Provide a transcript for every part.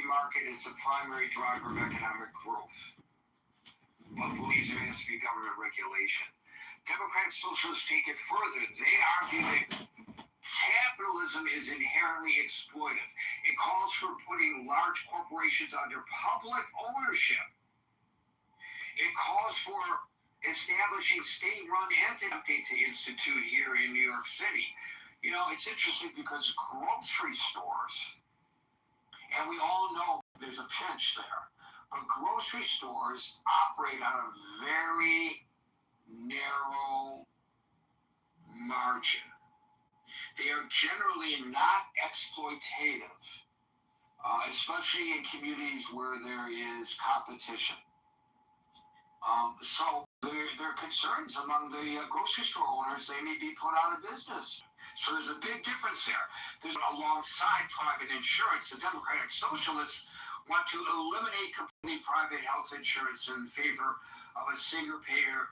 market is the primary driver of economic growth, but believes there has to be government regulation. Democratic socialists take it further. They argue that capitalism is inherently exploitive. It calls for putting large corporations under public ownership. It calls for establishing state-run entity to institute here in New York City. You know, it's interesting because grocery stores, and we all know there's a pinch there, but grocery stores operate on a very narrow margin. They are generally not exploitative, especially in communities where there is competition. So there are concerns among the grocery store owners they may be put out of business. So there's a big difference there. There's alongside private insurance, the Democratic Socialists want to eliminate completely private health insurance in favor of a single payer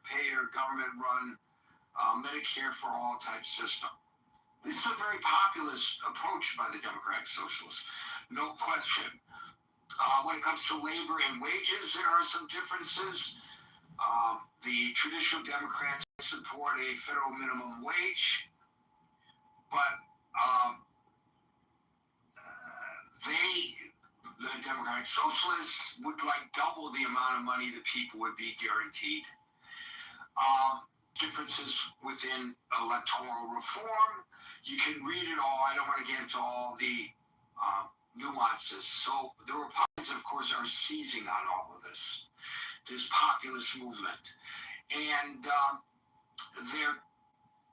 government-run Medicare for all type system. This is a very populist approach by the Democratic Socialists, no question. When it comes to labor and wages, there are some differences. The traditional Democrats support a federal minimum wage, but the Democratic Socialists would like double the amount of money that people would be guaranteed. Differences within electoral reform. You can read it all. I don't want to get into all the nuances. So the Republicans, of course, are seizing on all of this populist movement. And they're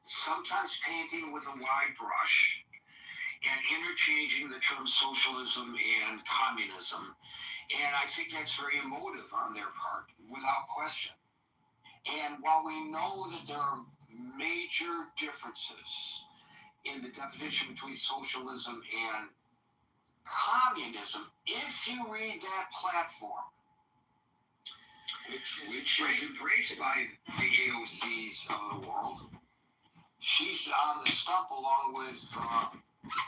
sometimes painting with a wide brush and interchanging the terms socialism and communism. And I think that's very emotive on their part, without question. And while we know that there are major differences in the definition between socialism and communism, if you read that platform, which is embraced by the AOCs of the world, she's on the stump along with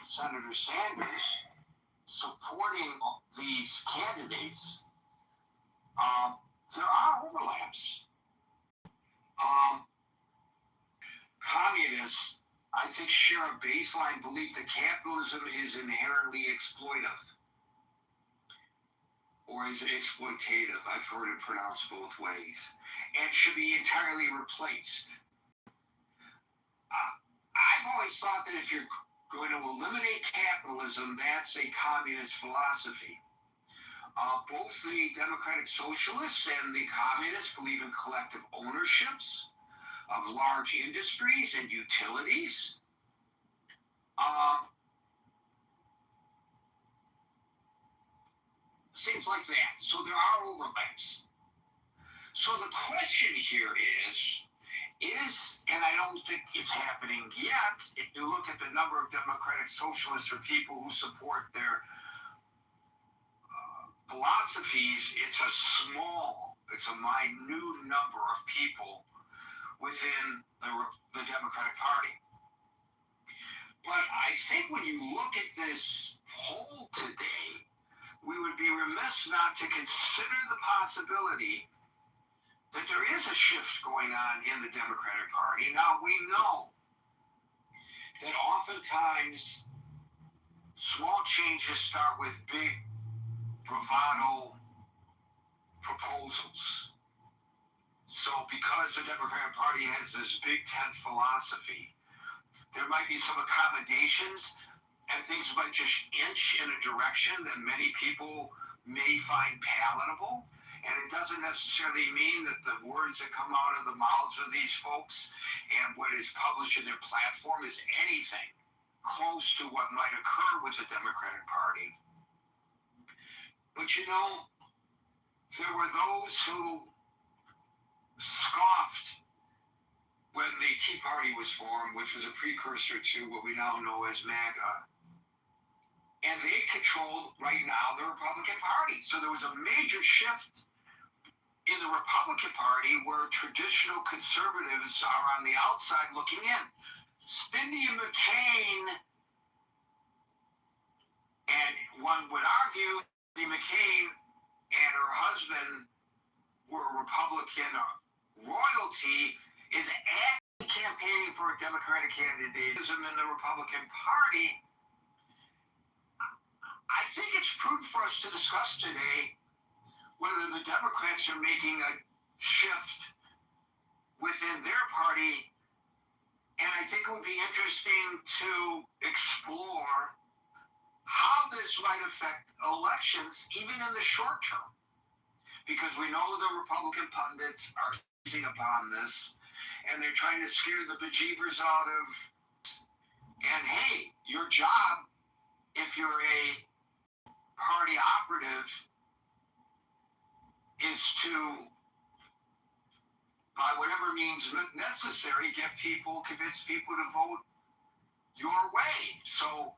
Senator Sanders, supporting these candidates. There are overlaps. Communists, I think, share a baseline belief that capitalism is inherently exploitive or is exploitative. I've heard it pronounced both ways, and should be entirely replaced. I've always thought that if you're going to eliminate capitalism, that's a communist philosophy. Both the Democratic Socialists and the Communists believe in collective ownerships of large industries and utilities. Things like that. So there are overlaps. So the question here is, and I don't think it's happening yet, if you look at the number of Democratic Socialists or people who support their philosophies, it's a minute number of people within the Democratic Party. But I think when you look at this poll today, we would be remiss not to consider the possibility that there is a shift going on in the Democratic Party. Now, we know that oftentimes small changes start with big bravado proposals. So because the Democratic Party has this big tent philosophy, there might be some accommodations and things might just inch in a direction that many people may find palatable. And it doesn't necessarily mean that the words that come out of the mouths of these folks and what is published in their platform is anything close to what might occur with the Democratic Party. But you know, there were those who scoffed when the Tea Party was formed, which was a precursor to what we now know as MAGA. And they control right now the Republican Party. So there was a major shift in the Republican Party where traditional conservatives are on the outside looking in. Cindy and McCain, and one would argue McCain and her husband were Republican royalty, is actually campaigning for a Democratic candidate in the Republican Party. I think it's prudent for us to discuss today whether the Democrats are making a shift within their party, and I think it would be interesting to explore how this might affect elections, even in the short term, because we know the Republican pundits are seizing upon this, and they're trying to scare the bejeebers out of, and hey, your job, if you're a party operative, is to, by whatever means necessary, convince people to vote your way. So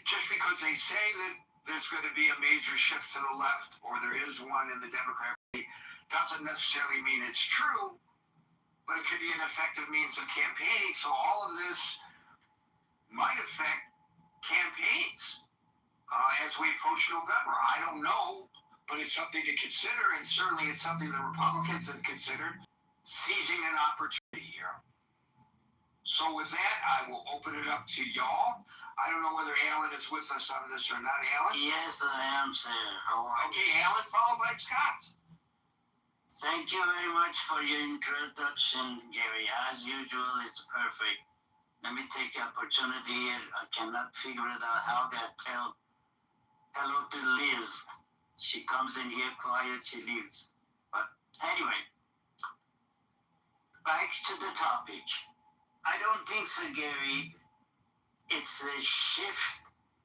just because they say that there's going to be a major shift to the left, or there is one in the Democratic Party, doesn't necessarily mean it's true, but it could be an effective means of campaigning. So all of this might affect campaigns as we approach November. I don't know, but it's something to consider, and certainly it's something the Republicans have considered, seizing an opportunity here. So with that, I will open it up to y'all. I don't know whether Alan is with us on this or not. Alan? Yes, I am, sir. How are you? Okay, Alan, followed by Scott. Thank you very much for your introduction, Gary. As usual, it's perfect. Let me take the opportunity. I cannot figure it out how to tell hello to Liz. She comes in here quiet, she leaves. But anyway, back to the topic. I don't think so, Gary. It's a shift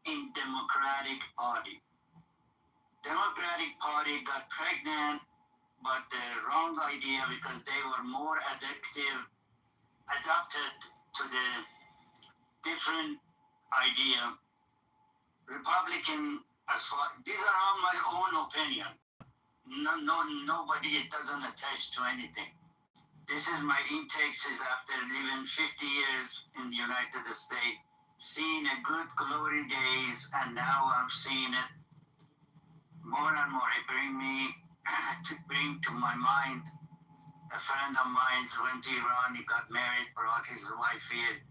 in Democratic Party. Democratic Party got pregnant, but the wrong idea because they were more adapted to the different idea. Republican, these are all my own opinion. Nobody, it doesn't attach to anything. This is my intakes after living 50 years in the United States, seeing a good glory days, and now I'm seeing it more and more. It bring to my mind a friend of mine went to Iran, he got married, brought his wife here.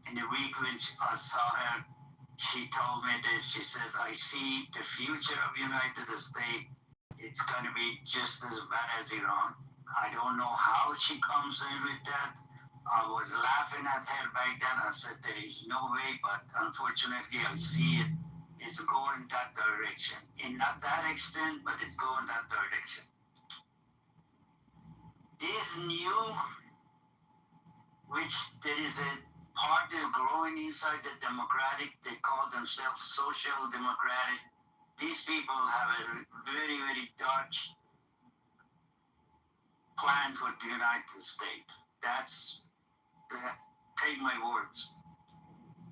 In the week when I saw her, she told me this. She says, I see the future of United States. It's going to be just as bad as Iran. I don't know how she comes in with that. I was laughing at her back then. I said, there is no way, but unfortunately, I see it. It's going that direction. In not that extent, but it's going that direction. This new, which there is a part is growing inside the Democratic, they call themselves Social Democratic. These people have a very, very dark plan for the United States. Take my words.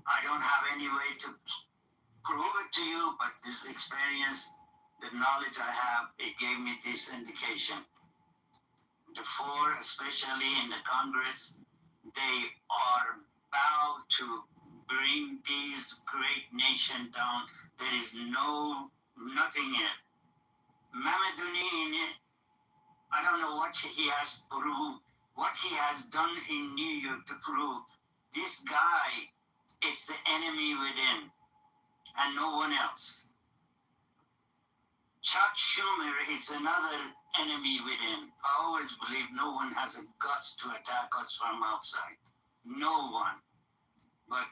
I don't have any way to prove it to you, but this experience, the knowledge I have, it gave me this indication. The four, especially in the Congress, they are bound to bring these great nation down. There is nothing in it. Mamaduni in it, I don't know what he has proved, what he has done in New York to prove. This guy is the enemy within, and no one else. Chuck Schumer is another enemy within. I always believe no one has the guts to attack us from outside. No one. But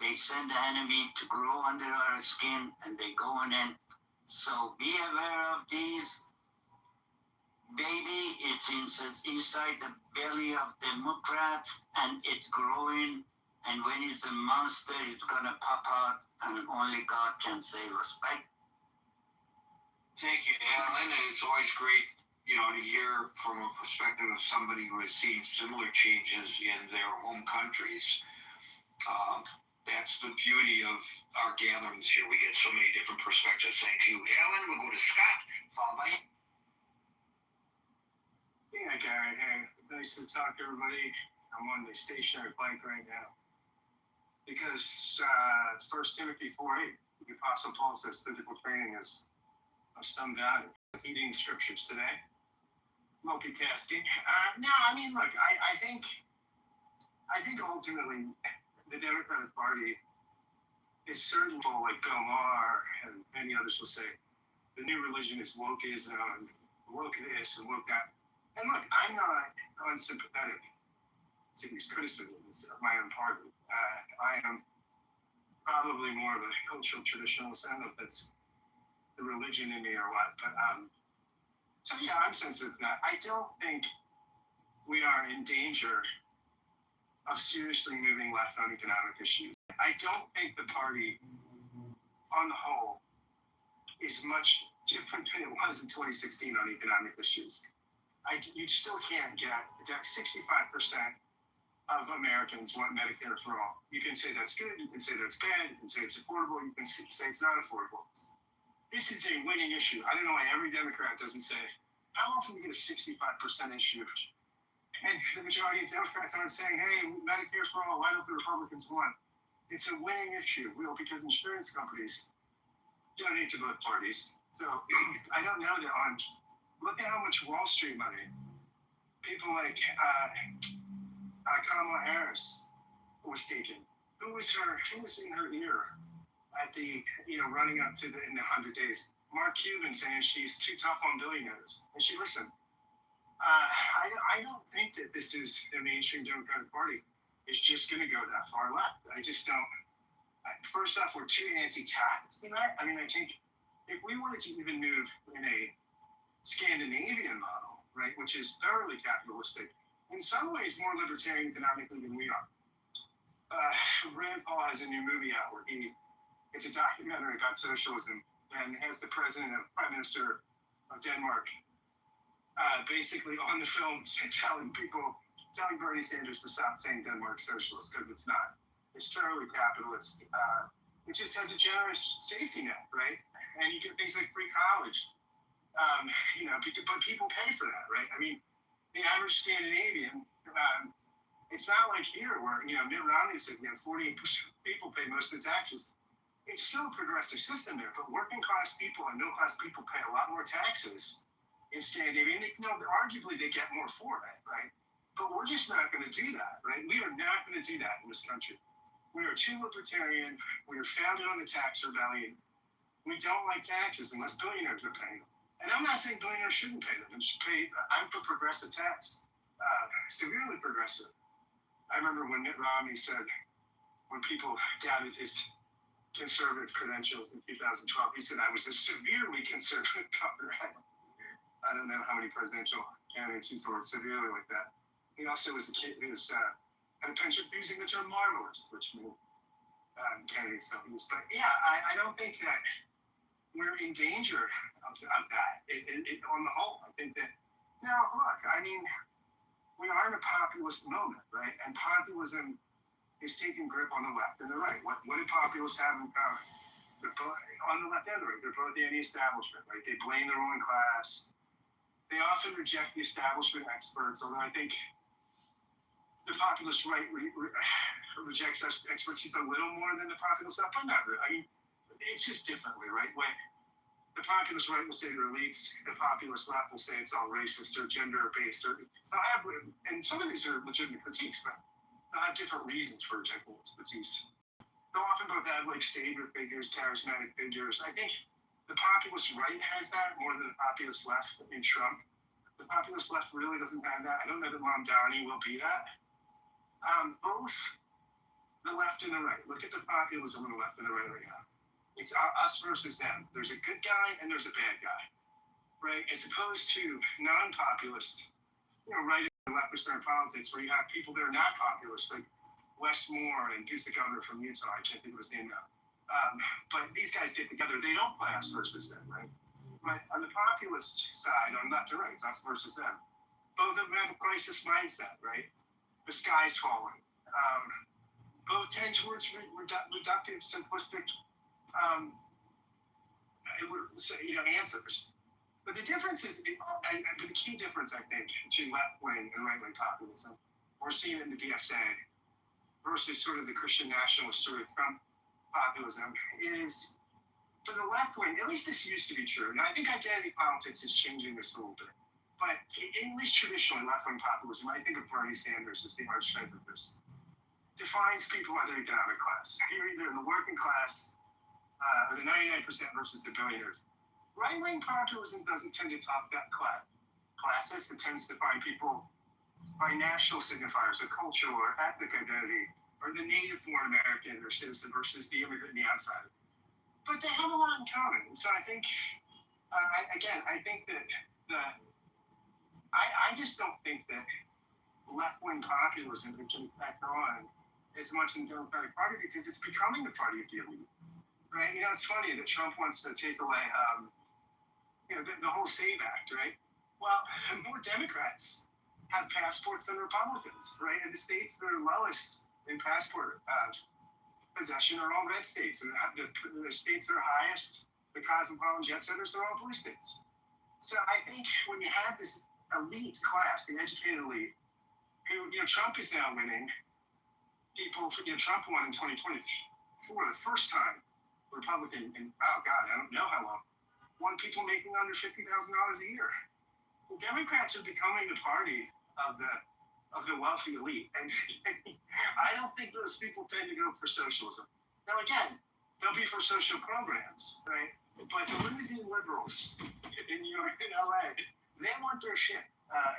they send the enemy to grow under our skin, and they going in. So be aware of these. Baby, it's inside the belly of Democrat, and it's growing. And when it's a monster, it's gonna pop out, and only God can save us. Right? Thank you, Alan. And it's always great, to hear from a perspective of somebody who has seen similar changes in their home countries. That's the beauty of our gatherings here. We get so many different perspectives. Thank you, Alan. We'll go to Scott, followed by. Yeah, Gary. Hey, nice to talk to everybody. I'm on the stationary bike right now because 1 Timothy 4:8, The Apostle Paul says physical training is of some value. Reading scriptures today. Multitasking. No, I mean, look, I think ultimately the Democratic Party is certainly like Bill Maher and many others will say, the new religion is wokeism, woke this and woke that. And look, I'm not unsympathetic to these criticisms of my own party. I am probably more of a cultural traditionalist. I don't know if that's the religion in me or what, but so yeah, I'm sensitive to that. I don't think we are in danger of seriously moving left on economic issues. I don't think the party, on the whole, is much different than it was in 2016 on economic issues. You still can't get 65% of Americans want Medicare for all. You can say that's good, you can say that's bad, you can say it's affordable, you can say it's not affordable. This is a winning issue. I don't know why every Democrat doesn't say, how often do we get a 65% issue? And the majority of Democrats aren't saying, hey, Medicare for all, why don't the Republicans want? It's a winning issue, because insurance companies donate to both parties. So I don't know that look at how much Wall Street money people like Kamala Harris was taking. Who was in her ear at the, running up to in the 100 days? Mark Cuban saying she's too tough on billionaires. And she listened. I don't think that this is the mainstream Democratic Party is just going to go that far left. I just don't. First off, we're too anti-tax. I think if we wanted to even move in a Scandinavian model, right, which is thoroughly capitalistic, in some ways more libertarian economically than we are. Rand Paul has a new movie out where it's a documentary about socialism and has the prime minister of Denmark basically on the film telling Bernie Sanders to stop saying Denmark's socialist because it's not. It's thoroughly capitalist. It just has a generous safety net, right? And you get things like free college. But people pay for that, right? I mean, the average Scandinavian, it's not like here where, Mitt Romney said 48% of people pay most of the taxes. It's still a progressive system there, but working class people and middle class people pay a lot more taxes in Scandinavia. And arguably they get more for it, right? But we're just not going to do that, right? We are not going to do that in this country. We are too libertarian. We are founded on the tax rebellion. We don't like taxes unless billionaires are paying them. And I'm not saying billionaires shouldn't pay them. I'm for progressive tax, severely progressive. I remember when Mitt Romney said, when people doubted his conservative credentials in 2012, he said, I was a severely conservative governor. I don't know how many presidential candidates used the word severely like that. He also was had a penchant for using the term marvelous, which candidates don't use. But yeah, I don't think that we're in danger of that. On the whole, I think that, now look, we are in a populist moment, right? And populism is taking grip on the left and the right. What do populists have in common? They're both, on the left and the right, they're both anti-establishment, right? They blame their own class. They often reject the establishment experts, although I think the populist right rejects expertise a little more than the populist left, but not really. It's just differently, right? When the populist right will say they're elites, the populist left will say it's all racist or gender-based, and some of these are legitimate critiques, but they'll have different reasons for rejecting expertise. They'll often both have savior figures, charismatic figures. I think the populist right has that more than the populist left in Trump. The populist left really doesn't have that. I don't know that Mamdani will be that. Both the left and the right. Look at the populism on the left and the right now. It's us versus them. There's a good guy and there's a bad guy, right? As opposed to non-populist, right and leftist politics, where you have people that are not populist, like Wes Moore and who's the governor from Utah? I can't think of his name now. But these guys get together. They don't play us versus them, right? But on the populist side, on left and right, it's us versus them. Both of them have a crisis mindset, right? The sky's falling. Both tend towards reductive, simplistic answers. But the difference is, the key difference, I think, between left-wing and right-wing populism, we're seeing in the DSA versus sort of the Christian nationalist sort of Trump populism, is for the left wing, at least this used to be true. Now, I think identity politics is changing this a little bit. But at least traditionally, left-wing populism, I think of Bernie Sanders as the archetype of this, defines people under economic class. You're either in the working class or the 99% versus the billionaires. Right-wing populism doesn't tend to top that classes. It tends to find people by national signifiers or cultural or ethnic identity or the native foreign American or citizen versus the immigrant and the outsider. But they have a lot in common. So I think, I think that I just don't think that left-wing populism can factor on as much in the Democratic Party because it's becoming the party of the elite, right? You know, it's funny that Trump wants to take away, the whole SAVE Act, right? Well, more Democrats have passports than Republicans, right? And the states that are lowest in passport possession are all red states, and the states that are highest, the cosmopolitan jet setters, they're all blue states. So I think when you have this elite class, the educated elite, who Trump is now winning. Trump won in 2024 the first time Republican in I don't know how long. Won people making under $50,000 a year. The Democrats are becoming the party of the wealthy elite, and I don't think those people tend to go for socialism. Now again, they'll be for social programs, right? But the losing liberals in New York and LA, they want their shit,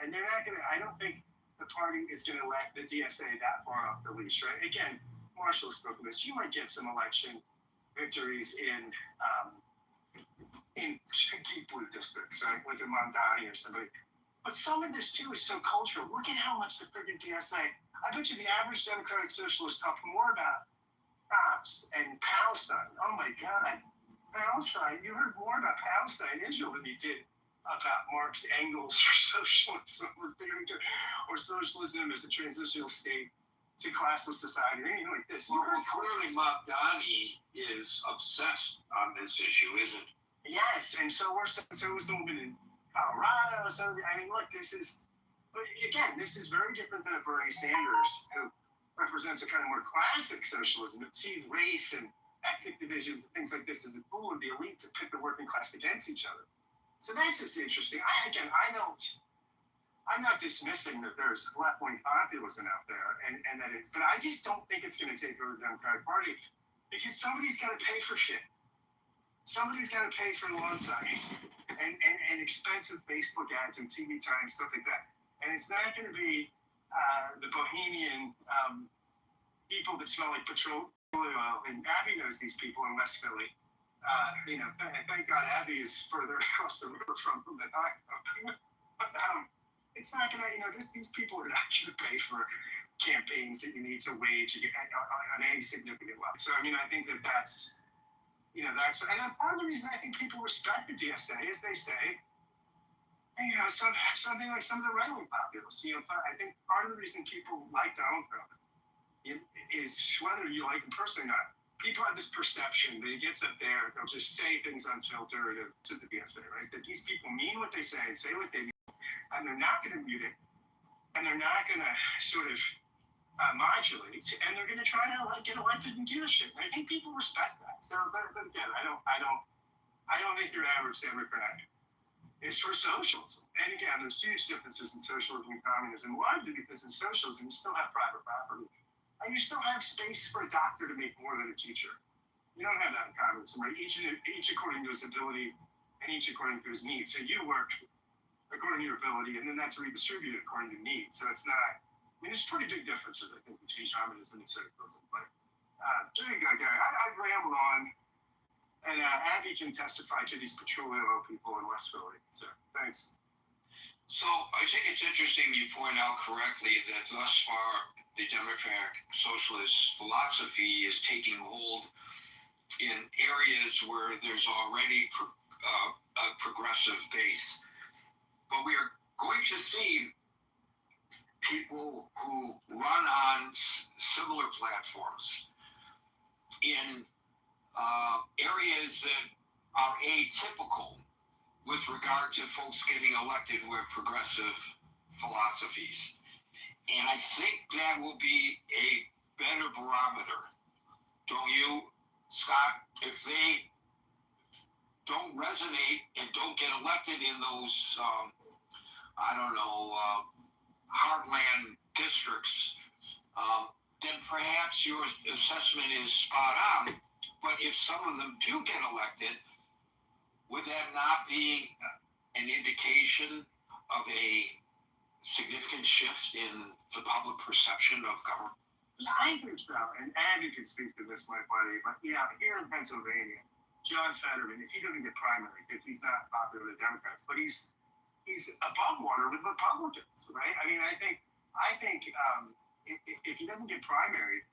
and they're not gonna. I don't think the party is going to let the DSA that far off the leash, right? Again, Marshall spoke of this. You might get some election victories in deep blue districts, right? Like in Mondani or somebody. But some of this, too, is so cultural. Look at how much the friggin' DSA, I bet you the average Democratic Socialist talked more about cops and Palestine. Oh, my God. Palestine. You heard more about Palestine, Israel, than you did about Marx, Engels, or socialism, or socialism as a transitional state to classless society, or anything like this. Well, clearly Mamdani is obsessed on this issue, isn't he? Yes, and so is the woman in Colorado. So I mean, look, this is very different than a Bernie Sanders who represents a kind of more classic socialism that sees race and ethnic divisions and things like this as a tool of the elite to pit the working class against each other. So that's just interesting. I'm not dismissing that there's left-wing populism out there, and that but I just don't think it's going to take over the Democratic Party because somebody's got to pay for shit. Somebody's got to pay for lawn signs and expensive Facebook ads and TV time, stuff like that. And it's not going to be the bohemian people that smell like petroleum oil. And Abby knows these people in West Philly. Thank God Abby is further across the river from them than I am. But it's not going to, these people are not going to pay for campaigns that you need to wage on any significant level. So, I mean, I think that's and part of the reason I think people respect the DSA is they say, something like some of the right-wing populists. I think part of the reason people like Donald Trump is whether you like him personally or not. People have this perception that he gets up there, they'll just say things unfiltered to the DSA, right? That these people mean what they say and say what they mean, and they're not going to mute it, and they're not going to sort of modulate, and they're going to try to get elected and do this shit. And I think people respect that. So, but again, I don't think your average Democrat is for socialism. And again, there's huge differences in socialism and communism, largely because in socialism you still have private property. And you still have space for a doctor to make more than a teacher. You don't have that in communism, right? Each according to his ability and each according to his needs. So you work according to your ability, and then that's redistributed according to needs. So it's not, there's pretty big differences, I think, between communism and socialism. But there you go, Gary. I've rambled on, and Abby can testify to these petroleum people in West Philly. So thanks. So I think it's interesting you point out correctly that thus far, the Democratic Socialist philosophy is taking hold in areas where there's already a progressive base. But we are going to see people who run on similar platforms in areas that are atypical with regard to folks getting elected who have progressive philosophies. And I think that will be a better barometer, don't you, Scott? If they don't resonate and don't get elected in those, heartland districts, then perhaps your assessment is spot on. But if some of them do get elected, would that not be an indication of a significant shift in the public perception of government? Yeah, I think so. And Andy can speak to this, my buddy. But yeah, here in Pennsylvania, John Fetterman, if he doesn't get primary, because he's not popular with Democrats, but he's above water with Republicans, right? I mean, I think if he doesn't get primary,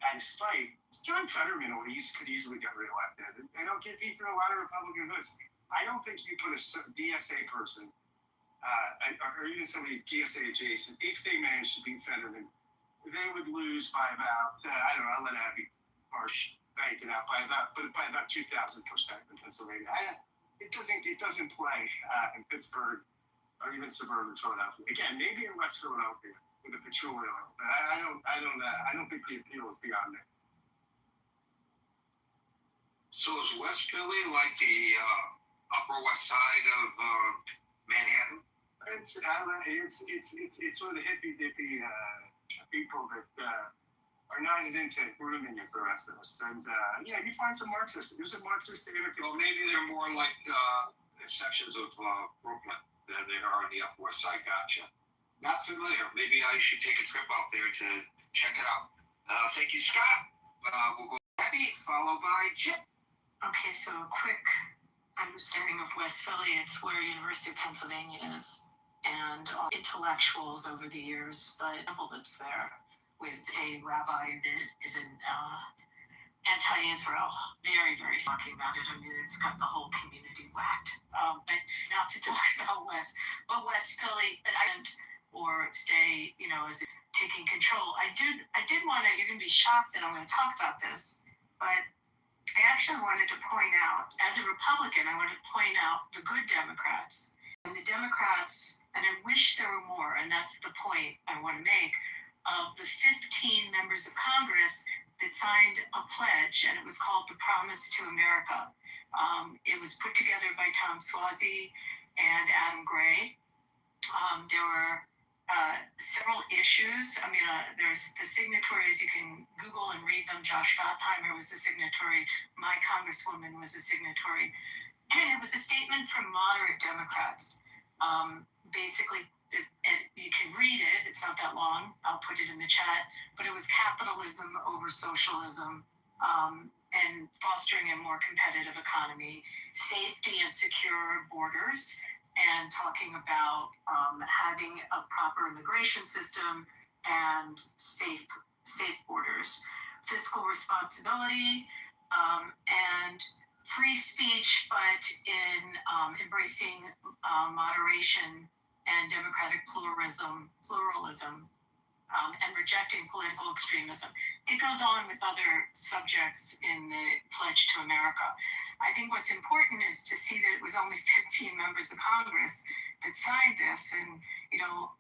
out of spite, John Fetterman could easily get reelected. They don't get beat through a lot of Republican votes. I don't think you put a DSA person or even somebody DSA adjacent, if they manage to beat Fetterman, they would lose by about I'll let Abby Marsh bank it out by about 2,000% in Pennsylvania. It doesn't play in Pittsburgh or even suburban Philadelphia. Again, maybe in West Philadelphia with the petroleum oil, but I don't think the appeal is beyond that. So is West Philly like the Upper West Side of Manhattan? It's sort of the hippie people that are not as into grooming as the rest of us. And you find some Marxists. There's a Marxist there. Well, maybe they're more like sections of Brooklyn than they are on the Upper West Side. Gotcha. Not familiar. Maybe I should take a trip out there to check it out. Thank you, Scott. We'll go Abby, followed by Chip. Okay, so a quick understanding of West Philly. It's where University of Pennsylvania is, and all intellectuals over the years, but a temple that's there with a rabbi that is an anti-Israel, very, very talking about it. I mean, it's got the whole community whacked. But not to talk about West Philly, but I didn't, or stay, as taking control. I did want to, you're going to be shocked that I'm going to talk about this, but I actually wanted to point out, as a Republican, I wanted to point out the good Democrats. And the Democrats, and I wish there were more, and that's the point I want to make, of the 15 members of Congress that signed a pledge, and it was called the Promise to America. It was put together by Tom Suozzi and Adam Gray. There were several issues. I mean, there's the signatories. You can Google and read them. Josh Gottheimer was a signatory. My Congresswoman was a signatory. And it was a statement from moderate Democrats. Basically, you can read it. It's not that long. I'll put it in the chat. But it was capitalism over socialism, and fostering a more competitive economy, safety and secure borders, and talking about having a proper immigration system and safe borders, fiscal responsibility, and free speech, but in embracing moderation and democratic pluralism, and rejecting political extremism. It goes on with other subjects in the Pledge to America. I think what's important is to see that it was only 15 members of Congress that signed this, and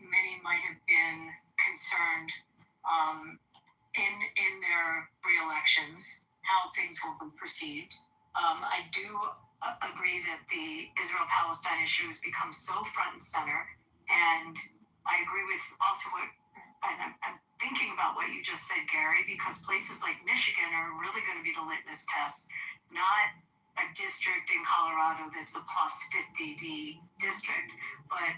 many might have been concerned in their re-elections how things will be perceived. I do agree that the Israel-Palestine issue has become so front and center, and I agree with also what I'm thinking about what you just said, Gary, because places like Michigan are really going to be the litmus test, not a district in Colorado that's a plus 50D district, but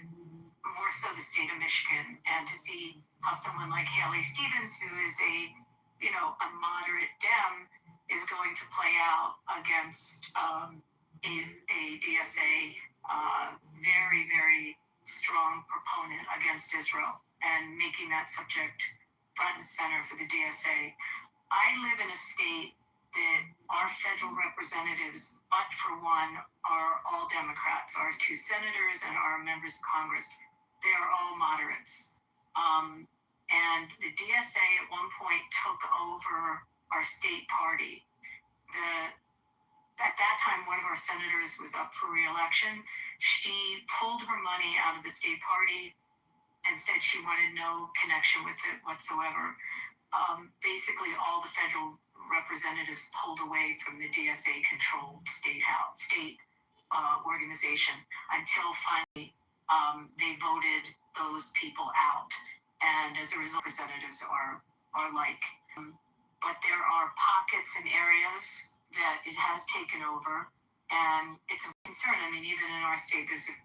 more so the state of Michigan, and to see how someone like Haley Stevens, who is a moderate Dem, is going to play out against a DSA very, very strong proponent against Israel, and making that subject front and center for the DSA. I live in a state that our federal representatives, but for one, are all Democrats. Our 2 senators and our members of Congress, they are all moderates. And the DSA at one point took over our state party. At that time, one of our senators was up for re-election. She pulled her money out of the state party and said she wanted no connection with it whatsoever. Basically, all the federal representatives pulled away from the DSA-controlled state organization until finally they voted those people out, and as a result, representatives are like. But there are pockets and areas that it has taken over, and it's a concern. I mean, even in our state, there's a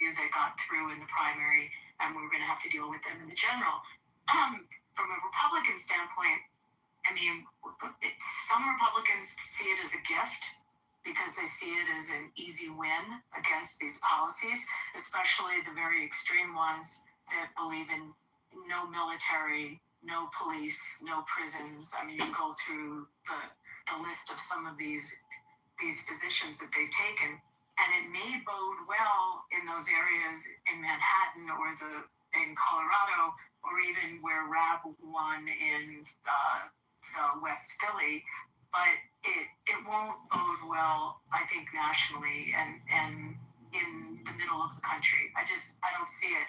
few that got through in the primary, and we're going to have to deal with them in the general. From a Republican standpoint, I mean, some Republicans see it as a gift because they see it as an easy win against these policies, especially the very extreme ones that believe in no military, no police, no prisons. I mean, you go through the list of some of these positions that they've taken, and it may bode well in those areas in Manhattan or in Colorado, or even where Rab won in West Philly, but it won't bode well, I think, nationally and in the middle of the country. I don't see it.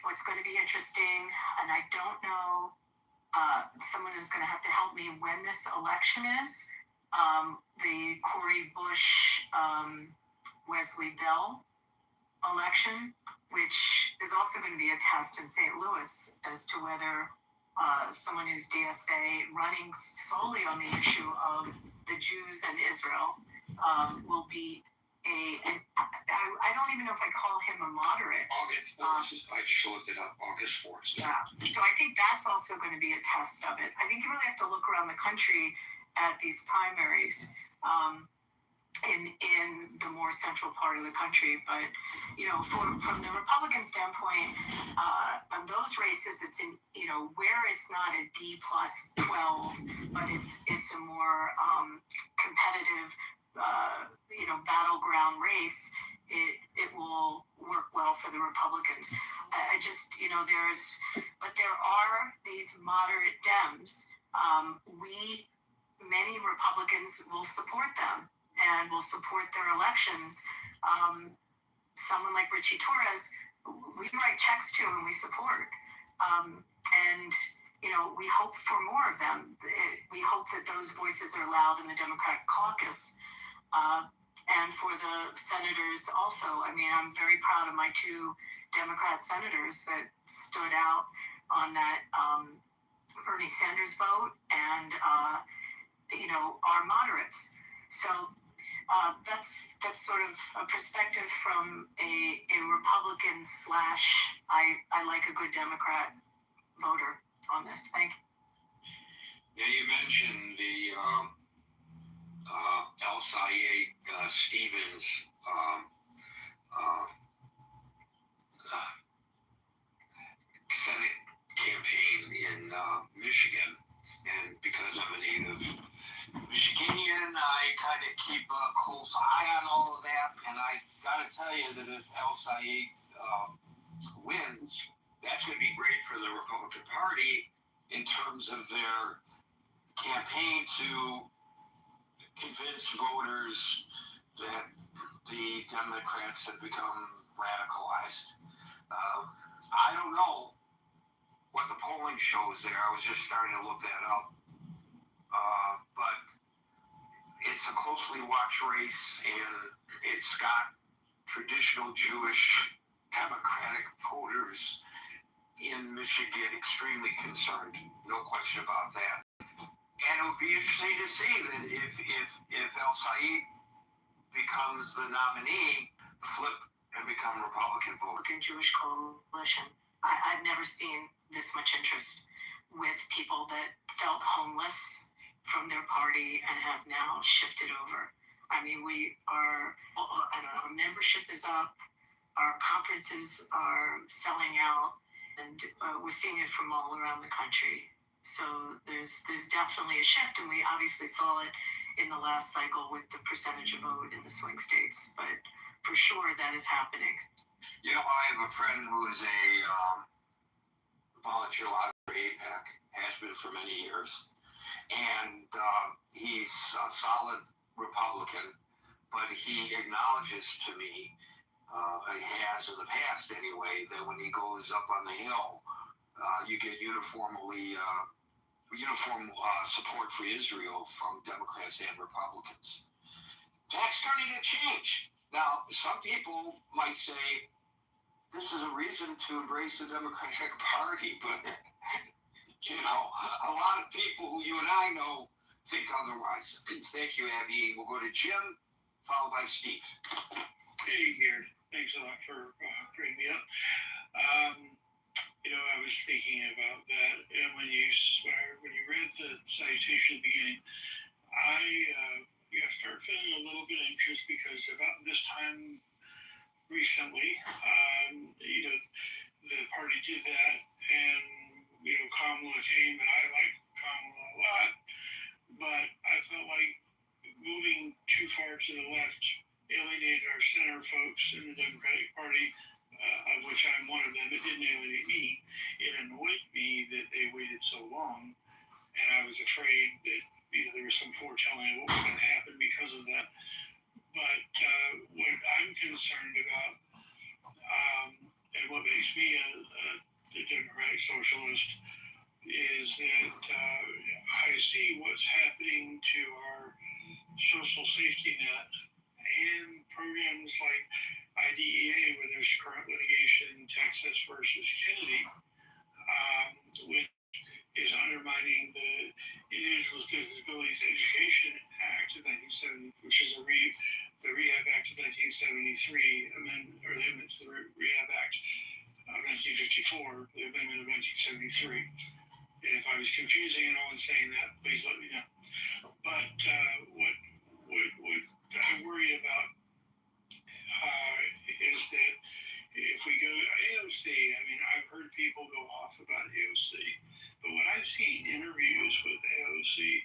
What's going to be interesting, and I don't know, someone is going to have to help me when this election is, the Cori Bush, Wesley Bell election, which is also going to be a test in St. Louis as to whether someone who's DSA running solely on the issue of the Jews and Israel will be I don't even know if I call him a moderate. August 4th. I just looked it up. August 4th. Yeah. So I think that's also going to be a test of it. I think you really have to look around the country at these primaries in the more central part of the country. But, you know, from the Republican standpoint, on those races, it's in, you know, where it's not a D+12, but it's a more competitive, battleground race, it will work well for the Republicans. I just, but there are these moderate Dems. Many Republicans will support them and will support their elections. Someone like Richie Torres, we write checks to and we support. And we hope for more of them. We hope that those voices are loud in the Democratic caucus. And for the senators also. I mean, I'm very proud of my two Democrat senators that stood out on that Bernie Sanders vote and, are moderates. So that's sort of a perspective from a Republican / I like a good Democrat voter on this. Thank you. Yeah, you mentioned the El Sayed Stevens Senate campaign in Michigan, and because I'm a native Michiganian, I kind of keep a close eye on all of that, and I gotta tell you that if El Sayed wins, that's going to be great for the Republican Party in terms of their campaign to convince voters that the Democrats have become radicalized. I don't know what the polling shows there. I was just starting to look that up. But it's a closely watched race, and it's got traditional Jewish Democratic voters in Michigan extremely concerned. No question about that. And it would be interesting to see that if El Sayed becomes the nominee, flip and become Republican voter. Jewish coalition. I've never seen this much interest with people that felt homeless from their party and have now shifted over. I mean, our membership is up, our conferences are selling out, and we're seeing it from all around the country. So there's definitely a shift, and we obviously saw it in the last cycle with the percentage of vote in the swing states. But for sure, that is happening. I have a friend who is a volunteer lobby for AIPAC, has been for many years, and he's a solid Republican, but he acknowledges to me, he has in the past anyway, that when he goes up on the Hill, you get uniformly uniform support for Israel from Democrats and Republicans. That's starting to change. Now, some people might say this is a reason to embrace the Democratic Party, but you know, a lot of people who you and I know think otherwise. Thank you, Abby. We'll go to Jim, followed by Steve. Hey, Garrett. Thanks a lot for bringing me up. I was thinking about that, and when you read the citation at the beginning, I start feeling a little bit anxious because about this time recently, the party did that, and Kamala came, and I like Kamala a lot, but I felt like moving too far to the left alienated our center folks in the Democratic Party, of which I'm one of them. It didn't alienate me. It annoyed me that they waited so long, and I was afraid that there was some foretelling of what was going to happen because of that. But what I'm concerned about, and what makes me a Democratic socialist, is that I see what's happening to our social safety net and programs like IDEA, where there's current litigation, Texas versus Kennedy, which is undermining the Individuals with Disabilities Education Act of 1970, which is the Rehab Act of 1973, amendment to the Rehab Act of 1954, the amendment of 1973. And if I was confusing anyone saying that, please let me know. But what I worry about is that if we go to AOC, I've heard people go off about AOC, but when I've seen interviews with AOC,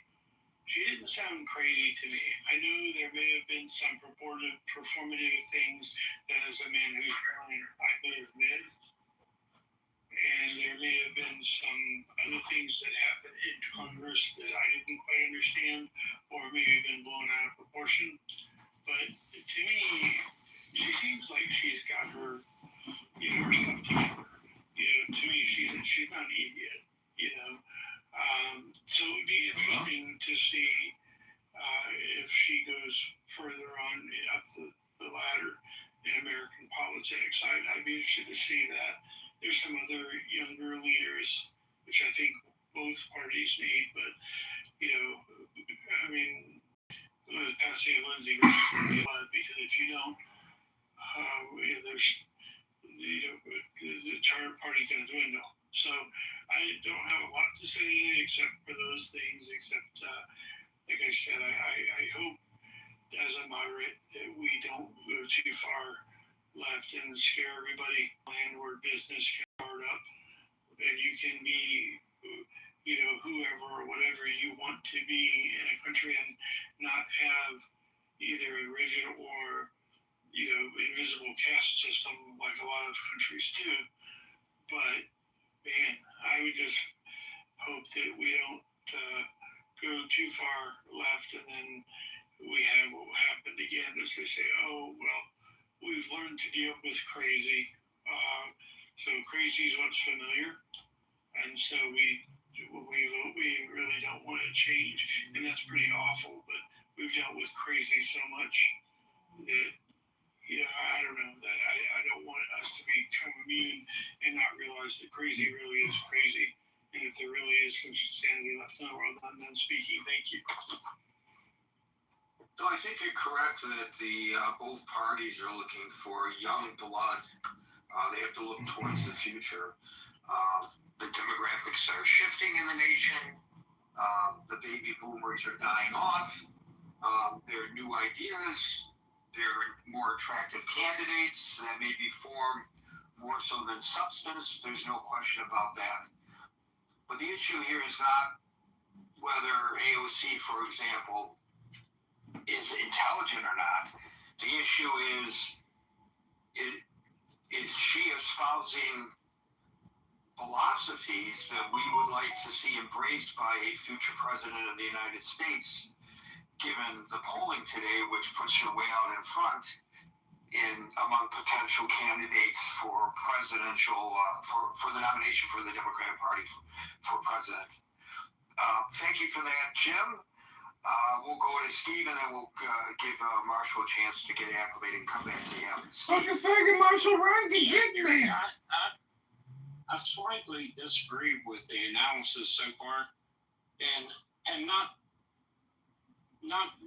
she didn't sound crazy to me. I know there may have been some performative things that as a man who's born I may have missed, and there may have been some other things that happened in Congress that I didn't quite understand, or may have been blown out of proportion. But to me, she seems like she's got her stuff together. To me, she's not an idiot. So it'd be interesting to see if she goes further on up the ladder in American politics. I'd be interested to see that. There's some other younger leaders, which I think both parties need, but the passing of Lindsey Graham, because if you don't, there's the entire party's going to dwindle. So I don't have a lot to say today except for those things. Except, like I said, I hope as a moderate that we don't go too far left and scare everybody. Land where business can start up, and you can be whoever or whatever you want to be in a country and not have either a rigid or invisible caste system like a lot of countries do. But man, I would just hope that we don't go too far left and then we have what happened again, as they say, oh well, we've learned to deal with crazy, so crazy is what's familiar, and so when we vote, we really don't want to change, and that's pretty awful. But we've dealt with crazy so much that I don't know, that I don't want us to become immune and not realize that crazy really is crazy, and if there really is some sanity left in the world, I'm done speaking. Thank you. So I think you're correct that both parties are looking for young blood. They have to look towards the future. The demographics are shifting in the nation. The baby boomers are dying off. There are new ideas. There are more attractive candidates that may be formed more so than substance. There's no question about that. But the issue here is not whether AOC, for example, is intelligent or not. The issue is she espousing philosophies that we would like to see embraced by a future president of the United States, given the polling today, which puts her way out in front among potential candidates for presidential, for the nomination for the Democratic Party for president. Thank you for that, Jim. We'll go to Steve, and then we'll give Marshall a chance to get acclimated and come back to him. Fucking faggot Marshall Ryan can get me. I slightly disagree with the analysis so far, and not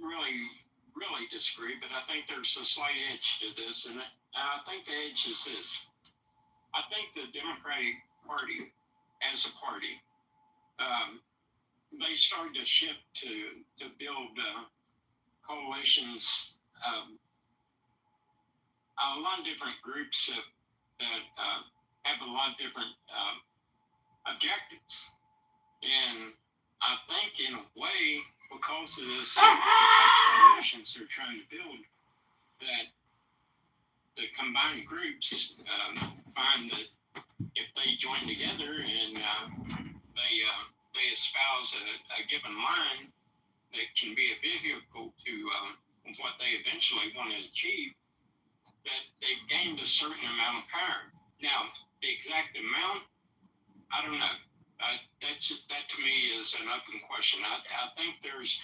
really disagree, but I think there's a slight edge to this, and I think the edge is this. I think the Democratic Party, as a party, they started to shift to build coalitions. A lot of different groups that have a lot of different objectives, and I think in a way, because of this, the type of coalitions they're trying to build, that the combined groups find that if they join together and they espouse a given line that can be a vehicle to what they eventually want to achieve, that they've gained a certain amount of power. Now, the exact amount, I don't know. That to me is an open question. I think there's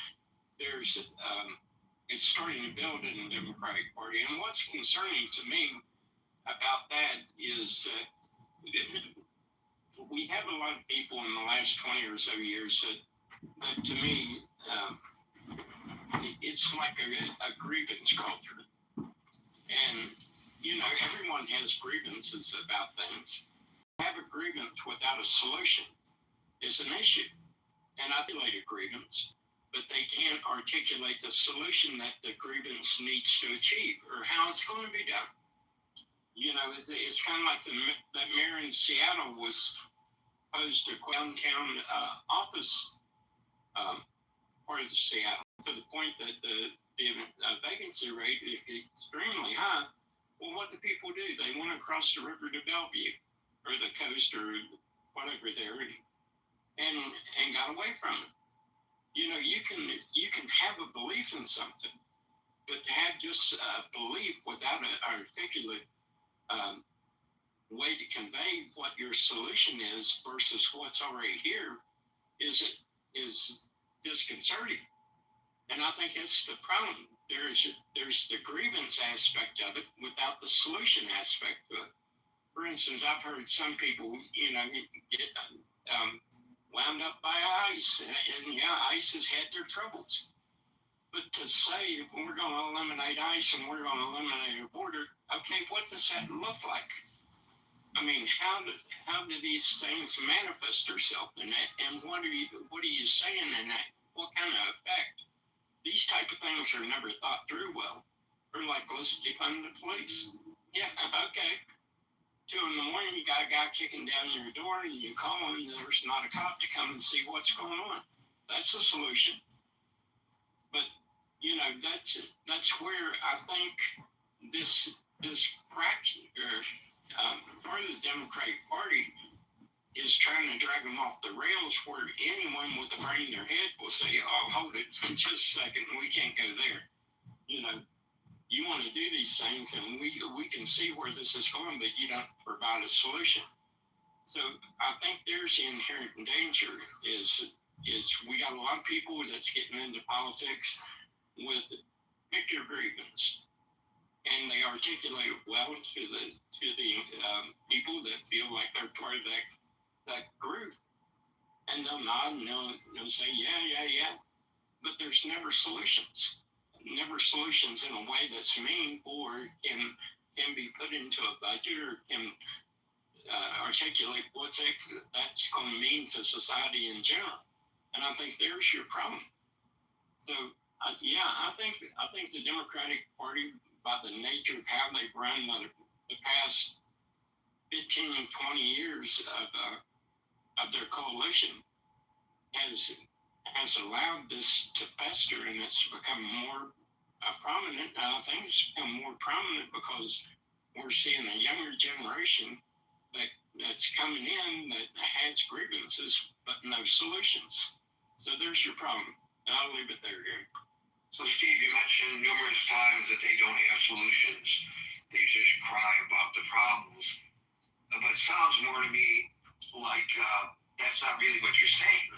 it's starting to build in the Democratic Party, and what's concerning to me about that is that we have a lot of people in the last 20 or so years that to me it's like a grievance culture, and everyone has grievances about things. Have a grievance without a solution is an issue, and I articulate a grievance, but they can't articulate the solution that the grievance needs to achieve or how it's going to be done. It's kind of like that mayor in Seattle was opposed to downtown office part of Seattle to the point that the vacancy rate is extremely high. Well, what do people do? They want to cross the river to Bellevue or the coast or whatever there, and got away from it. You can have a belief in something, but to have just a belief without an articulate way to convey what your solution is versus what's already here is disconcerting. And I think that's the problem. There's the grievance aspect of it without the solution aspect of it. For instance, I've heard some people, get wound up by ICE, and ICE has had their troubles. But to say we're going to eliminate ICE and we're going to eliminate a border, okay, what does that look like? I mean, how do these things manifest themselves in that? And what are you saying in that? What kind of effect? These type of things are never thought through well. Or like, let's defund the police. Yeah, okay. 2 a.m, you got a guy kicking down your door, and you call him, and there's not a cop to come and see what's going on. That's a solution. But that's where I think this fraction part of the Democratic Party is trying to drag them off the rails, where anyone with a brain in their head will say, "Oh, hold it, just a second, we can't go there." You want to do these things, and we can see where this is going, but you don't provide a solution. So I think there's the inherent danger is we got a lot of people that's getting into politics with pick your grievance, and they articulate it well to the people that feel like they're part of that group, and they'll nod and they'll say yeah, but there's never solutions. Never solutions in a way that's meaningful or can be put into a budget or can articulate what's that's going to mean to society in general. And I think there's your problem. So I think the Democratic Party, by the nature of how they've run the past 15, 20 years of their coalition, has allowed this to fester, and it's become more prominent. I think it's become more prominent because we're seeing a younger generation that's coming in that has grievances but no solutions. So there's your problem, and I'll leave it there, Gary. So Steve, you mentioned numerous times that they don't have solutions. They just cry about the problems. But it sounds more to me like that's not really what you're saying.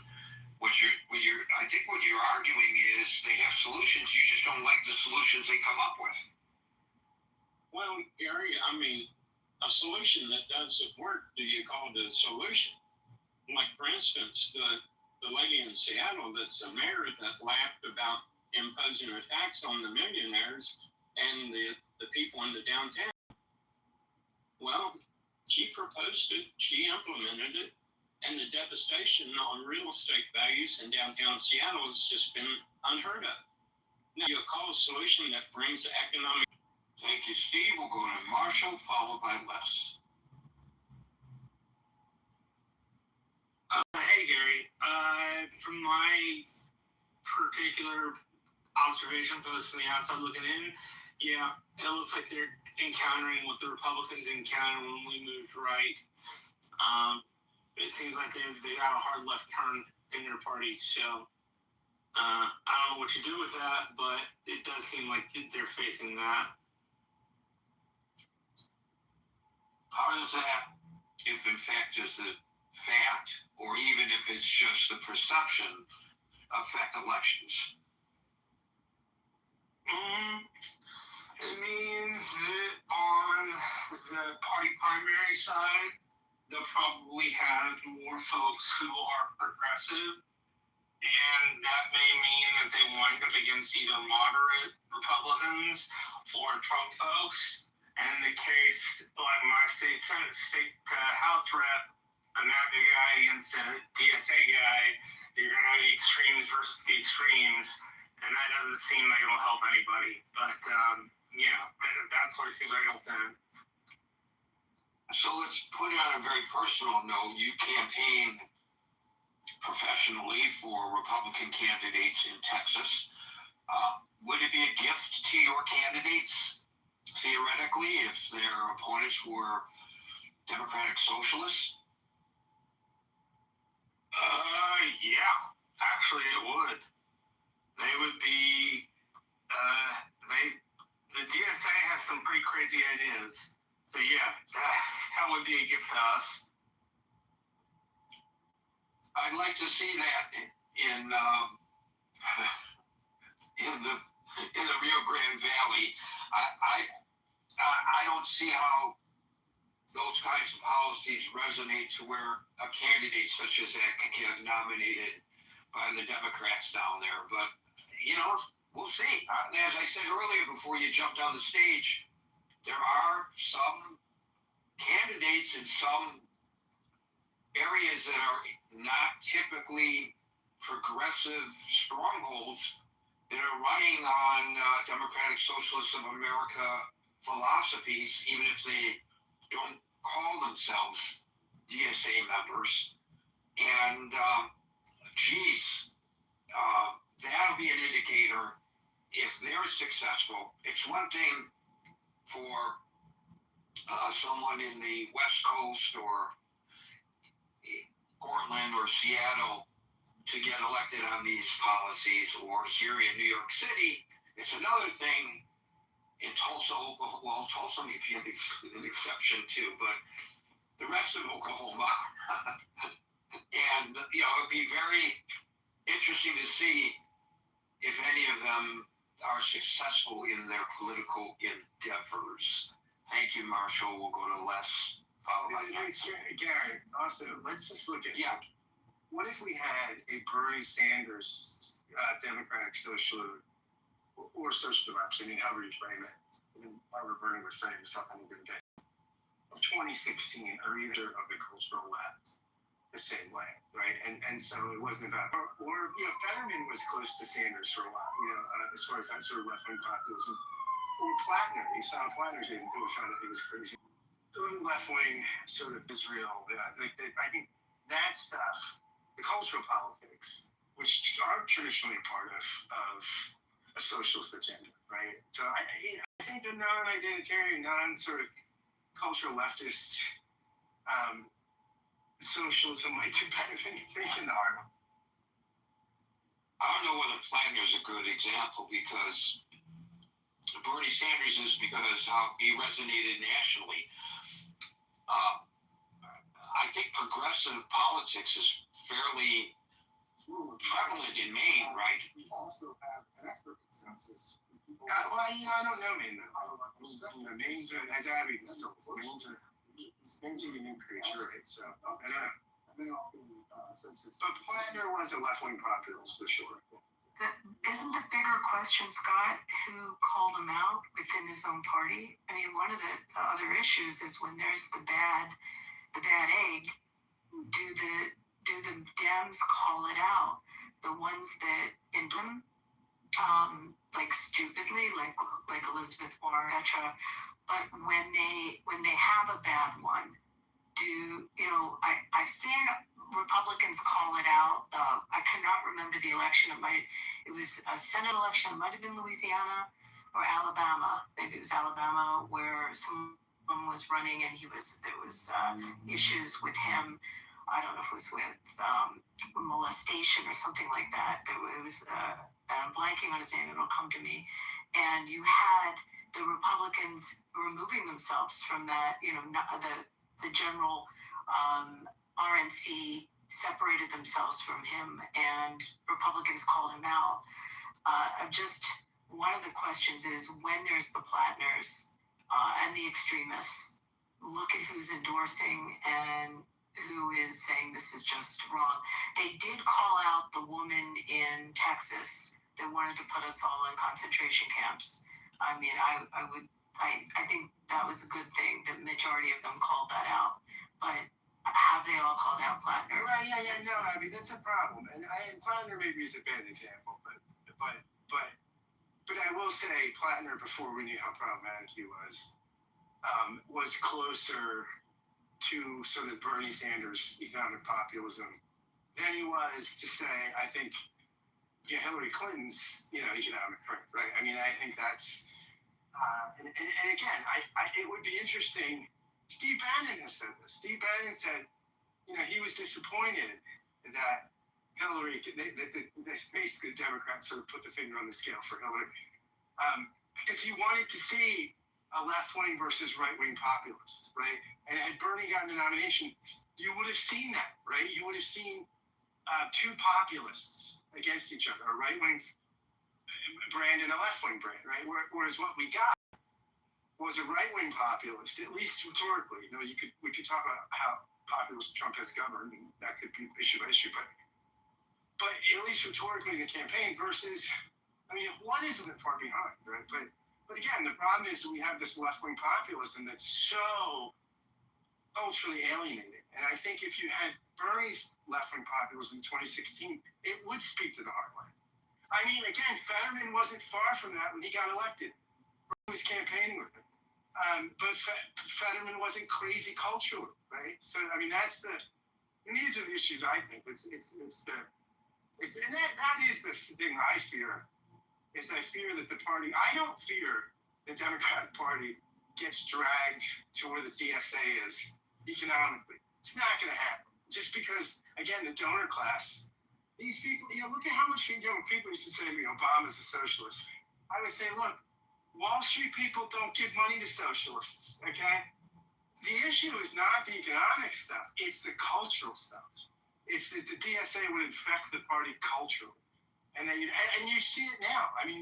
I think what you're arguing is they have solutions. You just don't like the solutions they come up with. Well, Gary, I mean, a solution that doesn't work, do you call it a solution? Like, for instance, the lady in Seattle that's the mayor that laughed about imposing a tax on the millionaires and the people in the downtown. Well, she proposed it, she implemented it, and the devastation on real estate values in downtown Seattle has just been unheard of. Now, you call a solution that brings economic. Thank you, Steve. We'll go to Marshall, followed by Les. Hey, Gary. From my particular observation post from the outside looking in, yeah, it looks like they're encountering what the Republicans encountered when we moved right. It seems like they got a hard left turn in their party. So I don't know what you do with that, but it does seem like they're facing that. How does that, if in fact is the fact, or even if it's just the perception, affect elections? It means that on the party primary side, they'll probably have more folks who are progressive, and that may mean that they wind up against either moderate Republicans or Trump folks. And in the case like my state House rep, a MAGA guy against a DSA guy, you're going to have the extremes versus the extremes, and that doesn't seem like it'll help anybody. But yeah, that's what it seems like it'll do. So let's put it on a very personal note. You campaign professionally for Republican candidates in Texas. Would it be a gift to your candidates, theoretically, if their opponents were Democratic socialists? Yeah, actually it would. They would be, the DSA has some pretty crazy ideas. So yeah, that would be a gift to us. I'd like to see that in the Rio Grande Valley. I don't see how those kinds of policies resonate to where a candidate such as that can get nominated by the Democrats down there. But, you know, we'll see. As I said earlier, before you jumped on the stage, there are some candidates in some areas that are not typically progressive strongholds that are running on Democratic Socialists of America philosophies, even if they don't call themselves DSA members. And, that'll be an indicator if they're successful. It's one thing for someone in the West Coast or Portland or Seattle to get elected on these policies, or here in New York City. It's another thing in Tulsa, Oklahoma. Well, Tulsa may be an exception too, but the rest of Oklahoma. And, you know, it'd be very interesting to see if any of them are successful in their political endeavors. Thank you, Marshall. We'll go to Les, followed by Gary, also, let's just look at, what if we had a Bernie Sanders Democratic social or social democracy, I mean, however you frame it, I mean, however Bernie would frame himself on a given day, of 2016, or either of the cultural left, the same way, right? And so it wasn't about, or you know, Fetterman was close to Sanders for a while, you know, as far as that sort of left-wing populism. Or Plattner, you saw Plattner didn't do it, found that he was crazy. Left-wing sort of Israel, I think that stuff, the cultural politics, which are traditionally a part of a socialist agenda, right? So I think the non-identitarian, non-sort of cultural leftist socialism might do better than you think in the heart. I don't know whether Plattner's a good example, because Bernie Sanders is because how he resonated nationally. I think progressive politics is fairly prevalent in Maine, right? We also have an expert consensus. Well, I don't know Maine though. Maine's as Abby still. Maine's even increase, right? So I don't know. But Planner was a left-wing populist for sure. Isn't the bigger question, Scott, who called him out within his own party? I mean, one of the other issues is when there's the bad egg, do the Dems call it out? The ones that in them, like stupidly, like Elizabeth Warren, etc. But when they have a bad one, I've seen Republicans call it out. I cannot remember the election. It was a Senate election. It might have been Louisiana or Alabama. Maybe it was Alabama, where someone was running and there was issues with him. I don't know if it was with molestation or something like that. It was, I'm blanking on his name. It'll come to me. And you had the Republicans removing themselves from that. The general RNC separated themselves from him, and Republicans called him out. One of the questions is, when there's the Plattners and the extremists, look at who's endorsing and who is saying this is just wrong. They did call out the woman in Texas that wanted to put us all in concentration camps. I mean, I think that was a good thing. The majority of them called that out. But have they all called out Plattner? Right, yeah, no, I mean, that's a problem. And Plattner maybe is a bad example, but I will say Plattner, before we knew how problematic he was closer to sort of Bernie Sanders economic populism than he was to say, I think, Hillary Clinton's, economic strength, right? I mean, I think that's, and again, it would be interesting. Steve Bannon has said this. Steve Bannon said, he was disappointed that Hillary, basically the Democrats sort of put the finger on the scale for Hillary, because he wanted to see a left-wing versus right-wing populist, right? And had Bernie gotten the nomination, you would have seen that, right? You would have seen two populists against each other, a right-wing brand and a left-wing brand, right? Whereas what we got was a right-wing populist, at least rhetorically. We could talk about how populist Trump has governed, and that could be issue by issue, but at least rhetorically in the campaign versus, one isn't far behind, right? But again, the problem is we have this left-wing populism that's so culturally alienating. And I think if you had Bernie's left-wing populism in 2016, it would speak to the heartland. I mean, again, Fetterman wasn't far from that when he got elected. Bernie was campaigning with him. But Fetterman wasn't crazy culturally, right? So, these are the issues I think. That is the thing I fear, is I fear that the party, I don't fear the Democratic Party gets dragged to where the DSA is economically. It's not going to happen. Just because, again, the donor class, these people, look at how much people used to say to me, Obama's a socialist. I would say, look, Wall Street people don't give money to socialists, okay? The issue is not the economic stuff, it's the cultural stuff. It's that the DSA would infect the party culturally. And then you see it now. We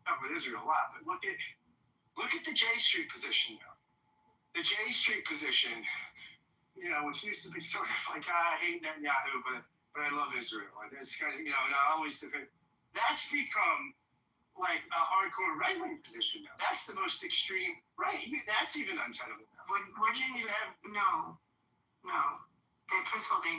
talk about Israel a lot, but look at the J Street position now. The J Street position, which used to be sort of like, I hate Netanyahu, but I love Israel. And it's kind of, and I always defend. That's become like a hardcore right-wing position now. That's the most extreme right. That's even untenable now. Wouldn't you have no? First of all, they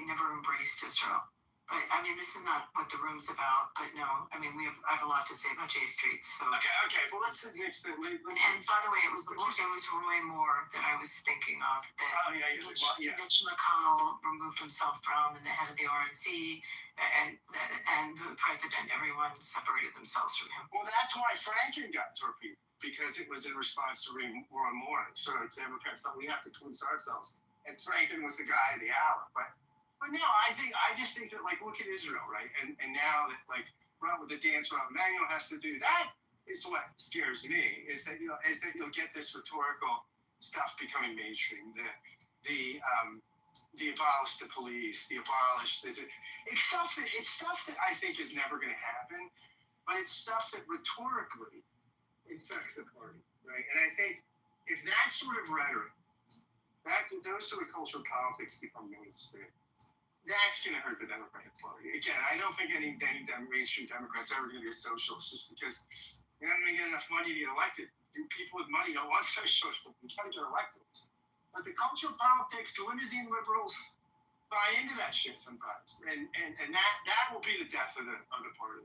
never embraced Israel. Right? This is not what the room's about, but no. I have a lot to say about J Street. So okay. Well, let's next. And by the way, it was Roy Moore that I was thinking of. Mitch McConnell removed himself from, and the head of the RNC, and the president. Everyone separated themselves from him. Well, that's why Franken got torpedoed, because it was in response to Roy Moore. So Democrats thought we have to police ourselves, and Franken was the guy of the hour, But no, I just think that, look at Israel, right? And now that, with the dance Rahm Emanuel has to do, that is what scares me, is that you'll get this rhetorical stuff becoming mainstream. The the abolish the police, the abolish the, it's stuff that I think is never going to happen, but it's stuff that rhetorically infects the party, right? And I think if that sort of rhetoric, those sort of cultural politics become mainstream, that's going to hurt the Democratic Party. Again, I don't think any mainstream Democrats ever going to be a socialist just because you're not going to get enough money to get elected. People with money don't want socialists, but you can't get elected. But the cultural politics, the limousine liberals buy into that shit sometimes, and that will be the death of the party.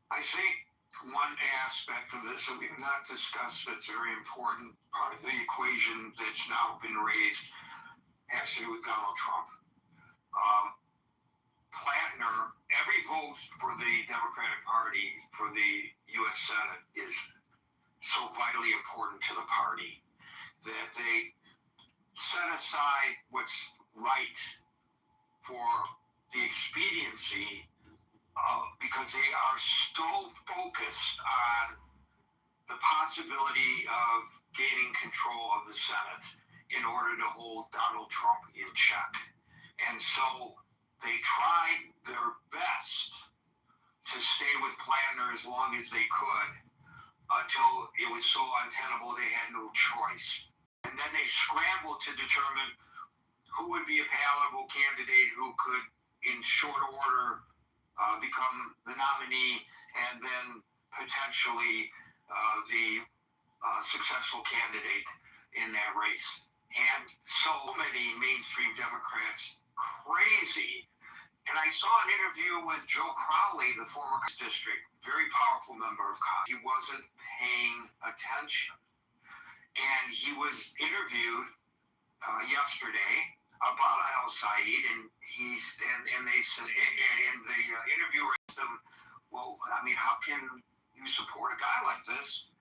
I think one aspect of this that we've not discussed that's very important, part of the equation that's now been raised, has to do with Donald Trump. Plattner, every vote for the Democratic Party for the U.S. Senate is so vitally important to the party that they set aside what's right for the expediency because they are so focused on the possibility of gaining control of the Senate in order to hold Donald Trump in check. And so they tried their best to stay with Plattner as long as they could until it was so untenable they had no choice. And then they scrambled to determine who would be a palatable candidate who could, in short order, become the nominee and then potentially the successful candidate in that race. And so many mainstream Democrats crazy. And I saw an interview with Joe Crowley, the former district, very powerful member of Congress. He wasn't paying attention. And he was interviewed yesterday about Al Said, and they said, and the interviewer asked him, well, I mean, how can you support a guy like this?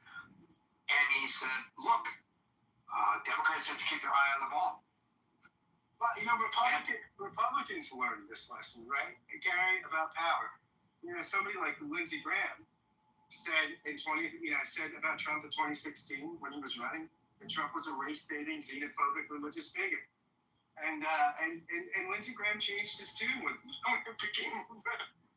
And he said, look, Democrats have to keep their eye on the ball. Well, you know, Republicans learned this lesson, right, Gary, about power. You know, somebody like Lindsey Graham said said about Trump in 2016 when he was running that Trump was a race-baiting, xenophobic, religious bigot. And Lindsey Graham changed his tune when it became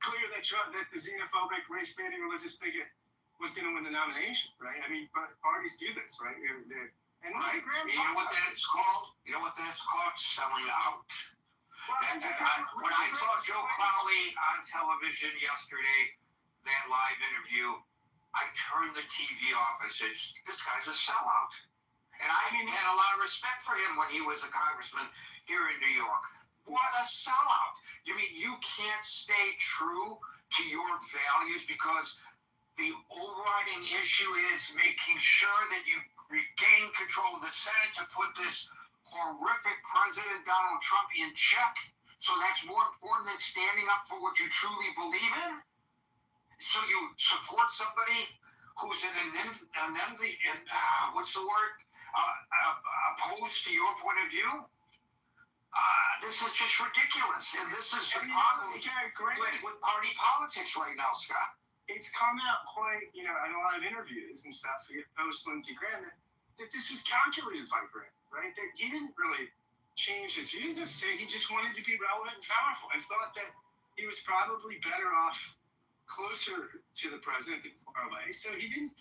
clear that the xenophobic, race-baiting, religious bigot was going to win the nomination, right? I mean, but parties do this, right? And Lindsey Graham, you know what that's called? You know what that's called? Selling out. Well, when I saw Joe Crowley on television yesterday, that live interview, I turned the TV off. I said, this guy's a sellout. And I had a lot of respect for him when he was a congressman here in New York. What a sellout. You mean you can't stay true to your values because the overriding issue is making sure that you regain control of the Senate to put this horrific President Donald Trump in check? So that's more important than standing up for what you truly believe in? So you support somebody who's opposed to your point of view? This is just ridiculous, and this is the problem with party politics right now, Scott. It's come out quite, in a lot of interviews and stuff, post Lindsey Graham, that this was calculated by Graham, right? That he didn't really change his views. He just wanted to be relevant and powerful. I thought that he was probably better off closer to the president than far away. So he didn't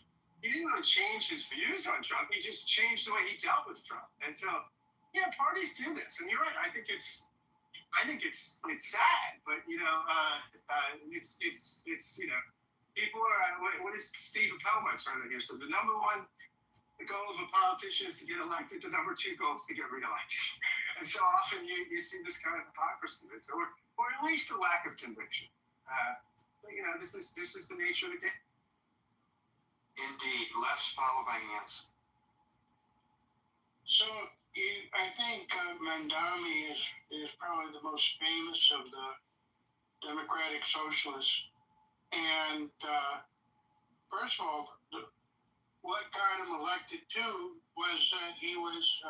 really change his views on Trump. He just changed the way he dealt with Trump. And so, yeah, parties do this. And you're right. I think it's sad, but people are. What is Steve Appel trying to hear? So the number one goal of a politician is to get elected. The number two goal is to get reelected. And so often you see this kind of hypocrisy, or at least a lack of conviction. But this is the nature of the game. Indeed, less followed by hands. So I think Mandami is probably the most famous of the Democratic Socialists. And first of all, what got him elected too was that he was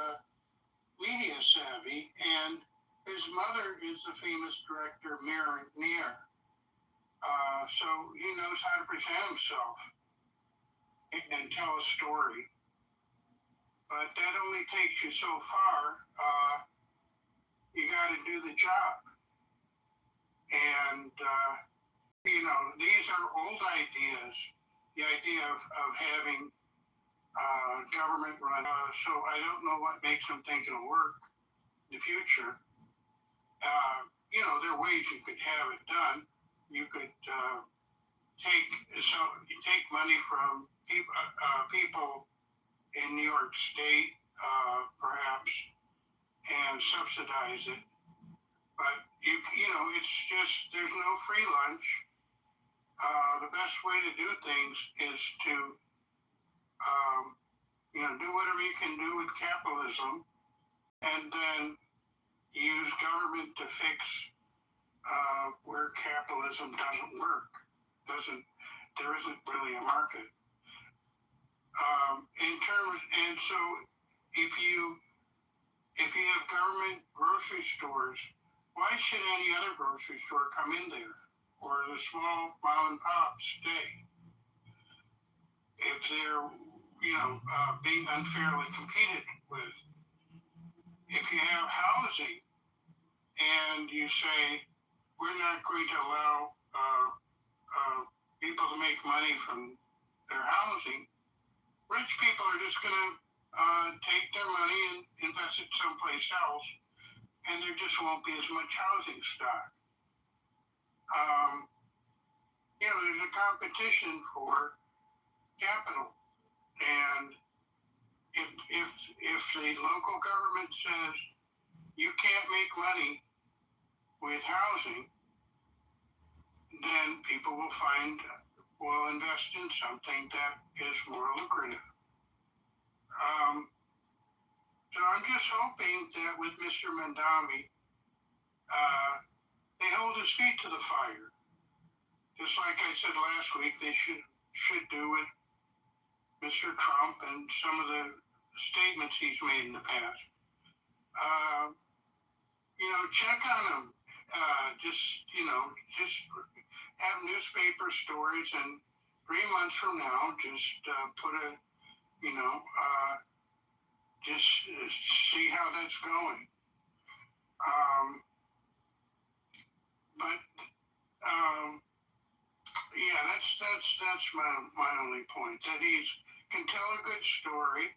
media savvy, and his mother is the famous director Mira Neer. So he knows how to present himself and tell a story. But that only takes you so far. you got to do the job. And, these are old ideas. The idea of having government run. So I don't know what makes them think it'll work in the future. There are ways you could have it done. You could take money from people in New York State, perhaps, and subsidize it. But it's just there's no free lunch. The best way to do things is to do whatever you can do with capitalism, and then use government to fix where capitalism doesn't work. There isn't really a market. And so if you have government grocery stores, why should any other grocery store come in there, or the small mom and pop stay? If they're being unfairly competed with. If you have housing and you say we're not going to allow people to make money from their housing, rich people are just going to take their money and invest it someplace else, and there just won't be as much housing stock. There's a competition for capital, and if the local government says you can't make money with housing, then people will invest in something that is more lucrative. So I'm just hoping that with Mr. Mandami, they hold his feet to the fire. Just like I said last week, they should do with Mr. Trump and some of the statements he's made in the past. Check on him. Just have newspaper stories, and 3 months from now, just put a, just see how that's going. That's my only point. That can tell a good story.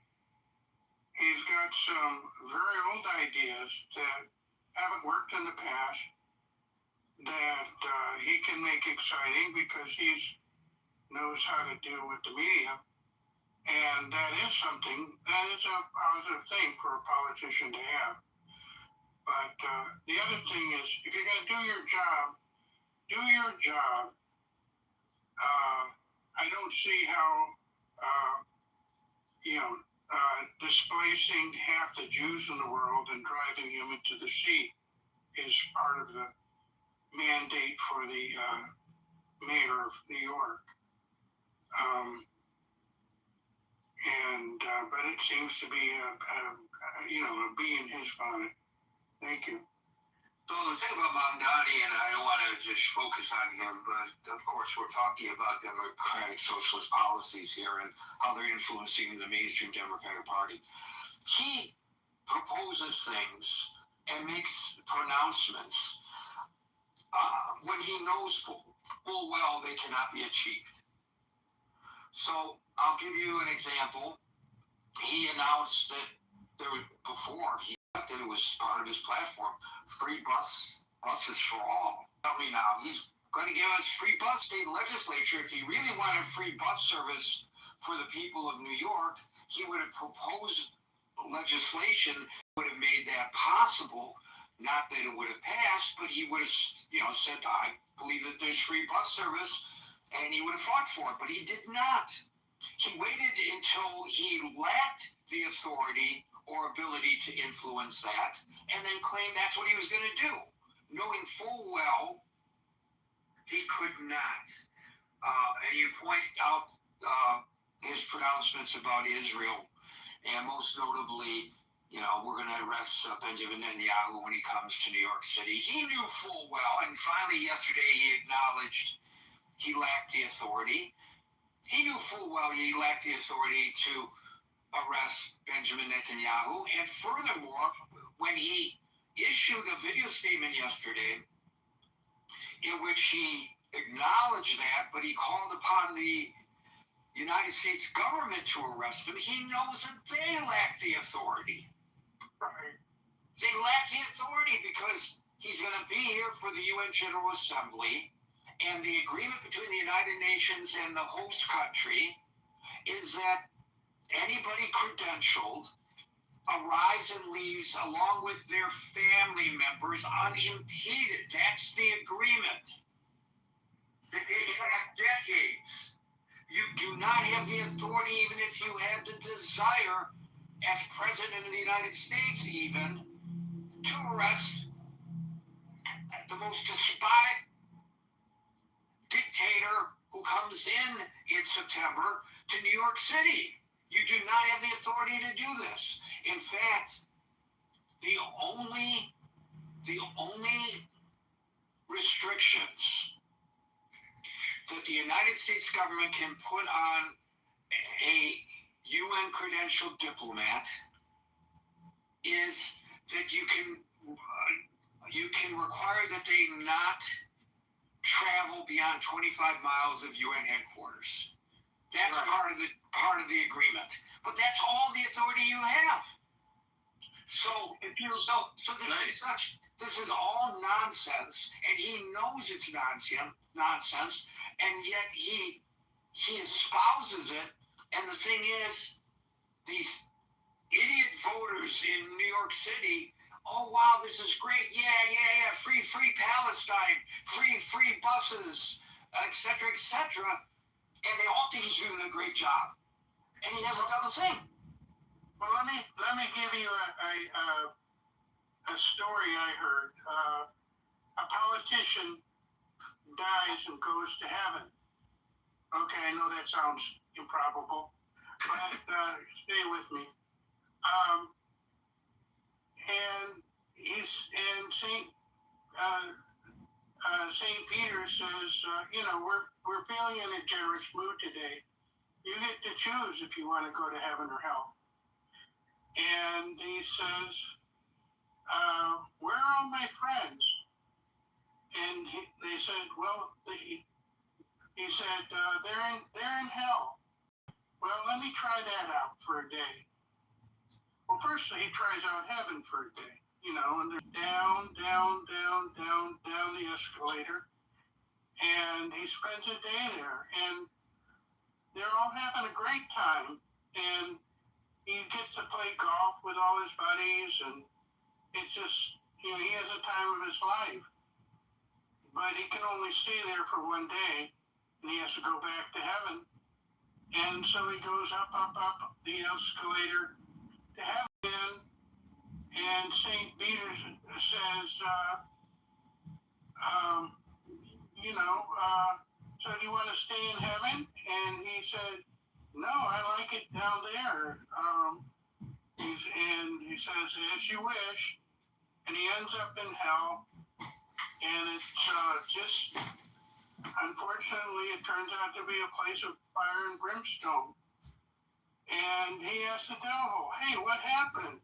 He's got some very old ideas that haven't worked in the past that he can make exciting because he knows how to deal with the media. And that is a positive thing for a politician to have. But the other thing is, if you're going to do your job, do your job. I don't see how, displacing half the Jews in the world and driving them into the sea is part of the mandate for the mayor of New York. But it seems to be a bee in his bonnet. Thank you. So the thing about Mamdani, and I don't want to just focus on him, but of course we're talking about democratic socialist policies here and how they're influencing the mainstream Democratic Party. He proposes things and makes pronouncements when he knows full well they cannot be achieved. So I'll give you an example. He announced that that it was part of his platform, free buses for all. Tell me now, he's going to give us free bus. State legislature, if he really wanted free bus service for the people of New York, he would have proposed legislation that would have made that possible. Not that it would have passed, but he would have said, I believe that there's free bus service, and he would have fought for it, but he did not. He waited until he lacked the authority or ability to influence that, and then claimed that's what he was going to do, knowing full well he could not. And you point out his pronouncements about Israel, and most notably, we're going to arrest Benjamin Netanyahu when he comes to New York City. He knew full well, and finally yesterday he acknowledged he lacked the authority. He knew full well he lacked the authority to arrest Benjamin Netanyahu, and furthermore, when he issued a video statement yesterday in which he acknowledged that, but he called upon the United States government to arrest him. He knows that they lack the authority. Right. They lack the authority because he's going to be here for the UN General Assembly, and the agreement between the United Nations and the host country is that anybody credentialed arrives and leaves along with their family members unimpeded. That's the agreement. That dates back decades. You do not have the authority, even if you had the desire, as President of the United States even, to arrest the most despotic dictator who comes in September to New York City. You do not have the authority to do this. In fact, the only restrictions that the United States government can put on a UN credentialed diplomat is that you can require that they not travel beyond 25 miles of UN headquarters. That's Right. part of the agreement. But that's all the authority you have. So this is all nonsense, and he knows it's nonsense, and yet he espouses it. And the thing is, these idiot voters in New York City, oh wow, this is great, yeah, free Palestine, free buses, etc., and they all think he's doing a great job, and he hasn't done a thing. Well, let me give you a story I heard. A politician dies and goes to heaven. Okay, I know that sounds improbable, but stay with me. And St. Peter says, we're feeling in a generous mood today. You get to choose if you want to go to heaven or hell. And he says, where are all my friends? And they said, well, he said, they're in hell. Well, let me try that out for a day. Well, first he tries out heaven for a day, and they're down the escalator. And he spends a day there, and they're all having a great time. And he gets to play golf with all his buddies, and it's just, he has a time of his life. But he can only stay there for one day, and he has to go back to heaven. And so he goes up the escalator to heaven, and St. Peter says, so do you want to stay in heaven? And he said, no, I like it down there. And he says, as you wish. And he ends up in hell. And it's just, unfortunately, it turns out to be a place of fire and brimstone. And he asked the devil, hey, what happened?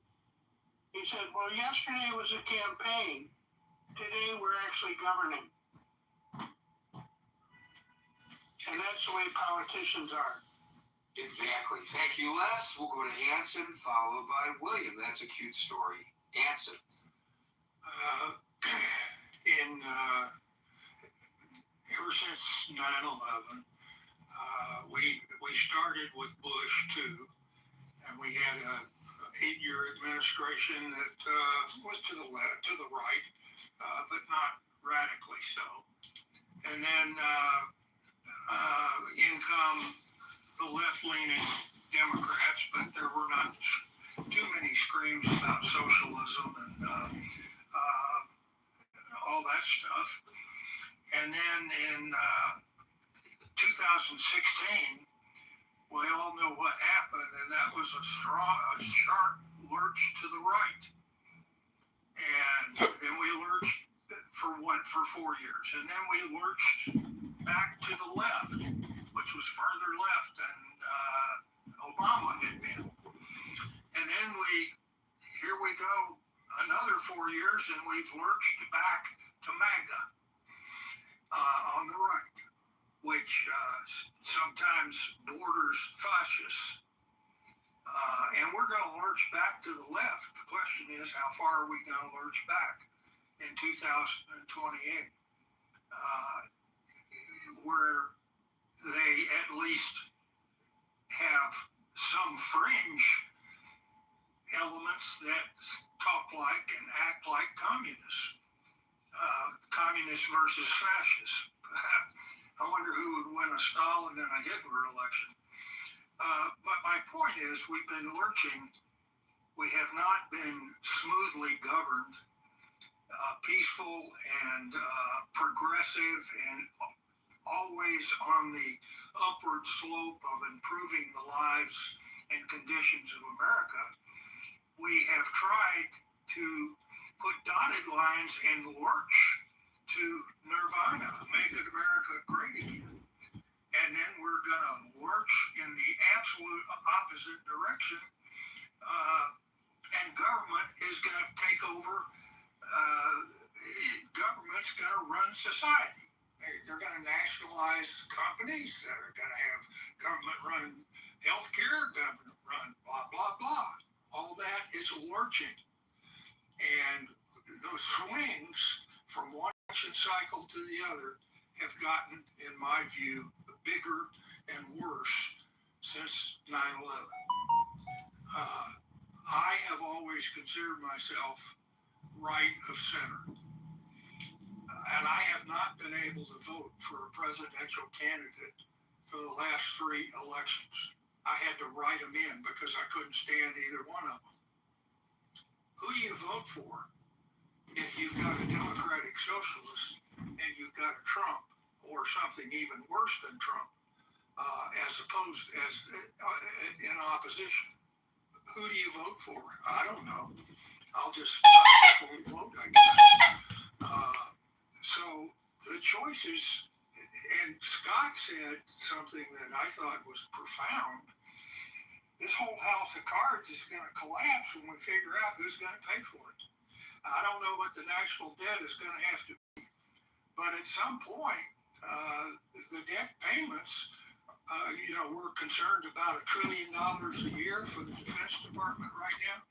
He said, well, yesterday was a campaign. Today we're actually governing. And that's the way politicians are. Exactly. Thank you, Les. We'll go to Hanson, followed by William. That's a cute story. Hanson. Ever since 9/11, we started with Bush too, and we had a 8-year administration that was to the left, to the right, but not radically so. And then in come the left-leaning Democrats, but there were not too many screams about socialism and all that stuff. And then in 2016, we all know what happened, and that was a sharp lurch to the right. And then we lurched for 4 years, and then we lurched back to the left, which was further left than Obama had been. And then here we go, another 4 years, and we've lurched back to MAGA on the right, which sometimes borders fascist. And we're going to lurch back to the left. The question is, how far are we going to lurch back in 2028? Where they at least have some fringe elements that talk like and act like communists. Communists versus fascists. I wonder who would win a Stalin and a Hitler election. But my point is, we've been lurching. We have not been smoothly governed, peaceful and progressive, and always on the upward slope of improving the lives and conditions of America. We have tried to put dotted lines and lurch to nirvana, make America great again. And then we're going to lurch in the absolute opposite direction, and government is going to take over. Government's going to run society. They're going to nationalize companies that are going to have government-run healthcare, government-run blah, blah, blah. All that is lurching. And those swings from one election cycle to the other have gotten, in my view, bigger and worse since 9/11. I have always considered myself right of center. And I have not been able to vote for a presidential candidate for the last 3 elections. I had to write them in because I couldn't stand either one of them. Who do you vote for if you've got a Democratic Socialist and you've got a Trump or something even worse than Trump, as opposed as in opposition? Who do you vote for? I don't know. I'll just vote, I guess. So the choices, and Scott said something that I thought was profound. This whole house of cards is going to collapse when we figure out who's going to pay for it. I don't know what the national debt is going to have to be, but at some point, the debt payments, we're concerned about $1 trillion a year for the Defense Department right now.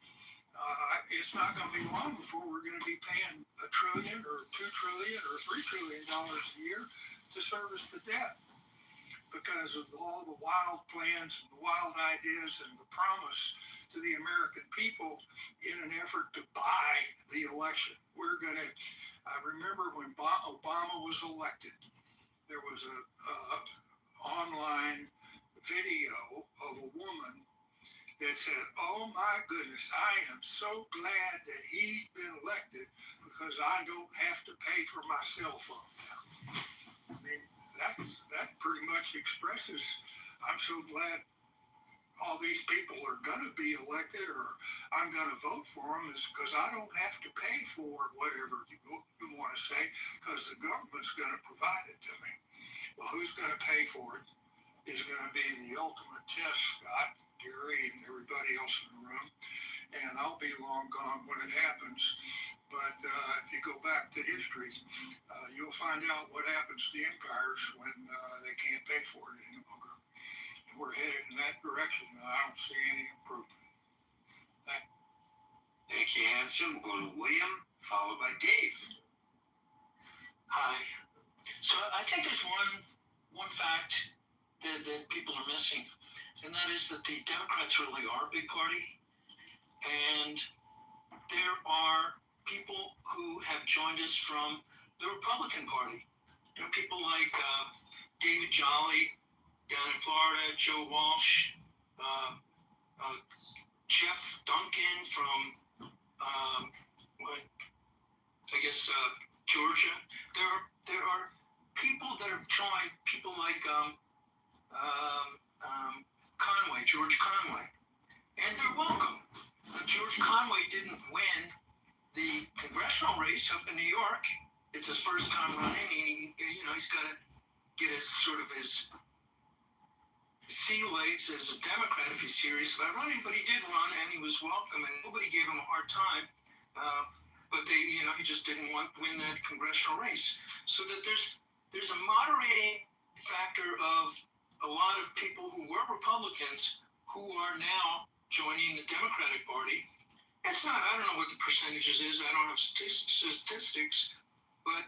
It's not going to be long before we're going to be paying $1 trillion or $2 trillion or $3 trillion a year to service the debt, because of all the wild plans and the wild ideas and the promise to the American people in an effort to buy the election. I remember when Obama was elected, there was a online video of a woman that said, "Oh my goodness, I am so glad that he's been elected because I don't have to pay for my cell phone now." I mean, that pretty much expresses, I'm so glad all these people are going to be elected, or I'm going to vote for them, is because I don't have to pay for whatever you want to say, because the government's going to provide it to me. Well, who's going to pay for it is going to be the ultimate test, Scott, Gary, and everybody else in the room. And I'll be long gone when it happens. But if you go back to history, you'll find out what happens to the empires when they can't pay for it any longer. And we're headed in that direction. I don't see any improvement. Thank you, Hanson. We'll go to William, followed by Dave. Hi. So I think there's one fact that people are missing, and that is that the Democrats really are a big party, and there are people who have joined us from the Republican Party. People like David Jolly down in Florida, Joe Walsh, Jeff Duncan from Georgia. There are people that have joined, people like George Conway, and they're welcome. George Conway didn't win the congressional race up in New York. It's his first time running, and he's got to get his sea legs as a Democrat if he's serious about running. But he did run, and he was welcome, and nobody gave him a hard time. but he just didn't win that congressional race. So that there's a moderating factor of a lot of people who were Republicans who are now joining the Democratic Party. It's not, I don't know what the percentages is. I don't have statistics, but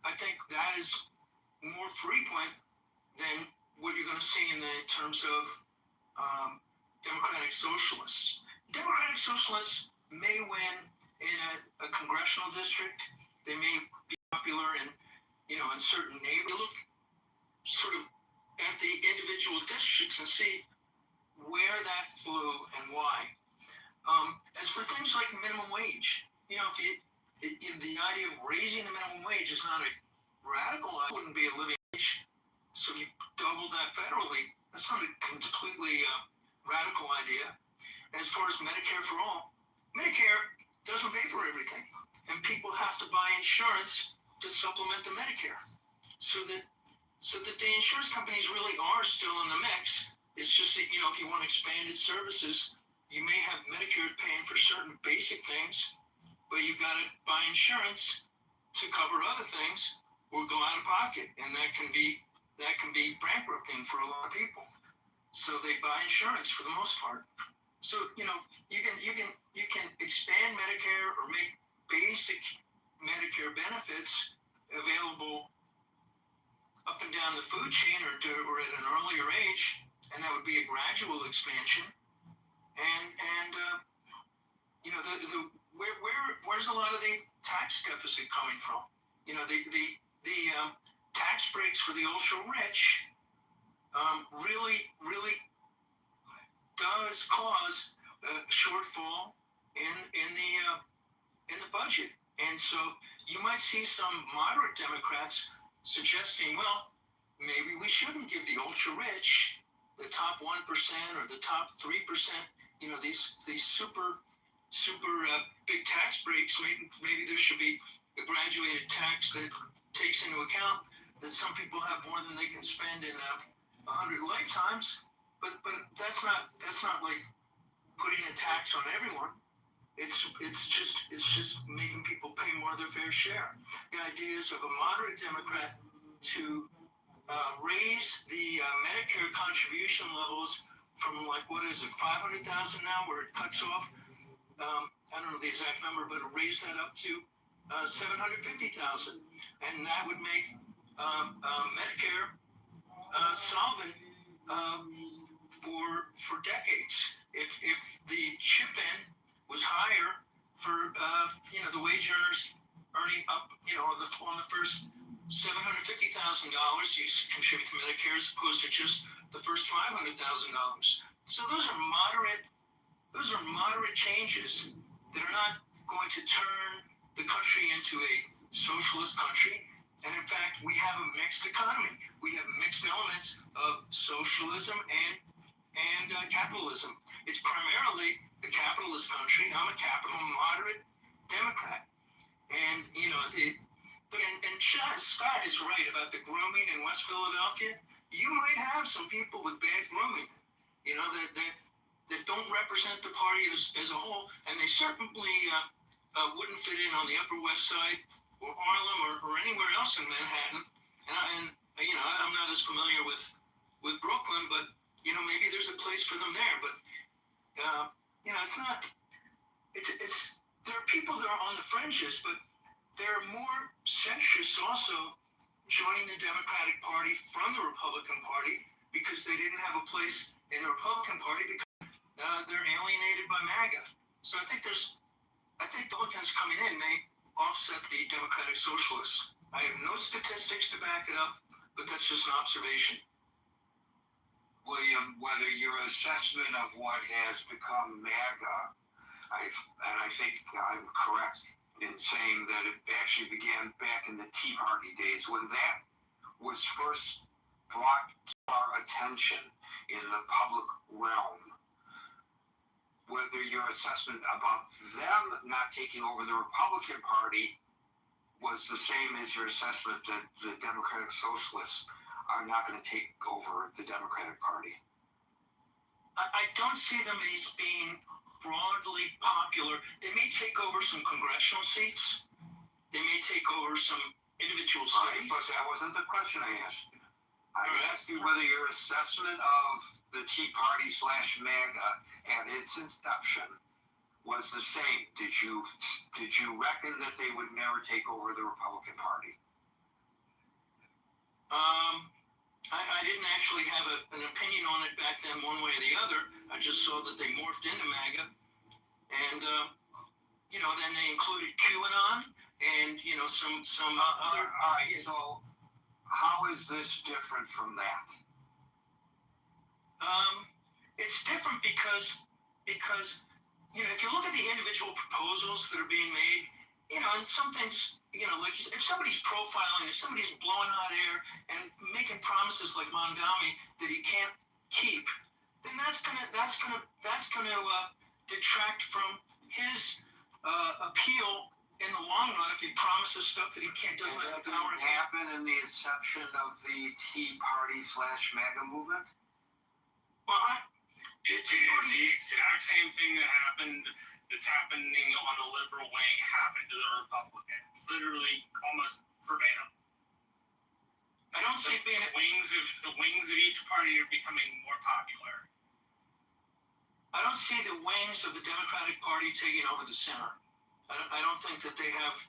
I think that is more frequent than what you're going to see in terms of Democratic Socialists. Democratic Socialists may win in a congressional district. They may be popular in certain neighborhoods. You look sort of at the individual districts and see where that flew and why. As for things like minimum wage, if the idea of raising the minimum wage is not a radical, it wouldn't be a living wage. So if you double that federally, that's not a completely radical idea. As far as Medicare for all, Medicare doesn't pay for everything, and people have to buy insurance to supplement the Medicare. So that the insurance companies really are still in the mix. It's just that, if you want expanded services, you may have Medicare paying for certain basic things, but you've got to buy insurance to cover other things or go out of pocket. And that can be bankrupting for a lot of people. So they buy insurance for the most part. So, you can expand Medicare or make basic Medicare benefits available up and down the food chain or at an earlier age, and that would be a gradual expansion. Where's a lot of the tax deficit coming from? The tax breaks for the ultra rich really does cause a shortfall in the budget, and so you might see some moderate Democrats suggesting, well, maybe we shouldn't give the ultra rich, the top 1% or the top 3%, these super big tax breaks. Maybe there should be a graduated tax that takes into account that some people have more than they can spend in 100 lifetimes. But that's not like putting a tax on everyone. It's just making people pay more of their fair share. The idea is of a moderate Democrat to raise the Medicare contribution levels from 500,000 now, where it cuts off. I don't know the exact number, but raise that up to 750,000, and that would make Medicare solvent for decades. If the chip-in was higher for the wage earners earning up on the first $750,000, you contribute to Medicare as opposed to just the first $500,000. So those are moderate changes that are not going to turn the country into a socialist country. And in fact, we have a mixed economy. We have mixed elements of socialism and capitalism. It's primarily a capitalist country. I'm a capital moderate Democrat. And, Scott is right about the grooming in West Philadelphia. You might have some people with bad grooming, that don't represent the party as a whole, and they certainly wouldn't fit in on the Upper West Side or Harlem or anywhere else in Manhattan. And I'm not as familiar with Brooklyn, but maybe there's a place for them there. But it's not. It's there are people that are on the fringes, but there are more centrists also joining the Democratic Party from the Republican Party because they didn't have a place in the Republican Party because they're alienated by MAGA. So I think Republicans coming in may offset the Democratic Socialists. I have no statistics to back it up, but that's just an observation. William, whether your assessment of what has become MAGA, I think I'm correct in saying that it actually began back in the Tea Party days when that was first brought to our attention in the public realm. Whether your assessment about them not taking over the Republican Party was the same as your assessment that the Democratic Socialists are not going to take over the Democratic Party. I don't see them as being broadly popular. They may take over some congressional seats. They may take over some individual Right, states. but that wasn't the question I asked. I All right. asked you whether your assessment of the Tea Party / MAGA at its inception was the same. Did you reckon that they would never take over the Republican Party? I didn't actually have an opinion on it back then, one way or the other. I just saw that they morphed into MAGA, and then they included QAnon and some other. All right. So, how is this different from that? It's different because if you look at the individual proposals that are being made, and some things, like if somebody's profiling, if somebody's blowing hot air and making promises like Mondami that he can't keep, then that's gonna detract from his appeal in the long run if he promises stuff that he doesn't have the power to happen in the inception of the Tea Party / MAGA movement? Well, It's the exact same thing that's happening on the liberal wing happened to the Republicans. Literally almost verbatim. I don't see it being the wings of each party are becoming more popular. I don't see the wings of the Democratic Party taking over the center. I don't think that they have.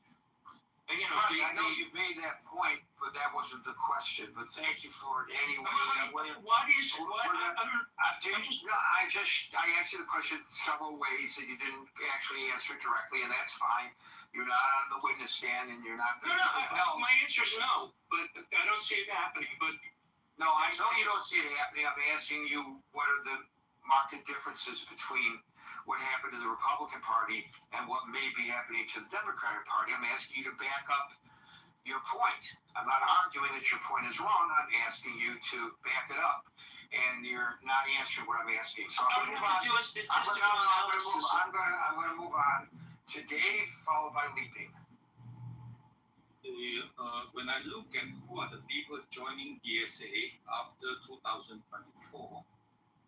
I know you made that point, but that wasn't the question. But thank you for it anyway. Why do you? I asked you the question several ways, and you didn't actually answer it directly, and that's fine. You're not on the witness stand, and you're not. My answer is no, but I don't see it happening. But no, I know you don't see it happening. I'm asking you what are the market differences between what happened to the Republican Party and what may be happening to the Democratic Party. I'm asking you to back up your point. I'm not arguing that your point is wrong. I'm asking you to back it up. And you're not answering what I'm asking. So I'm going to move on to Dave, followed by Leaping. When I look at who are the people joining DSA after 2024,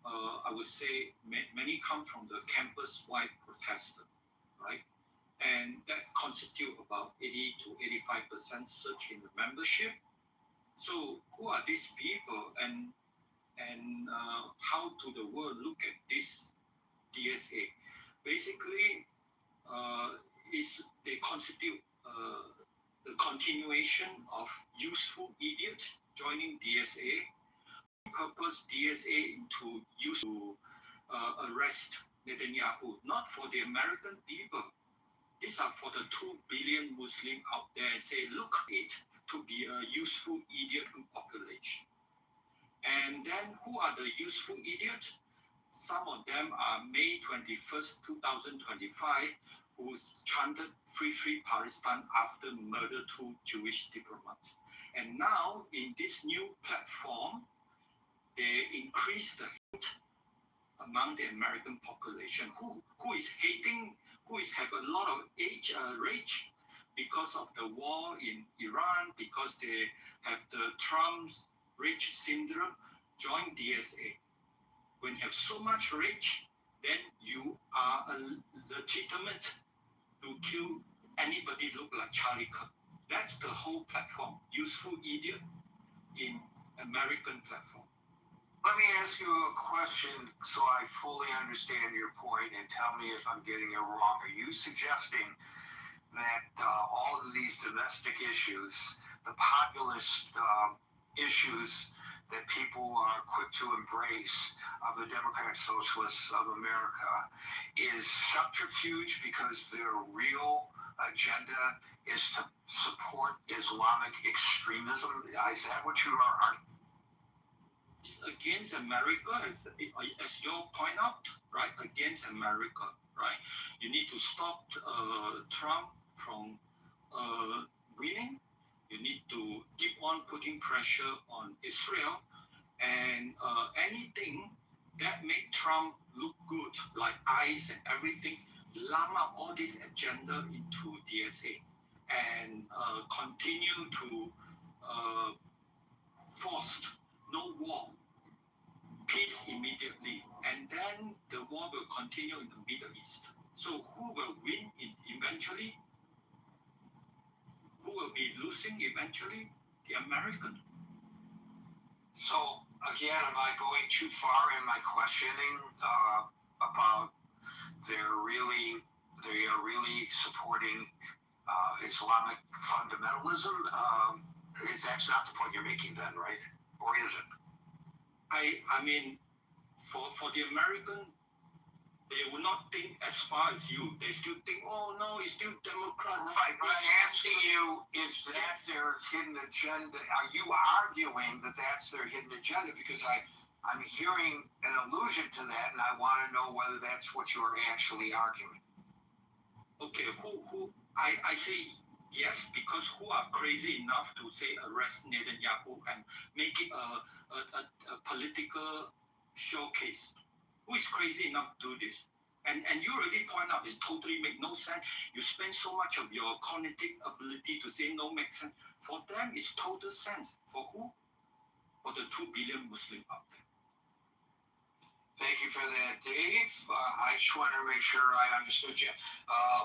I would say many come from the campus-wide protester, right? And that constitute about 80 to 85% surge in the membership. So who are these people, and how do the world look at this DSA? Basically, they constitute the continuation of useful idiot joining DSA. Purpose DSA to use to arrest Netanyahu, not for the American people. These are for the 2 billion Muslims out there, and say, look at it to be a useful idiot population. And then who are the useful idiots? Some of them are May 21st, 2025, who chanted Free Palestine after murder 2 Jewish diplomats. And now in this new platform, they increase the hate among the American population who is hating, who is have a lot of rage because of the war in Iran, because they have the Trump's rage syndrome. Join DSA. When you have so much rage, then you are legitimate to kill anybody look like Charlie Kirk. That's the whole platform. Useful idiot in American platform. Let me ask you a question so I fully understand your point, and tell me if I'm getting it wrong. Are you suggesting that all of these domestic issues, the populist issues that people are quick to embrace of the Democratic Socialists of America is subterfuge because their real agenda is to support Islamic extremism? Is that what you are? Against America, as you point out, right? Against America, right? You need to stop Trump from winning. You need to keep on putting pressure on Israel, and anything that make Trump look good, like ICE and everything, lump up all this agenda into DSA, and continue to force no war, peace immediately, and then the war will continue in the Middle East. So who will win eventually? Who will be losing eventually? The American. So again, am I going too far in my questioning about they are really supporting Islamic fundamentalism? That's not the point you're making then, right? Or is it? I mean, for the American, they will not think as far as you. They still think, oh no, it's still Democrat. Right, but I'm asking you if that's their hidden agenda. Are you arguing that that's their hidden agenda? Because I'm hearing an allusion to that, and I want to know whether that's what you're actually arguing. Okay, who? I say yes, because who are crazy enough to say arrest Netanyahu and make it a political showcase? Who is crazy enough to do this? And you already point out it totally make no sense. You spend so much of your cognitive ability to say no makes sense. For them, it's total sense. For who? For the 2 billion Muslim out there. Thank you for that, Dave. I just want to make sure I understood you.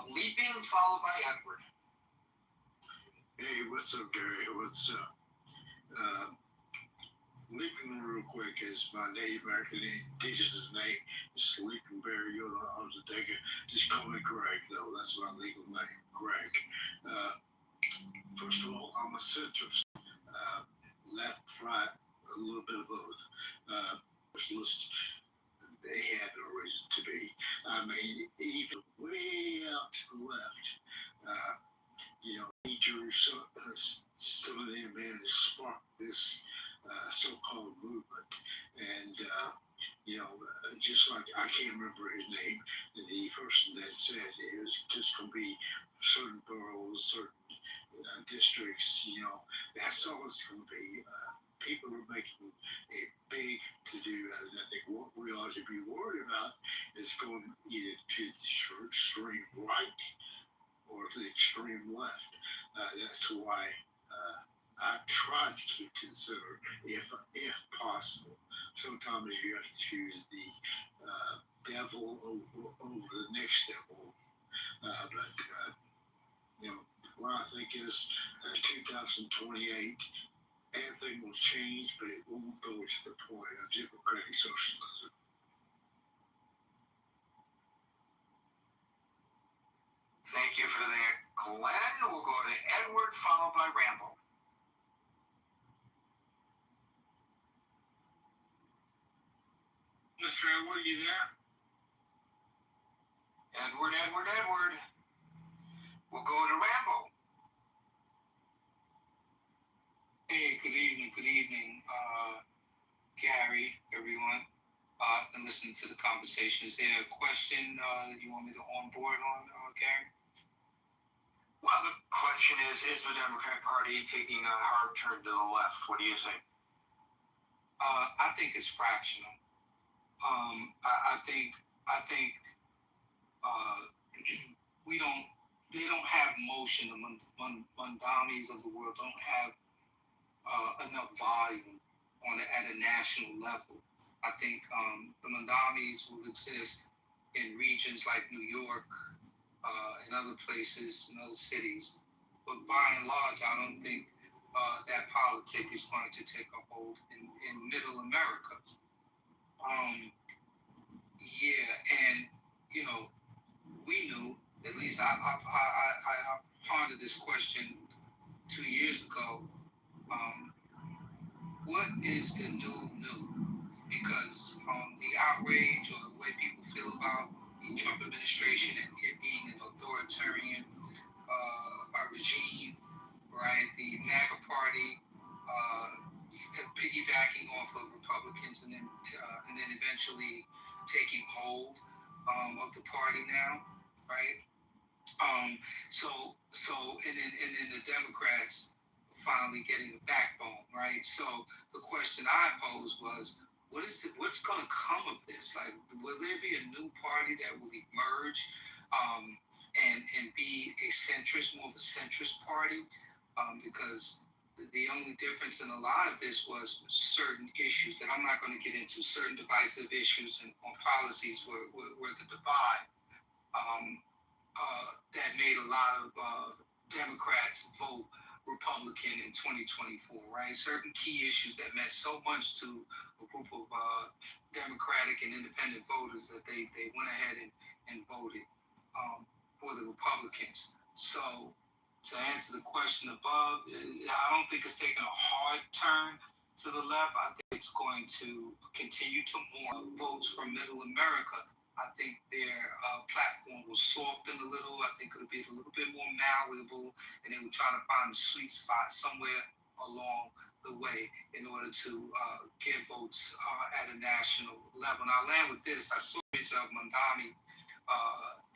Leaping followed by Edward. Hey, what's up, Gary? What's up? Leaping real quick is my Native American teacher's name. Sleeping Bear Yoda. I was a digger. Just call me Greg, though. That's my legal name, Greg. First of all, I'm a centrist. Left, right, a little bit of both. Socialist, they had no reason to be. I mean, even way out to the left, majors, some of them man sparked this so-called movement, and just like I can't remember his name, the person that said it was just going to be certain boroughs, certain districts, that's all it's going to be. People are making a big to-do out of it. I think what we ought to be worried about is going either to the extreme right or to the extreme left. That's why I try to keep consider, if possible. Sometimes you have to choose the devil over the next devil. What I think is 2028, everything will change, but it won't go to the point of democratic socialism. Thank you for that, Glenn. We'll go to Edward, followed by Rambo. Mr. Edward, you there? Edward. We'll go to Rambo. Hey, good evening, Gary, everyone. And listen to the conversation. Is there a question that you want me to onboard on, Gary? Well, the question is the Democrat Party taking a hard turn to the left? What do you think? I think it's fractional. I think they don't have motion. The Mandamis of the world don't have enough volume at a national level. I think the Mandamis will exist in regions like New York, and other places, in other cities. But by and large, I don't think that politic is going to take a hold in middle America. We knew, at least I pondered this question 2 years ago. What is the new? Because the outrage or the way people feel about the Trump administration and it being an authoritarian regime, right? The MAGA party piggybacking off of Republicans and then eventually taking hold of the party now, right? And then the Democrats finally getting a backbone, right? So the question I posed was, what's going to come of this? Like, will there be a new party that will emerge and be more of a centrist party? Because The only difference in a lot of this was certain issues that I'm not going to get into. Certain divisive issues and on policies were the divide. That made a lot of Democrats vote Republican in 2024, right? Certain key issues that meant so much to a group of Democratic and independent voters that they went ahead and voted for the Republicans. So, to answer the question above, I don't think it's taking a hard turn to the left. I think it's going to continue to more votes from Middle America. I think their platform will soften a little. I think it'll be a little bit more malleable, and they will try to find a sweet spot somewhere along the way in order to get votes at a national level. And I'll land with this. I saw a picture of Mandami,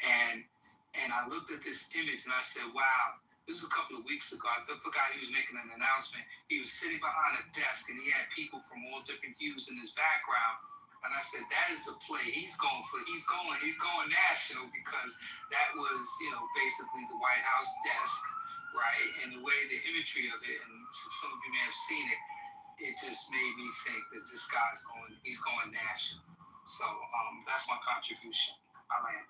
and I looked at this image, and I said, wow, this was a couple of weeks ago. I forgot he was making an announcement. He was sitting behind a desk, and he had people from all different hues in his background. And I said, that is a play. He's going national, because that was, basically the White House desk, right? And the way the imagery of it, and some of you may have seen it, it just made me think that this guy's he's going national. So that's my contribution. I land.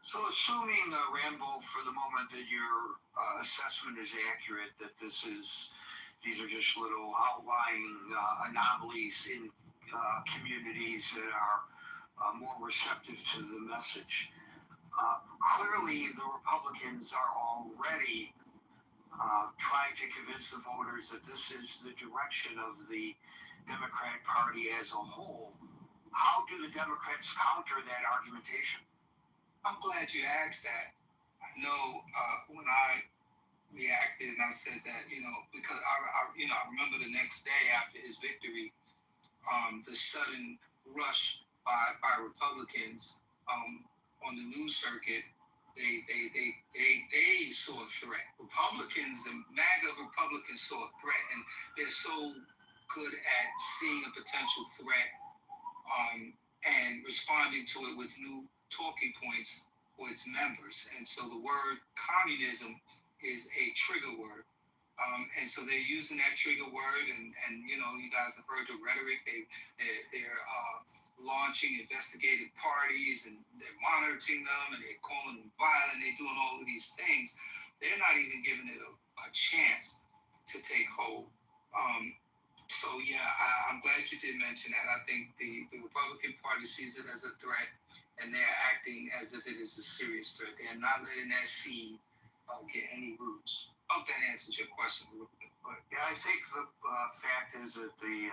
So assuming, Rambo, for the moment that your assessment is accurate, that these are just little outlying anomalies in communities that are more receptive to the message. Clearly, the Republicans are already trying to convince the voters that this is the direction of the Democratic Party as a whole. How do the Democrats counter that argumentation? I'm glad you asked that. I know when I reacted and I said that, because I remember the next day after his victory, the sudden rush by Republicans on the news circuit. They saw a threat. Republicans and MAGA Republicans saw a threat, and they're so good at seeing a potential threat and responding to it with new talking points for its members. And so the word communism is a trigger word. And so they're using that trigger word, and you guys have heard the rhetoric. They're launching investigative parties, and they're monitoring them, and they're calling them violent. They're doing all of these things. They're not even giving it a chance to take hold. So yeah, I'm glad you did mention that. I think the Republican Party sees it as a threat, and they're acting as if it is a serious threat. They're not letting that seed get any roots. I hope that answers your question a little bit. But yeah, I think the fact is that the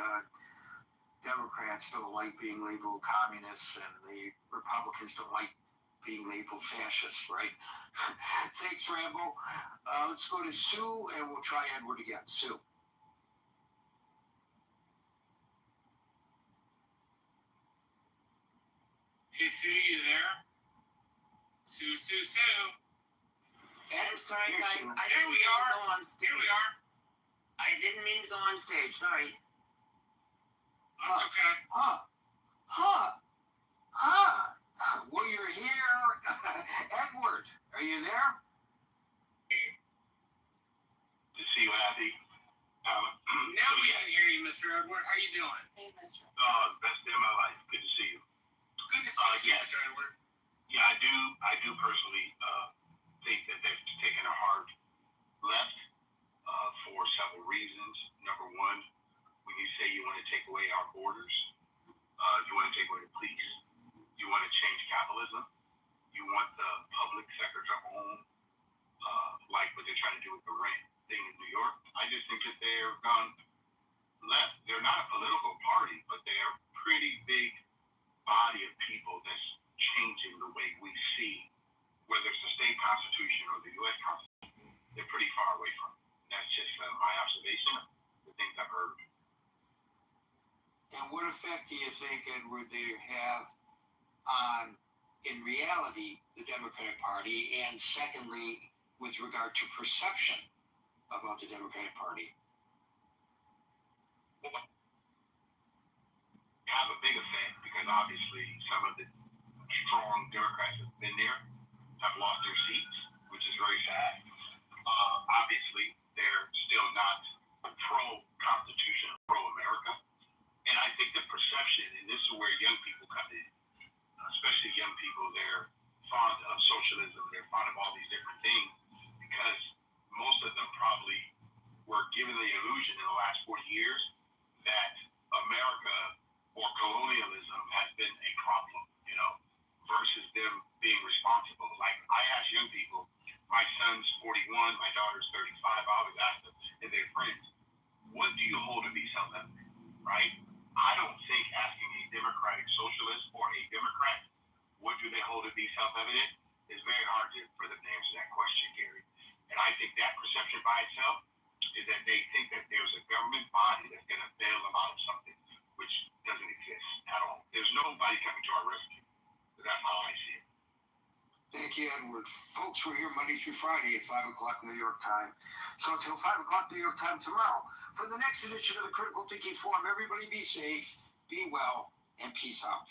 Democrats don't like being labeled communists, and the Republicans don't like being labeled fascists, right? Thanks, Rambo. Let's go to Sue, and we'll try Edward again. Sue. Hey, Sue, you there? Sue. I'm sorry, guys. Here we are. I didn't mean to go on stage. Sorry. That's okay. Well, you're here. Edward, are you there? To see you happy. Now we can hear you, Mr. Edward. How you doing? Hey, Mr. Best day of my life. Good to see you. Good to see you, Mr. Edward. Yeah, I do personally think that they've taken a hard left for several reasons. Number one, when you say you want to take away our borders, you want to take away the police, you want to change capitalism, you want the public sector to own, like what they're trying to do with the rent thing in New York. I just think that they're gone left. They're not a political party, but they're a pretty big body of people that's changing the way we see, whether it's the state constitution or the U.S. Constitution. They're pretty far away from it. That's just my observation of the things I've heard. And what effect do you think, Edward, they have on, in reality, the Democratic Party, and secondly, with regard to perception about the Democratic Party? Have a big effect, because obviously some of the strong Democrats have been there, have lost their seats, which is very sad. Obviously, they're still not pro-Constitution, pro-America. And I think the perception, and this is where young people come in, especially young people, they're fond of socialism, they're fond of all these different things, because most of them probably were given the illusion in the last 40 years that America or colonialism has been a problem, you know, versus them being responsible. Like, I ask young people, my son's 41, my daughter's 35, I always ask them and their friends, what do you hold to be self-evident, right? I don't think asking a Democratic socialist or a Democrat, what do they hold to be self-evident, is very hard for them to answer that question, Gary. And I think that perception by itself is that they think that there's a government body that's going to bail them out of something, which doesn't exist at all. There's nobody coming to our rescue. So that's how I see it. Thank you, Edward. Folks, we're here Monday through Friday at 5 o'clock New York time. So until 5 o'clock New York time tomorrow, for the next edition of the Critical Thinking Forum, everybody be safe, be well, and peace out.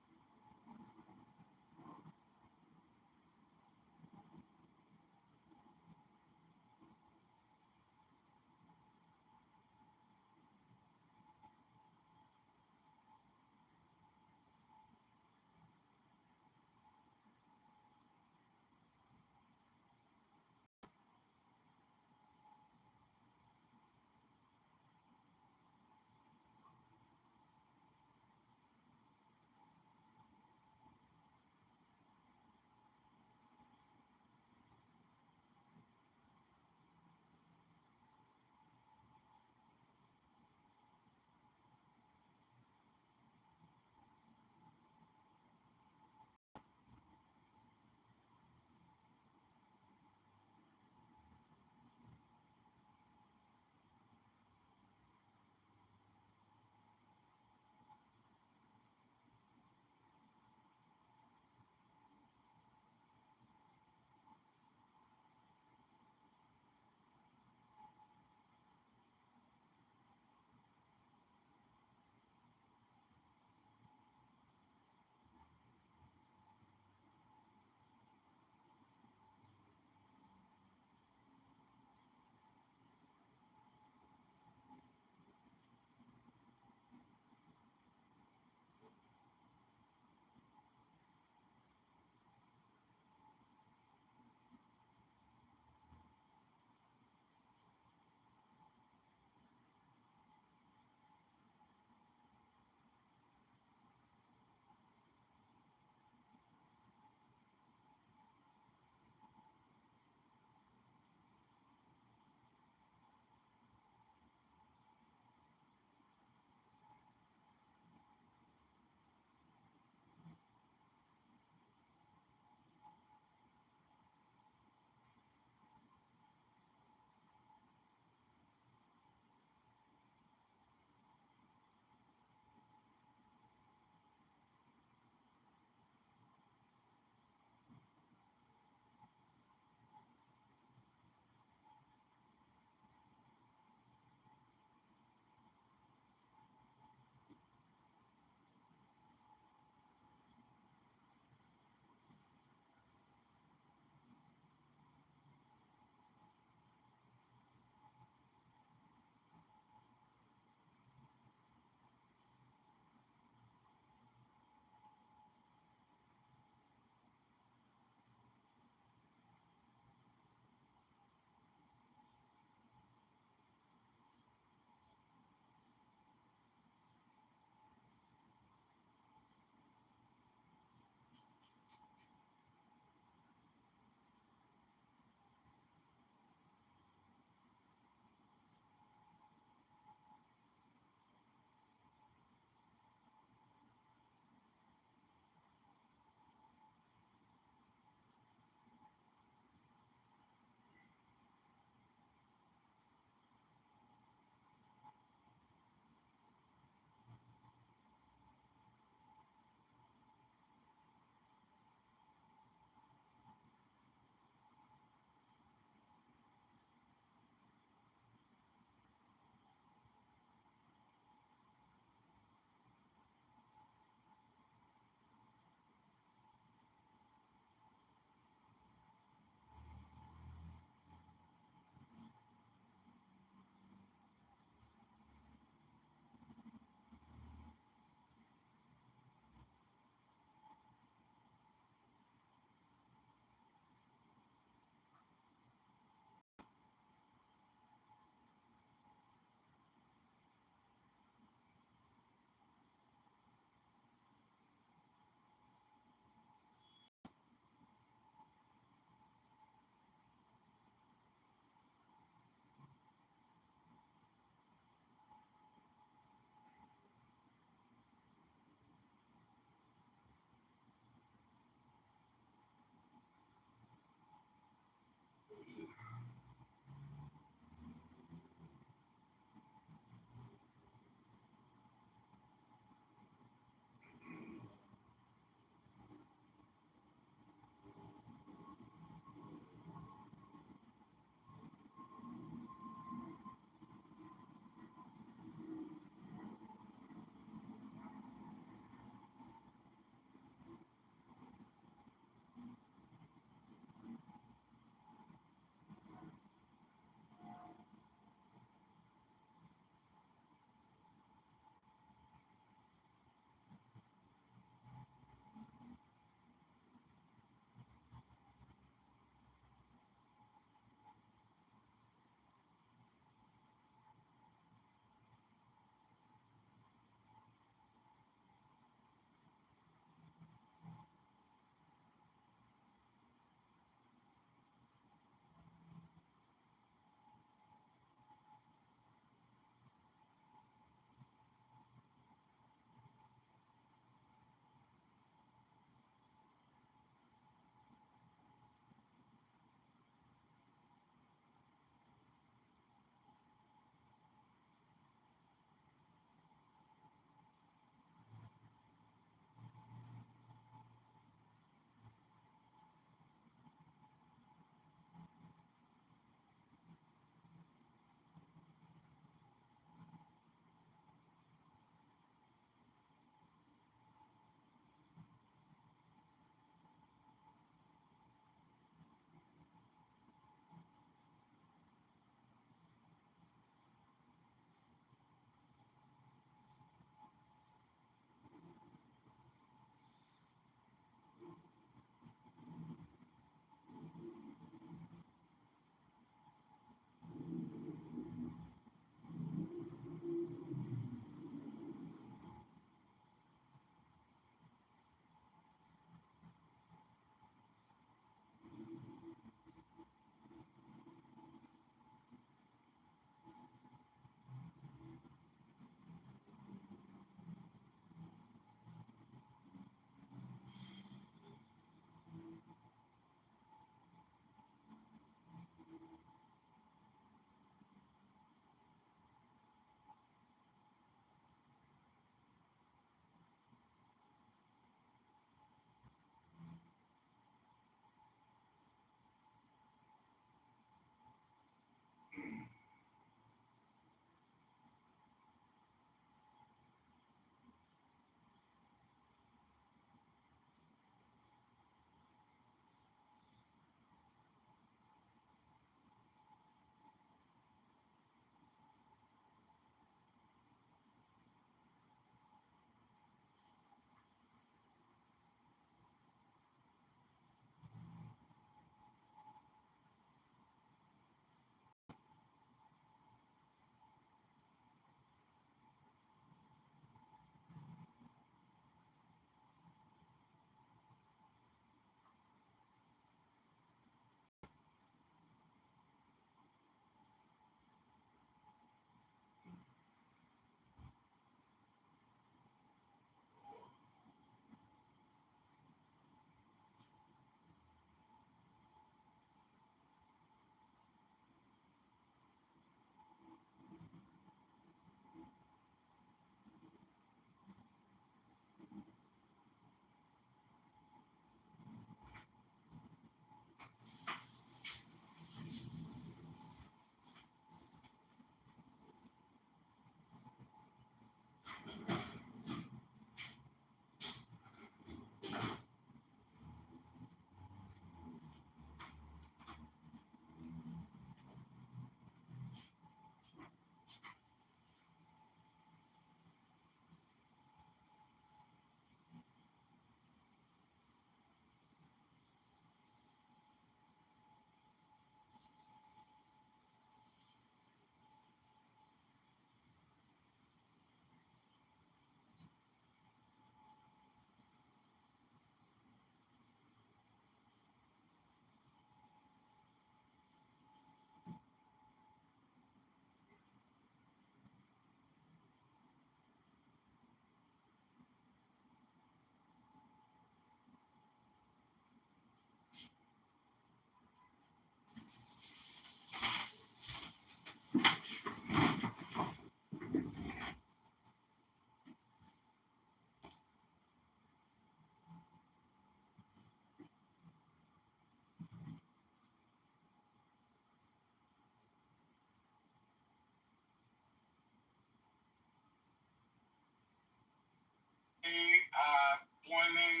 pointing.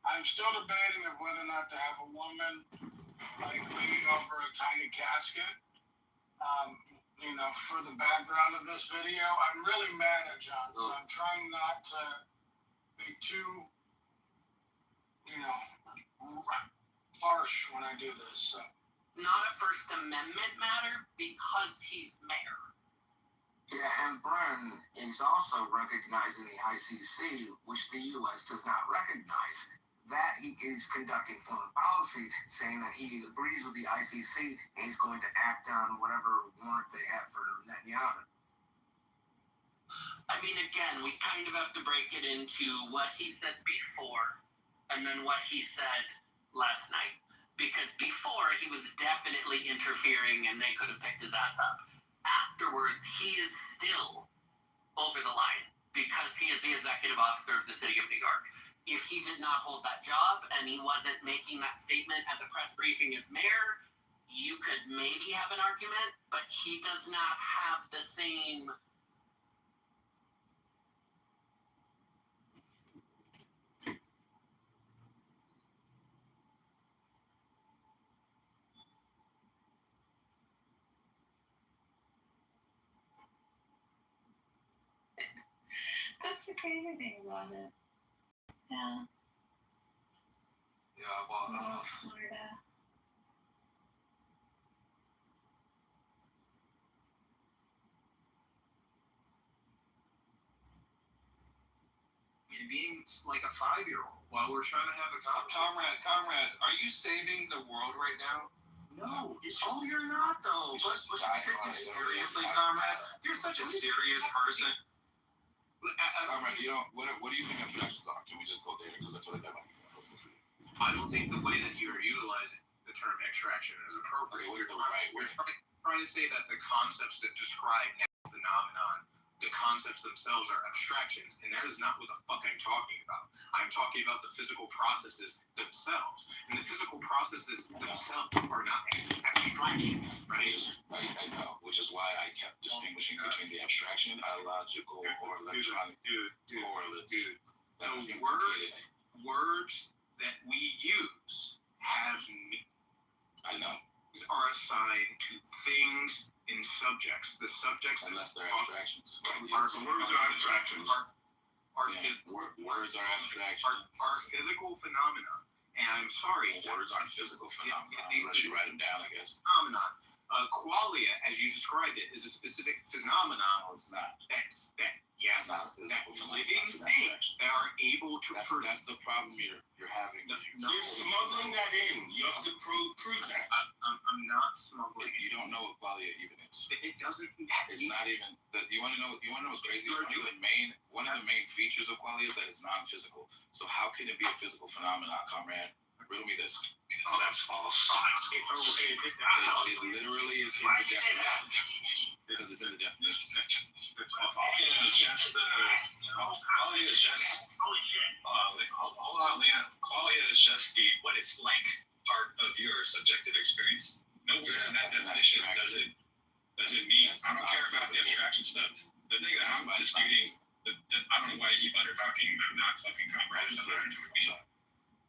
I'm still debating of whether or not to have a woman like leaning over a tiny casket. For the background of this video, I'm really mad at John, so I'm trying not to be too, harsh when I do this. So. Not a First Amendment matter because he's mayor. Yeah, and Bren is also recognizing the ICC, which the U.S. does not recognize, that he is conducting foreign policy, saying that he agrees with the ICC and he's going to act on whatever warrant they have for Netanyahu. I mean, again, we kind of have to break it into what he said before and then what he said last night. Because before, he was definitely interfering and they could have picked his ass up. Afterwards, he is still over the line because he is the executive officer of the city of New York. If he did not hold that job and he wasn't making that statement as a press briefing as mayor, you could maybe have an argument, but he does not have the same... That's the crazy thing about it. Yeah. Yeah, well, Florida. being like a 5-year-old while we're trying to have a conversation. Comrade, are you saving the world right now? No, it's Oh, you're not, though. But should we take you seriously, comrade? You're such a serious person. Comrade, what do you think abstractions are? Can we just go there? Because I feel like that might be helpful for you. I don't think the way that you're utilizing the term extraction is appropriate. Okay, what's the right way? You're trying to say that the concepts that describe natural phenomenon, the concepts themselves are abstractions, and that is not what the fuck I'm talking about. I'm talking about the physical processes themselves. And the physical processes themselves are not abstractions, right? I know, which is why I kept distinguishing between the abstraction, biological, or electronic correlates. The words that we use have meaning. I know. Are assigned to things in subjects. The subjects, unless they're abstractions. Words are abstractions. Words are abstractions. Are physical phenomena. And I'm sorry. Words aren't physical phenomena unless you write them down, I guess. Phenomenon. Qualia, as you described it, is a specific phenomenon. No, it's not. Yes, not that living things that are able to produce. That's the problem you're having. You're smuggling that in. You have to prove that. I'm not smuggling. You don't know what qualia even is. It doesn't. It's not even. You want to know? You want to know what's crazy? One of the main features of qualia is that it's non-physical. So how can it be a physical phenomenon, comrade? Riddle me this. Oh, that's false. It literally is in the definition. Because it's in the definition. Qualia is just hold on, Leon. Qualia is just the what it's like part of your subjective experience. Nowhere in that definition does it mean. I don't care about the abstraction stuff. The thing that I'm disputing, I don't know why you keep undertalking. I'm not fucking comrade.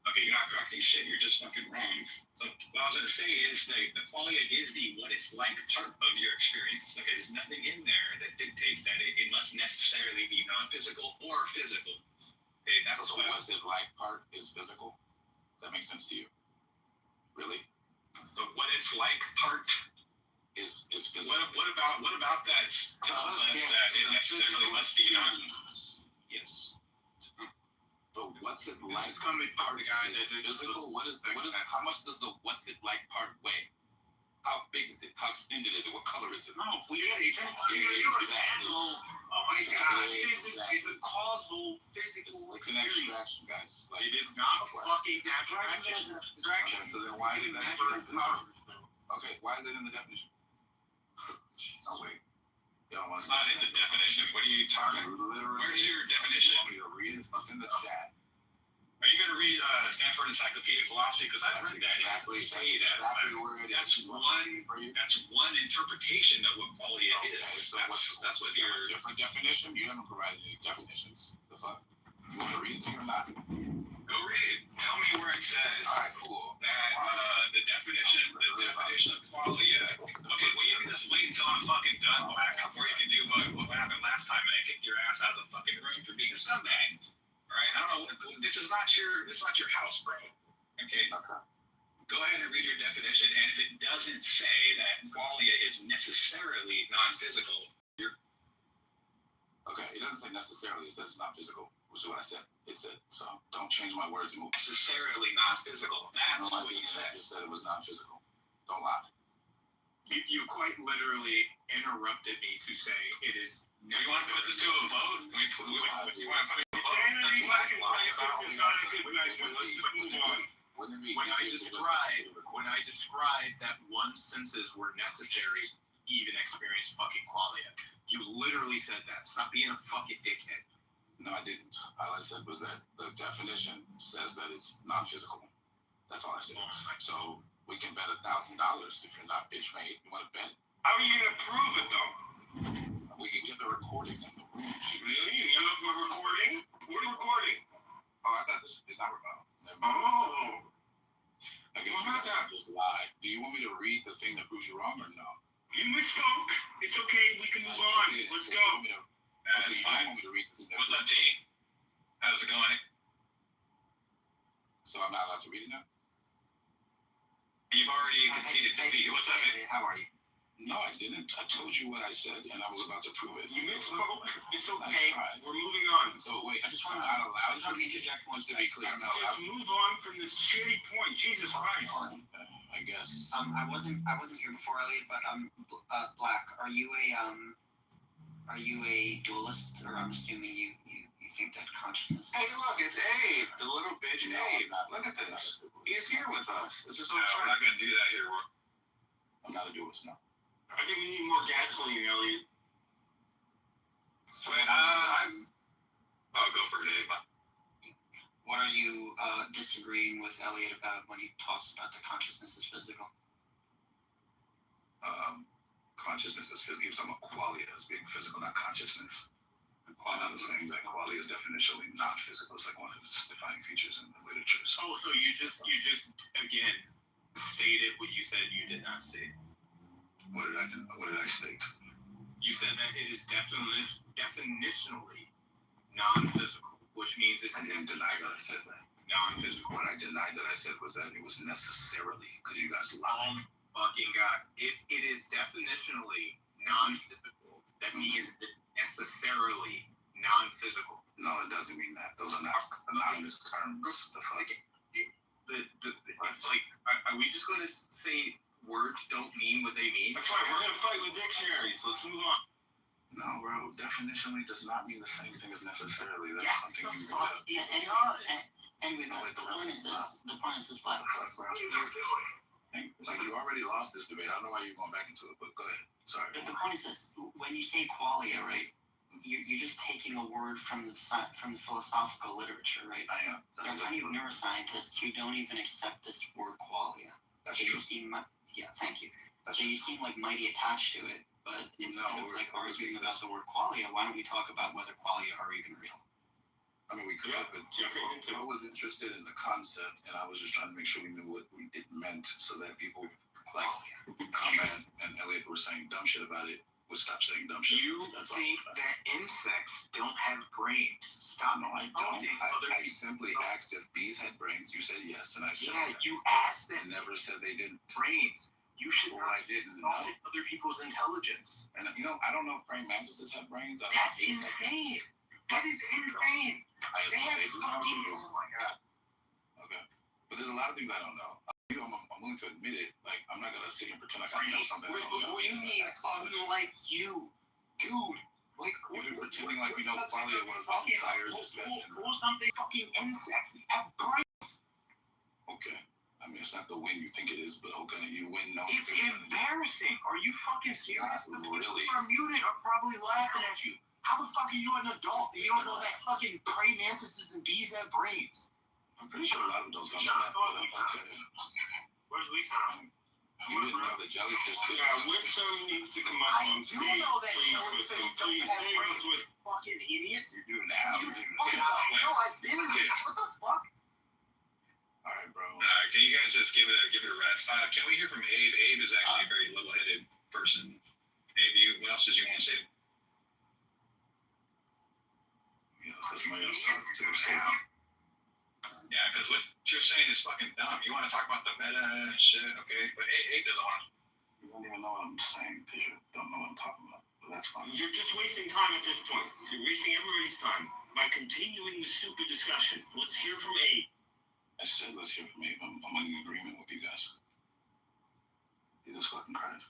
Okay, you're not correcting shit. You're just fucking wrong. So what I was gonna say is the qualia is the what it's like part of your experience. Okay, there's nothing in there that dictates that it must necessarily be non-physical or physical. Okay, that's so what's it like part is physical. That makes sense to you? Really? The what it's like part is physical. What about that tells us that it necessarily must be non? Yes. So what's it like? This coming from the guy that did physical. How much does the what's it like part weigh? How big is it? How extended is it? What color is it? No, it's a causal physical. It's an abstraction, guys. Like, it is not a fucking abstraction. Okay, so then why is that in the definition? Okay, why is it in the definition? Oh wait. It's not in the definition. What are you talking about? Where's your definition? You want me to read it? It's in the chat. Are you going to read Stanford Encyclopedia of Philosophy? Because I've read that. Exactly. It doesn't say that. Exactly where it that's is. That's one interpretation of what qualia is. So that's what your different definition. You haven't provided any definitions. The fuck. You want to read it to me or not? Go read it. Tell me where it says Alright, cool. that the definition of qualia. Okay, well you can just wait until I'm fucking done, Black, or you can do what happened last time and I kicked your ass out of the fucking room for being a scumbag. Alright, I don't know. This is not your house, bro. Okay. Go ahead and read your definition, and if it doesn't say that qualia is necessarily non-physical, Okay, it doesn't say necessarily, it says it's not physical, which is what I said. It said, so don't change my words and move. necessarily non-physical. That's No, what you said. I just said it was not physical. Don't lie. You quite literally interrupted me to say it is. You want to put this to a vote? You want to put it to a vote? Sanity by consensus is not a good measure. Let's just move on. When I described that one senses were necessary, even experience fucking qualia. You literally said that. Stop being a fucking dickhead. No, I didn't. All I said was that the definition says that it's not physical. That's all I said. So we can bet $1,000 if you're not bitch made. You want to bet? How are you gonna prove it though? We have the recording in the room. Really? You have the recording? What recording? Oh, I thought this is not recording. Oh. I guess you guys just lied. Do you want me to read the thing that proves you wrong or no? You misspoke. It's okay. We can move on. Let's go. That's fine. What's up, T? How's it going? So I'm not allowed to read it now? You've already conceded defeat. What's up, man? How are you? No, I didn't. I told you what I said, and I was about to prove it. You misspoke. It's okay. We're moving on. So wait, I just want I'm not allowed to interject one to be clear. Just move on from this shitty point. Jesus Christ. I guess. I wasn't here before, Elliot, but Black, are you a dualist, or I'm assuming you think that consciousness? Hey, look, it's Abe, the little bitch Abe. Look at this. He's here with us. This is so we're not gonna do that here. I'm not a dualist, no. I think we need more gasoline, Elliot. So I'll go for it, Abe. What are you disagreeing with Elliot about when he talks about the consciousness is physical? Consciousness is physical. You're talking about qualia as being physical, not consciousness. I'm saying that qualia is definitionally not physical. It's like one of its defining features in the literature. So. Oh, so you just again stated what you said you did not say. What did I state? You said that it is definitionally non-physical, which means it's. I didn't deny that I said that. Non-physical. What I denied that I said was that it was necessarily, because you guys lied. Fucking God. If it is definitionally non-physical, that means it's necessarily non-physical. No, it doesn't mean that. Those are not anonymous terms. The fuck? It's like, are we just going to say words don't mean what they mean? That's right. We're going to fight with dictionaries. Let's move on. No, bro. Definitionally does not mean the same thing as necessarily. That's something you fuck. Anyway, the point is this, Black. Like you already lost this debate. I don't know why you're going back into it, but go ahead. Sorry. The point is this: when you say qualia, right? You're just taking a word from the philosophical literature, right? I am. There are plenty of neuroscientists who don't even accept this word qualia. That's so true. Thank you. So you seem like mighty attached to it, but instead of like arguing about the word qualia, why don't we talk about whether qualia are even real? I mean, we could, but I was interested in the concept, and I was just trying to make sure we knew what it meant, so that people like Combat and Elliot were saying dumb shit about it would stop saying dumb shit. You think that insects don't have brains? Stop. No, I don't. I simply asked if bees had brains. You said yes, and I said you asked them. I never said they didn't. Brains. You should not. I didn't know other people's intelligence. And I don't know if praying mantises have brains. That's insane. That is insane. They have fucking. Oh my God. Okay, but there's a lot of things I don't know. I'm willing to admit it. Like, I'm not gonna sit here and pretend like I know something. What do you mean? Unlike you, dude. Like, you've been pretending like you know qualia was the entire discussion. Call something fucking insects. They have brains. Okay. I mean, it's not the win you think it is, but okay, you win. No, it's embarrassing. Are you fucking serious? Not the really. People are muted are probably laughing at you. How the fuck are you an adult and you don't know that fucking praying mantises and bees have brains? I'm pretty sure a lot of those don't know that. Okay. Where's Lisa? You didn't know the jellyfish. Yeah, Wisdom needs to come up on stage. Please, Wisdom. Please save us with fucking idiot. You do now. No, I didn't. What the fuck? All right, bro. Can you guys just give it a rest? Can we hear from Abe? Abe is actually a very level-headed person. Abe, what else did you want to say? Yeah, let's let somebody else talk to himself. Yeah, because what you're saying is fucking dumb. You want to talk about the meta and shit, okay? But Abe doesn't want to. You don't even know what I'm saying because you don't know what I'm talking about. But that's fine. You're just wasting time at this point. You're wasting everybody's time by continuing the stupid discussion. Let's hear from Abe. I said let's hear from Abe. I'm in agreement with you guys. You just fucking cried.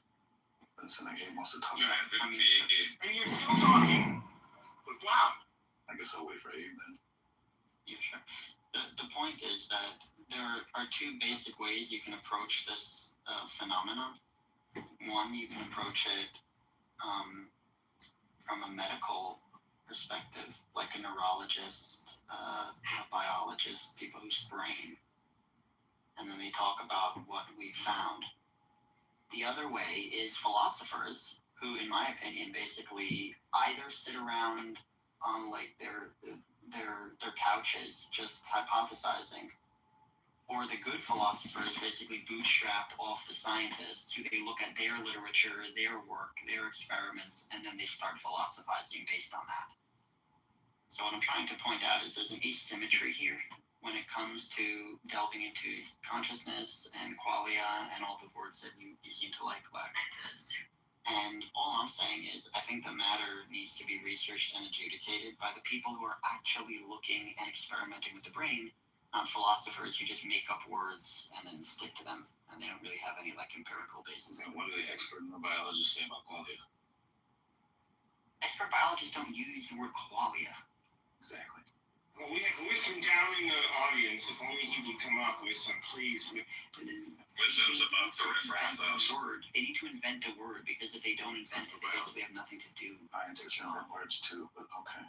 Listen, like Abe wants to talk. Yeah, and you're still talking. But wow. I guess I'll wait for Abe then. Yeah, sure. The point is that there are two basic ways you can approach this phenomenon. One, you can approach it from a medical perspective, like a neurologist, a biologist, people who brain, and then they talk about what we found. The other way is philosophers who, in my opinion, basically either sit around on like their couches just hypothesizing, or the good philosophers basically bootstrap off the scientists who they look at their literature, their work, their experiments, and then they start philosophizing based on that. So what I'm trying to point out is there's an asymmetry here when it comes to delving into consciousness and qualia and all the words that you seem to like about this. And all I'm saying is I think the matter needs to be researched and adjudicated by the people who are actually looking and experimenting with the brain, not philosophers who just make up words and then stick to them, and they don't really have any like empirical basis. And what do the expert neurobiologists say about qualia? Expert biologists don't use the word qualia. Exactly. Well, we have Wisdom down in the audience. If only he would come up with some, please. Wisdom's above the riffraff, word. They need to invent a word, because if they don't invent it, they basically have nothing to do. Scientists invent words too, but okay.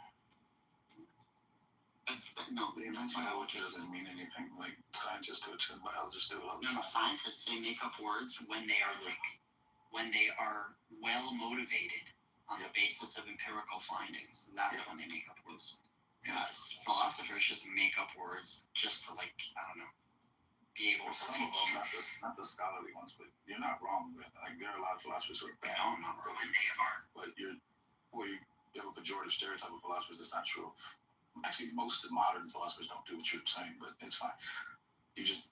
But no, the inventing biology doesn't mean anything. Like scientists do it too, biologists do it all the time. No, scientists, they make up words when they are well motivated on the basis of empirical findings. That's when they make up words. Philosophers just make up words just to be able to. Some of them, not the scholarly ones, but you're not wrong. Like there are a lot of philosophers who are bad. No, I'm not wrong. They are. But you have a pejorative stereotype of philosophers that's not true. Actually, most of the modern philosophers don't do what you're saying, but it's fine. You just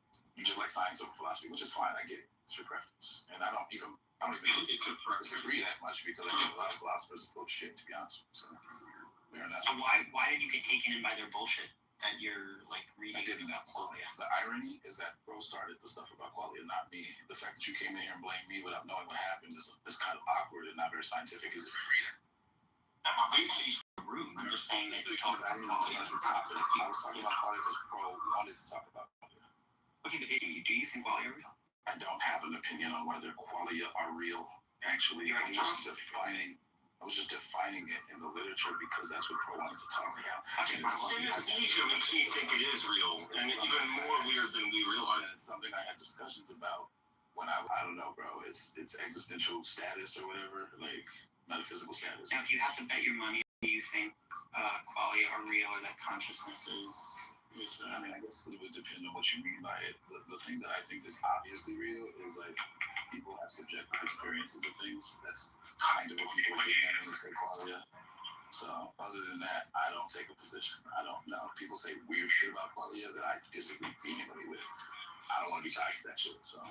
like science over philosophy, which is fine. I get it. It's your preference, and I don't even agree that much because I think a lot of philosophers are full of shit, to be honest. So why did you get taken in by their bullshit that you're like reading about qualia? The irony is that Bro started the stuff about qualia, not me. The fact that you came in here and blamed me without knowing what happened is kind of awkward and not very scientific. Is it? I'm not rude. I'm just saying that you talk about qualia. I was talking about qualia because Bro wanted to talk about qualia. Okay, but do you think qualia are real? I don't have an opinion on whether qualia are real. Actually, I was just defining it in the literature because that's what Pro wanted to talk about. Synesthesia makes me think it is real, and even more weird than we realize. It's something I had discussions about when I don't know, bro. It's existential status or whatever, like metaphysical status. Now, if you had to bet your money, do you think qualia are real or that consciousness is? I mean, I guess it would depend on what you mean by it. The thing that I think is obviously real is like people have subjective experiences of things. That's kind of what people are getting at when they say qualia. So other than that, I don't take a position. I don't know. People say weird shit about qualia that I disagree vehemently with. I don't want to be tied to that shit. So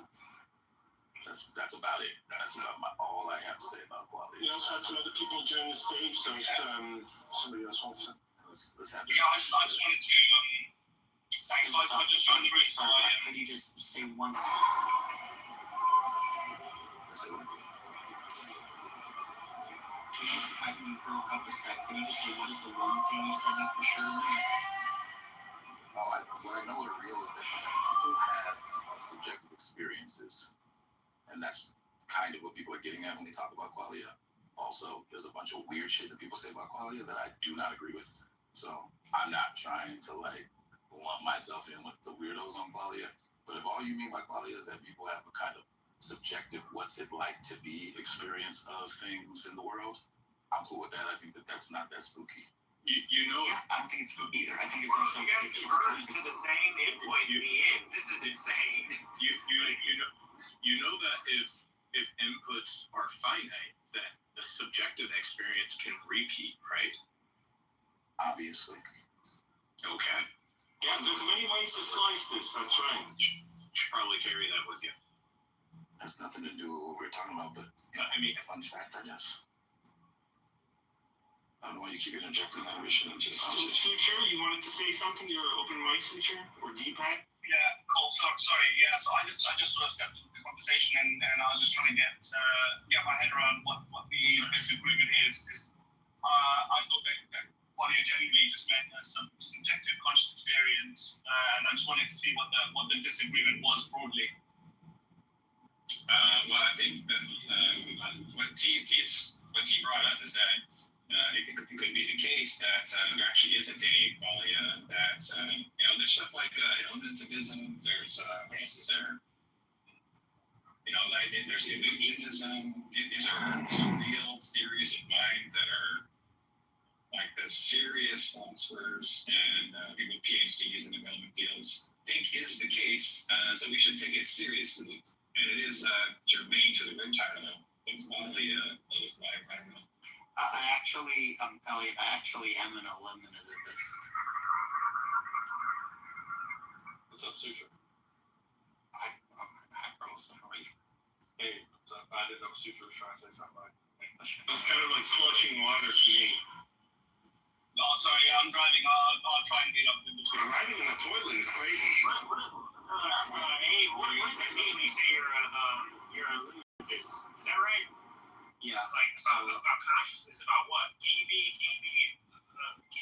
that's about it. That's about all I have to say about qualia. We also have some other people join the stage, so if somebody else wants to. Let's have. Yeah, I just wanted to. Thanks, I just trying to raise Could you just say one thing? You broke up a sec. Could you just say what is the one thing you said you for sure knew? What I know what a real is that people have subjective experiences, and that's kind of what people are getting at when they talk about qualia. Also, there's a bunch of weird shit that people say about qualia that I do not agree with. So I'm not trying to like lump myself in with the weirdos on qualia. But if all you mean by qualia is that people have a kind of subjective, what's it like to be experience of things in the world, I'm cool with that. I think that that's not that spooky. You know, Yeah, I don't think it's spooky either. I think it's also you guys converged to the same endpoint in the end. This is insane. You know that if inputs are finite, that the subjective experience can repeat, right? Obviously. Okay. Yeah, there's many ways to slice this. That's right. Should probably carry that with you. Has nothing to do with what we're talking about, but yeah, I mean, a fun fact, I guess. I don't know why you keep interjecting that vision into the conversation. Suture, you wanted to say something? You're open mic, Suture, or Deepak? Yeah, cool. Sorry. Yeah, so I just sort of stepped into the conversation and I was just trying to get my head around what the disagreement is. I thought that Qualia genuinely just meant some subjective conscious experience, and I just wanted to see what the disagreement was broadly. Well, I think that what T brought up is that it could be the case that there actually isn't any qualia, that there's stuff like relativism, there's what else is there? Like there's illusionism. These are real theories of mind that are like the serious philosophers and people with PhDs in development fields think is the case. So we should take it seriously. And it is germane to the room title of qualia of life. I don't know. Elliot, I actually am an eliminativist. What's up, Suture? Hi, Carlos. How are you? Hey, I didn't know Suture was trying to say something. It's kind of like flushing water to me. Oh, sorry, I'm driving. I'll try and get up to the Riding in the toilet is crazy. Hey, what does that mean when you say you're a lunaticist? Is that right? Yeah. Like about consciousness, about what? Can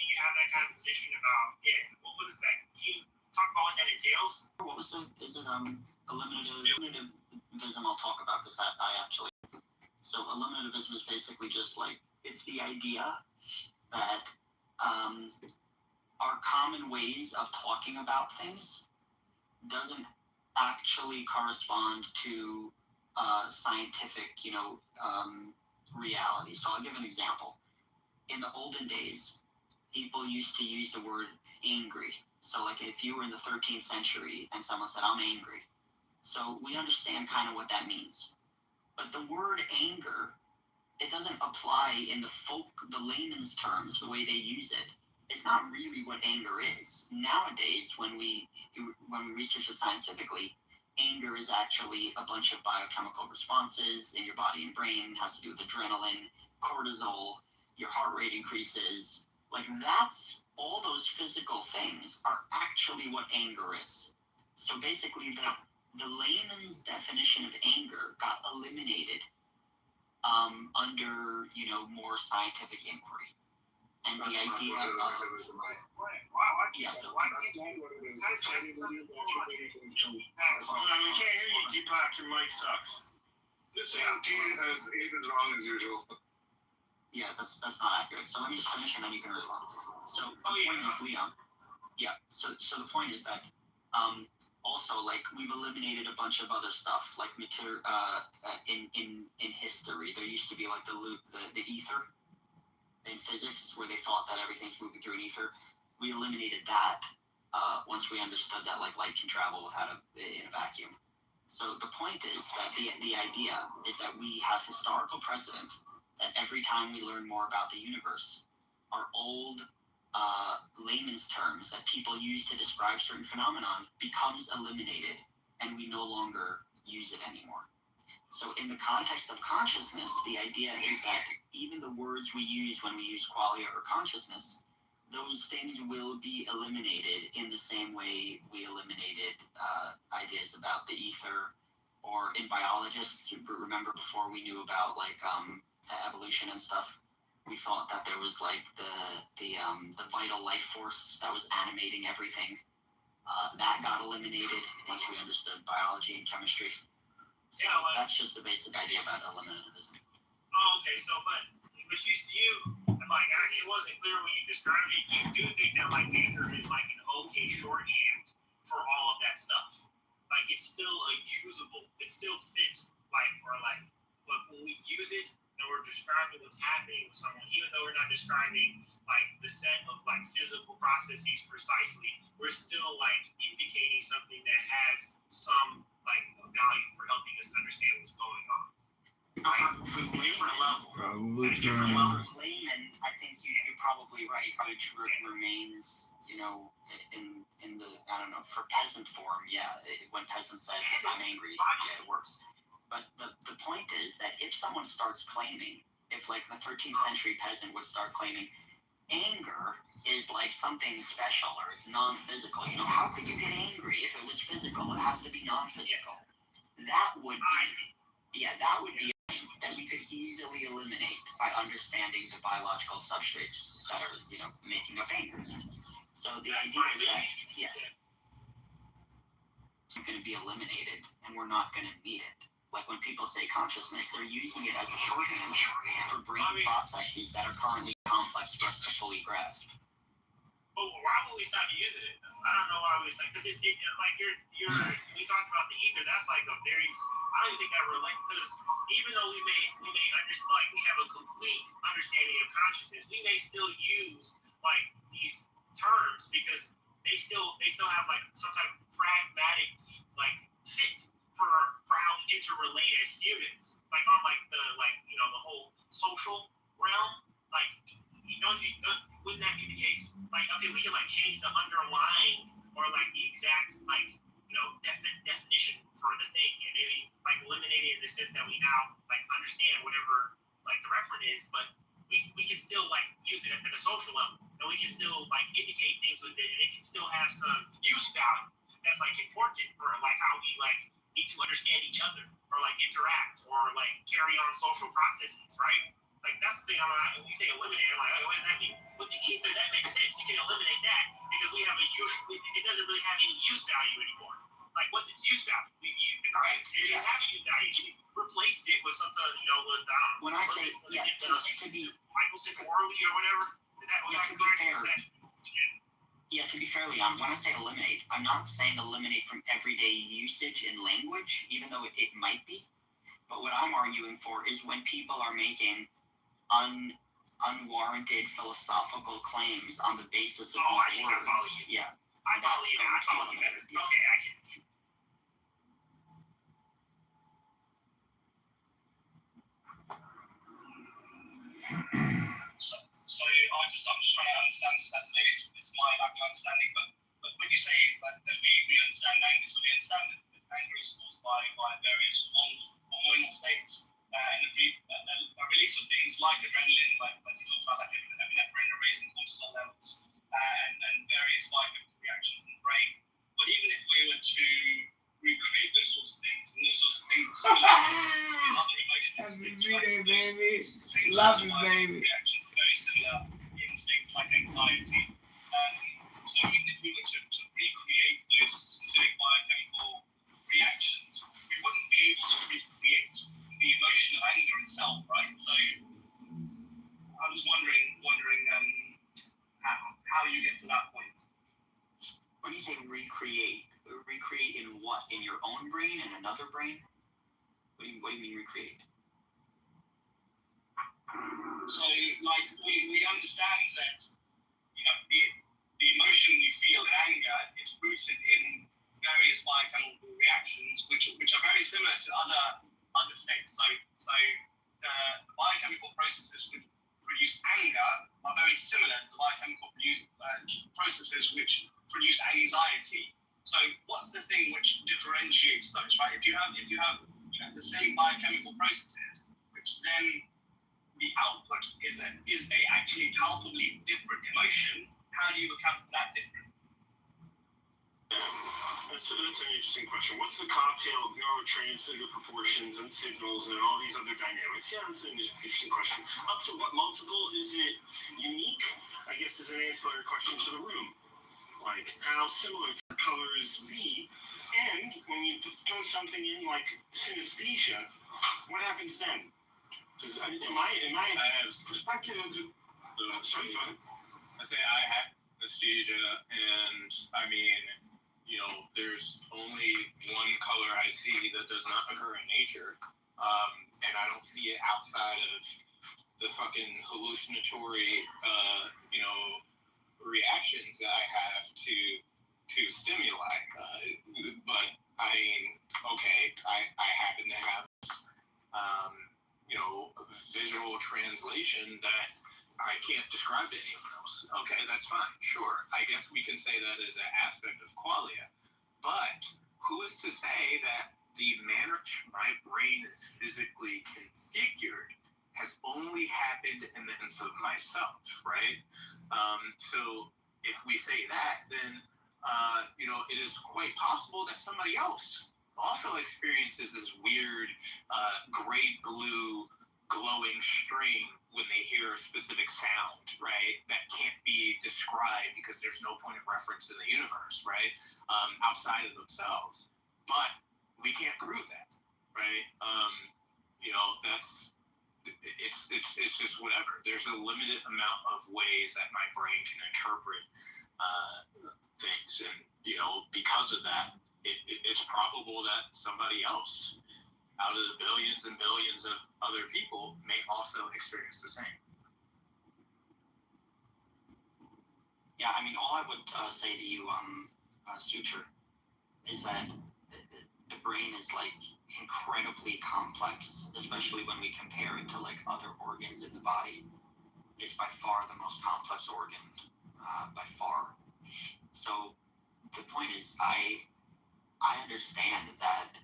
you have that kind of position about what is that? Can you talk about what that entails? What was it? Is it eliminativism? I'll talk about because so eliminativism is basically just like it's the idea that our common ways of talking about things doesn't actually correspond to scientific, reality. So I'll give an example. In the olden days, people used to use the word angry. So like if you were in the 13th century and someone said, I'm angry. So we understand kind of what that means. But the word anger, it doesn't apply in the layman's terms, the way they use it. It's not really what anger is. Nowadays, when we research it scientifically, anger is actually a bunch of biochemical responses in your body and brain. It has to do with adrenaline, cortisol, your heart rate increases. Like that's all those physical things are actually what anger is. So basically the layman's definition of anger got eliminated under, more scientific inquiry. And the idea of We can't hear you, Deepak. Your mic sucks. This ain't even wrong as usual. Yeah, that's not accurate. So let me just finish and then you can respond. So the point is, Leon. Yeah. So the point is that also like we've eliminated a bunch of other stuff like in history. There used to be like the ether in physics where they thought that everything's moving through an ether. We eliminated that once we understood that like light can travel in a vacuum. So the point is that the idea is that we have historical precedent that every time we learn more about the universe, our old layman's terms that people use to describe certain phenomenon becomes eliminated and we no longer use it anymore. So in the context of consciousness, the idea is that even the words we use when we use qualia or consciousness, those things will be eliminated in the same way we eliminated ideas about the ether, or in biologists, remember before we knew about like evolution and stuff, we thought that there was like the vital life force that was animating everything. That got eliminated once we understood biology and chemistry. So that's just the basic idea about eliminativism. Oh, okay. So, but you, like, it wasn't clear when you described it. You do think that like anger is like an okay shorthand for all of that stuff. Like it's still a usable, it still fits, but when we use it and we're describing what's happening with someone, even though we're not describing the set of physical processes precisely, we're still indicating something that has some value for helping us understand what's going on. For layman, I think you're probably right. Which remains, in the, I don't know, for peasant form, when peasants say, I'm angry, it works. But the point is that if someone starts claiming, if the 13th century peasant would start claiming anger is something special or it's non-physical, how could you get angry if it was physical? It has to be non-physical. That would be that we could easily eliminate by understanding the biological substrates that are, making up anger. So the idea is that, it's going to be eliminated and we're not going to need it. When people say consciousness, they're using it as a shorthand for brain processes that are currently complex for us to fully grasp. But why would we stop using it? I don't know why we stop, because we talked about the ether, that's a very, I don't even think that relates, because even though we may understand, we have a complete understanding of consciousness, we may still use these terms because they still have some type of pragmatic fit for how we interrelate as humans, on the whole social realm. Wouldn't that be the case? Okay, we can change the underlying or the exact definition for the thing, and maybe eliminate it in the sense that we now understand whatever the referent is, but we can still use it at the social level, and we can still indicate things with it, and it can still have some use value that's important for how we need to understand each other or interact or carry on social processes, right? That's the thing when you say eliminate, I'm what does that mean? With the ether, that makes sense. You can eliminate that because we have a use, it doesn't really have any use value anymore. What's its use value? It doesn't have a use value. You replaced it with something, with, when I say, to be Michelson Morley or whatever. Is that what to be fair? To be fair, Leon, when I say eliminate, I'm not saying eliminate from everyday usage in language, even though it might be. But what I'm arguing for is when people are making unwarranted philosophical claims on the basis of these words. I follow you. Okay, I can. So I'm just trying to understand this better. Maybe it's my lack of understanding, but when you say that we understand anger, so we understand that anger is caused by various hormonal states and a release of things like adrenaline, like you talked about, epinephrine, raising cortisol levels, and various biochemical reactions in the brain. But even if we were to recreate those sorts of things, and those sorts of things are similar in other emotional states, right? Love you, baby. Reactions are very similar in states like anxiety. So even if we were to recreate those specific biochemical reactions, we wouldn't be able to recreate the emotion of anger itself, right? So I was wondering how you get to that point. When you say recreate in what? In your own brain and another brain? What do you mean recreate? So, we understand that, the emotion we feel in anger is rooted in various biochemical reactions, which are very similar to other states. So the biochemical processes which produce anger are very similar to the biochemical processes which produce anxiety. So what's the thing which differentiates those, right? If you have the same biochemical processes, which then the output is a actually palpably different emotion, how do you account for that difference? That's an interesting question. What's the cocktail of neurotransmitter proportions and signals and all these other dynamics? Yeah, that's an interesting question. Up to what multiple is it unique? I guess is an ancillary question to the room. How similar can colors be? And when you throw something in like synesthesia, what happens then? Because in my perspective of sorry, go ahead. I say I have synesthesia, and I mean, there's only one color I see that does not occur in nature, and I don't see it outside of the fucking hallucinatory, reactions that I have to stimuli. But I mean, okay, I happen to have, visual translation that I can't describe to anyone else. Okay, that's fine. Sure. I guess we can say that as an aspect of qualia. But who is to say that the manner in which my brain is physically configured has only happened in the sense of myself, right? So if we say that, then, it is quite possible that somebody else also experiences this weird gray blue glowing string when they hear a specific sound, right? That can't be described because there's no point of reference in the universe, right? Outside of themselves. But we can't prove that, right? It's just whatever. There's a limited amount of ways that my brain can interpret things, and because of that, it's probable that somebody else out of the billions and billions of other people may also experience the same. Yeah, I mean, all I would say to you, Suture, is that the brain is like incredibly complex, especially when we compare it to like other organs in the body. It's by far the most complex organ, by far. So the point is, I understand that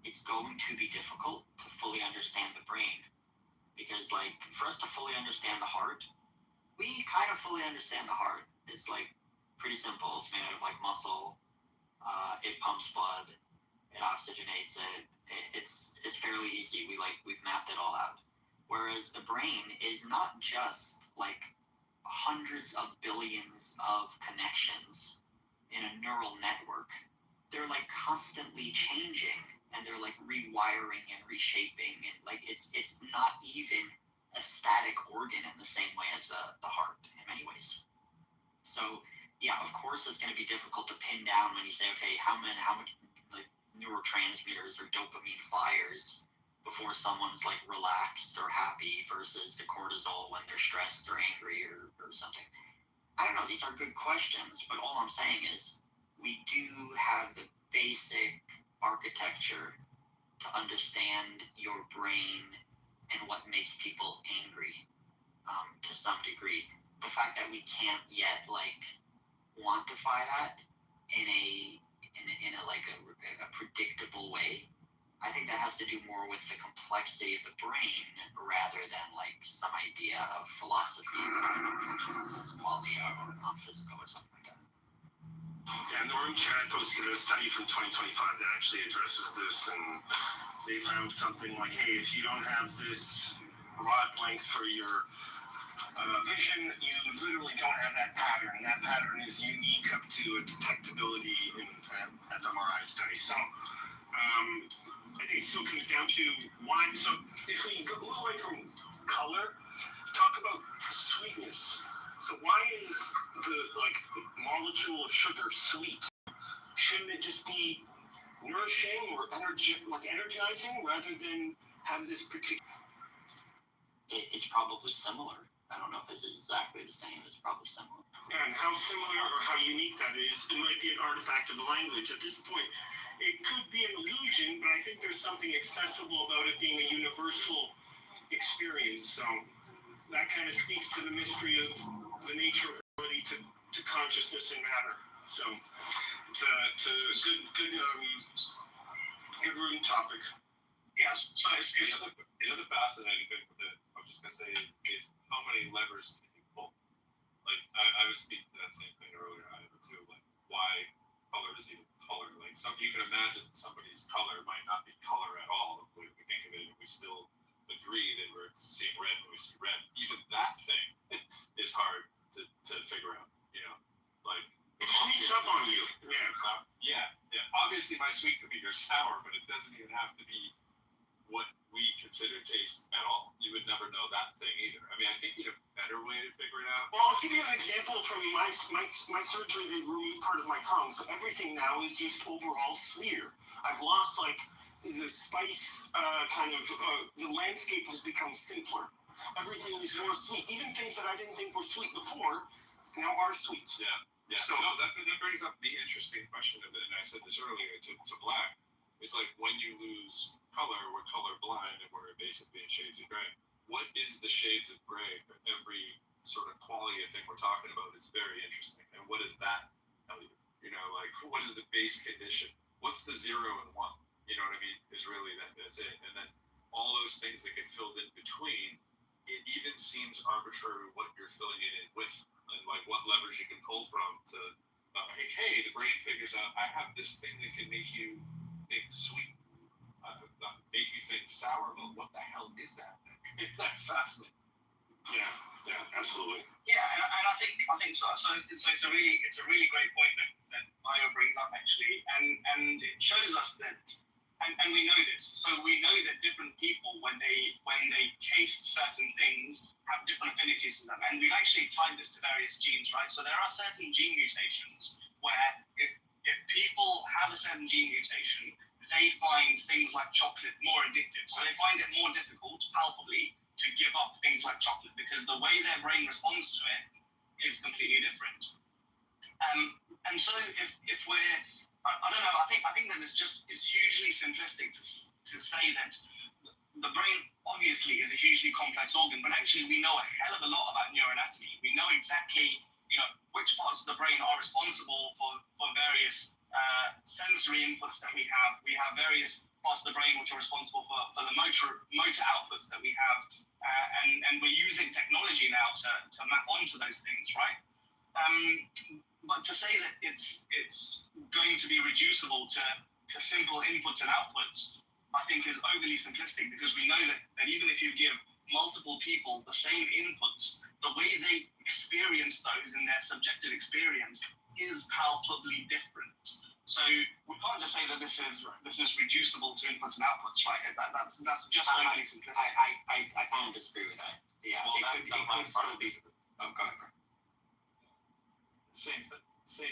it's going to be difficult to fully understand the brain, because like for us to fully understand the heart, we kind of fully understand the heart. It's like pretty simple. It's made out of like muscle. It pumps blood. It oxygenates it. It's fairly easy. We've mapped it all out. Whereas the brain is not just like hundreds of billions of connections in a neural network. They're like constantly changing, and they're like rewiring and reshaping, and like it's not even a static organ in the same way as the heart in many ways. So yeah, of course it's going to be difficult to pin down when you say, okay, how much like neurotransmitters or dopamine fires before someone's like relaxed or happy versus the cortisol when they're stressed or angry or something. I don't know, these are good questions, but all I'm saying is we do have the basic architecture to understand your brain and what makes people angry, to some degree. The fact that we can't yet like quantify that in a predictable way, I think that has to do more with the complexity of the brain rather than like some idea of philosophy that consciousness is qualia or non-physical or something like that. Yeah, and the room chat posted a study from 2025 that actually addresses this, and they found something like, hey, if you don't have this rod length for your vision, you literally don't have that pattern. And that pattern is unique up to a detectability in fMRI study. So I think it still comes down to why. So if we go away from color, talk about sweetness. So why is the molecule of sugar sweet? Shouldn't it just be nourishing or energizing rather than have this particular? It's probably similar. I don't know if it's exactly the same. It's probably similar. And how similar or how unique that is, it might be an artifact of language at this point. It could be an illusion, but I think there's something accessible about it being a universal experience. So that kind of speaks to the mystery of the nature of ability to consciousness and matter. So it's a good room topic. Yes, so it's the fascinating thing with it. I was just gonna say is how many levers can you pull? Like I was speaking to that same thing earlier, too. Like why color is even color? Like you can imagine somebody's color might not be color at all. If we think of it, and we still agree that we're seeing red when we see red. Even that thing is hard to figure out. Like it sneaks up on you. Yeah. Obviously, my sweet could be your sour, but it doesn't even have to be what we consider taste at all. You would never know that thing either. I mean, I think a better way to to figure it out? Well, I'll give you an example from my surgery. They removed part of my tongue, so everything now is just overall sweeter. I've lost like the spice the landscape has become simpler. Everything is more sweet. Even things that I didn't think were sweet before now are sweet. Yeah. So that brings up the interesting question of it, and I said this earlier to Black. It's like when you lose color, we're colorblind, and we're basically in shades of gray. What is the shades of gray for every sort of quality of thing we're talking about is very interesting. And what does that tell you? You know, like what is the base condition? What's the 0 and 1? You know what I mean? Is really that's it. And then all those things that get filled in between, it even seems arbitrary what you're filling it in with, and like what levers you can pull from to, hey, the brain figures out I have this thing that can make you think sweet, make you think sour. Well, what the hell is that? That's fascinating. Yeah, absolutely. Yeah, and I think so. So it's a really great point that Mayo brings up actually, and it shows us that, and we know this. So we know that different people when they taste certain things have different affinities to them, and we've actually tied this to various genes, right? So there are certain gene mutations where if people have a certain gene mutation, they find things like chocolate more addictive. So they find it more difficult, palpably, to give up things like chocolate because the way their brain responds to it is completely different. And so if we're, I don't know, I think that it's hugely simplistic to say that the brain obviously is a hugely complex organ, but actually we know a hell of a lot about neuroanatomy. We know exactly, which parts of the brain are responsible for various sensory inputs that we have. We have various parts of the brain which are responsible for the motor outputs that we have, and we're using technology now to map onto those things, right? But to say that it's going to be reducible to simple inputs and outputs, I think is overly simplistic, because we know that even if you give multiple people the same inputs, the way they experience those in their subjective experience is palpably different. So we can't just say that this is reducible to inputs and outputs, right? That's just overly simplistic. I kind of disagree with that. Yeah, well, it could still be. Oh, go ahead. Same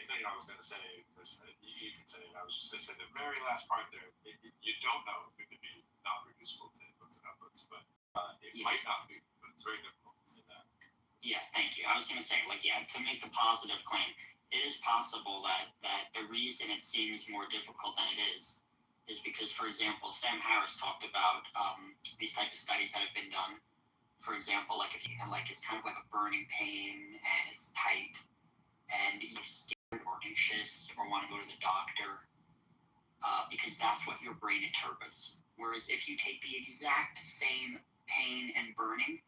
thing I was going to say. You can say it. I was just going to say the very last part there. You don't know if it could be not reducible to inputs and outputs, but it might not be. But it's very difficult to say that. Yeah, thank you. I was going to say, to make the positive claim, it is possible that the reason it seems more difficult than it is because, for example, Sam Harris talked about these type of studies that have been done. For example, if you it's kind of like a burning pain and it's tight, and you're scared or anxious or want to go to the doctor, because that's what your brain interprets. Whereas if you take the exact same pain and burning,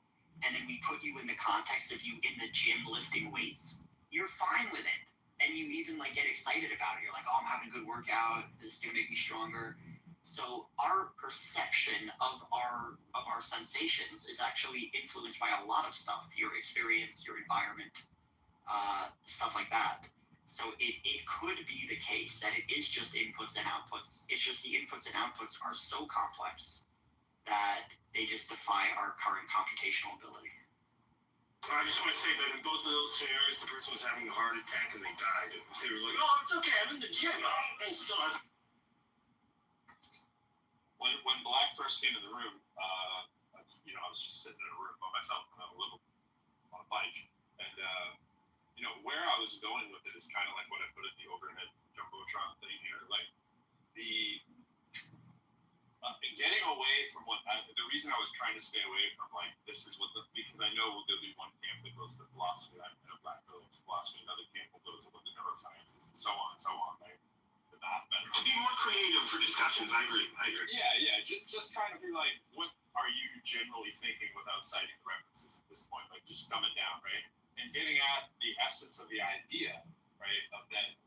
and then we put you in the context of you in the gym lifting weights, you're fine with it. And you even get excited about it. You're like, oh, I'm having a good workout. This is gonna make me stronger. So our perception of our sensations is actually influenced by a lot of stuff: your experience, your environment, stuff like that. So it could be the case that it is just inputs and outputs. It's just the inputs and outputs are so complex that they just defy our current computational ability. I just want to say that in both of those scenarios, the person was having a heart attack and they died. They were like, "Oh, it's okay, I'm in the gym," and still has. When Black first came in the room, I was just sitting in a room by myself on a bike, and where I was going with it is kind of like what I put in the overhead jumbotron thing here, getting away from the reason I was trying to stay away from this is because I know there'll be one camp that goes to philosophy, Black goes to philosophy, another camp will go to the neurosciences, and so on, right? The math better. To be more creative for discussions, I agree. Yeah. Just kind of be like, what are you generally thinking without citing the references at this point? Just dumb it down, right? And getting at the essence of the idea, right? Of that,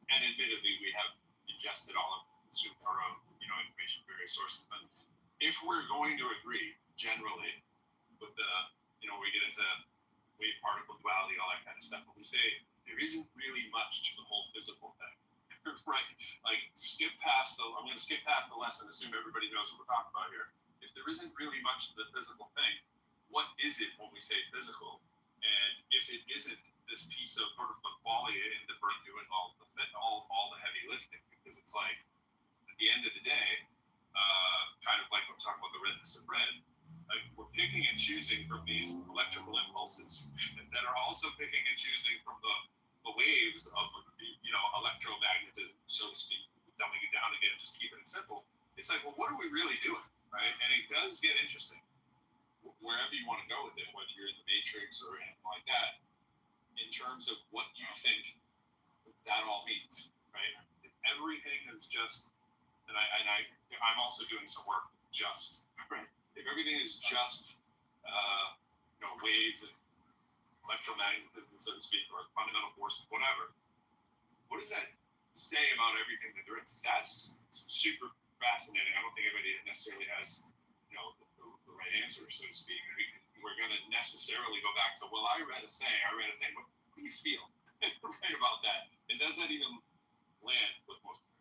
and admittedly, we have ingested all of consumed our own, information from various sources. But if we're going to agree generally with the, we get into wave particle duality, all that kind of stuff, but we say there isn't really much to the whole physical thing, right? I'm going to skip past the lesson, assume everybody knows what we're talking about here. If there isn't really much to the physical thing, what is it when we say physical? And if it isn't this piece of vertical qualia in the bird doing all the heavy lifting, because it's like at the end of the day, kind of like we're talking about the redness of red, like we're picking and choosing from these electrical impulses that are also picking and choosing from the waves of electromagnetism, so to speak, dumbing it down again, just keeping it simple. It's like, well, what are we really doing, right? And it does get interesting wherever you want to go with it, whether you're in the Matrix or anything like that, in terms of what you think that all means, right? If everything is just, I'm also doing some work with just, right? If everything is just, waves and electromagnetism, so to speak, or fundamental forces, whatever, what does that say about everything that there is? That's super fascinating. I don't think anybody necessarily has, the right answer, so to speak. We're going to necessarily go back to, well, I read a thing, but what do you feel right about that? And does that even land with most people?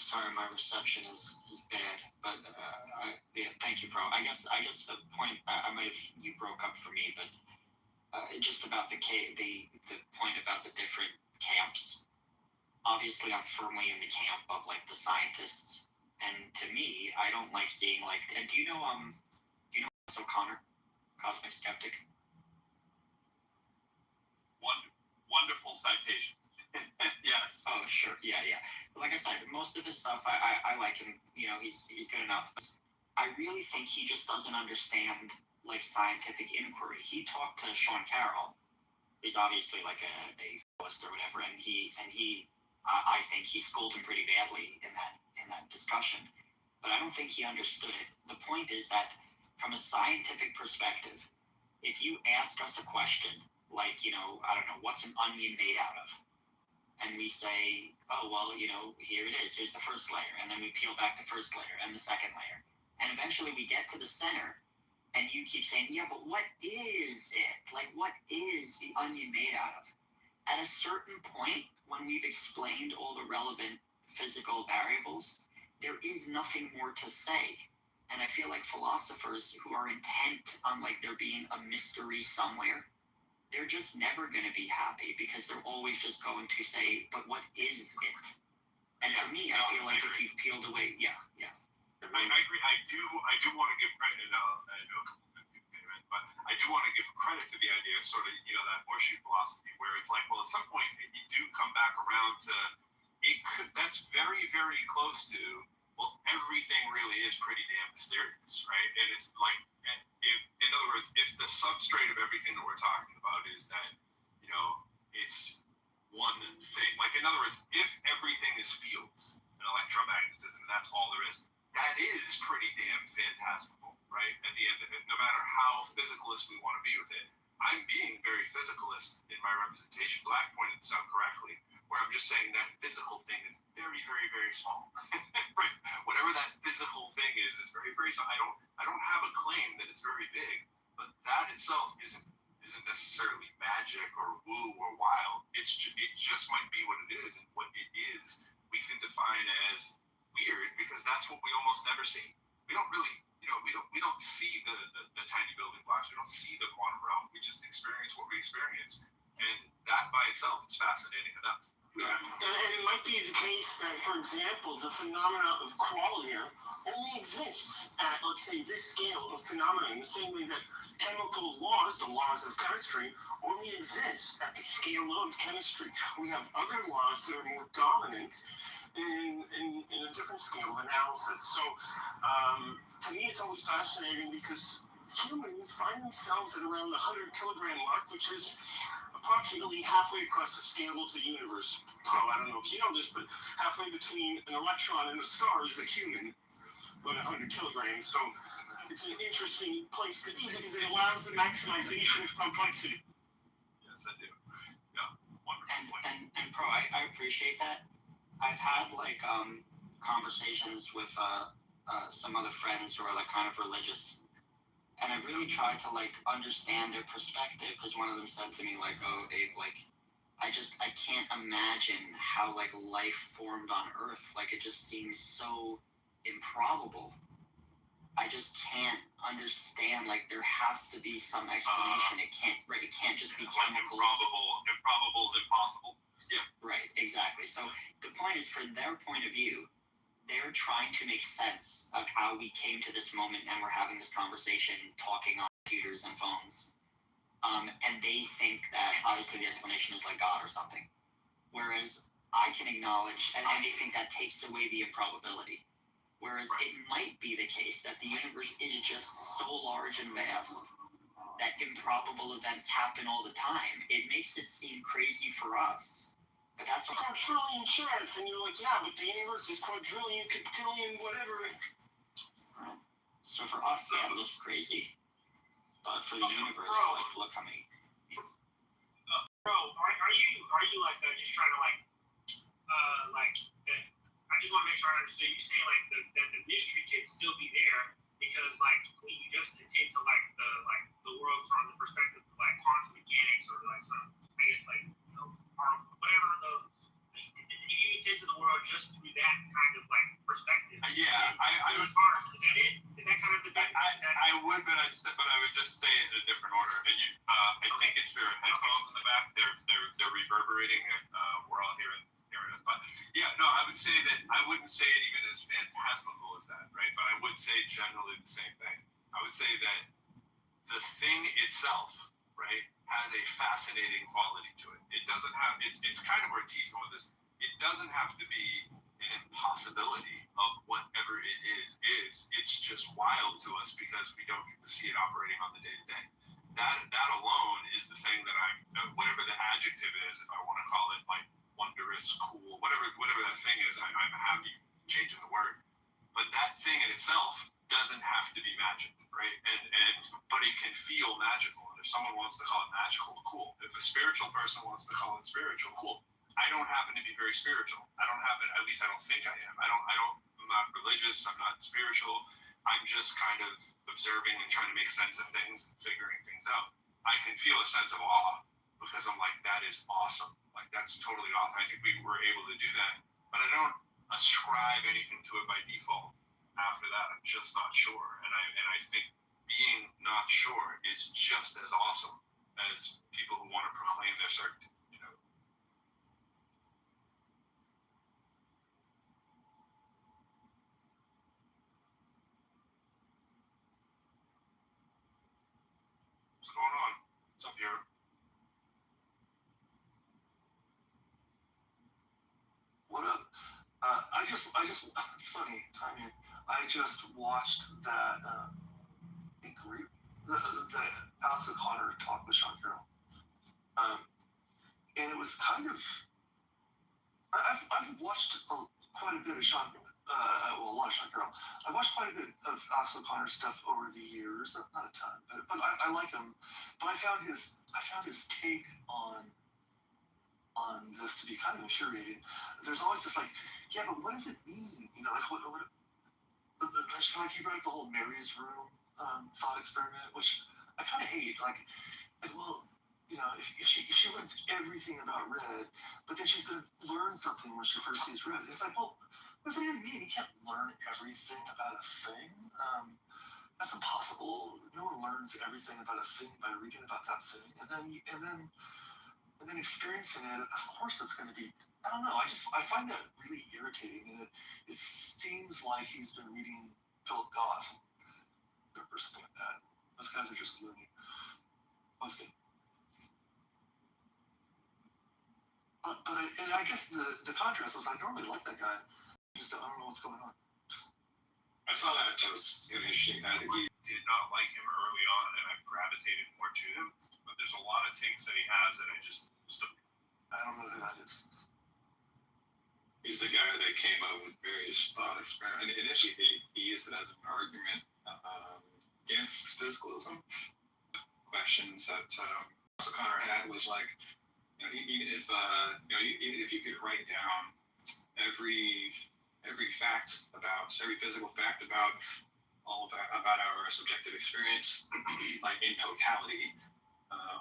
Sorry, my reception is bad, but thank you, bro. I guess the point I might have, you broke up for me, but just about the point about the different camps. Obviously, I'm firmly in the camp of like the scientists, and to me, I don't like seeing like. Do you know O'Connor, Cosmic Skeptic? Wonderful citation. Yes. Oh, sure. Yeah. Like I said, most of the stuff I like him. He's good enough. I really think he just doesn't understand like scientific inquiry. He talked to Sean Carroll, who's obviously like a philosopher or whatever, and I think he schooled him pretty badly in that discussion. But I don't think he understood it. The point is that from a scientific perspective, if you ask us a question like, I don't know, what's an onion made out of? And we say, oh, well, here it is. Here's the first layer. And then we peel back the first layer and the second layer. And eventually we get to the center and you keep saying, yeah, but what is it? Like, what is the onion made out of? At a certain point, when we've explained all the relevant physical variables, there is nothing more to say. And I feel like philosophers who are intent on like there being a mystery somewhere, they're just never going to be happy because they're always just going to say, but what is it? And to me, I feel like if you've peeled away, I agree. I do want to give credit, but I do want to give credit to the idea of sort of, that horseshoe philosophy where it's like, well, at some point you do come back around to, that's very, very close to, well, everything really is pretty damn mysterious, right? And it's like, in other words, if the substrate of everything that we're talking about is that, it's one thing, like in other words, if everything is fields and electromagnetism, that's all there is, that is pretty damn fantastical, right? At the end of it, no matter how physicalist we want to be with it, I'm being very physicalist in my representation. Black pointed this out correctly, where I'm just saying that physical thing is very, very, very small. Right? Whatever that physical thing is very, very small. I don't have a claim that it's very big, but that itself isn't necessarily magic or woo or wild. It just might be what it is, and what it is we can define as weird because that's what we almost never see. We don't really, we don't see the tiny building blocks. We don't see the quantum realm. We just experience what we experience, and that by itself is fascinating enough. And it might be the case that, for example, the phenomena of qualia only exists at, let's say, this scale of phenomena, in the same way that chemical laws, the laws of chemistry, only exist at the scale of chemistry. We have other laws that are more dominant in a different scale of analysis. So, to me, it's always fascinating because humans find themselves at around the 100-kilogram mark, which is approximately halfway across the scale of the universe. So I don't know if you know this, but halfway between an electron and a star is a human, about 100 kilograms. So it's an interesting place to be because it allows the maximization of complexity. Yes, I do. Yeah, wonderful. And Pro, I appreciate that. I've had like conversations with some other friends who are like kind of religious. And I really tried to like understand their perspective because one of them said to me like, "Oh, Abe, like, I can't imagine how like life formed on Earth. Like, it just seems so improbable. I just can't understand. Like, there has to be some explanation. It can't just be chemicals. Improbable is impossible. Yeah. Right. Exactly. So the point is, from their point of view, they're trying to make sense of how we came to this moment, and we're having this conversation, talking on computers and phones. And they think that obviously the explanation is like God or something. Whereas I can acknowledge, and they think that takes away the improbability. Whereas it might be the case that the universe is just so large and vast that improbable events happen all the time. It makes it seem crazy for us. But that's what... Quadrillion chance, and you're like, yeah, but the universe is quadrillion, quintillion, whatever. So for us, yeah, it looks crazy. But for the universe, like, look how many... Bro, are you like just trying to I just want to make sure I understood you saying like that the mystery can still be there because like when you just attend to the world from the perspective of like quantum mechanics or like some I guess like or whatever if you attend to the world just through that kind of like perspective. Yeah, I would. Is that it? Is that kind of the? I would, but I would just say it in a different order. And I think it's their headphones in the back. They're reverberating it. We're all hearing it. But yeah, no, I would say that I wouldn't say it even as phantasmical as that, right? But I would say generally the same thing. I would say that the thing itself, right, has a fascinating quality to it. It doesn't have. It's kind of where T's going with this. It doesn't have to be an impossibility of whatever it is. It's just wild to us because we don't get to see it operating on the day to day. That alone is the thing that whatever the adjective is, if I want to call it like wondrous, cool, whatever that thing is, I'm happy changing the word. But that thing in itself doesn't have to be magic, right? But it can feel magical. And if someone wants to call it magical, cool. If a spiritual person wants to call it spiritual, cool. I don't happen to be very spiritual. At least I don't think I am. I'm not religious. I'm not spiritual. I'm just kind of observing and trying to make sense of things and figuring things out. I can feel a sense of awe because I'm like, that is awesome. Like, that's totally awesome. I think we were able to do that. But I don't ascribe anything to it by default. After that, I'm just not sure. And I think being not sure is just as awesome as people who want to proclaim their certainty. What's going on? What's up here? What up? It's funny timing. I just watched that the Alex O'Connor talk with Sean Carroll, and it was kind of I've watched quite a bit of Sean. A lot of Sean Carroll. I watched quite a bit of Alex O'Connor stuff over the years, not a ton, but I like him. But I found his take on this to be kind of infuriating. There's always this like, yeah, but what does it mean? Like what just like he brought up the whole Mary's room thought experiment, which I kind of hate. Like, well, if she learns everything about red, but then she's gonna learn something when she first sees red. It's like, well, what does that even mean? You can't learn everything about a thing. That's impossible. No one learns everything about a thing by reading about that thing, and then experiencing it. Of course, it's going to be. I don't know. I find that really irritating, and it seems like he's been reading Philip Goff or something like that. Those guys are just loony. Mostly. But I guess the contrast was I normally like that guy. I don't know what's going on. I saw that just interesting. I think we did not like him early on, and I gravitated more to him. But there's a lot of takes that he has that I just don't. I don't know who that is. He's the guy that came up with various thought experiments. And initially, he used it as an argument against physicalism. Questions that O'Connor had was like, even if you could write down every physical fact about about our subjective experience, like in totality,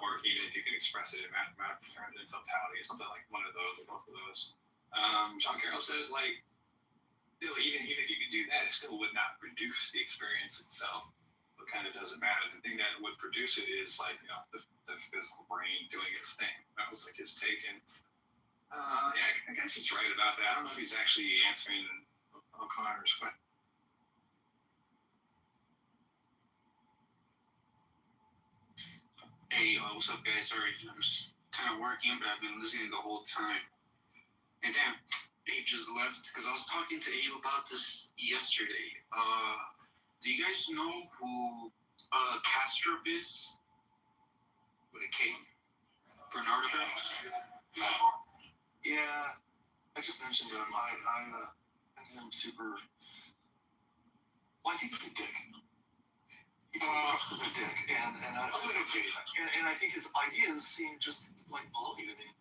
or even if you could express it in mathematical terms in totality, something like one of those or both of those. Sean Carroll said, like, still, even if you could do that, it still would not produce the experience itself. It kind of doesn't matter. The thing that would produce it is like, you know, the physical brain doing its thing. That was like his take. And yeah, I guess he's right about that. I don't know if he's actually answering O'Connor's question. Hey, what's up, guys? Sorry, I'm just kind of working, but I've been listening the whole time. And damn, Abe just left because I was talking to Abe about this yesterday. Do you guys know who Castrop is? With a K? Bernardo? Yeah, I just mentioned him. I am super. Well, I think he's a dick. He comes across as a dick, and I think his ideas seem just like baloney to me.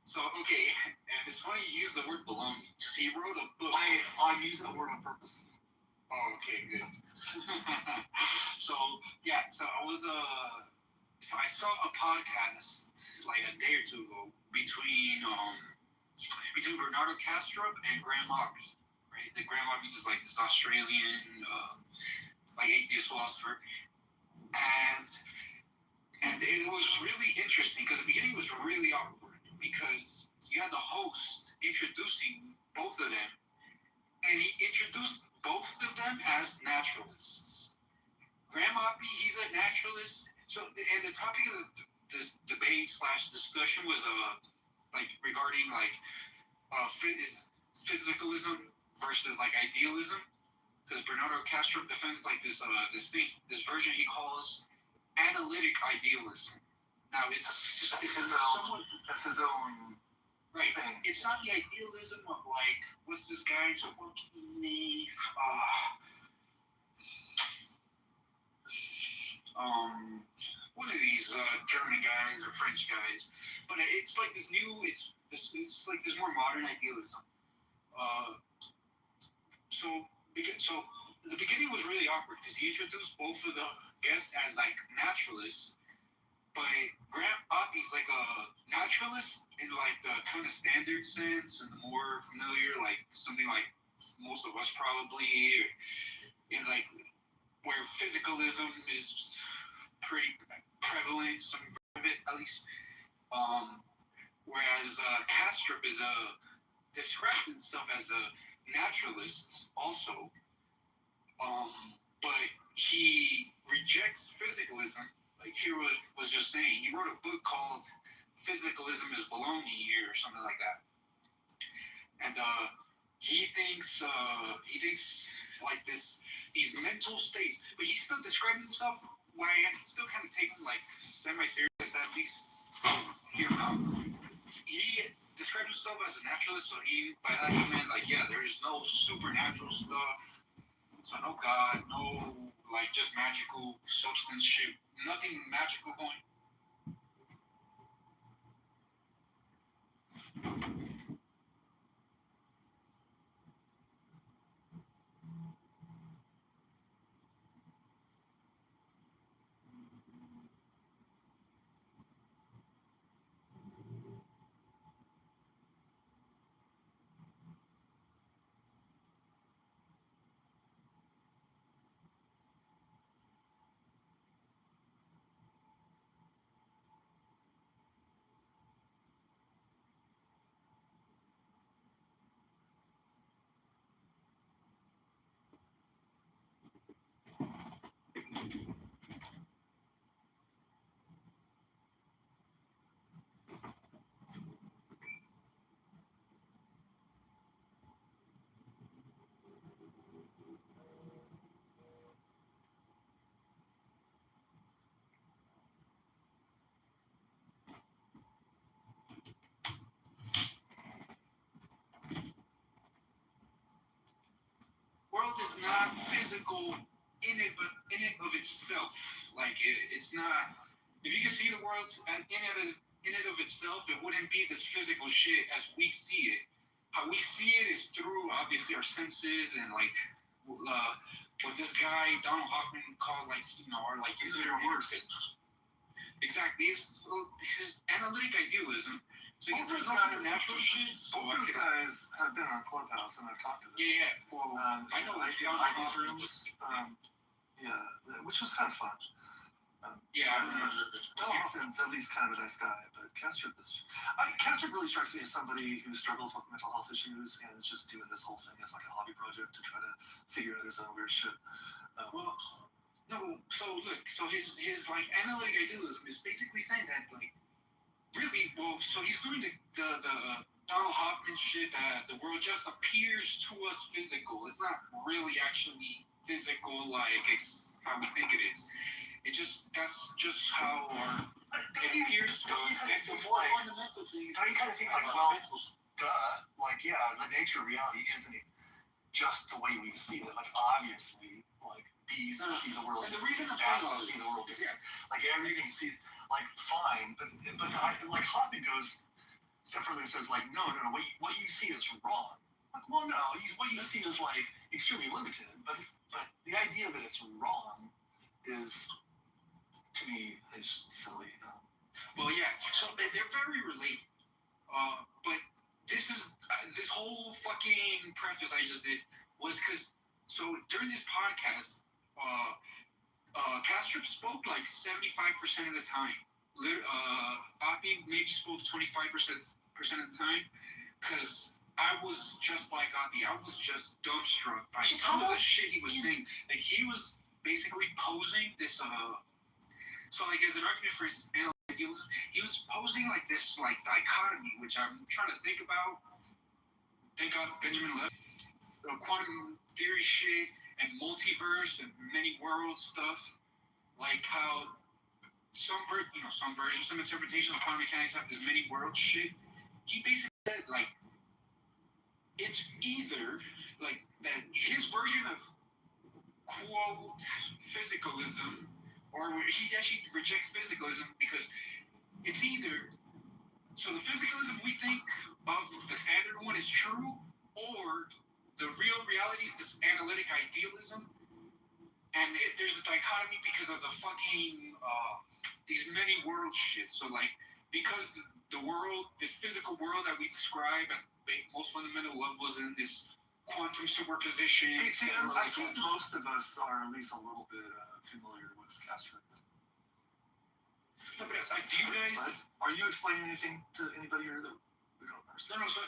So, okay, and it's funny you use the word baloney, because he wrote a book. I use that word on purpose. Oh, okay, good. So I saw a podcast like a day or two ago between Bernardo Kastrup and Graham Marby, right? The Graham Marby is like this Australian like atheist philosopher, and it was really interesting because the beginning was really awkward because you had the host introducing both of them, and he introduced both of them as naturalists. Graham Marby, he's a naturalist. So, and the topic of this debate / discussion was like regarding like physicalism versus like idealism. Because Bernardo Kastrup defends like this version he calls analytic idealism. Now it's his own right. It's not the idealism of like what's this guy's fucking name? One of these German guys or French guys, but it's like this new. It's like this more modern idealism. So the beginning was really awkward because he introduced both of the guests as like naturalists, but Graham Marby's like a naturalist in like the kind of standard sense and the more familiar, like something like most of us probably, in like where physicalism is pretty prevalent, some of it at least. Whereas Kastrup is described himself as a naturalist also, but he rejects physicalism. Like he was just saying, he wrote a book called "Physicalism is Baloney" or something like that, and he thinks like these mental states, but he's still describing himself. Why I can still kind of take him like semi-serious at least here now. He described himself as a naturalist, so by that he meant like, yeah, there's no supernatural stuff, so no God, no like just magical substance shit, nothing magical going. World is not physical in it of itself. Like it's not. If you can see the world in it of itself, it wouldn't be this physical shit as we see it. How we see it is through obviously our senses and like what this guy Donald Hoffman calls like our like his inner works. Exactly, his analytic idealism So Both there's those no guys- supernatural shit. So Both those guys have been on Clubhouse, and I've talked to them. Yeah. Well, I know I they found like these these rooms. Which was kind of fun. Yeah, I remember. Donald Hoffman's at least kind of a nice guy, but Kastrup really strikes me as somebody who struggles with mental health issues and is just doing this whole thing as like a hobby project to try to figure out his own weird shit. Well, no. So look, so his like analytic idealism is basically saying that like really well. So he's doing the Donald Hoffman shit that the world just appears to us physical. It's not really actually physical like it's how we think it is. That's just how it appears to us. Don't you kind of think like, well, duh, like yeah, the nature of reality isn't just the way we see it. Like obviously, like bees see the world, And the reason I'm bats see the world, like everything sees like fine, but like Hoffman goes a step further and says like no, what you see is wrong. Like well no, what you see is like extremely limited, but the idea that it's wrong is to me is silly. Well, yeah. So they're very related. But this whole fucking preface I just did was because so during this podcast, Kastrup spoke like 75% of the time. Bobby maybe spoke 25% of the time, because I was just like Bobby. I was just dumbstruck by some of the shit he was saying. Like he was basically posing this. So like as an argument for his idealism, he was posing like this like dichotomy, which I'm trying to think about. Thank God Benjamin left. Quantum theory shit and multiverse and many world stuff. Like how some versions, some interpretations of quantum mechanics have this many world shit. He basically said like it's either like that his version of quote physicalism, or he actually rejects physicalism because it's either so the physicalism we think of the standard one is true, or the real reality is this analytic idealism, and there's a dichotomy because of the fucking these many world shit. So like because the world, this physical world that we describe at the most fundamental level is in this quantum superposition. Hey, Sam, I think most of us are at least a little bit familiar with Kastrup. No, but do you guys? Are you explaining anything to anybody here that we don't understand? No. So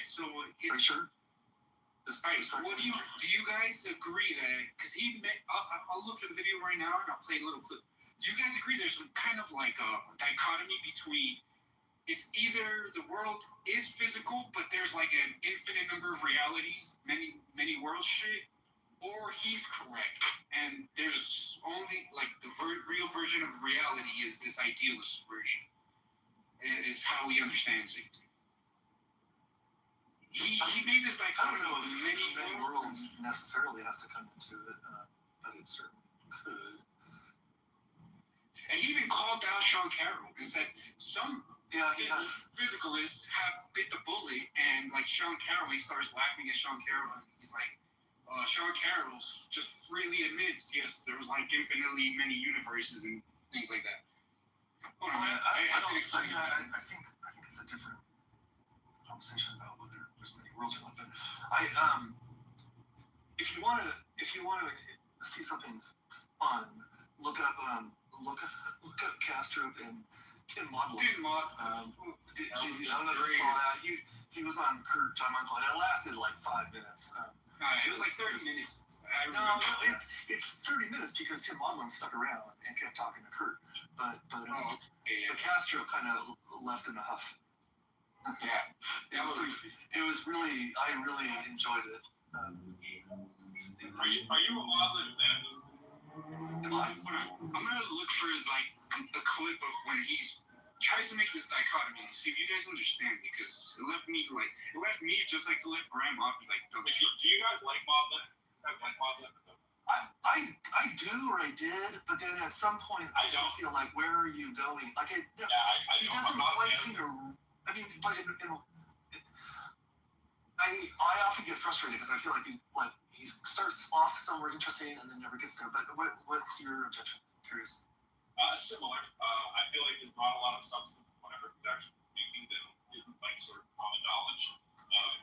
So it's. Are you sure? Alright. Well, do you guys agree that? Because I'll look for the video right now and I'll play a little clip. Do you guys agree there's some kind of like a dichotomy between it's either the world is physical, but there's like an infinite number of realities, many world shit, or he's correct and there's only like the real version of reality is this idealist version. Is how he understands it. He made this dichotomy. I don't know if many worlds necessarily has to come into it, but it certainly could. And he even called out Sean Carroll and said some physicalists have bit the bullet, and like Sean Carroll, he starts laughing at Sean Carroll, and he's like, Sean Carroll just freely admits, yes, there was like infinitely many universes and things like that. Hold on, I think it's a different conversation about whether there's many worlds or not. But if you want to see something fun, look up Kastrup and Tim Modlin. I don't know if you saw that. He was on Kurt John Michael, and it lasted like 5 minutes. It was like 30 minutes. No, it's 30 minutes because Tim Modlin stuck around and kept talking to Kurt. But Kastrup kind of left in a huff. Yeah, it was really, I really enjoyed it. Are you a Modlin fan? Am I? I'm gonna look for like the clip of when he tries to make this dichotomy. See if you guys understand, because it left me just like it left Grandma like dumb shit. Do you guys like Modlin? I do, or I did, but then at some point I don't feel like, where are you going? Like he doesn't quite seem to. I mean, but I often get frustrated because I feel like he starts off somewhere interesting and then never gets there. But what's your objection? Curious. Similar. I feel like there's not a lot of substance whenever he's actually speaking. Then like sort of common knowledge.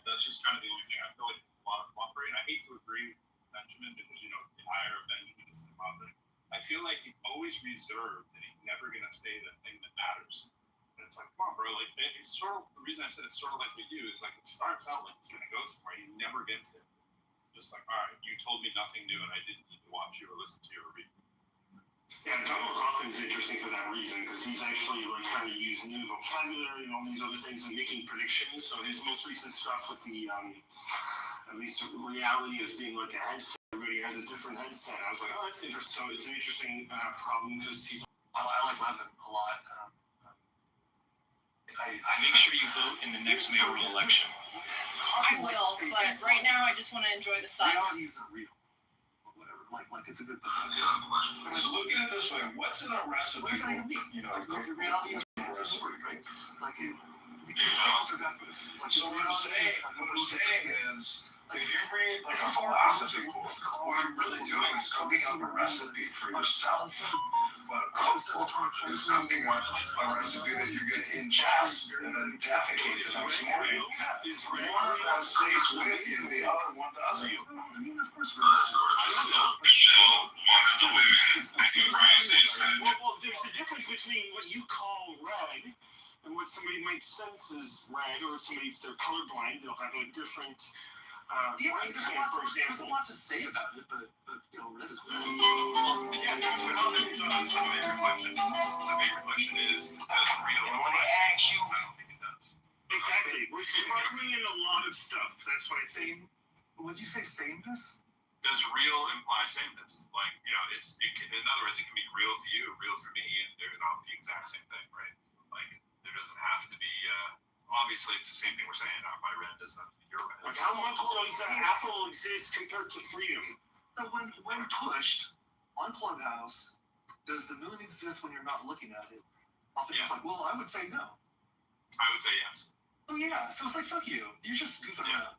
That's just kind of the only thing I feel like a lot of cooperate. I hate to agree with Benjamin because the ire of Benjamin is the mother. I feel like he's always reserved and he's never gonna say the thing that matters. And it's like, come on, bro. Like it's sort of the reason I said it's sort of like with you. It's like it starts out like it's gonna go somewhere. He never gets it. Just like, all right, you told me nothing new, and I didn't need to watch you or listen to you or read. Yeah, Donald Hoffman's interesting for that reason because he's actually like trying to use new vocabulary and all these other things and making predictions. So his most recent stuff with the at least reality as being like a headset. Everybody has a different headset. I was like, oh, that's interesting. So it's an interesting problem because I like Levin a lot. I make sure you vote in the next mayoral election. I will, but right now I just want to enjoy the sun. Reality isn't real. Like it's a good book. Look at it this way: what's in a recipe? The reality is a recipe, right? Like the songs are vacuous. So what I'm saying is, if you read like a philosophy book, what you're really doing is cooking up a recipe for yourself. But a cookbook is cooking up a recipe that you're going to ingest and then defecate the next morning. One of them stays with you, the other one doesn't. Well, there's a difference between what you call red and what somebody might sense as red, or somebody, if they're colorblind, they'll have a different for example. There's a lot to say about it, but red is red. Yeah, that's what I'm going to do. So the bigger question is, does real apply? I don't think it does. Exactly. We're struggling in a lot of stuff. That's why I say. Would you say sameness? Does real imply sameness? Like, in other words, it can be real for you, real for me, and they're not the exact same thing, right? Like, there doesn't have to be, obviously it's the same thing we're saying, my red doesn't have to be your red. Like, how much does Apple exist compared to freedom? So when pushed on Clubhouse, does the moon exist when you're not looking at it? Often it's like, well, I would say no. I would say yes. Oh yeah, so it's like, fuck you. You're just goofing around.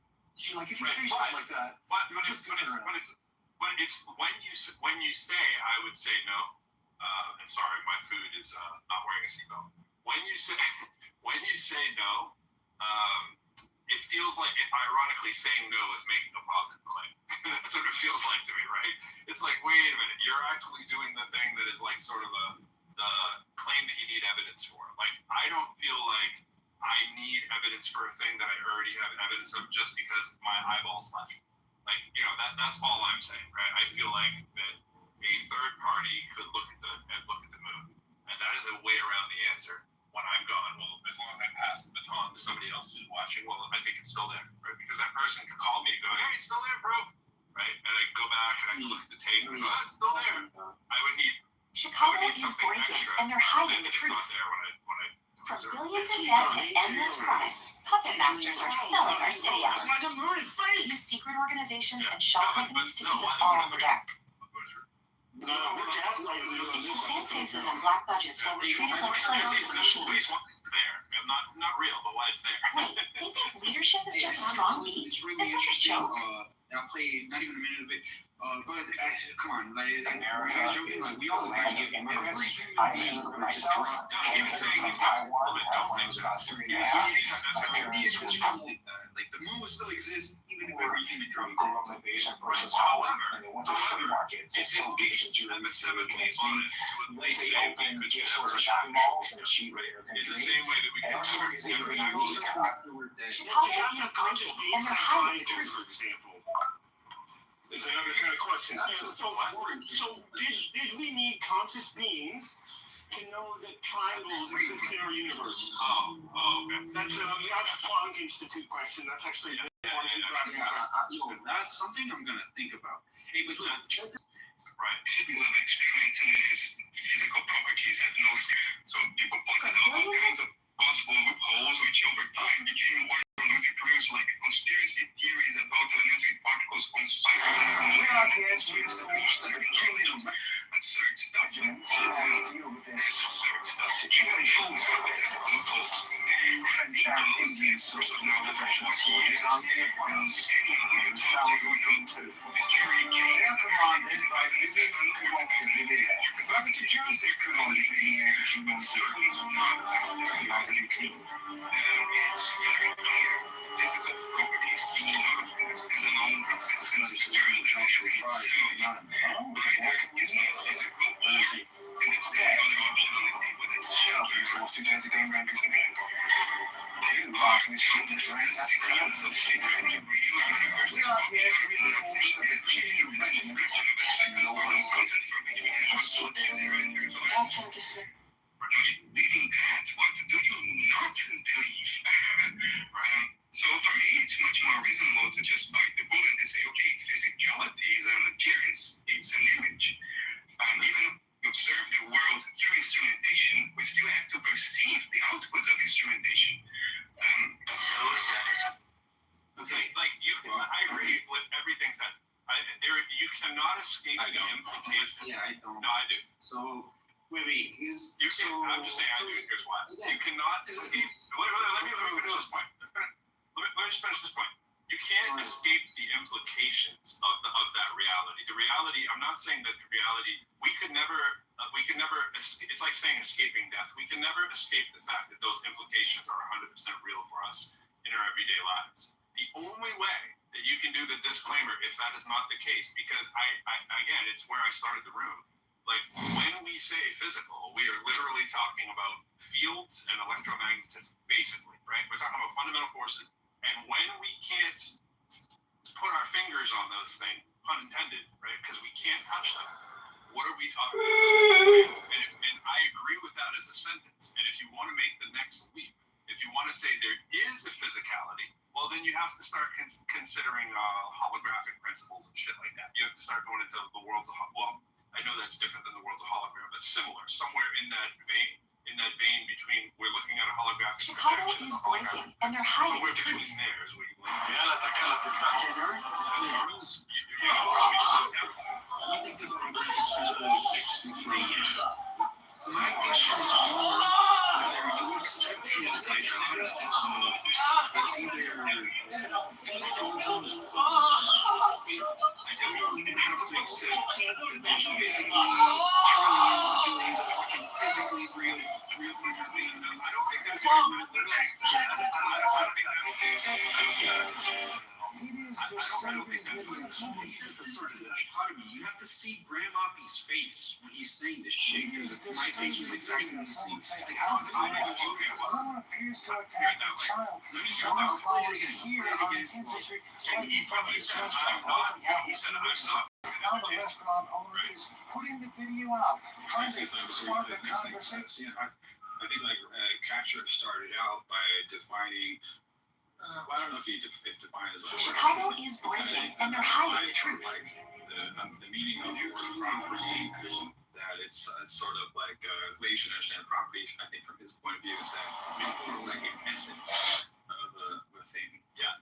Like, if you say shit like that, you're just goofing around. It's when you say I would say no, and sorry, my food is not wearing a seatbelt. When you say no, it feels like ironically saying no is making a positive claim. That's what it feels like to me, right? It's like, wait a minute, you're actually doing the thing that is like sort of the claim that you need evidence for. Like, I don't feel like I need evidence for a thing that I already have evidence of just because my eyeballs left. Like, that's all I'm saying, right? I feel like that a third party could look at the moon, and that is a way around the answer. When I'm gone, well, as long as I pass the baton to somebody else who's watching, well, I think it's still there, right? Because that person could call me and go, hey, it's still there, bro, right? And I go back and I look at the tape and go, oh, it's still there. I would need Chicago is breaking, and they're hiding the truth. From billions in debt to endless crime, puppet masters are selling our city out. Use secret organizations and shell companies to keep us all in the dark. No, we're gaslighting you. It's the same faces and black budgets while we're treated like slaves to the machine. There, not real, but why it's there. Wait, they think leadership is just a strong beat? This is a show. Now play not even a minute of it. But come on, like we all value every human being myself. Came from Taiwan. Taiwan was about 3.5. Like the moon will still exist even if every human drove. Grew up in basic versus Holland, and they went to flea markets and sold gifts that you would convince me. Once they opened gift stores and shopping malls and achieved their country, everyone is even unique. Chicago is breaking, and they're hiding the truth. For example. Is another kind of question. So did we need conscious beings to know that triangles exist in our universe? Okay. That's Planck Institute question. That's actually that's something I'm gonna think about. Hey, but look, check this. Right. Cities of experience in its physical properties have no so people pointed out all kinds of possible loopholes which over time became more ludicrous, like conspiracy theories about elementary particles conspiring absurd stuff, situations loopholes. French Indian source of knowledge for 40 years. The jury came Brother to Joseph could only be but certainly not after 2018. It's very clear. Physical properties do not have standalone existence. Translation itself either is not physical or and it's the other optionality with its shelter. So 2 days ago, Randers and you are to see the train as the elements of state of the real universe. We are here to reinforce the Virginia regiment. No one is content for between absolute zero and your life. Believing that, what do you not believe? So for me, it's much more reasonable to just bite the bullet and say, okay, physicality is an appearance, it's an image. Even we observe the world through instrumentation, we still have to perceive the outputs of instrumentation. So satisfying. Okay, like I agree with everything said. You cannot escape the implication. Yeah, I don't. No, I do. So, wait, I'm just saying, here's why. You cannot escape. Let me finish this point. Let me just finish this point. You can't escape the implications of that reality. The reality, I'm not saying that the reality, we could never, it's like saying escaping death. We can never escape the fact that those implications are 100% real for us in our everyday lives. The only way that you can do the disclaimer if that is not the case, because again, it's where I started the room. Like, when we say physical, we are literally talking about fields and electromagnetism, basically, right? We're talking about fundamental forces. And when we can't put our fingers on those things, pun intended, right? Because we can't touch them, what are we talking about? And I agree with that as a sentence. And if you want to make the next leap, if you want to say there is a physicality, well, then you have to start considering holographic principles and shit like that. You have to start going into the worlds of, well, I know that's different than the worlds of hologram, but similar, somewhere in that vein between we're looking at a holographic Chicago is breaking, and they're hiding the truth. Between there is where you live. My question is more whether you accept his dichotomy of it's either physicalism is false. I don't even have to accept that there's physically trillions, billions of fucking physically real human beings. I don't think that's you have to see Grandmappy's face when he's saying this shit, because my face was exactly the same. Like, how the fuck appears to attack a child. Here on Kansas Street, he probably said, now the restaurant owner is putting the video out, trying to start the conversation. I think Catcher started out by defining. I don't know if he defined as a word. Chicago is breaking, and they're hiding the truth. Like the meaning of the word property, that it's sort of like the way you should understand property. I think from his point of view is that it's more like an essence of a thing. Yeah.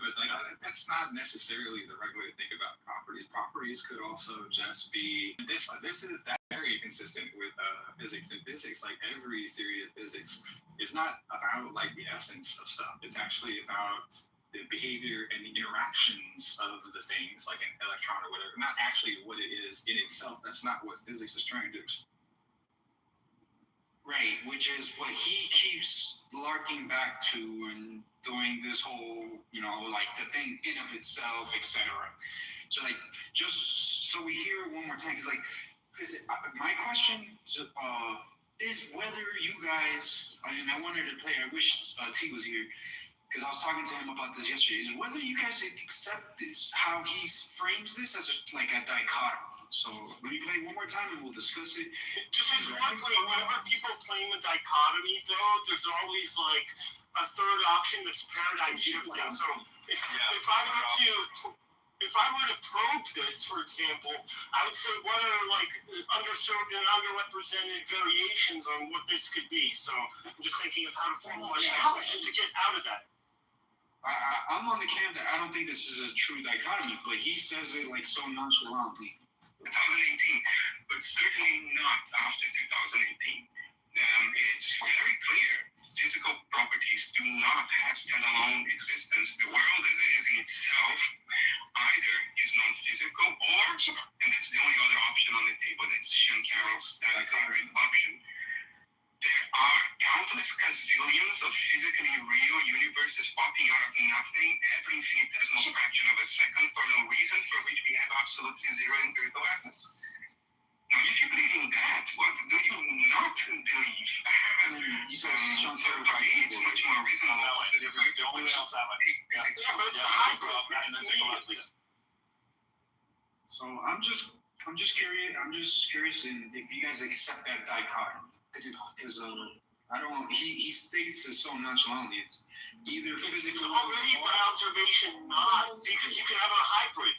But that's not necessarily the right way to think about properties. Properties could also just be this is that very consistent with physics. In physics, like every theory of physics is not about like the essence of stuff. It's actually about the behavior and the interactions of the things, like an electron or whatever. Not actually what it is in itself. That's not what physics is trying to do. Right, which is what he keeps larking back to and doing this whole, like the thing in of itself, etc. So like, just so we hear it one more time, because my question is whether you guys, and I wanted to play, I wish T was here, because I was talking to him about this yesterday, is whether you guys accept this, how he frames this as a dichotomy. So let me play one more time and we'll discuss it. Just as one thing, whenever people claim a dichotomy, though, there's always like a third option that's paradigm shifting. So if I were to probe this, for example, I would say what are like underserved and underrepresented variations on what this could be. So I'm just thinking of how to formulate that question to get out of that. I'm on the camp that I don't think this is a true dichotomy, but he says it like so nonchalantly. 2018, but certainly not after 2018. It's very clear. Physical properties do not have standalone existence. The world as it is in itself either is non-physical or, and that's the a physically real universe is popping out of nothing every infinitesimal fraction of a second for no reason, for which we have absolutely zero empirical evidence. Now, if you believe in that, what do you not believe? So for me, it's much more reasonable to believe The only way else that way. Yeah, but it's a hybrid. And then take a look. So I'm just curious. I'm just curious if you guys accept that dichotomy. I do not, because I don't. He states it so nonchalantly. It's either physical. It's already by observation, not because you can have a hybrid.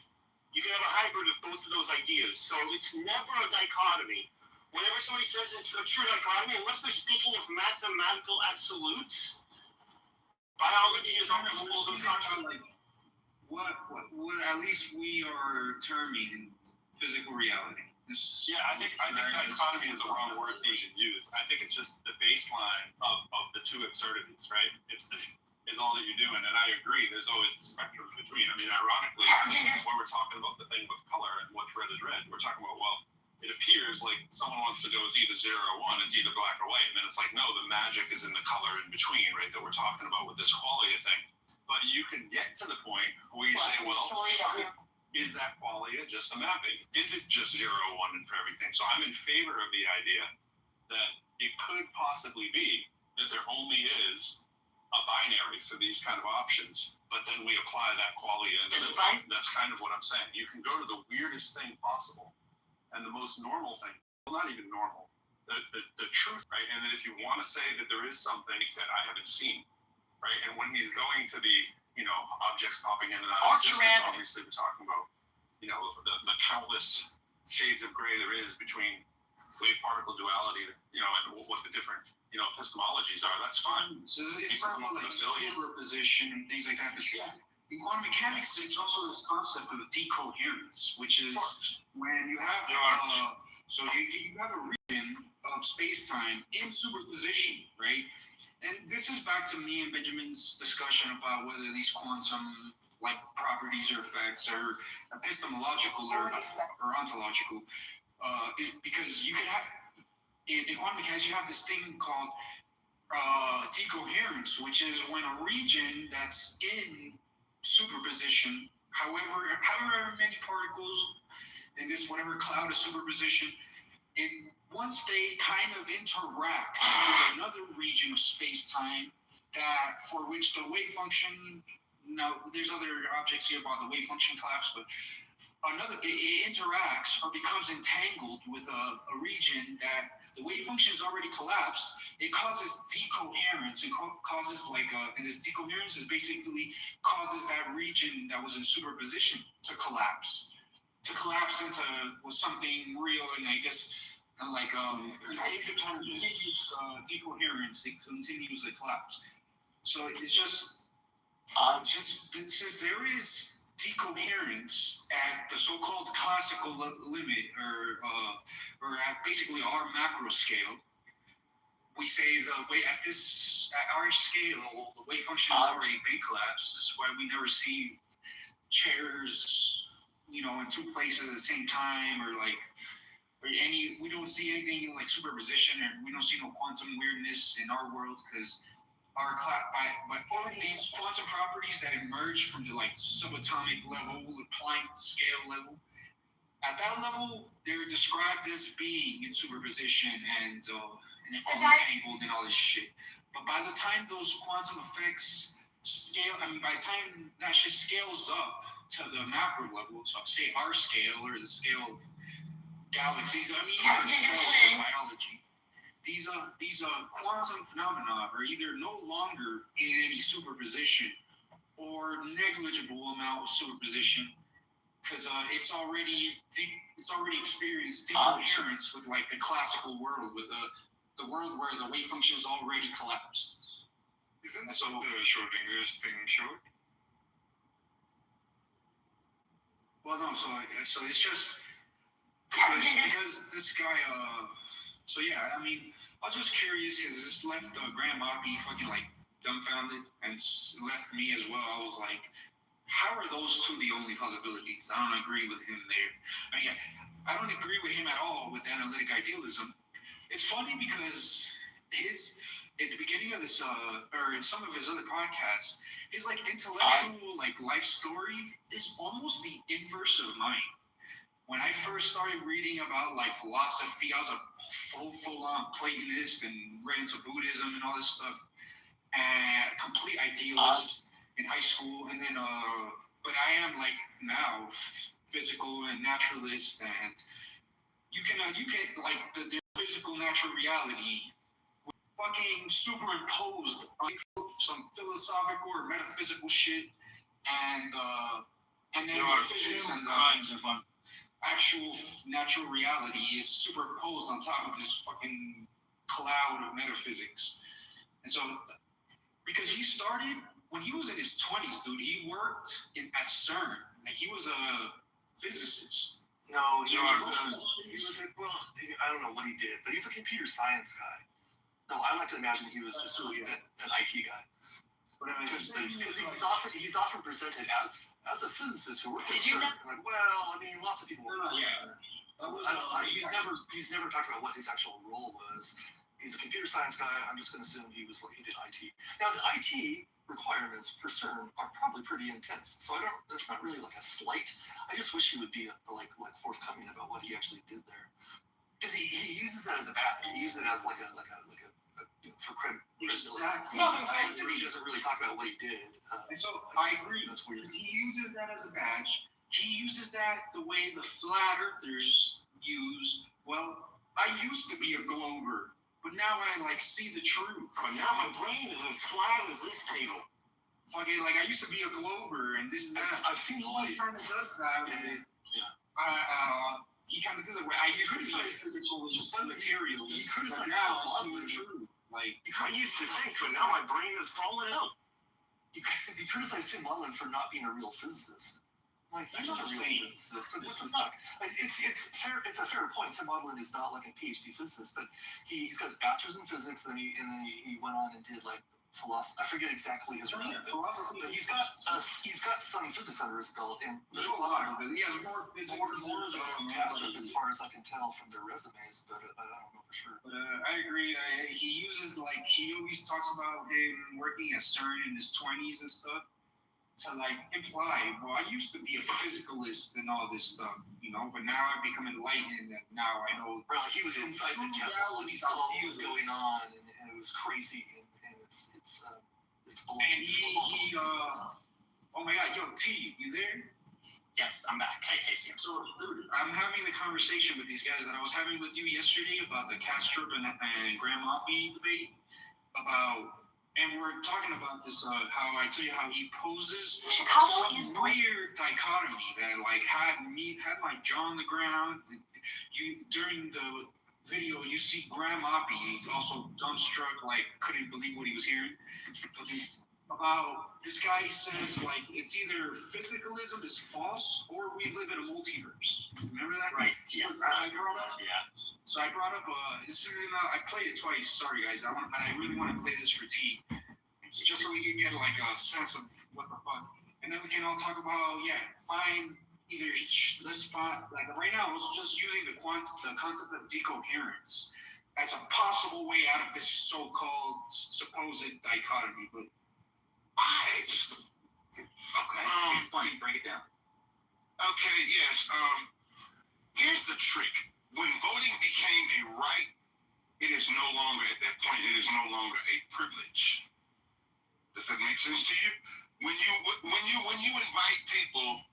You can have a hybrid of both of those ideas. So it's never a dichotomy. Whenever somebody says it's a true dichotomy, unless they're speaking of mathematical absolutes, biology is almost full of those concepts. Like what at least we are terming physical reality. Yeah, I think dichotomy is the wrong word to even use. I think it's just the baseline of the two absurdities, right? Is all that you're doing, and I agree. There's always a spectrum between. I mean, ironically, when we're talking about the thing with color and what's red is red, we're talking about, well, it appears like someone wants to go, it's either 0 or 1, it's either black or white, and then it's like, no, the magic is in the color in between, right? That we're talking about with this qualia thing. But you can get to the point where you say, well, is that qualia just a mapping? Is it just 0, 1, and for everything? So I'm in favor of the idea that it could possibly be that there only is a binary for these kind of options, but then we apply that qualia into it. That's kind of what I'm saying. You can go to the weirdest thing possible and the most normal thing, well, not even normal, the truth, right? And then if you want to say that there is something that I haven't seen, right? And when he's going to the, objects popping in and out of existence, obviously we're talking about, the countless shades of gray there is between wave particle duality, and what the different, epistemologies are. That's fine. So it's talking about like superposition and things like that. But in quantum mechanics, there's also this concept of decoherence, which is when you have you have a region of space-time in superposition, right? And this is back to me and Benjamin's discussion about whether these quantum properties or effects are epistemological or ontological. Because you can have in quantum mechanics, you have this thing called decoherence, which is when a region that's in superposition, however many particles in this whatever cloud of superposition, once they kind of interact with another region of space-time, that for which the wave function, there's other objects here about the wave function collapse, but it interacts or becomes entangled with a region that the wave function is already collapsed. It causes decoherence. It causes and this decoherence is basically causes that region that was in superposition to collapse into something real, and I guess decoherence. It continues to collapse. So it's just since there is decoherence at the so-called classical limit, or at basically our macro scale, we say at our scale, the wave function has already been collapsed. This is why we never see chairs, in two places at the same time, we don't see anything like superposition, and we don't see no quantum weirdness in our world because these quantum properties that emerge from the subatomic level, the Planck scale level, at that level, they're described as being in superposition and entangled and all this shit. But by the time those quantum effects scale, by the time that shit scales up to the macro level, so say our scale or the scale of galaxies, even cells in biology, these quantum phenomena are either no longer in any superposition or negligible amount of superposition, because it's already experienced decoherence with the classical world, with the world where the wave function is already collapsed. Isn't the Schrodinger's thing short? Well, no. So it's just because this guy. So yeah, I was just curious because this left Graham Oppie fucking dumbfounded and left me as well. I was like, how are those two the only possibilities? I don't agree with him there. I don't agree with him at all with analytic idealism. It's funny because at the beginning of this, or in some of his other podcasts, his like intellectual like life story is almost the inverse of mine. When I first started reading about like philosophy, I was a full-on Platonist and read into Buddhism and all this stuff, and a complete idealist in high school. And then, but I am like now physical and naturalist, and you can like the physical natural reality fucking superimposed on some philosophical or metaphysical shit, and then There are physics two and kinds of actual natural reality is superimposed on top of this fucking cloud of metaphysics. And so, because he started when he was in his 20s, dude, he worked at CERN. Like he was a physicist. No, he was I don't know what he did, but he's a computer science guy. No, I like to imagine he was just really an IT guy. Because he's often presented as a physicist who worked at CERN. Like, well, I mean, lots of people. He's never talked about what his actual role was. He's a computer science guy. I'm just going to assume he did IT. Now, the IT requirements for CERN are probably pretty intense. So that's not really like a slight. I just wish he would be like forthcoming about what he actually did there. Because he uses that as a badge. He uses it as like a for credit. Exactly. He doesn't really talk about what he did. And so I agree. That's weird. He uses that as a badge. He uses that the way the flat earthers use. Well, I used to be a glober, but now I like see the truth. But now my brain is as flat as this table. Fucking like I used to be a glober and this and that. I've seen the light. He kind of does that. He kind of does it where I used to be a physical material. But now I see the truth. Like I used to think, but now my brain is falling out. He criticized Tim Mullen for not being a real physicist. Like, he's not a real physicist. What the fuck? It's fair. It's a fair point. Tim Mullen is not like a PhD physicist, but he's got his bachelor's in physics, and then he went on and did like philosophy. I forget exactly his rank, but he's got some physics under his belt, and he has more physics as far as I can tell from their resumes, but I don't know for sure. But I agree. He uses like he always talks about him working at CERN in his 20s and stuff to like imply, well, I used to be a physicalist and all this stuff, you know, but now I've become enlightened and now I know. Bro, he was inside the temple and he saw what was going on, and it was crazy. And he oh my God, yo, T, you there? Yes, I'm back. Hey, Sam. So, dude, I'm having the conversation with these guys that I was having with you yesterday about the Castro and Grand Moppy debate and we're talking about this, how I tell you how he poses some weird dichotomy that like had my jaw on the ground. During the video, you see Grand Moppy also dumbstruck, like couldn't believe what he was hearing. About this guy says like it's either physicalism is false or we live in a multiverse. Remember that? Right. Yes. I brought up. Yeah. So I brought up. I played it twice. Sorry guys. I really want to play this for T, just so we can get like a sense of what the fuck, and then we can all talk about find either let's spot like right now. I was just using the concept of decoherence as a possible way out of this so-called supposed dichotomy, but. Okay. Explain. Break it down. Okay. Yes. Here's the trick. When voting became a right, it is no longer at that point. It is no longer a privilege. Does that make sense to you? When you invite people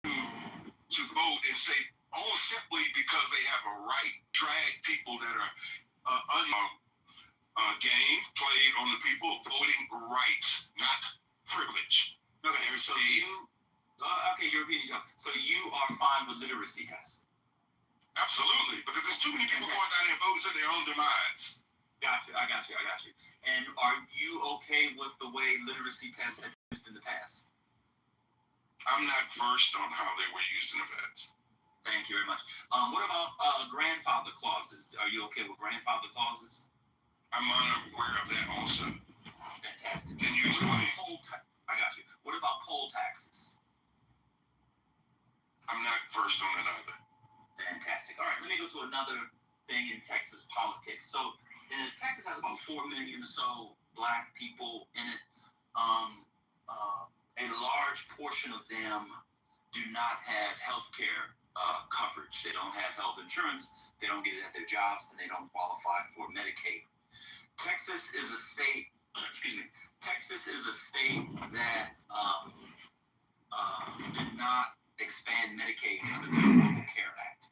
to vote and say, oh, simply because they have a right, drag people that are game played on the people voting rights, not privilege. Okay, so you're repeating yourself. So you are fine with literacy tests? Absolutely, because there's too many people going down there voting to their own demise. I got you. And are you okay with the way literacy tests have been used in the past? I'm not versed on how they were used in the past. Thank you very much. What about grandfather clauses? Are you okay with grandfather clauses? I'm unaware of that also. Fantastic. Can you explain? I got you. What about poll taxes? I'm not versed on that either. Fantastic. All right, let me go to another thing in Texas politics. So And Texas has about 4 million or so black people in it. A large portion of them do not have health care coverage. They don't have health insurance. They don't get it at their jobs, and they don't qualify for Medicaid. Texas is a state. Texas is a state that did not expand Medicaid under the Affordable Care Act.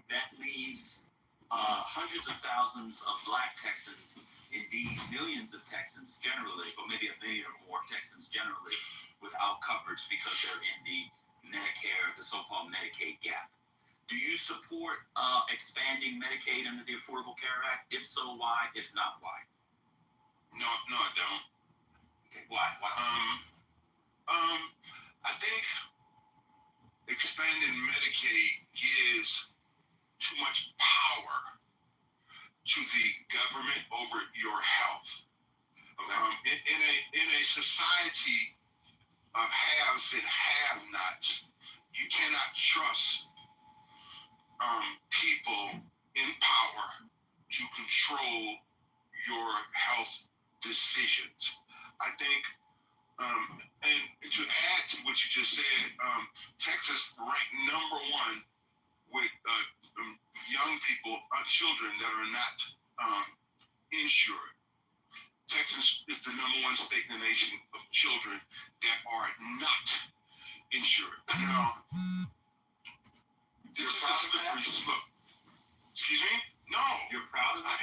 That leaves hundreds of thousands of black Texans, indeed millions of Texans generally, or maybe a million or more Texans generally, without coverage because they're in the Medicare, the so-called Medicaid gap. Do you support expanding Medicaid under the Affordable Care Act? If so, why? If not, why? No, I don't. Okay, why? I think expanding Medicaid gives too much power to the government over your health. Okay. In a society of haves and have-nots, you cannot trust people in power to control your health decisions. I think, and to add to what you just said, Texas ranked #1 with young people, children that are not insured. Texas is the #1 state in the nation of children that are not insured. Now, this is a slippery slope. Excuse me? No. You're proud of that? I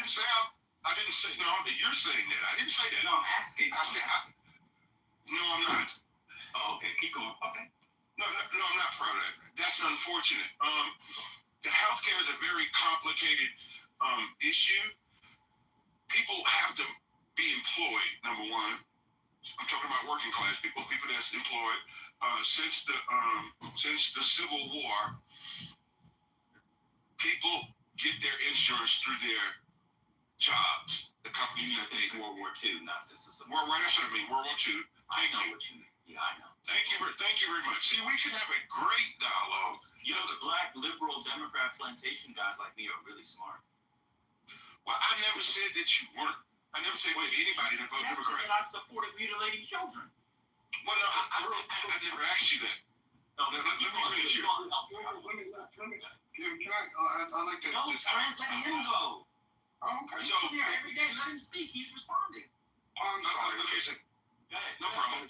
didn't say no, that you're saying that. I didn't say that. No, I'm asking. I said, no, I'm not. Oh, okay, keep going. Okay. No, I'm not proud of that. That's unfortunate. The healthcare is a very complicated issue. People have to be employed, #1. I'm talking about working class people that's employed. Since the Civil War, people get their insurance through their jobs. The companies that they World War II, not since the Civil War. That's what I mean. World War II. I know what you mean. Yeah, I know. Thank you very much. See, we can have a great dialogue. You know, the black liberal Democrat plantation guys like me are really smart. Well, I never said that you weren't. I never said that anybody that voted Democrat. I supported mutilating children. Well, no, I never asked you that. No, let me finish here. I'd like to. No, Trent, let him go. Oh, okay. So here every day, let him speak. He's responding. I'm sorry. Okay, so, go ahead. No problem.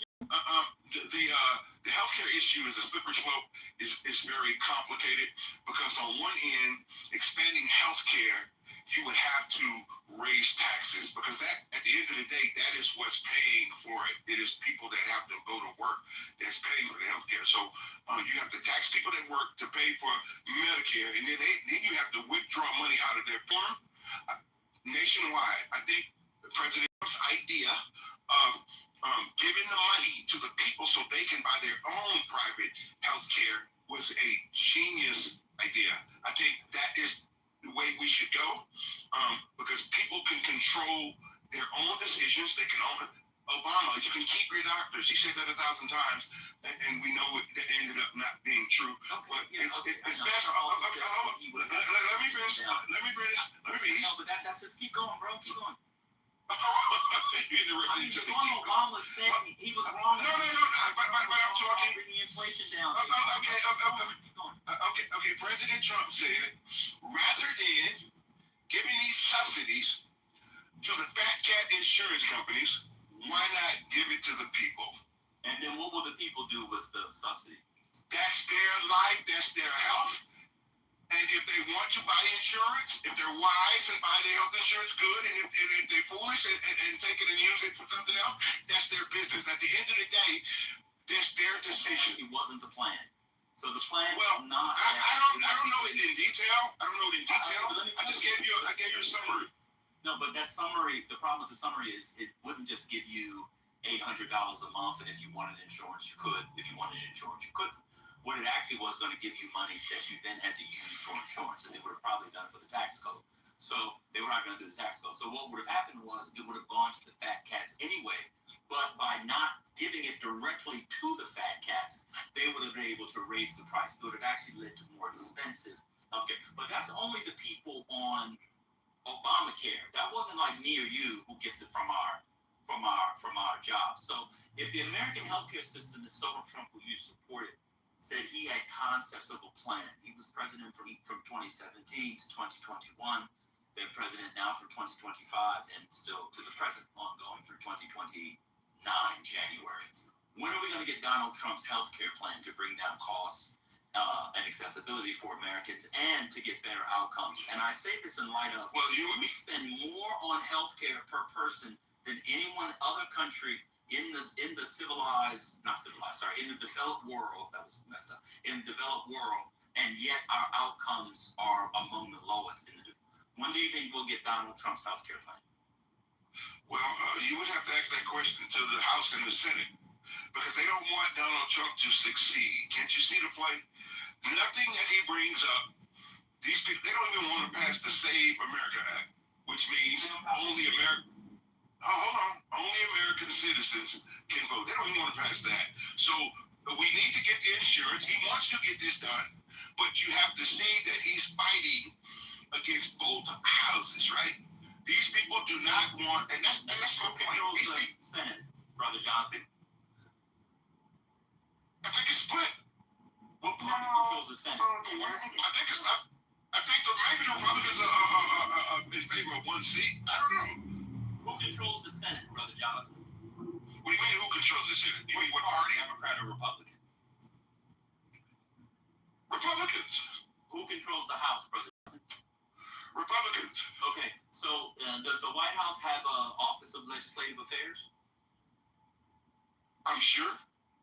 The healthcare issue is a slippery slope. Is very complicated because on one end, expanding healthcare, you would have to raise taxes because that, at the end of the day, that is what's paying for it. It is people that have to go to work that's paying for the healthcare. So you have to tax people that work to pay for Medicare, and then you have to withdraw money out of their form. Nationwide, I think President Trump's idea of giving the money to the people so they can buy their own private health care was a genius idea. I think that is the way we should go because people can control their own decisions. They can own Obama. You can keep your doctors. He said that 1,000 times, and we know that ended up not being true. Okay, but yeah, it's best. Let me finish. Let me finish. No, but that's just keep going, bro. Keep going. Obama said he was wrong. No. But I'm talking. Bringing inflation down. Okay. President Trump said, rather than giving these subsidies to the fat cat insurance companies, why not give it to the people? And then what will the people do with the subsidy? That's their life. That's their health. And if they want to buy insurance, if they're wise and buy their health insurance, good. And if they're foolish and take it and use it for something else, that's their business. At the end of the day, that's their decision. It wasn't the plan. So the plan I don't know it in detail. I just gave you a summary. No, but that summary, the problem with the summary is it wouldn't just give you $800 a month, and if you wanted insurance, you could. If you wanted insurance, you couldn't. What it actually was going to give you money that you then had to use for insurance, and they would have probably done it for the tax code. So they were not going to do the tax code. So what would have happened was it would have gone to the fat cats anyway, but by not giving it directly to the fat cats, they would have been able to raise the price. It would have actually led to more expensive healthcare. But that's only the people on Obamacare. That wasn't like me or you who gets it from our job. So if the American healthcare system is so Trump, who you supported, said he had concepts of a plan. He was president from 2017 to 2021. They're president now from 2025 and still to the present, ongoing through 2029 January. When are we going to get Donald Trump's healthcare plan to bring down costs and accessibility for Americans and to get better outcomes? And I say this in light of, we spend more on healthcare per person than any one other country in the developed world. That was messed up. In the developed world, and yet our outcomes are among the lowest in the. When do you think we'll get Donald Trump's healthcare plan? Well, you would have to ask that question to the House and the Senate, because they don't want Donald Trump to succeed. Can't you see the play? Nothing that he brings up, these people, they don't even want to pass the Save America Act, which means only American citizens can vote. They don't even want to pass that. So we need to get the insurance. He wants to get this done, but you have to see that he's fighting against both houses, right? These people do not want, and that's my point. Senate, Brother Johnson. I think it's split. What party controls the Senate? I think maybe the Republicans are in favor of one seat. I don't know. Who controls the Senate, Brother Jonathan? What do you mean, who controls the Senate? You mean what party? Democrat or Republican? Republicans. Who controls the House, Brother Jonathan? Republicans. Okay, so does the White House have an Office of Legislative Affairs? I'm sure.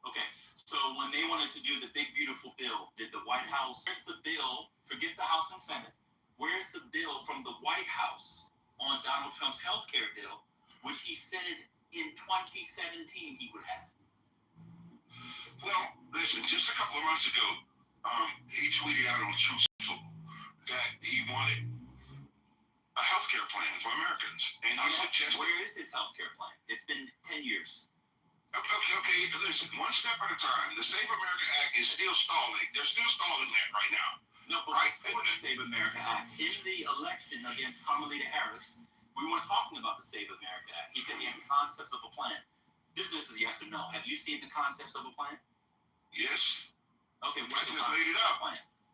Okay, so when they wanted to do the big beautiful bill, did the White House, where's the bill, forget the House and Senate, where's the bill from the White House on Donald Trump's health care bill, which he said in 2017 he would have? Well, listen, just a couple of months ago, he tweeted out on Truth Social that he wanted a health care plan for Americans. And he suggested... Where is his health care plan? It's been 10 years. Okay, listen, one step at a time. The Save America Act is still stalling. They're still stalling that right now. No, but before the Save America Act, in the election against Kamala Harris, we weren't talking about the Save America Act. He said he had concepts of a plan. This is yes or no. Have you seen the concepts of a plan? Yes. Okay, I just laid it out.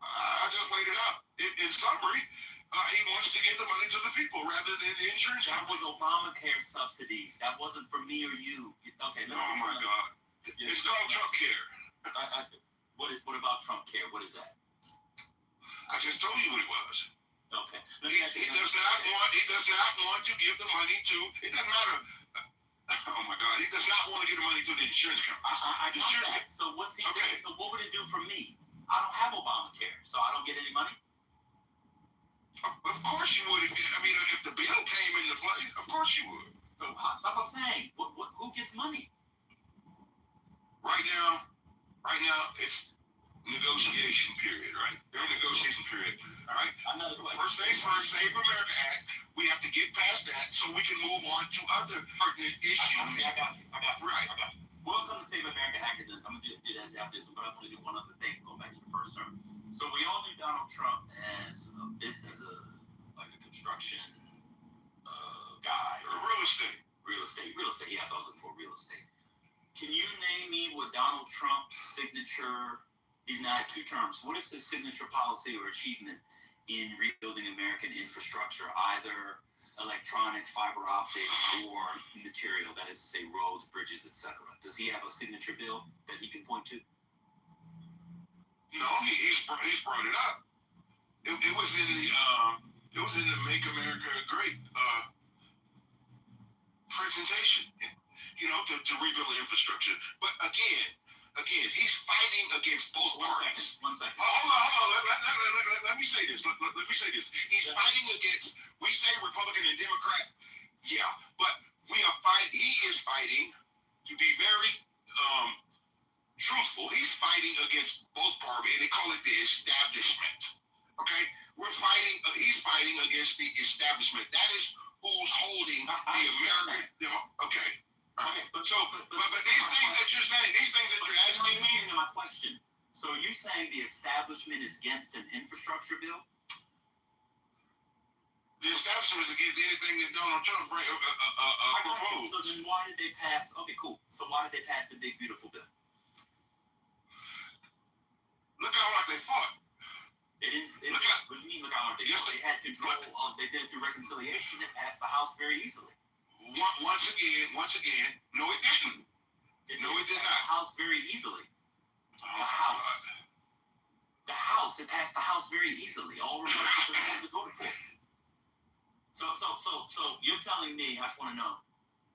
I just laid it out. In summary, he wants to get the money to the people rather than the insurance. That was Obamacare subsidies. That wasn't for me or you. Okay. Oh my God. It's called Trump Care. What about Trump Care? What is that? I just told you what it was. Okay. He does not want to give the money to. It doesn't matter. Oh my God. He does not want to give the money to the insurance companies. So what's he? Okay. So what would it do for me? I don't have Obamacare, so I don't get any money. Of course you would. If the bill came into play, of course you would. So that's what I'm saying. Who gets money? Right now, it's negotiation period, right? They're in negotiation period, right? First things first, Save America Act. We have to get past that so we can move on to other pertinent issues. I got you. Right. I got you. We'll come to Save America Act, and I'm going to do that after this, but I want to do one other thing, go back to the first term. So we all knew Donald Trump as a business, like a construction guy. Real estate. Yes, I was looking for real estate. Can you name me what Donald Trump's signature, he's not 2 terms, what is his signature policy or achievement in rebuilding American infrastructure, either electronic, fiber optic, or material, that is to say roads, bridges, etc.? Does he have a signature bill that he can point to? No, he's brought it up. It was in the Make America Great presentation, to rebuild the infrastructure. But again, he's fighting against both parties. One second. Hold on. Let me say this. Let me say this. He's fighting against. We say Republican and Democrat. Yeah, but he is fighting. To be very truthful, he's fighting against both parties, and they call it the establishment. Okay, he's fighting against the establishment. That is who's holding the American. Okay. But these things that you're saying, these things that you're asking me. My question. So are you saying the establishment is against an infrastructure bill? The establishment customers against anything that Donald Trump proposed. So then why did they pass? Okay, cool. So why did they pass the big beautiful bill? Look how hard they fought. They didn't. What do you mean? Look how hard they fought? They had control of. They did it through reconciliation. It passed the House very easily. Once again, no, it didn't. No, it did not. The House very easily. The House. The House. It passed the House very easily. All Republicans voted for it. So you're telling me? I just want to know.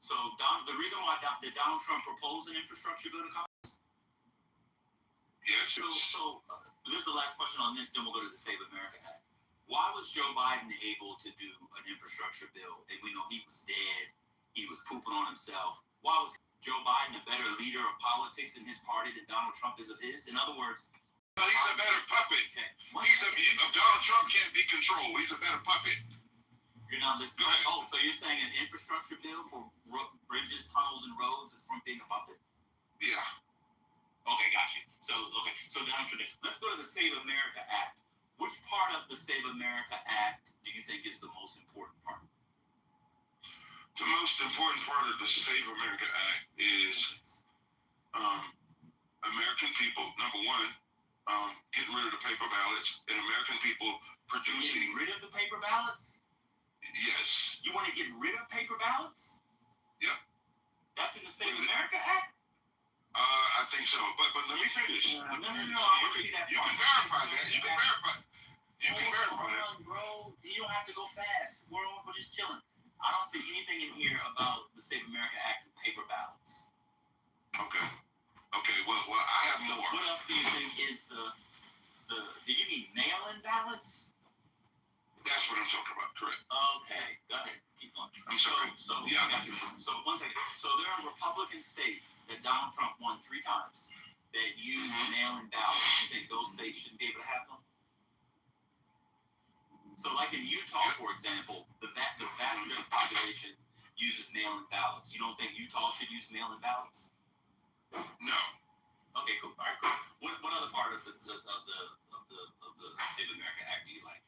So the reason why did Donald Trump propose an infrastructure bill to Congress? Yes. So this is the last question on this. Then we'll go to the Save America Act. Why was Joe Biden able to do an infrastructure bill? And we know he was dead. He was pooping on himself. Why was Joe Biden a better leader of politics in his party than Donald Trump is of his? In other words, he's a better puppet. Donald Trump can't be controlled. He's a better puppet. You're not listening. Oh, so you're saying an infrastructure bill for bridges, tunnels, and roads is from being a puppet? Yeah. Okay, got you. So down for this. Let's go to the Save America Act. Which part of the Save America Act do you think is the most important part? The most important part of the Save America Act is American people, number one, getting rid of the paper ballots, and American people producing. Getting rid of the paper ballots? Yes. You want to get rid of paper ballots? Yep. That's in the Save America Act? I think so, but let me finish. No. I want to see that. You can verify that. You can verify. You can verify that. Bro. You don't have to go fast. We're just chilling. I don't see anything in here about the Save America Act with paper ballots. Okay. Well, I have more. What else do you think is the? Did you mean mail-in ballots? That's what I'm talking about. Correct. Okay. Go ahead. Keep going. I'm sorry. I got you. So 1 second. So there are Republican states that Donald Trump won 3 times that use mail-in ballots. You think those states shouldn't be able to have them? So, like in Utah, for example, the vast majority of the population uses mail-in ballots. You don't think Utah should use mail-in ballots? No. Okay, cool. All right, cool. What other part of the Save America Act do you like?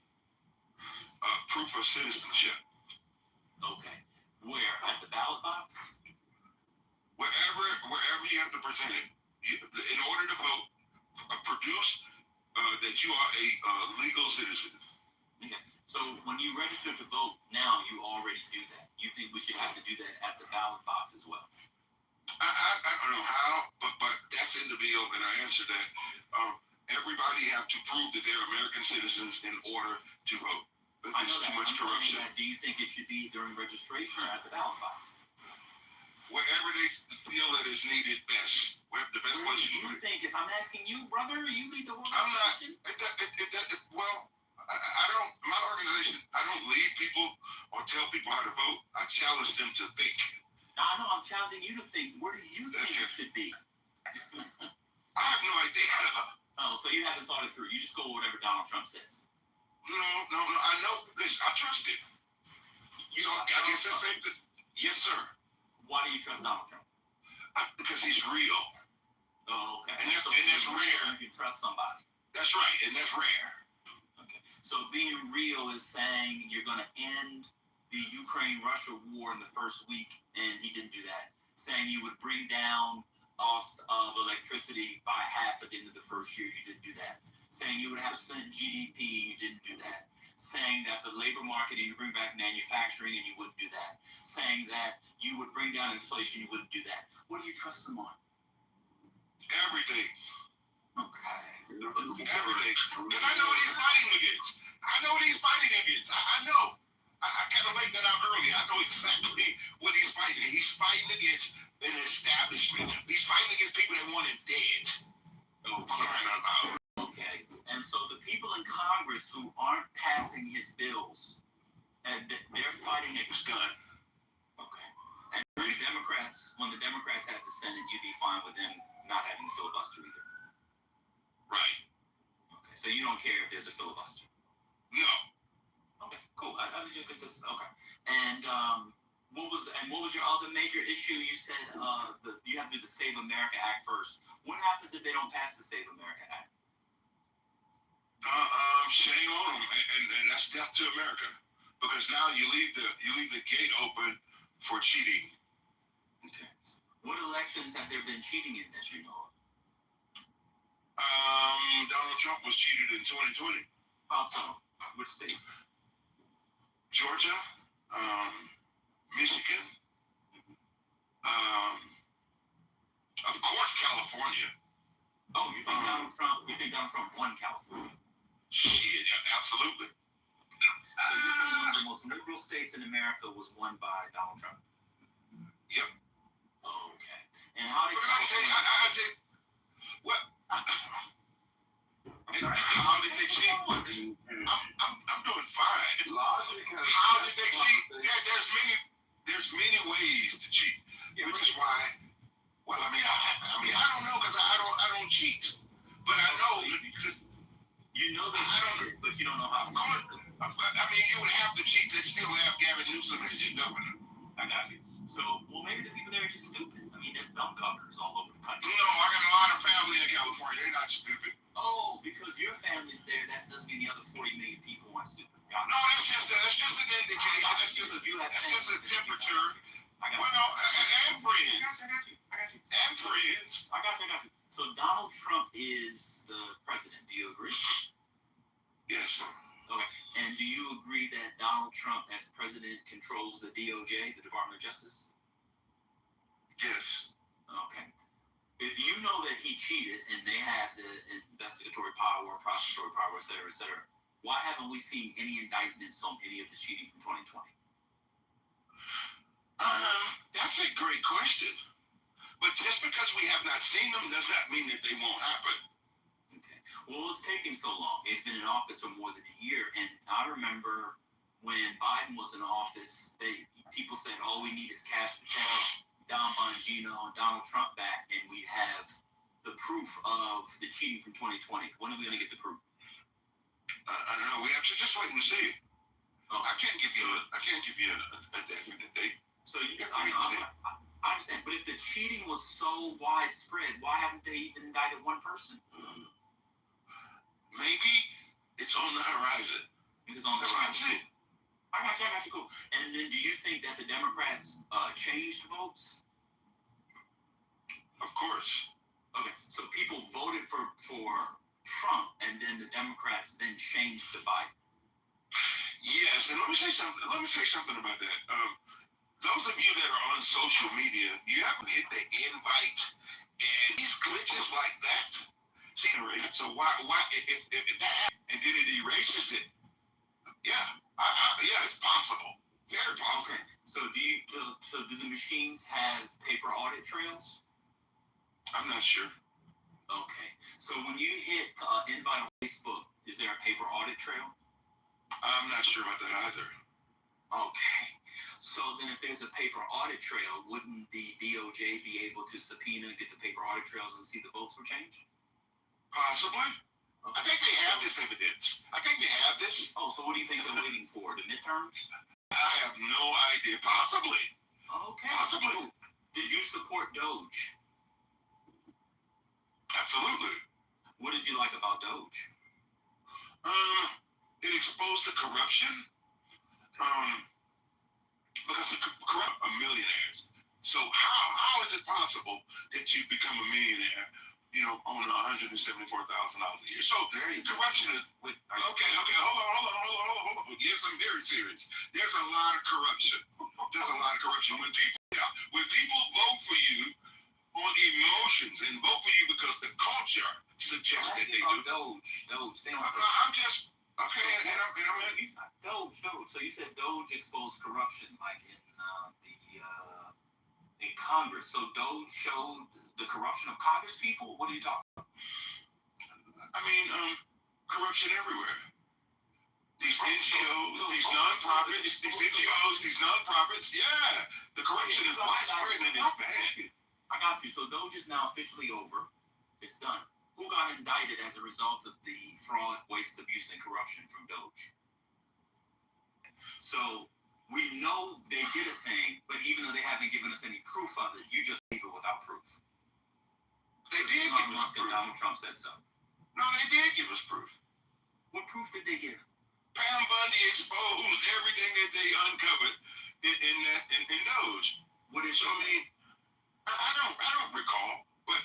Proof of citizenship. Okay. Where? At the ballot box? Wherever you have to present it. In order to vote, produce that you are a legal citizen. Okay. So when you register to vote now, you already do that. You think we should have to do that at the ballot box as well? I don't know how, but that's in the bill, and I answered that. Everybody have to prove that they're American citizens in order to vote. But there's too much corruption. Do you think it should be during registration or at the ballot box? Wherever they feel that is needed best. Wherever the best place you think, if I'm asking you, brother, you lead the world. I'm not. Well, I don't. My organization, I don't lead people or tell people how to vote. I challenge them to think. I know. I'm challenging you to think. Where do you think it should be? I have no idea. Oh, so you haven't thought it through. You just go with whatever Donald Trump says. No. I know this. I trust him. I guess that's safe to. Yes, sir. Why do you trust Donald Trump? Because he's real. Oh, okay. And that's rare. You can trust somebody. That's right, and that's rare. Okay. So being real is saying you're going to end the Ukraine-Russia war in the first week, and he didn't do that. Saying you would bring down cost of electricity by half at the end of the first year, you didn't do that. Saying you would have % GDP, you didn't do that. Saying that the labor market, and you bring back manufacturing, and you wouldn't do that. Saying that you would bring down inflation, you wouldn't do that. What do you trust them on? Everything. Okay. Everything. Because I know what he's fighting against. I know. I kind of laid that out earlier. I know exactly what he's fighting. He's fighting against an establishment. He's fighting against people that want him dead. Okay. And so the people in Congress who aren't passing his bills, and they're fighting against gun. Okay. And when the Democrats have the Senate, you'd be fine with them not having a filibuster either. Right. Okay. So you don't care if there's a filibuster? No. Okay, cool. I was just consistent. Okay. And what was your other major issue? You said you have to do the Save America Act first. What happens if they don't pass the Save America Act? Shame on them, and that's death to America. because now you leave the gate open for cheating. Okay. What elections have there been cheating in that you know of? Donald Trump was cheated in 2020. Also, which states? Georgia, Michigan, of course California. Oh, you think Donald Trump won California? Shit, yeah, absolutely. So you think one of the most liberal states in America was won by Donald Trump? Yep. Okay. And how did I tell you, what? How did they cheat? I'm doing fine. How did they cheat? There's many ways to cheat, which is why. Well, I mean, I don't know because I don't cheat, but I know just. You know they cheated, but you don't know how. Of course. I mean, you would have to cheat to still have Gavin Newsom as your governor. I got you. So, well, maybe the people there are just stupid. I mean, there's dumb governors all over the country. No, I got a lot of family in California. They're not stupid. Oh, because your family's there, that doesn't mean the other 40 million people aren't stupid. No, that's just an indication. That's just a temperature. Well, no, and friends. I got you. And friends. I got you. So Donald Trump is the president. Do you agree? Yes. Okay. And do you agree that Donald Trump, as president, controls the DOJ, the Department of Justice? Yes. Okay. If you know that he cheated and they had the investigatory power, prosecutory power, et cetera, why haven't we seen any indictments on any of the cheating from 2020? That's a great question. But just because we have not seen them does not mean that they won't happen. Okay. Well, it's taking so long. He's been in office for more than a year. And I remember when Biden was in office, people said, all we need is Cash Patel, Don Bongino, and Donald Trump back, and we have the proof of the cheating from 2020. When are we going to get the proof? I don't know. We have to just wait and see. Oh. I can't give you a definite date. So I understand, but if the cheating was so widespread, why haven't they even indicted one person? Maybe it's on the horizon. It's on the horizon. I got you, cool. And then do you think that the Democrats changed votes? Of course. Okay, so people voted for Trump, and then the Democrats then changed to Biden. Yes, and let me say something about that. Those of you that are on social media, you have to hit the invite, and these glitches like that. See, so why if that happens, and then it erases it? Yeah, yeah, it's possible, very possible. Okay. So do the machines have paper audit trails? I'm not sure. Okay, so when you hit invite on Facebook, is there a paper audit trail? I'm not sure about that either. Okay. So then if there's a paper audit trail, wouldn't the DOJ be able to subpoena, get the paper audit trails and see the votes were changed? Possibly. Okay. I think they have this evidence. I think they have this. Oh, so what do you think they're waiting for? The midterms? I have no idea. Possibly. Okay. Possibly. Did you support Doge? Absolutely. What did you like about Doge? It exposed the corruption. Because it corrupt millionaires. So how is it possible that you become a millionaire, on $174,000 a year? So the corruption is okay. Hold on. Yes, I'm very serious. There's a lot of corruption. When people vote for you on emotions and vote for you because the culture suggests that they do. Doge. I'm just. Okay, and I'm Doge. So you said Doge exposed corruption, like in Congress. So Doge showed the corruption of Congress people? What are you talking about? I mean, corruption everywhere. These NGOs, these nonprofits, yeah. The corruption is widespread and it's bad. I got you. So Doge is now officially over. It's done. Who got indicted as a result of the fraud, waste, abuse, and corruption from Doge? So we know they did a thing, but even though they haven't given us any proof of it, you just leave it without proof. They did give us proof. Donald Trump said so. No, they did give us proof. What proof did they give? Pam Bundy exposed everything What is So I mean, I don't recall, but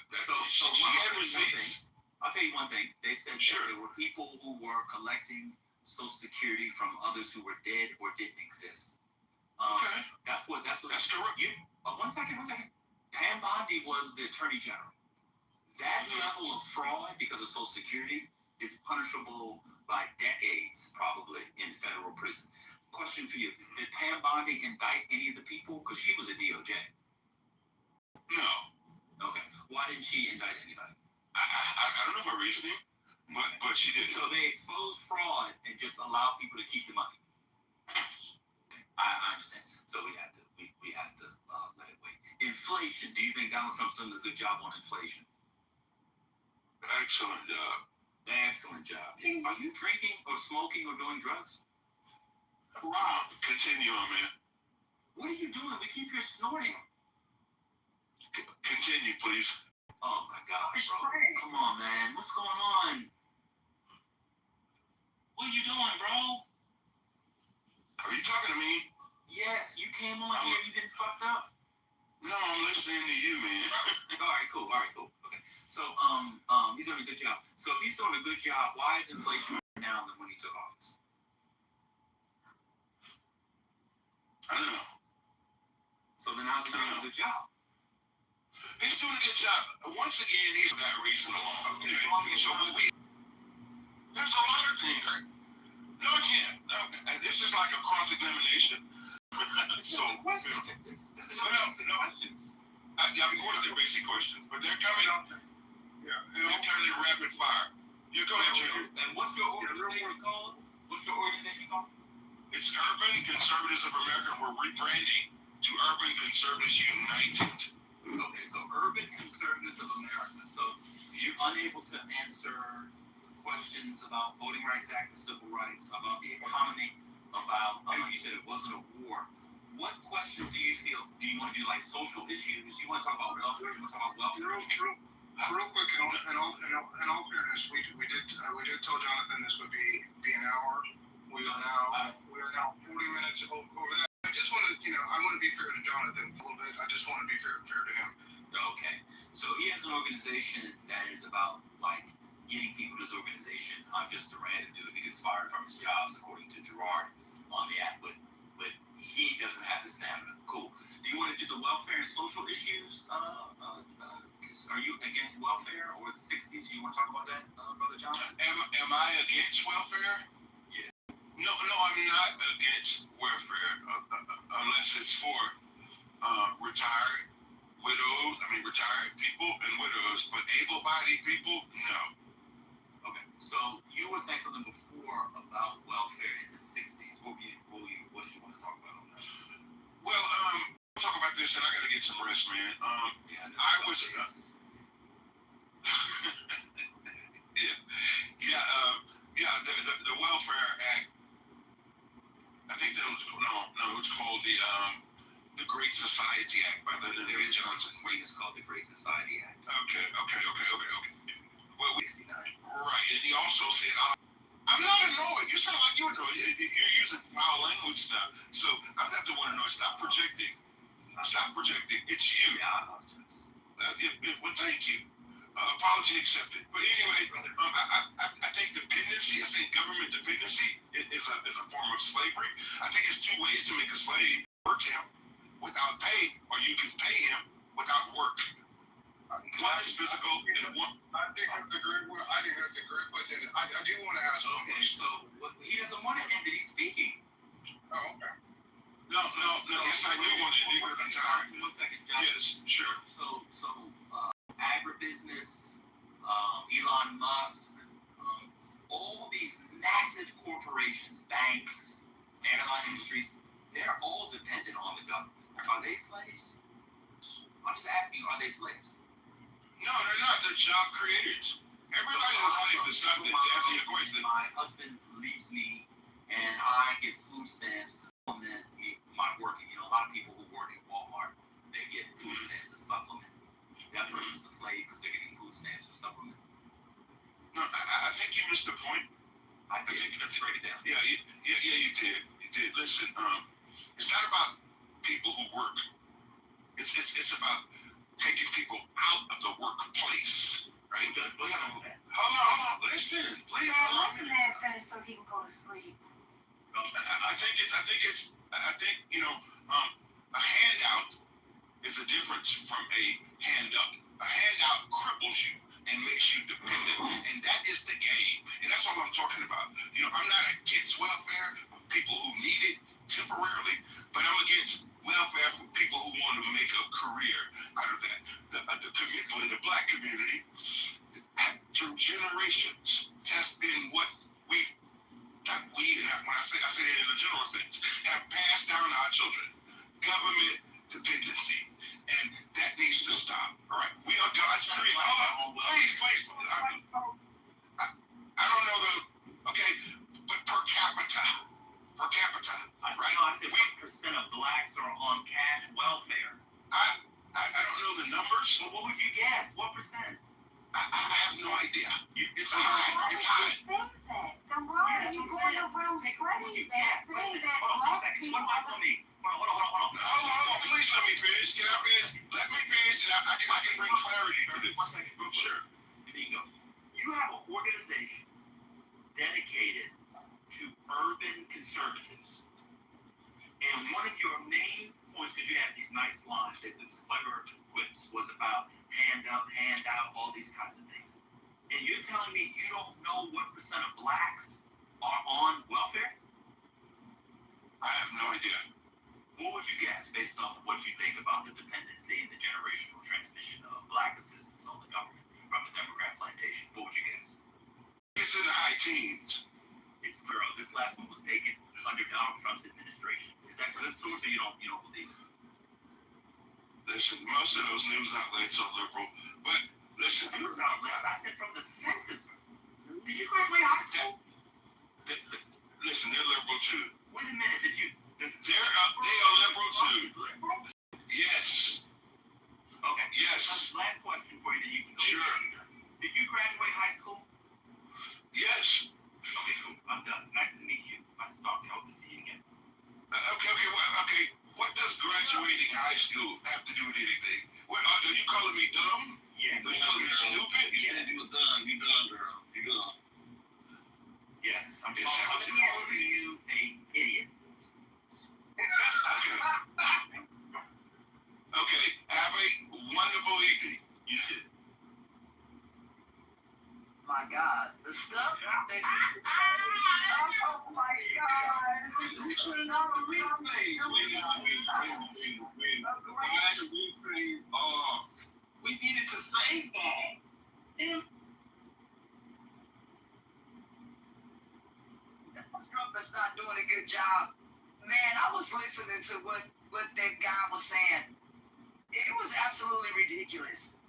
she had receipts. I'll tell you one thing. They said that there were people who were collecting Social Security from others who were dead or didn't exist. Okay. That's correct. One second. Pam Bondi was the Attorney General. That level of fraud because of Social Security is punishable by decades, probably, in federal prison. Question for you: did Pam Bondi indict any of the people? Because she was a DOJ. No. Okay. Why didn't she indict anybody? I don't know her reasoning, but she did. So they exposed fraud and just allow people to keep the money. I understand. So we have to let it wait. Inflation. Do you think Donald Trump's done a good job on inflation? Excellent job. Excellent job. Are you drinking or smoking or doing drugs? Wow. Continue on, man. What are you doing? We keep hearing snorting. Continue, please. Oh my God, bro. Come on, man. What's going on? What are you doing, bro? Are you talking to me? Yes, you came on here. You getting fucked up? No, I'm listening to you, man. All right, cool. Okay. So, he's doing a good job. So if he's doing a good job, why is inflation higher now than when he took office? I don't know. So then how's he doing a good job? He's doing a good job. Once again, he's for that reason alone. Okay. So there's a lot of things. No, I can't. No, this is like a cross-examination. So, this is no questions. Of course, they're basic questions, but they're coming up. Yeah, they're coming in rapid fire. You go ahead, Joe. And what's your organization called? It's Urban Conservatives of America. We're rebranding to Urban Conservatives United. Okay, so Urban Conservatives of America. So you're unable to answer questions about Voting Rights Act and civil rights, about the economy, about, you said it wasn't a war. What questions do you feel? Do you want to do like social issues? You want to talk about welfare? Do you want to talk about welfare? Real quick, in all fairness, we did tell Jonathan this would be an hour. We are now 40 minutes over that. I just want to, I want to be fair to Jonathan a little bit. I just want to be fair to him. Okay. So he has an organization that is about like getting people to his organization. I'm just a random dude who gets fired from his jobs, according to Gerard on the app, but he doesn't have the stamina. Cool. Do you want to do the welfare and social issues? Are you against welfare or the 60s? Do you want to talk about that, Brother John? Am I against welfare? Yeah. No, I'm not against welfare unless it's for retired people and widows, but able-bodied people, no. Okay, so you were saying something before about welfare in the 60s. What did you want to talk about on that? Well, we'll talk about this, and I got to get some rest, man. The Welfare Act. I think that was it's called the Great Society Act by Lyndon B. Johnson. It's called the Great Society Act. Okay. Well, 69. Right, and he also said, I'm not annoyed. You sound like you're annoyed. You're using foul language now. So I'm not the one annoyed. Stop projecting. It's you. Yeah, I apologize. Well, thank you. Apology accepted. But anyway, I think government dependency is a form of slavery. I think there's two ways to make a slave: work him without pay, or you can pay him without work. One is physical, and one. I think that's a great question. I do want to ask. Okay, so he doesn't want to end it. He's speaking. Oh, okay. No. Yes, I do want to end it. I'm tired. 1 second, John. Yes, sure. So agribusiness, Elon Musk, all these massive corporations, banks, airline industries, they're all dependent on the government. Are they slaves? I'm just asking, are they slaves? No, they're not. They're job creators. Everybody's a slave to something, to answer your question. My husband leaves me, and I get food stamps to supplement my working. A lot of people who work at Walmart, they get food stamps to supplement. That person's a slave because they're getting food stamps to supplement. No, I think you missed the point. I did. Break it down. Yeah, you did. Listen, it's not about people who work. It's about taking people out of the workplace, right? Hold on. Listen, please. Let the man finish so he can go to sleep. I think a handout is a difference from a hand up. A handout cripples you and makes you dependent, and that is the game. And that's all I'm talking about. I'm not against welfare for people who need it temporarily, but I'm against welfare for people who want to make a career out of that. The community, the black community, through generations, has been what we, not we, and when I say it in a general sense, have passed down to our children. Government dependency. And that needs to stop. All right, we are God's creation. Hold on, please. I don't know okay, but per capita, right? I said what percent of blacks are on cash welfare? I don't know the numbers. So what would you guess? What percent? I have no idea. It's high. It's high. Say that. Then why are you going around spreading that? Say that black people. What about me? Hold on. Please let me finish. Can I finish? Let me finish, and I can bring clarity to this. 1 second. Sure. There you go. You have an organization dedicated to urban conservatives. And one of your main points, because you had these nice lines, that was clever quips, was about hand up, hand out, all these kinds of things. And you're telling me you don't know what percent of blacks are on welfare? I have no idea. What would you guess based off of what you think about the dependency and the generational transmission of black assistance on the government from the Democrat plantation? What would you guess? It's in the high teens. It's thorough. This last one was taken under Donald Trump's administration. Is that good source or you don't believe it? Listen, most of those news outlets are liberal, but listen. News outlets? I said from the census. Did you graduate high school? Listen, they're liberal too. Wait a minute, they are liberal too. Yes. Okay. Yes. Last question for you that you can go. Sure. Did you graduate high school? Yes. Okay, cool. I'm done. Nice to meet you. Nice to talk to you. Hope to see you again. Okay. What does graduating high school have to do with anything? What are you calling me dumb? Yeah. Are you calling me stupid? Yeah, you done, girl. You done. Yes. I'm calling you a idiot. Okay. Have a wonderful evening. You too. My God, the stuff that. Oh my God. We needed to save that. Trump is not doing a good job. Man, I was listening to what that guy was saying. It was absolutely ridiculous.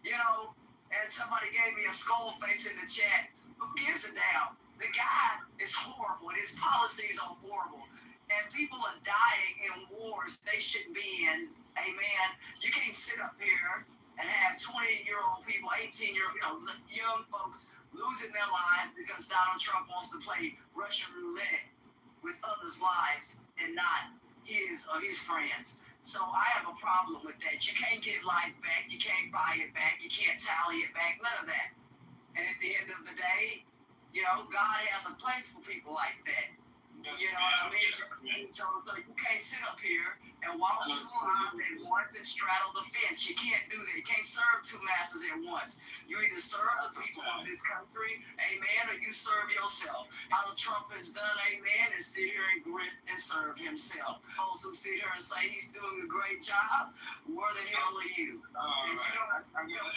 And somebody gave me a skull face in the chat. Who gives a damn? The guy is horrible, and his policies are horrible. And people are dying in wars they shouldn't be in. Hey, man, you can't sit up here and have 20-year-old people, 18-year-old, young folks losing their lives because Donald Trump wants to play Russian roulette with others' lives and not his or his friends. So I have a problem with that. You can't get life back. You can't buy it back. You can't tally it back. None of that. And at the end of the day, God has a place for people like that. You know what I mean? So you can't sit up here and walk two lines at once and straddle the fence. You can't do that. You can't serve two masters at once. You either serve the people of this country, amen, or you serve yourself. Donald Trump has done, amen, and sit here and grit and serve himself. Those who sit here and say he's doing a great job, where the hell are you? I gotta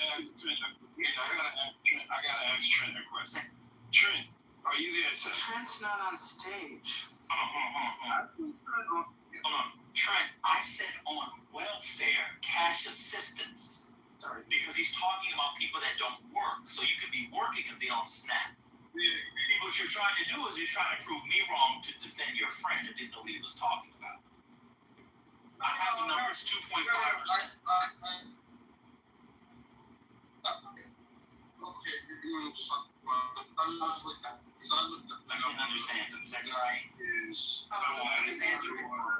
ask Trent a question. Trent, are you there, sir? Trent's not on stage. Hold on. Trent, I said on welfare, cash assistance. Sorry. Because he's talking about people that don't work. So you could be working and be on SNAP. See, what you're trying to do is you're trying to prove me wrong to defend your friend who didn't know what he was talking about. I have the number, it's 2.5%. Okay, you're going to do something. I don't understand him. Is that right?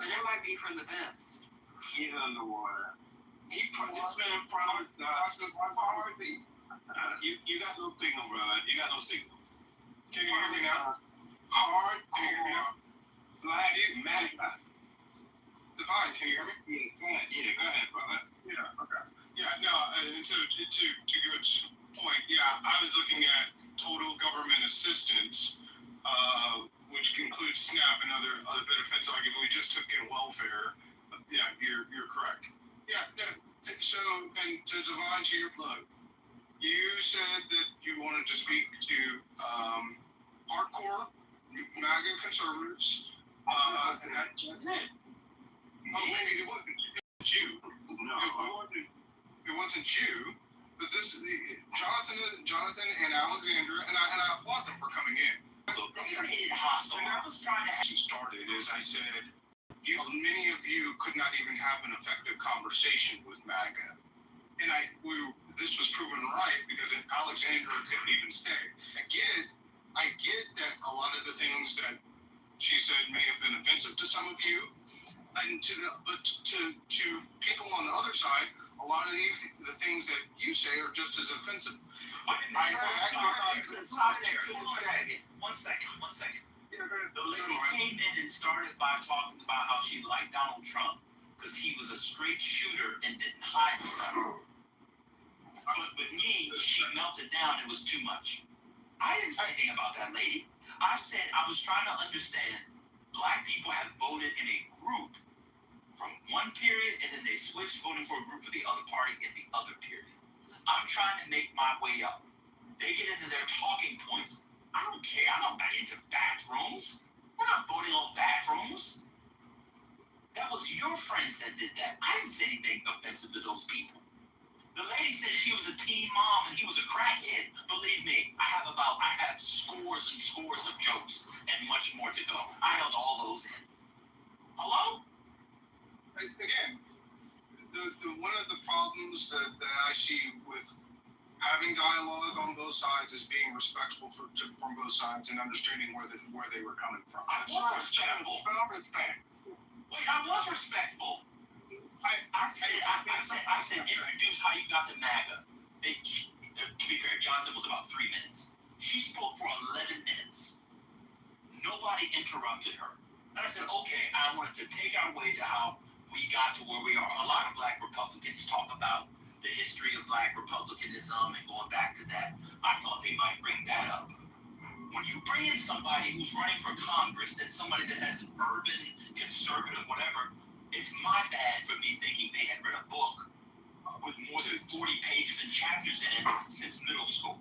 And it might be for the best. Get underwater. This man promised us. You got no signal, bro. You got no signal. Can you hear me now? Hardcore black matter. Divine, can you hear me? Yeah, go ahead, brother. Yeah, okay. Yeah, no, and so to your point, yeah, I was looking at total government assistance, which includes SNAP and other benefits. Like if we just took in welfare, yeah, you're correct. Yeah, no, so, and to Devon, to your plug, you said that you wanted to speak to hardcore MAGA conservatives, and that's it. Oh, maybe it wasn't you. No, it wasn't you. But this, Jonathan and Alexandra, and I applaud them for coming in. When I was trying to started, as I said, many of you could not even have an effective conversation with MAGA, and this was proven right because Alexandra couldn't even stay. I get that a lot of the things that she said may have been offensive to some of you, and to people on the other side, a lot of the things that you say are just as offensive. Stop there. One second. The lady came in and started by talking about how she liked Donald Trump because he was a straight shooter and didn't hide stuff. But with me, she melted down. It was too much. I didn't say anything about that lady. I said I was trying to understand black people have voted in a group from one period and then they switched voting for a group for the other party in the other period. I'm trying to make my way up. They get into their talking points. I don't care. I'm not into bathrooms. We're not voting on bathrooms. That was your friends that did that. I didn't say anything offensive to those people. The lady said she was a teen mom and he was a crackhead. Believe me, I have scores and scores of jokes and much more to go. I held all those in. Hello? Again, one of the problems that I see with having dialogue on both sides is being respectful from both sides and understanding where they were coming from. I was respectful. Wait, I was respectful. I said, introduce how you got to MAGA. To be fair, Jonathan was about 3 minutes. She spoke for 11 minutes. Nobody interrupted her. And I said, okay, I wanted to take our way to how we got to where we are. A lot of black Republicans talk about the history of black Republicanism and going back to that. I thought they might bring that up. When you bring in somebody who's running for Congress, that's somebody that has an urban, conservative, whatever, it's my bad for me thinking they had read a book with more than 40 pages and chapters in it since middle school.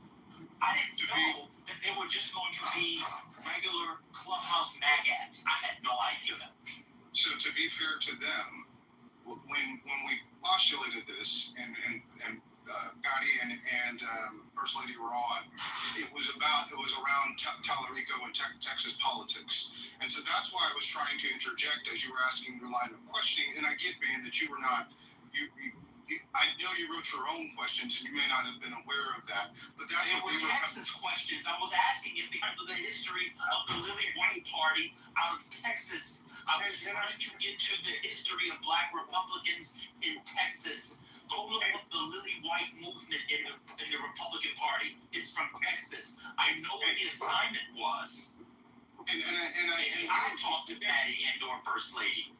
I didn't know that they were just going to be regular clubhouse magats. I had no idea. So to be fair to them, when we postulated this and Gotti and First Lady were on, it was around Tallarico and Texas politics, and so that's why I was trying to interject as you were asking your line of questioning. And I get, man, that you were not I know you wrote your own questions, and you may not have been aware of that, but that's they were Texas questions. I was asking if because of the history of the Lily White Party out of Texas. I was trying to get to the history of black Republicans in Texas. Go look up the Lily White movement in the Republican Party. It's from Texas. I know what the assignment was. And I talked to Patty and or First Lady.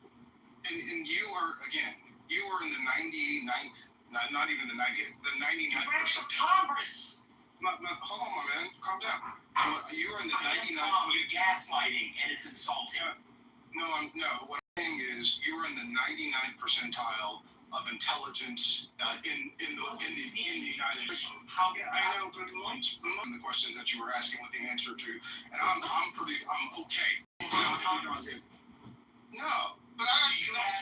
And you are, again, you were in the 99th, not even the 90th, the 99th. Congress. Hold on, my man, calm down. You were in the 99th. You're gaslighting, and it's insulting. No. What I'm saying is, you were in the 99th percentile of intelligence in the United States. How did I know the questions that you were asking with the answer to, and I'm okay. No. But do you have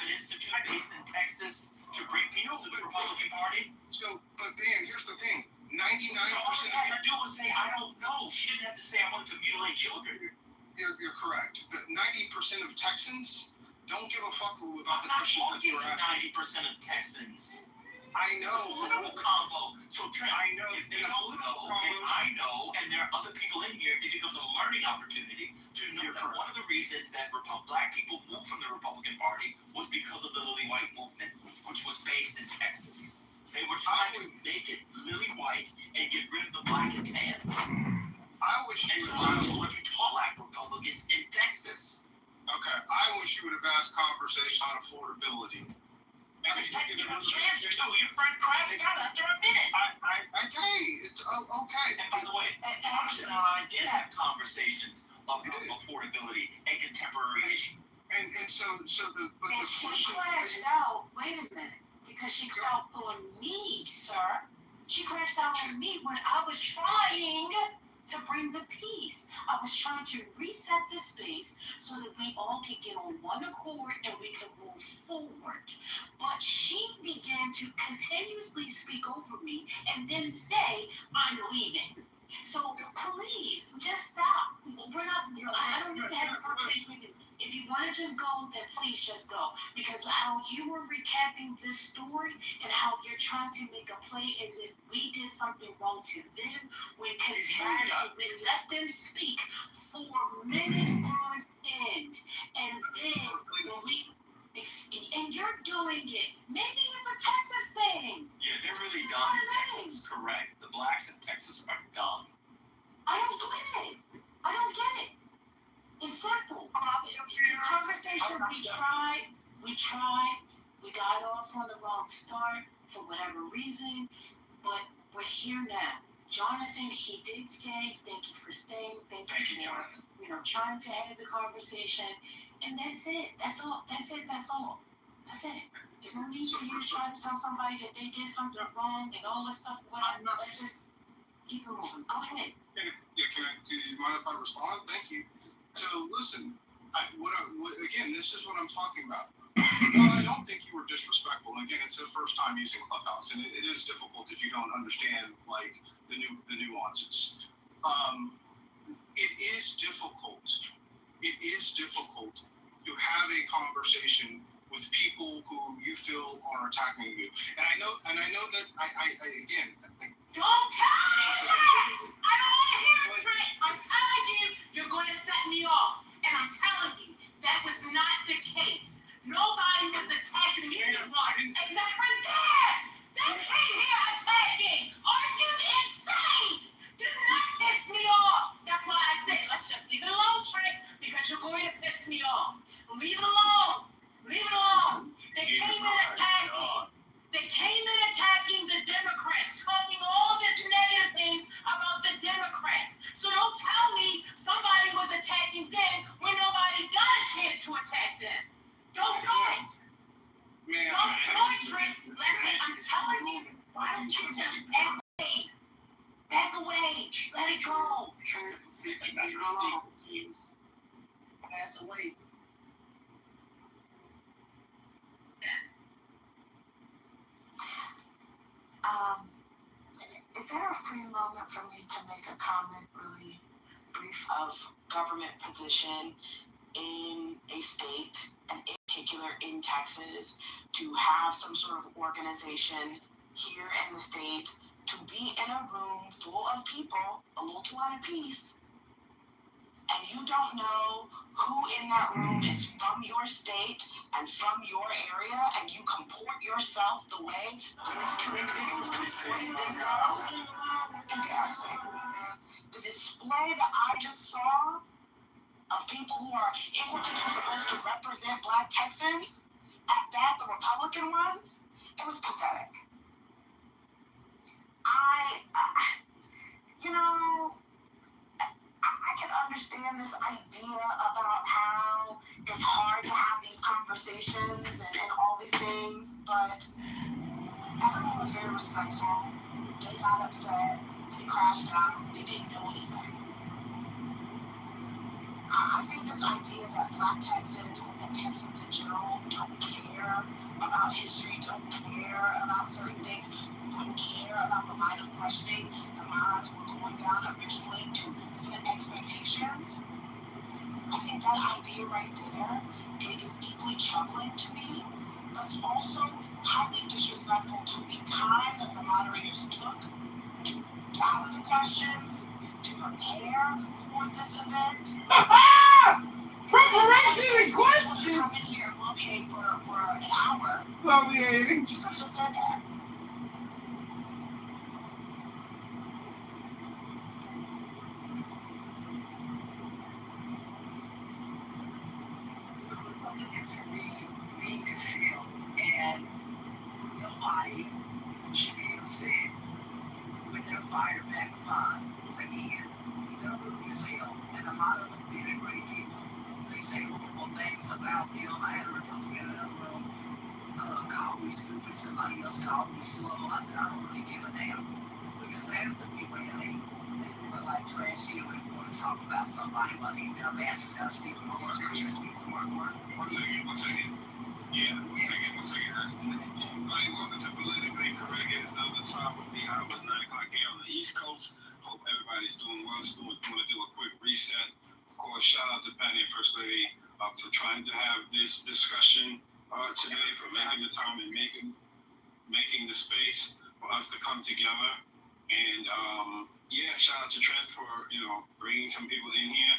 an institute based in Texas to bring people to the Republican Party? But Dan, here's the thing: 99%. All she had to do was say, "I don't know." She didn't have to say, "I wanted to mutilate children." You're correct. But 90% of Texans don't give a fuck about the question. I'm not talking to 90% of Texans. I know. It's a political combo. So Trent, if they don't know, then I know, and there are other people in here, it becomes a learning opportunity to know that one of the reasons that black people moved from the Republican Party was because of the Lily White movement, which was based in Texas. They were trying to make it lily white and get rid of the black and tans. I wish you would have asked black Republicans in Texas. Okay, I wish you would have asked conversation on affordability. Maybe you can give a chance to. Your friend crashed out after a minute. It's okay. And by the way, Congressman and I did have conversations about affordability and contemporary issues. And so the she question. crashed out. Wait a minute, because she crashed out on me, sir. She crashed out on me when I was trying to bring the peace. I was trying to reset the space so that we all could get on one accord and we could move forward. But she began to continuously speak over me and then say, I'm leaving. So please, just stop. We're not, I don't need to have a conversation with you. If you want to just go, then please just go. Because how you were recapping this story and how you're trying to make a play as if we did something wrong to them, when we let them speak for minutes on end. And then when and you're doing it. Maybe it's a Texas thing. Yeah, they're really dumb in Texas. Correct. The blacks in Texas are dumb. I don't get it. I don't get it. It's simple. The conversation we got off on the wrong start for whatever reason, but we're here now. Jonathan, he did stay. Thank you for staying. Thank you for, Jonathan. Trying to edit the conversation. And that's it. That's all. That's it. That's all. That's it. There's no need for you to try to tell somebody that they did something wrong and all this stuff. Whatever. Let's just keep it moving. Go ahead. Yeah, do you mind if I respond? Thank you. So listen, again, this is what I'm talking about. Well, I don't think you were disrespectful. And again, it's the first time using Clubhouse, and it is difficult if you don't understand like the nuances. It is difficult. It is difficult to have a conversation with people who you feel are attacking you. And I know that I again. Don't tell me that! I don't want to hear it, Trent. I'm telling you, you're going to set me off. And I'm telling you, that was not the case. Nobody was attacking anyone except for them. They came here attacking. Are you insane? Do not piss me off. That's why I said, let's just leave it alone, Trent, because you're going to piss me off. Leave it alone. Leave it alone. They came in attacking. They came in attacking the Democrats, talking all this negative things about the Democrats. So don't tell me somebody was attacking them when nobody got a chance to attack them. Don't do it. Don't do it, Trent. Listen, I'm telling you, why don't you just back away, let it go. Leave it alone. Pass away. Is there a free moment for me to make a comment really brief of government position in a state, and in particular in Texas, to have some sort of organization here in the state, to be in a room full of people, a little too out of peace, and you don't know who in that room is from your state and from your area, and you comport yourself the way those two individuals comported themselves, embarrassing. The display that I just saw of people who are in particular supposed to represent Black Texans, at that, the Republican ones, it was pathetic. I can understand this idea about how it's hard to have these conversations and all these things, but everyone was very respectful. They got upset. They crashed out. They didn't know anything. I think this idea that Black Texans, or that Texans in general, don't care about history, don't care about certain things, wouldn't care about the line of questioning the minds were going down originally to set expectations. I think that idea right there is deeply troubling to me, but it's also highly disrespectful to the time that the moderators took to gather the questions, to prepare for this event. to be mean as hell. And nobody should be upset when they're fired back upon again. They're rude as hell. And a lot of them denigrate people. They say horrible things about them. I had a Republican in another room call me stupid. Somebody else called me slow. I said, I don't really give a damn. Because half the people they look like trash here and want to talk about somebody while they dumb asses got Stephen Morris. One second. Yeah, one second. Everybody, welcome to Politically Correct. It's another top of the hour. It's 9 o'clock here on the East Coast. Hope everybody's doing well. Just want to do a quick reset. Of course, shout out to Penny and First Lady for trying to have this discussion today, for making the time and making the space for us to come together. And yeah, shout out to Trent for bringing some people in here.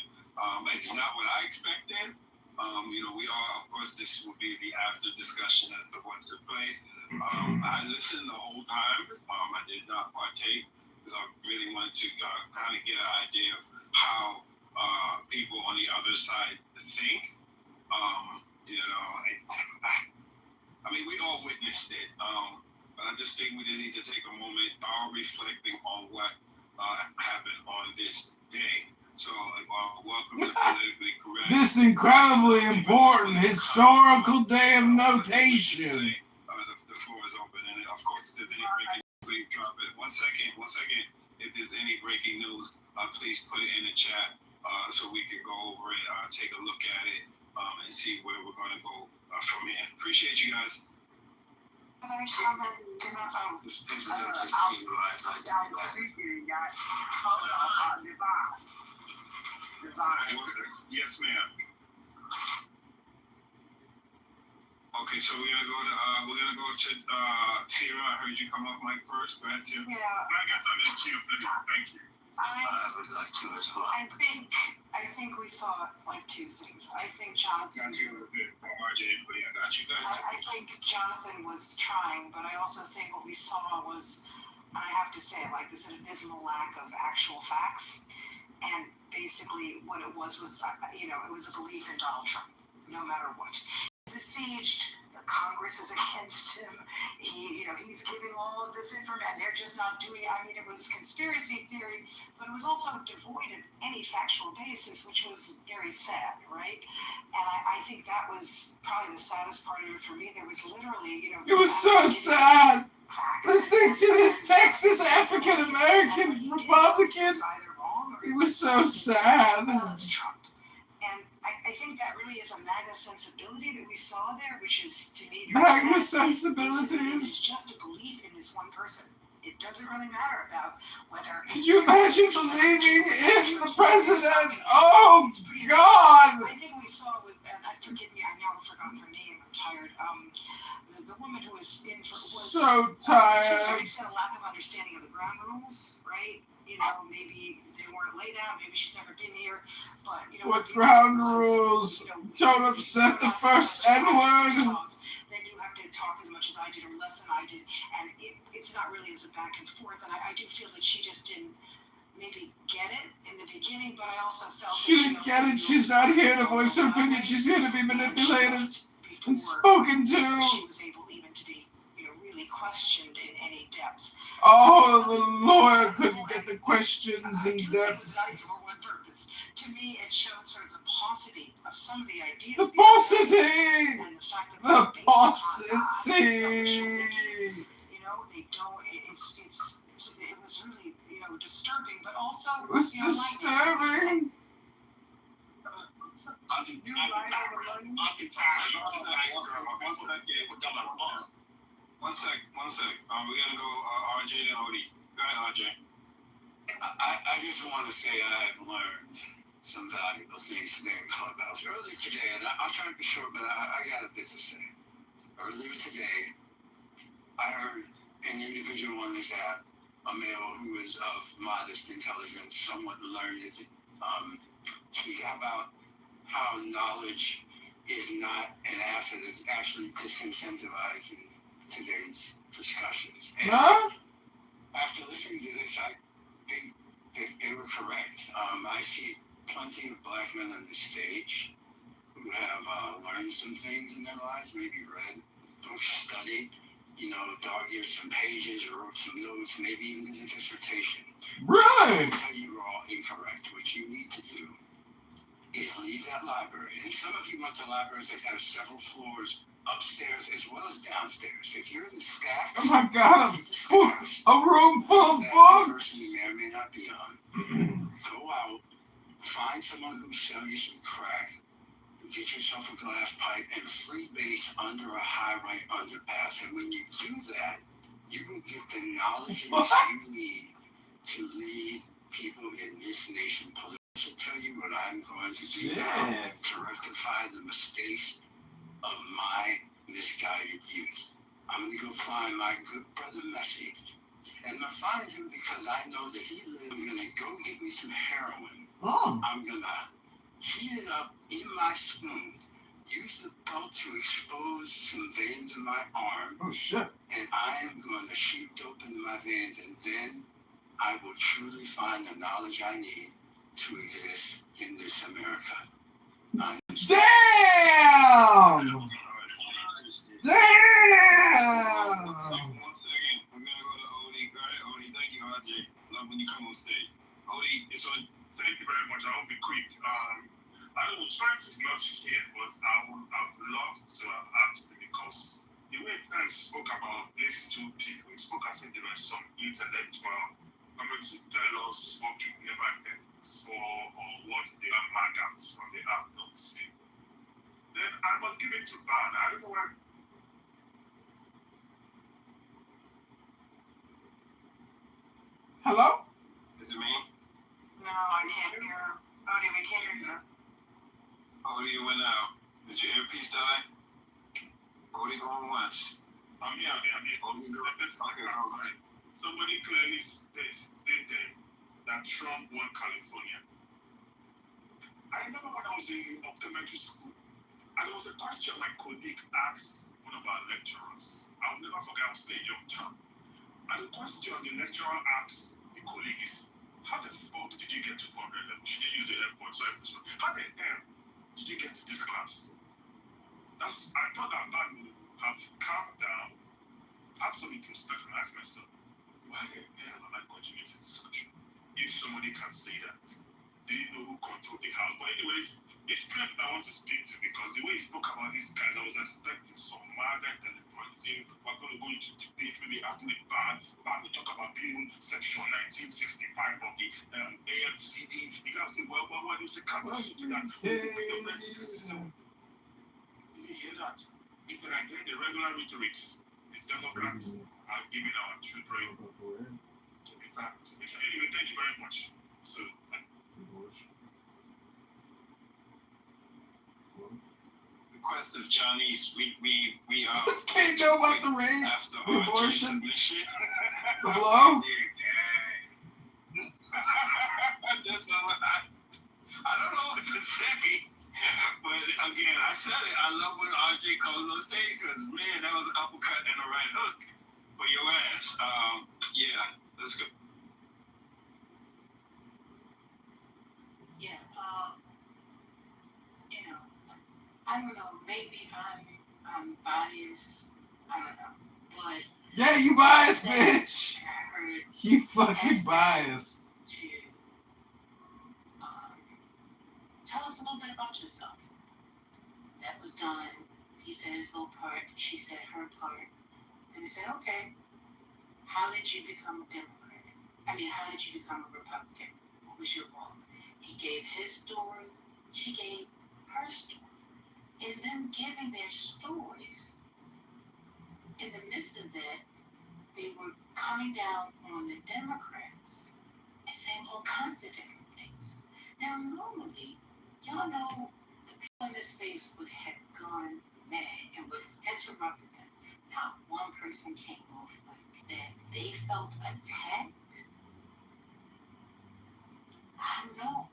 It's not what I expected. We are, of course, this will be the after discussion as to what took place. I listened the whole time. I did not partake because I really wanted to kind of get an idea of how people on the other side think. I mean, we all witnessed it. But I just think we just need to take a moment, all reflecting on what happened on this day. So, welcome to Politically Correct. This incredibly important historical day of notation. The floor is open, and of course, if there's any breaking news, please drop it. One second. If there's any breaking news, please put it in the chat so we can go over it, take a look at it, and see where we're going to go from here. Appreciate you guys. Yes, ma'am. Okay, so we're gonna go to Tira. I heard you come off mic first. Go ahead, Tira. Yeah. I got something to you, please. Thank you. I would like to as well. I think we saw like two things. I think Jonathan. RJ, I got you guys. I think Jonathan was trying, but I also think what we saw was, and I have to say it like this, an abysmal lack of actual facts. And basically, what it was it was a belief in Donald Trump, no matter what. Besieged, the Congress is against him. He's giving all of this information. They're just not doing it. I mean, it was conspiracy theory, but it was also devoid of any factual basis, which was very sad, right? And I think that was probably the saddest part of it for me. There was literally, It was so sad. Listening to this Texas African American Republican. It was so sad. Well, it's Trump. And I think that really is a MAGA sensibility that we saw there, which is, to me, very MAGA sad. sensibility. It's just a belief in this one person. It doesn't really matter about whether... Could you imagine believing in the president? Oh, God! I think we saw with, and forgive me, I now have forgotten her name, I'm tired, the woman who was in for... So tired. To some extent, a lack of understanding of the ground rules, right? Maybe they weren't laid out, maybe she's never been here, but, what ground rules? Don't upset the first N-word. Then you have to talk as much as I did or less than I did, and it's not really as a back and forth, and I do feel that she just didn't maybe get it in the beginning, but I also felt she didn't get it. She's not here to voice her opinion. She's here to be manipulated and spoken to. She was able even to be, really questioned in any depth. Oh, the lawyer couldn't get the questions in depth. It was not even for one purpose. To me, it showed sort of the paucity of some of the ideas. The paucity! And the fact that the paucity! They don't. It was really, disturbing, but also. It was disturbing. One sec. We gotta go RJ to Odie. Go ahead, RJ. I just want to say I've learned some valuable things today in Clubhouse. Earlier today, and I'll try to be short, but I got a bit to say. Earlier today, I heard an individual on this app, a male who is of modest intelligence, somewhat learned, speak about how knowledge is not an asset, it's actually disincentivizing today's discussions. And after listening to this, I think that they were correct. I see plenty of black men on the stage who have learned some things. analyzed, maybe read, or studied, here's some pages, or wrote some notes, maybe even did a dissertation. Really? I tell you, you're all incorrect. What you need to do is leave that library. And some of you went to libraries that have several floors, upstairs as well as downstairs. If you're in the stacks, Oh my God, a room full of that books. person you may or may not be on. Go out, find someone who'll sell you some crack, get yourself a glass pipe, and freebase under a highway underpass. And when you do that, you will get the knowledge that you need to lead people in this nation politically. To tell you what I'm going to do now to rectify the mistakes of my misguided youth. I'm going to go find my good brother Messi. And I'm going to find him because I know that he lives. I'm going to go get me some heroin. I'm going to heat it up in my spoon, use the belt to expose some veins in my arm. Oh, shit. And I am going to shoot dope into my veins, and then I will truly find the knowledge I need to exist in this America. Damn! Damn! One second. We're gonna go to Odie. Go ahead, Odie. Thank you, RJ. Love when you come on stage. Odie, it's on. Thank you very much. I'll be quick. I know France is not here, but I would have loved to have asked because the way Pence spoke about these two people, he spoke as if they were some intellectual coming to tell us what we never heard for or what they are maggots on the app don't say. Then I must give it to Ban. I don't know why. Hello? Is it me? No, I can't hear. Odie, we can't hear you. Odie, you went out. Is your earpiece die? Odie going once. I'm here. Odie, somebody clearly stated that Trump won California. I remember when I was in optometry school, and there was a question my colleague asked one of our lecturers. I'll never forget, I was still a young child. And the question the lecturer asked the colleague is, how the fuck did you get to 400 level? She didn't use the F word, sorry for sure. How the hell did you get to this class? I thought that man would have calmed down, have some introspection, and ask myself, why the hell am I continuing this discussion? If somebody can say that, they didn't know who controlled the house. But anyways, it's Trump I want to speak to because the way he spoke about these guys, I was expecting some mother intellectualism. We're going to go into debate, maybe argue with Ban. We talk about Bill Section 1965 of the AMCD. You guys say, well, what is the capital to that? What's the freedom of 1967? Did you hear that? Instead, I hear the regular rhetorics. The Democrats are giving our children to attack. Anyway, thank you very much. So, Request of Johnny's. We just can't know about the rape, after the abortion, submission. the blow. That's all I don't know what to say. But again, I said it. I love when RJ comes on stage because man, that was an uppercut and a right hook for your ass. Yeah, let's go. Yeah, I don't know, maybe I'm biased, I don't know, but... Yeah, you biased, bitch! You fucking biased. To tell us a little bit about yourself. That was done. He said his little part, she said her part. Then we said, okay, how did you become a Democrat? How did you become a Republican? What was your walk? He gave his story, she gave her story. In them giving their stories, in the midst of that, they were coming down on the Democrats and saying all kinds of different things. Now, normally, y'all know the people in this space would have gone mad and would have interrupted them. Not one person came off like that. They felt attacked. I don't know.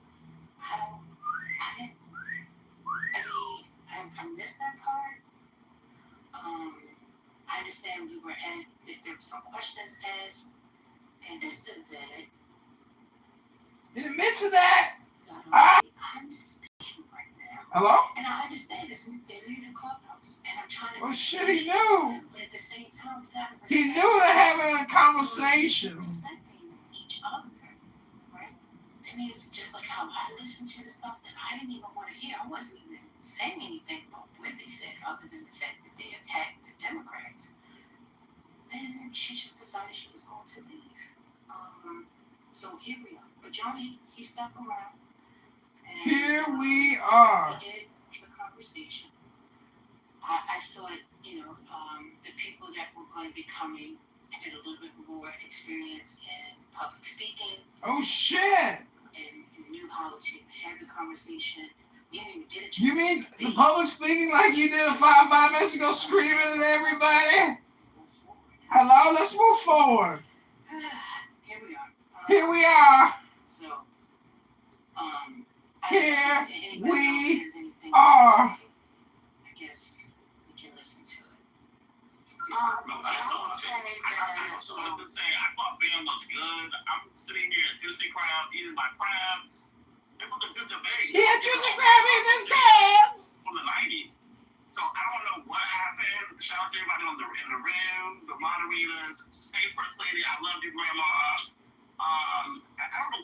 I missed that part. I understand there were some questions asked, and this to that. In the midst of that, I'm speaking right now. Hello? And I understand this. They're leaving the clubhouse, and I'm trying to. Well, shit, he knew. But at the same time, we gotta respect. He knew they're having a conversation. Respecting each other, right? That means just like how I listened to the stuff that I didn't even want to hear. I wasn't even saying anything about what they said, other than the fact that they attacked the Democrats. Then she just decided she was going to leave. So here we are. But Johnny, he stuck around. And, here we are. We did the conversation. I thought, the people that were going to be coming had a little bit more experience in public speaking. Oh, shit. And knew how to have the conversation. We didn't even get a chance. You mean the public speaking like you did 5 minutes ago, screaming at everybody? Hello, let's move forward. Here we are. Here we are. So, here we are. I guess we can listen to it. I thought Bam looks good. I'm sitting here at Juicy Crab eating my crabs. It was a good debate. Yeah, Juicy Crab eating his crabs. From the 90s. So I don't know what happened. Shout out to everybody in the room, the moderators. Say First Lady, I love you, Grandma. I don't know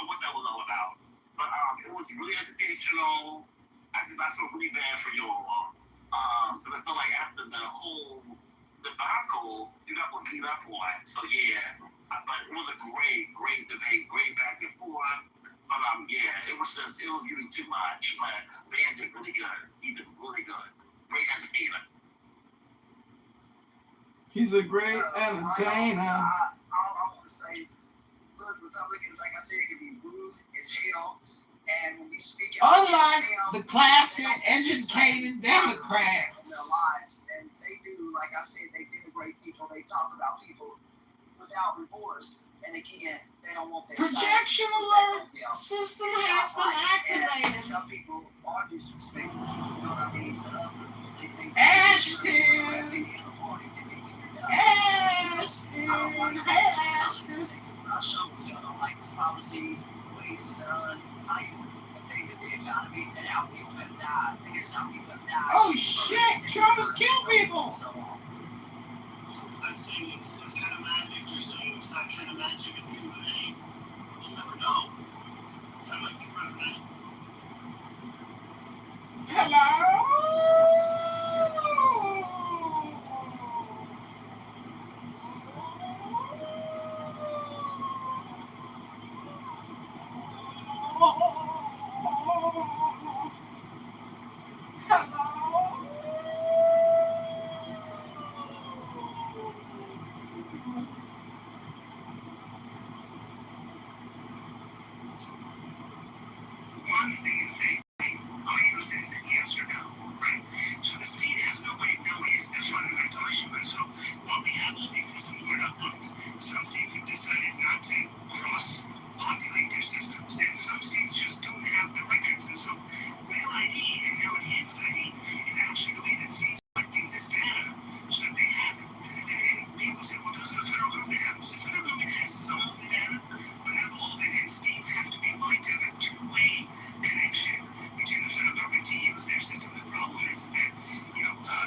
what that was all about. But it was really educational. I felt really bad for you all. So I felt like after the whole debacle, you got what beat up on. So yeah, but it was a great debate, great back and forth. But yeah, it was getting too much. But Van did really good. He did really good. Great entertainer. He's a great entertainer. All I want to say is, look, Republicans, like I said, can be rude as hell. And when we speak unlike the classic, educated Democrats. Their lives, and they do, like I said, they denigrate people. They talk about people without remorse. And again, they don't want their projection alert system has been activated. And some people are disrespectful. You know what I mean? To others, they think Ashton. Ashton. I sure as hell don't like his policies, what he's done, how he's affected the economy, and how people have died. I guess how people have died. Oh shit! Trump has killed people! I'm saying it's this kind of magic. You're saying it's that kind of magic at the end of the day. You never know. I might be president. Hello? One thing and say, all you say is yes or no, right? So the state has no way of knowing it's the fundamental issue. And so while we have all these systems, we're not pumped. Some states have decided not to cross-populate their systems, and some states just don't have the records. And so Real ID and now Enhanced ID is actually the way that states are collecting this data so that they have it. And people say, well, doesn't the federal government have it? The federal government has some of the data, but not all of it, and states have to be willing to have a two-way connection between the federal government to use their system. The problem is that,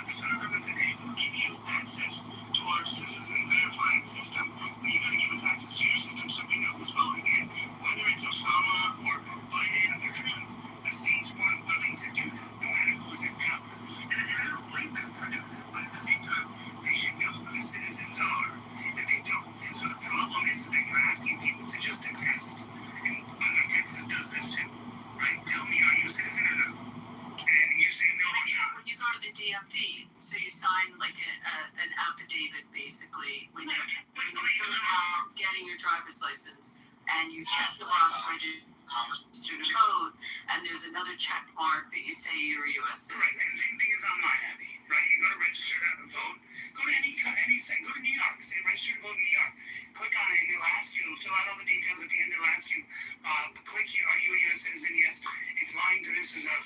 the federal government says, hey, we'll give you access to our citizen verifying system, but you got to give us access to your system so we know who's voting in, whether it's Osama or Biden or Trump. The states weren't willing to do that, no matter who was in power. And I don't blame them for doing that, but at the same time, they should know who the citizens are, and they don't. And so the problem is that you're asking people to just attest. And Texas does this too, right? Tell me, are you a citizen or no? And you say no, I'm not. When you go to the DMV, so you sign like an affidavit basically when you're filling out getting your driver's license, and you check the box registered student code, and there's another check mark that you say you're a U.S. citizen. Right, and the same thing is online, Abby, right? You go to register to vote, go to any site, go to New York, say register to vote in New York. Click on it, and it'll ask you, it'll fill out all the details at the end, it'll ask you, click here, are you a U.S. citizen? Yes. If lying to this is a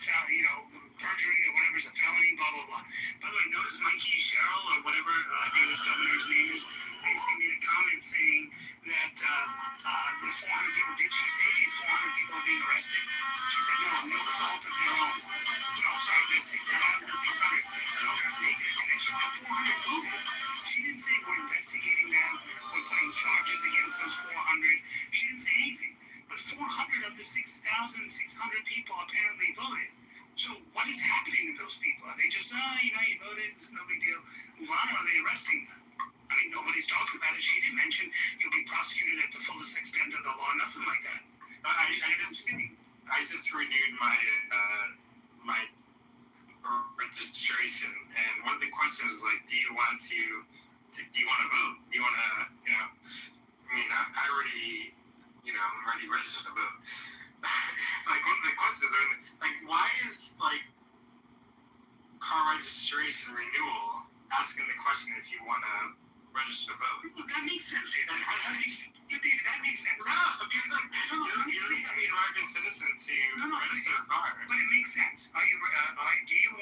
perjury or whatever is a felony, blah, blah, blah. By the way, notice Mikey Sherrill or whatever David's governor's name is, basically made a comment saying that the 400 people, did she say these 400 people are being arrested? She said, no fault of their own. No, sorry, there's 6,600. And then she said 400 who? She didn't say we're investigating them, we're putting charges against those 400. She didn't say anything. But 400 of the 6,600 people apparently voted. So what is happening to those people? Are they just, you voted, it's no big deal. Why are they arresting them? I mean, nobody's talking about it. She didn't mention you'll be prosecuted at the fullest extent of the law, nothing like that. I just renewed my my registration, and one of the questions was like, do you want to vote? Do you want to, I mean, I already, I'm already registered to vote. Like, one of the questions are, like, why is, like, car registration renewal asking the question if you want to register to vote? Well, that makes sense, David. That makes sense. No, because, like, you don't need to be an American citizen to register a car. But it makes sense. Do you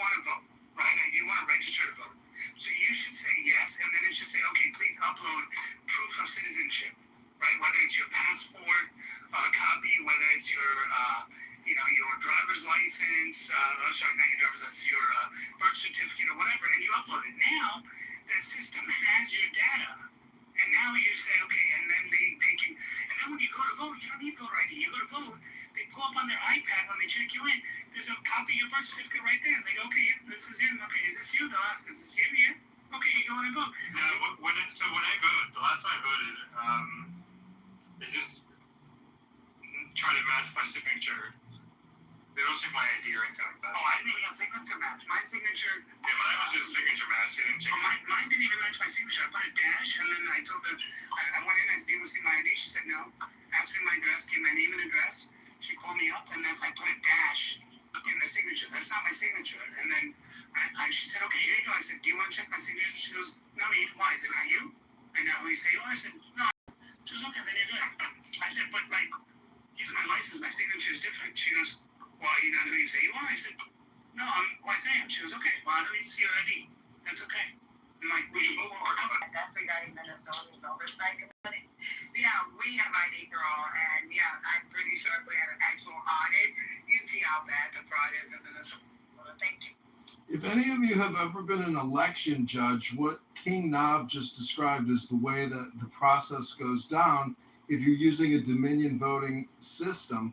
want to vote? Right? Do you want to register to vote? So you should say yes, and then it should say, okay, please upload proof of citizenship. Right, whether it's your passport copy, whether it's your, your driver's license, sorry, not your driver's license, your birth certificate or whatever, and you upload it. Now, the system has your data, and now you say, okay, and then they can, and then when you go to vote, you don't need voter ID. You go to vote, they pull up on their iPad when they check you in. There's a copy of your birth certificate right there, and they go, okay, yeah, this is him. Okay, is this you? They'll ask, is this him? Yeah. Okay, you go in and vote. No, when I voted, the last time I voted, they just try to match my signature. They don't check my ID or anything like that. Oh, I didn't even have signature match. My signature. Yeah, mine was just signature match. They didn't check mine didn't even match my signature. I put a dash, and then I told them, I went in, I said, you want to see my ID? She said no. Asked me my address, gave my name and address. She called me up, and then I put a dash in the signature. That's not my signature. And then she said, okay, here you go. I said, do you want to check my signature? She goes, no, why? Is it not you? I know who you say you are. I said, no. She goes, okay, then you're good. I said, but using my license, my signature is different. She goes, well, you know who you say you are? I said, no, I'm White Sam. She goes, okay, well, I don't need to see your ID. That's okay. I'm like, we should move forward. That's regarding Minnesota's oversight committee. Yeah, we have ID girl, and yeah, I'm pretty sure if we had an actual audit, you'd see how bad the fraud is in Minnesota. Thank you. If any of you have ever been an election judge, what King Knob just described is the way that the process goes down. If you're using a Dominion voting system,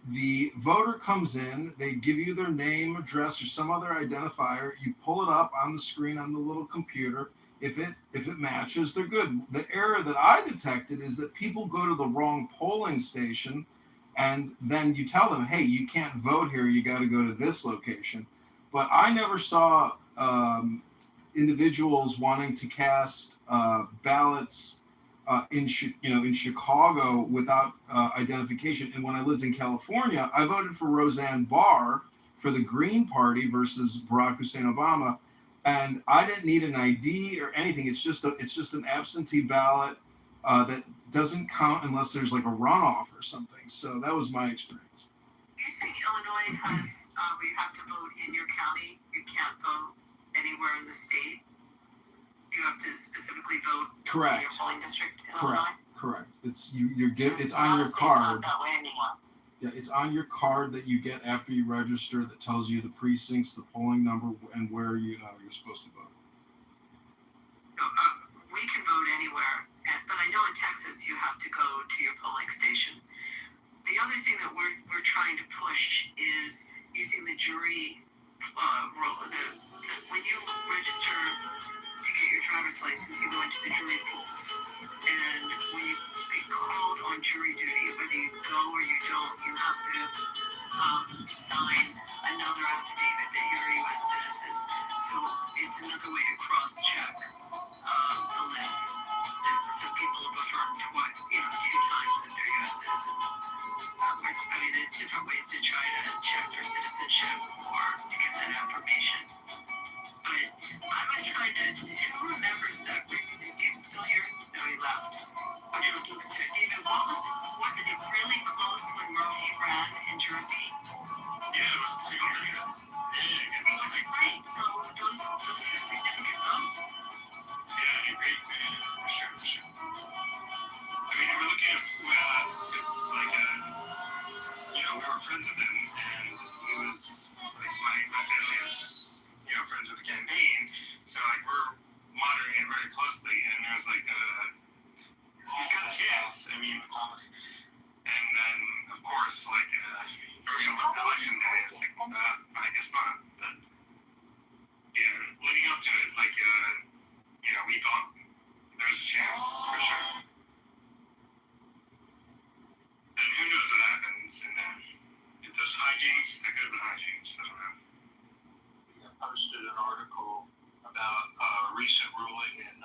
the voter comes in, they give you their name, address, or some other identifier. You pull it up on the screen on the little computer. If it matches, they're good. The error that I detected is that people go to the wrong polling station, and then you tell them, hey, you can't vote here. You got to go to this location. But I never saw individuals wanting to cast ballots in Chicago without identification. And when I lived in California, I voted for Roseanne Barr for the Green Party versus Barack Hussein Obama, and I didn't need an ID or anything. It's just an absentee ballot that doesn't count unless there's like a runoff or something. So that was my experience. You're saying Illinois has where you have to vote in your county, you can't vote anywhere in the state? You have to specifically vote Correct. in your polling district in Correct. Illinois? Correct. It's it's on your card. Not that way anymore. Yeah, it's on your card that you get after you register that tells you the precincts, the polling number, and where you're supposed to vote. We can vote anywhere, but I know in Texas you have to go to your polling station. The other thing that we're trying to push is using the jury role. When you register to get your driver's license, you go into the jury pools, and when you get called on jury duty, whether you go or you don't, you have to sign another affidavit that you're a U.S. citizen. So it's another way to cross-check the list. Some people have affirmed 2 times that they're U.S. citizens. I mean, there's different ways to try to check for citizenship or to get that affirmation. But I was trying to, who remembers that? Is David still here? No, he left. So David, wasn't it really close when Murphy ran in Jersey? Yeah, it was 200. Right, so those are significant votes. Yeah, I agree. For sure. I mean, we're looking was like, he's got a chance. I mean, and then of course, like during election day, it's like, I guess not. But yeah, leading up to it, like, you know, we thought there was a chance for sure. And who knows what happens? And if there's hijinks, there could have been hijinks. I don't know. I posted an article about a recent ruling in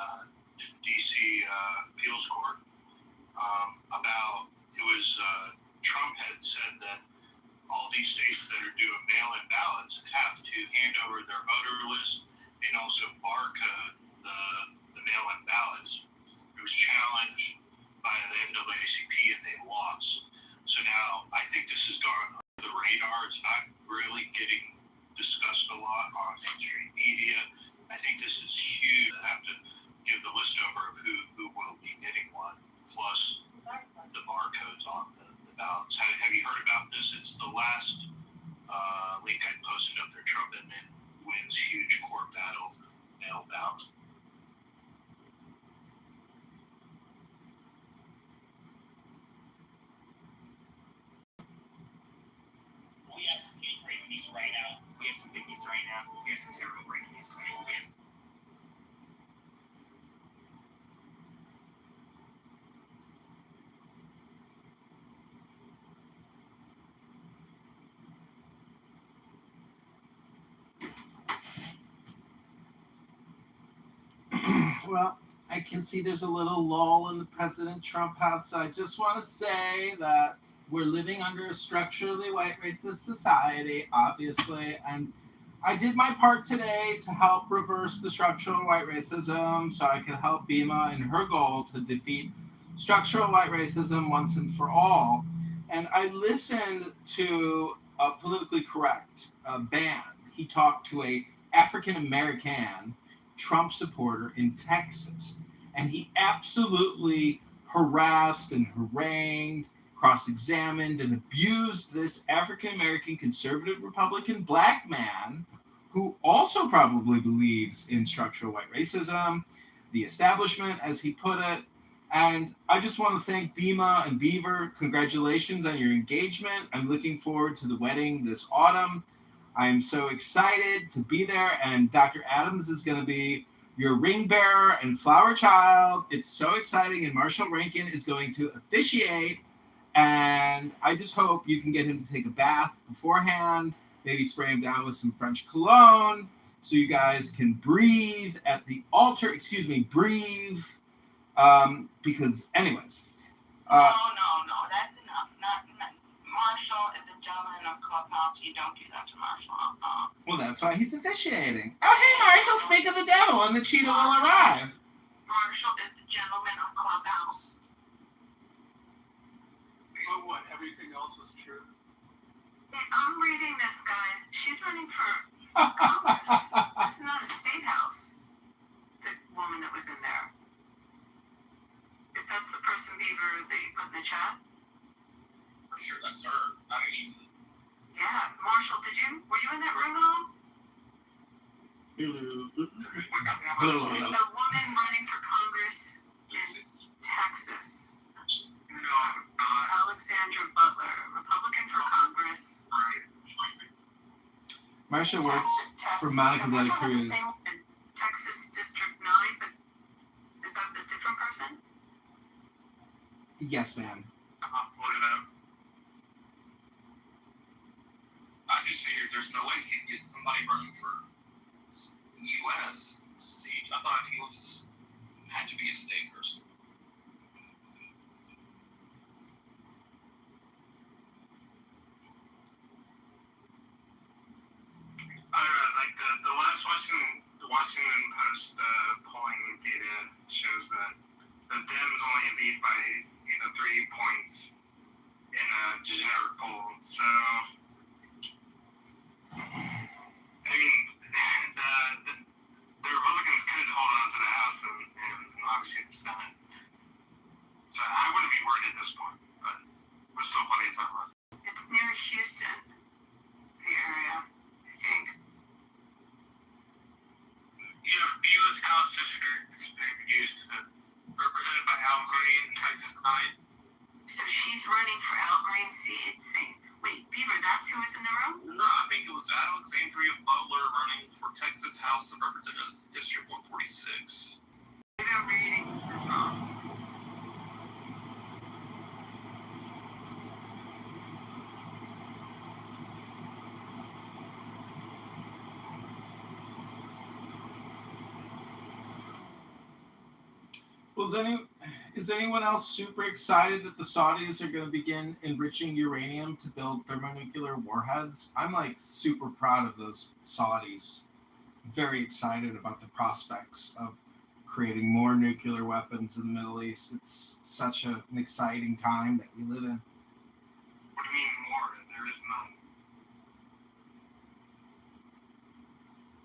D.C. Appeals Court about it was Trump had said that all these states that are doing mail-in ballots have to hand over their voter list and also barcode the mail-in ballots. It was challenged by the NAACP and they lost. So now I think this has gone under the radar. It's not really getting discussed a lot on mainstream media. I think this is huge. I have to give the list over of who will be getting one, plus the barcodes on the ballots. Have you heard about this? It's the last link I posted up there. Trump admin wins huge court battle, mail ballot. We have some huge breaking news right now. We have some big news right now. We have some terrible breaking news right now. Well, I can see there's a little lull in the President Trump house. So I just want to say that we're living under a structurally white racist society, obviously. And I did my part today to help reverse the structural white racism so I could help Bima in her goal to defeat structural white racism once and for all. And I listened to a politically correct band. He talked to a African-American Trump supporter in Texas, and he absolutely harassed and harangued, cross-examined, and abused this African-American conservative Republican black man who also probably believes in structural white racism, the establishment, as he put it. And I just want to thank Bima and Beaver. Congratulations on your engagement. I'm looking forward to the wedding this autumn. I'm so excited to be there, and Dr. Adams is going to be your ring bearer and flower child. It's so exciting, and Marshall Rankin is going to officiate, and I just hope you can get him to take a bath beforehand, maybe spray him down with some French cologne, so you guys can breathe at the altar. Breathe, because anyways. No, that's enough. Not Marshall is the gentleman of Clubhouse. You don't do that to Marshall. Well, that's why he's officiating. Oh, hey, Marshall, speak of the devil, and the cheetah will arrive. Marshall is the gentleman of Clubhouse. So what? Everything else was true? I'm reading this, guys. She's running for Congress. This is not a state house. The woman that was in there. If that's the person, Beaver, that you put in the chat. I'm sure that's her. I mean, yeah, Marshall, were you in that room at all? A woman running for Congress in Texas. No, Alexandra Butler, Republican for Congress. Marsha works for Monica De La Cruz. Texas District 9, but is that the different person? Yes, ma'am. I'll look it up. I just figured there's no way he'd get somebody running for the U.S. to see. I thought he had to be a state person. I don't know, like the last Washington Post polling data shows that the Dems only lead by 3 points in a generic poll. So, I mean, the Republicans could hold on to the House and obviously the Senate. So I wouldn't be worried at this point, but there's still plenty of time left. It's near Houston, the area, I think. Yeah, the U.S. Constitution is used to represented by Al Green, Texas 9. So she's running for Al Green's seat. Wait, Beaver, that's who was in the room? No, I think it was Alexandria Butler running for Texas House of Representatives, District 146. Maybe I'm reading this wrong. Well, is anyone else super excited that the Saudis are going to begin enriching uranium to build thermonuclear warheads? I'm like super proud of those Saudis. Very excited about the prospects of creating more nuclear weapons in the Middle East. It's such an exciting time that we live in. What do you mean more? There is none.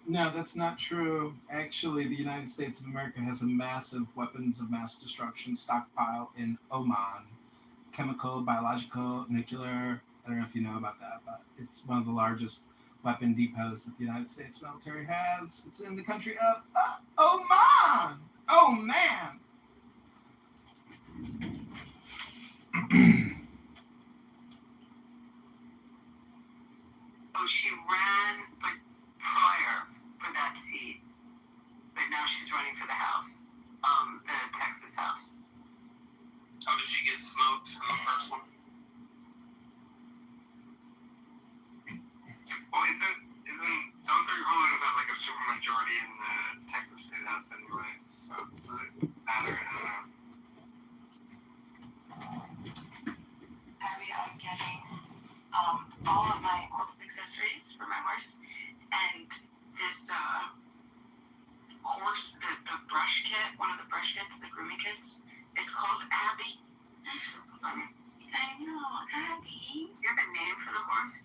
No, that's not true. Actually, the United States of America has a massive weapons of mass destruction stockpile in Oman. Chemical, biological, nuclear. I don't know if you know about that, but it's one of the largest weapon depots that the United States military has. It's in the country of Oman. Oh, man. Oh, she ran prior for that seat, but now she's running for the House, the Texas House. How did she get smoked in the first one? Well, don't the Republicans have like a super majority in the Texas State House anyway? So does it matter? I don't know. Abby, I'm getting all of my accessories for my horse, and this horse, the brush kit, one of the brush kits, the grooming kits, it's called Abby. It's funny. I know, Abby. Do you have a name for the horse?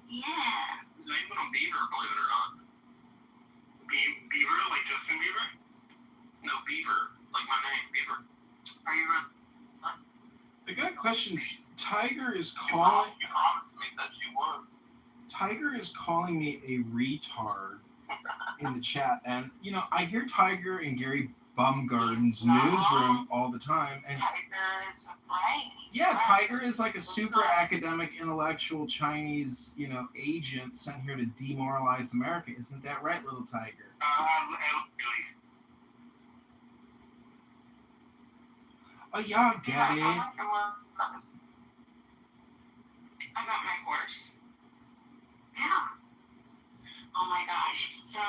Yeah. His name was Beaver, believe it or not. Beaver, like Justin Bieber? No, Beaver, like my name, Beaver. Are you I got a question. Tiger is calling. You promised me that you would. Tiger is calling me a retard in the chat, and I hear Tiger in Gary Baumgarten's newsroom all the time, and Tiger is right. yeah, Tiger is like a super academic, intellectual Chinese, agent sent here to demoralize America. Isn't that right, little Tiger? Oh yeah, Gaddy. I got my horse. Yeah. Oh my gosh. So,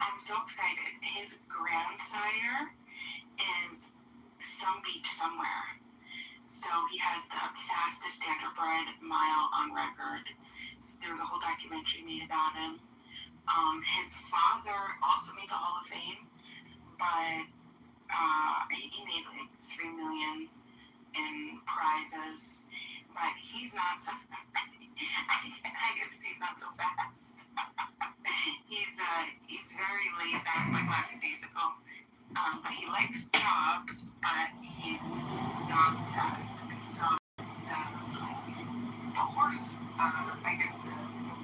I'm so excited. His grandsire is some beach somewhere. So, he has the fastest standardbred mile on record. There's a whole documentary made about him. His father also made the Hall of Fame, but he made like $3 million in prizes. But he's not so I guess he's not so fast. He's very laid back, like lackadaisical. But he likes dogs, but he's not fast. And so the horse, I guess the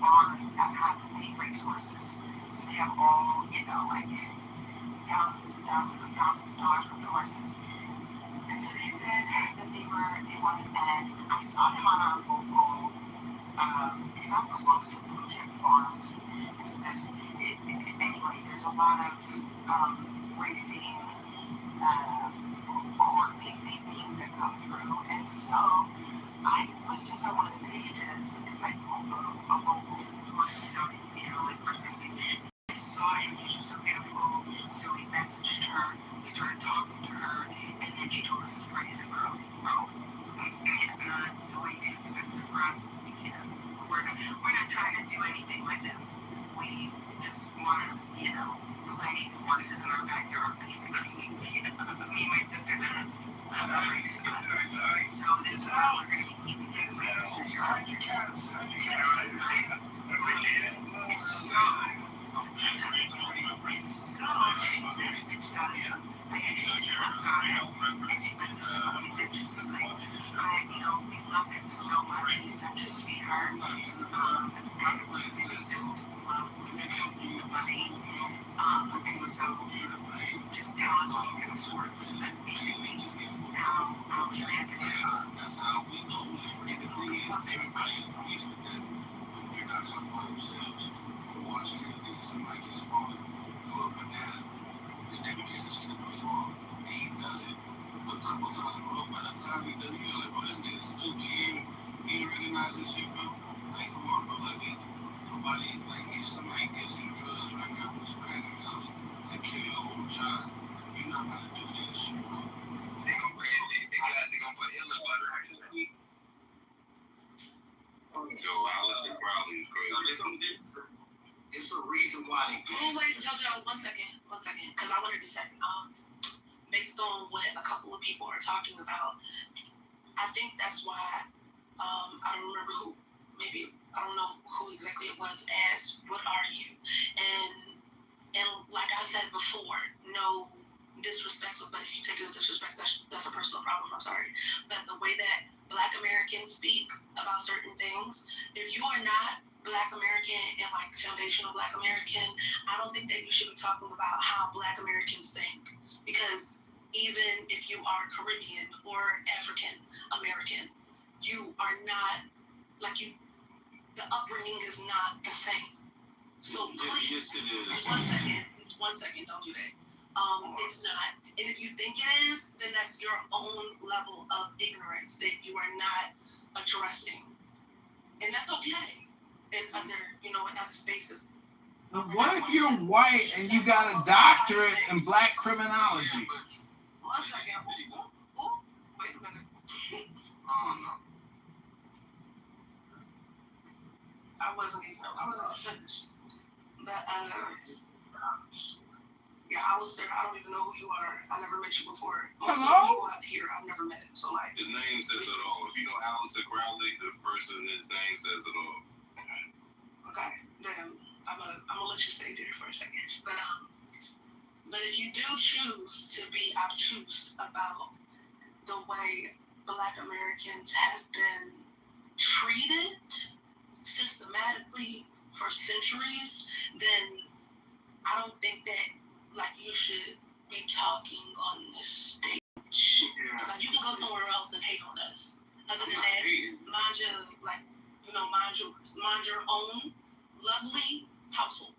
barn that has the racehorses. So they have all, like thousands and thousands and thousands of dollars worth of horses. And so they said that they wanted, and I saw them on our local, because I'm close to the blue chip farms. And so there's a lot of racing, big things that come through. And so I was just on one of the pages. It's like a local horse showing, like Christmas piece. I saw him, he was just so beautiful. So we messaged her, we started talking to her, and then she told us his price, and it's way too expensive for us. We're not trying to do anything with him. We just want to, play horses in our backyard, basically. Me and my sister, that is free to us. So this is why we're going to be keeping him in my sister's yard. So she messaged us. I actually slept on it, and she messaged me, just like, we love him so much. He's such a sweetheart. And we just love women and the money. And so just tell us what you can afford. somebody gets some drugs right now, prescribing else to kill your whole child. You're not about to do that shit, bro. They gonna put Hitler butter on his head. Yo, Alistair Crowley is crazy. It's a reason why they do Oh wait, Jojo, one second, because I wanted to say, based on what a couple of people are talking about, I think that's why, I don't remember who, maybe, I don't know who exactly it was, asked, what are you? And like I said before, no disrespect, but if you take it as disrespect, that's a personal problem, I'm sorry. But the way that Black Americans speak about certain things, if you are not Black American and like foundational Black American, I don't think that you should be talking about how Black Americans think, because even if you are Caribbean or African American, you are not, like, you, the upbringing is not the same. So please, yes, it is. One second, don't do that. It's not. And if you think it is, then that's your own level of ignorance that you are not addressing. And that's okay in other, in other spaces. What if you're white and you got a doctorate in black criminology? One second. Wait a minute. Oh, no. I wasn't finished. But, yeah, Alistair, I don't even know who you are. I never met you before. Most of the people out here, I've never met him. So, like, His name says it all. If you know Alistair Crowley, the person, his name says it all. okay, then I'm gonna let you stay there for a second. But if you do choose to be obtuse about the way Black Americans have been treated systematically for centuries, then I don't think that, like, you should be talking on this stage. Yeah. Like, you can go somewhere else and hate on us. Other than that, mind your, like, mind yours. Mind your own lovely household.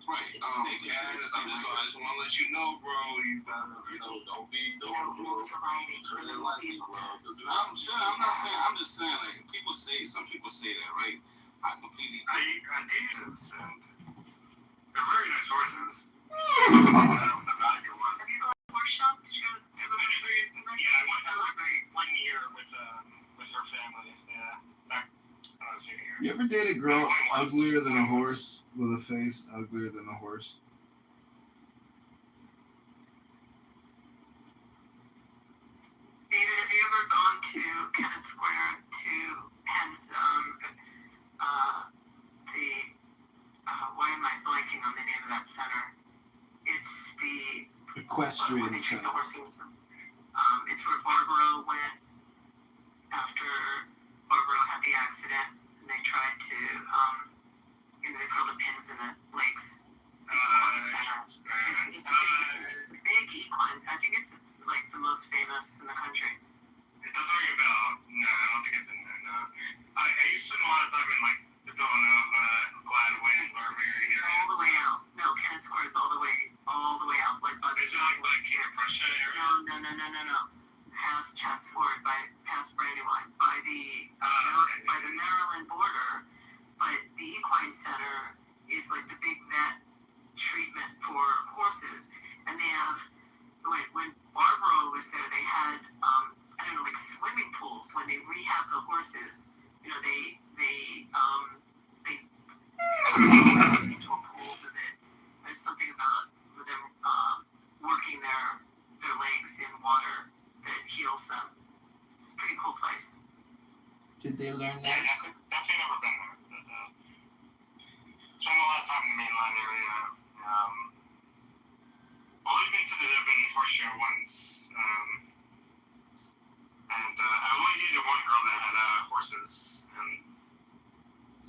Right. Hey, Cass, I just want to let you know, bro, you better, don't be, tread lightly, bro. I'm sure, I'm just saying, like, some people say that, right? I completely did this, and they're very nice horses. Have you gone to a horse shop? Did you ever go to Yeah, I went for 1 year with her family. Yeah, back when I was here. You ever date a girl uglier than a horse with a face uglier than a horse? David, have you ever gone to Kennett Square to hence why am I blanking on the name of that center? It's the Equestrian center. It's where Barbara went after Barbara had the accident, and they tried to, they put all the pins in the legs. Center. It's a big equine. I think it's like the most famous in the country. It doesn't ring a bell. No, I don't think I've been there. No, I used to spend a lot of time in like the Villanova, Gladwin, Barbary area. All the way out. No, Kennett Square is all the way out. Like by the. Is it like King of Prussia area? No. Past Chats Ford, past Brandywine, by the Maryland border. But the equine center is like the big vet treatment for horses, and they have. When Barbara was there, they had like swimming pools. When they rehab the horses, they into a pool to the. There's something about them working their legs in water that heals them. It's a pretty cool place. Did they learn that? Yeah, definitely never been there. But, spent a lot of time in the mainline area. I've been to the Devon horse show once, and I only dated one girl that had horses, and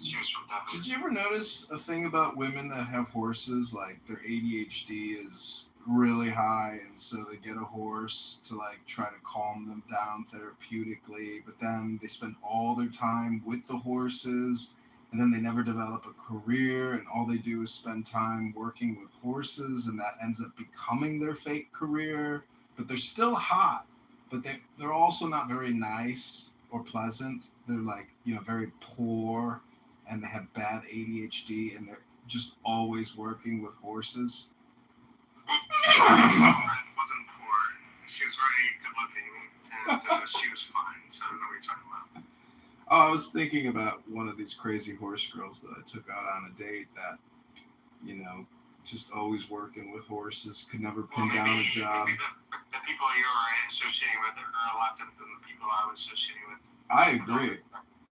she was from Devon. Did you ever notice a thing about women that have horses, like their ADHD is really high, and so they get a horse to like try to calm them down therapeutically, but then they spend all their time with the horses, and then they never develop a career, and all they do is spend time working with horses, and that ends up becoming their fake career. But they're still hot, but they're also not very nice or pleasant. They're like, very poor, and they have bad ADHD and they're just always working with horses? My girlfriend wasn't poor. She was very good looking, and she was fine. So I don't know what you're talking about. Oh, I was thinking about one of these crazy horse girls that I took out on a date that, you know, just always working with horses, could never pin down a job. Maybe the people you were associating with are a lot different than the people I was associating with. I agree.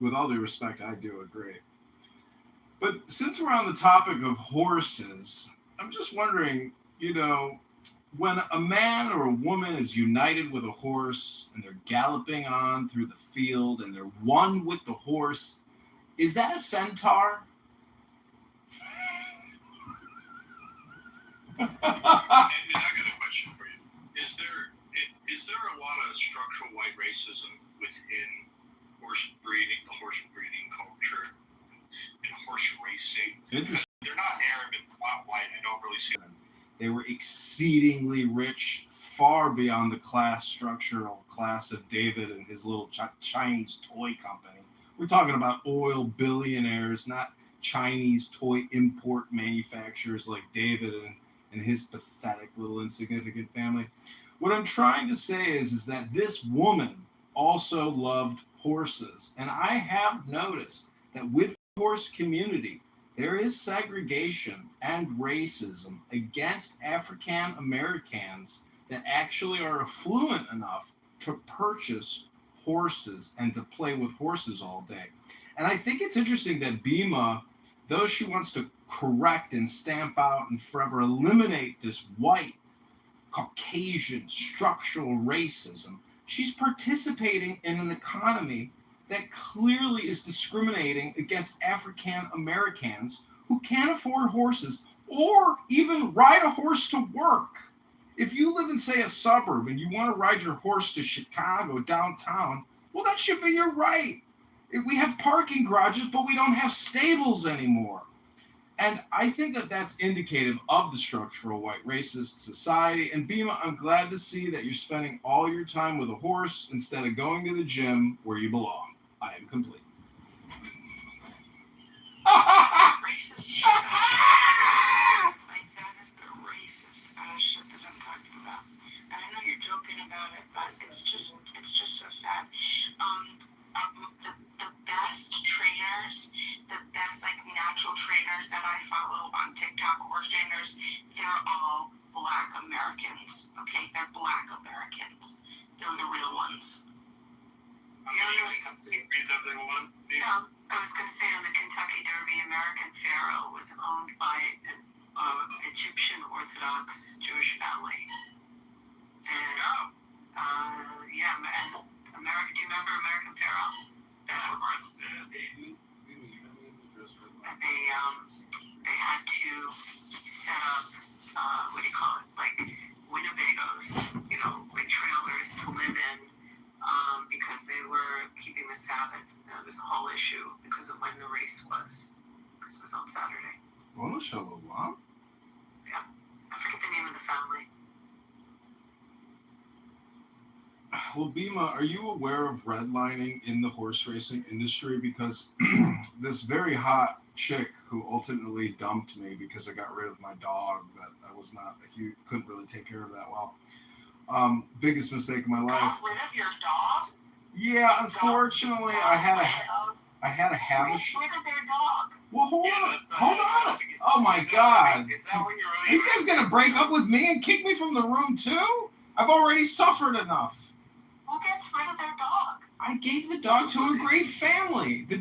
With all due respect, I do agree. But since we're on the topic of horses, I'm just wondering, you know, when a man or a woman is united with a horse and they're galloping on through the field and they're one with the horse, is that a centaur? And I got a question for you. Is there a lot of structural white racism within horse breeding, the horse breeding culture, and horse racing? Interesting. They're not Arab and not white. I don't really see them. They were exceedingly rich, far beyond the structural class of David and his little Chinese toy company. We're talking about oil billionaires, not Chinese toy import manufacturers like David and his pathetic little insignificant family. What I'm trying to say is that this woman also loved horses. And I have noticed that with the horse community, there is segregation and racism against African Americans that actually are affluent enough to purchase horses and to play with horses all day. And I think it's interesting that Bima, though she wants to correct and stamp out and forever eliminate this white, Caucasian structural racism, she's participating in an economy that clearly is discriminating against African Americans who can't afford horses or even ride a horse to work. If you live in, say, a suburb and you want to ride your horse to Chicago downtown, well, that should be your right. We have parking garages, but we don't have stables anymore. And I think that that's indicative of the structural white racist society. And Bima, I'm glad to see that you're spending all your time with a horse instead of going to the gym where you belong. I am complete. Racist shit. Like that is the racist shit that I'm talking about. And I know you're joking about it, but it's just so sad. The best trainers, the best like natural trainers that I follow on TikTok, horse trainers, they're all Black Americans. Okay, they're Black Americans. They're the real ones. No, I was going to say on the Kentucky Derby, American Pharaoh was owned by an Egyptian Orthodox Jewish family. And, yeah, and American. Do you remember American Pharaoh? They had to set up what do you call it, like Winnebagos, you know, like trailers to live in, because they were keeping the Sabbath. It was a whole issue because of when the race was. This was on Saturday. Oh, shalom. Yeah, I forget the name of the family. Well, Bima, are you aware of redlining in the horse racing industry? Because this very hot chick who ultimately dumped me because I got rid of my dog that I was not, he couldn't really take care of that well. Biggest mistake of my life. Got rid of your dog? Yeah, unfortunately, I had a Havish. Rid of their dog. Well, hold on. Oh my God. Are you guys gonna break up with me and kick me from the room too? I've already suffered enough. Who gets rid of their dog? I gave the dog to a great family. The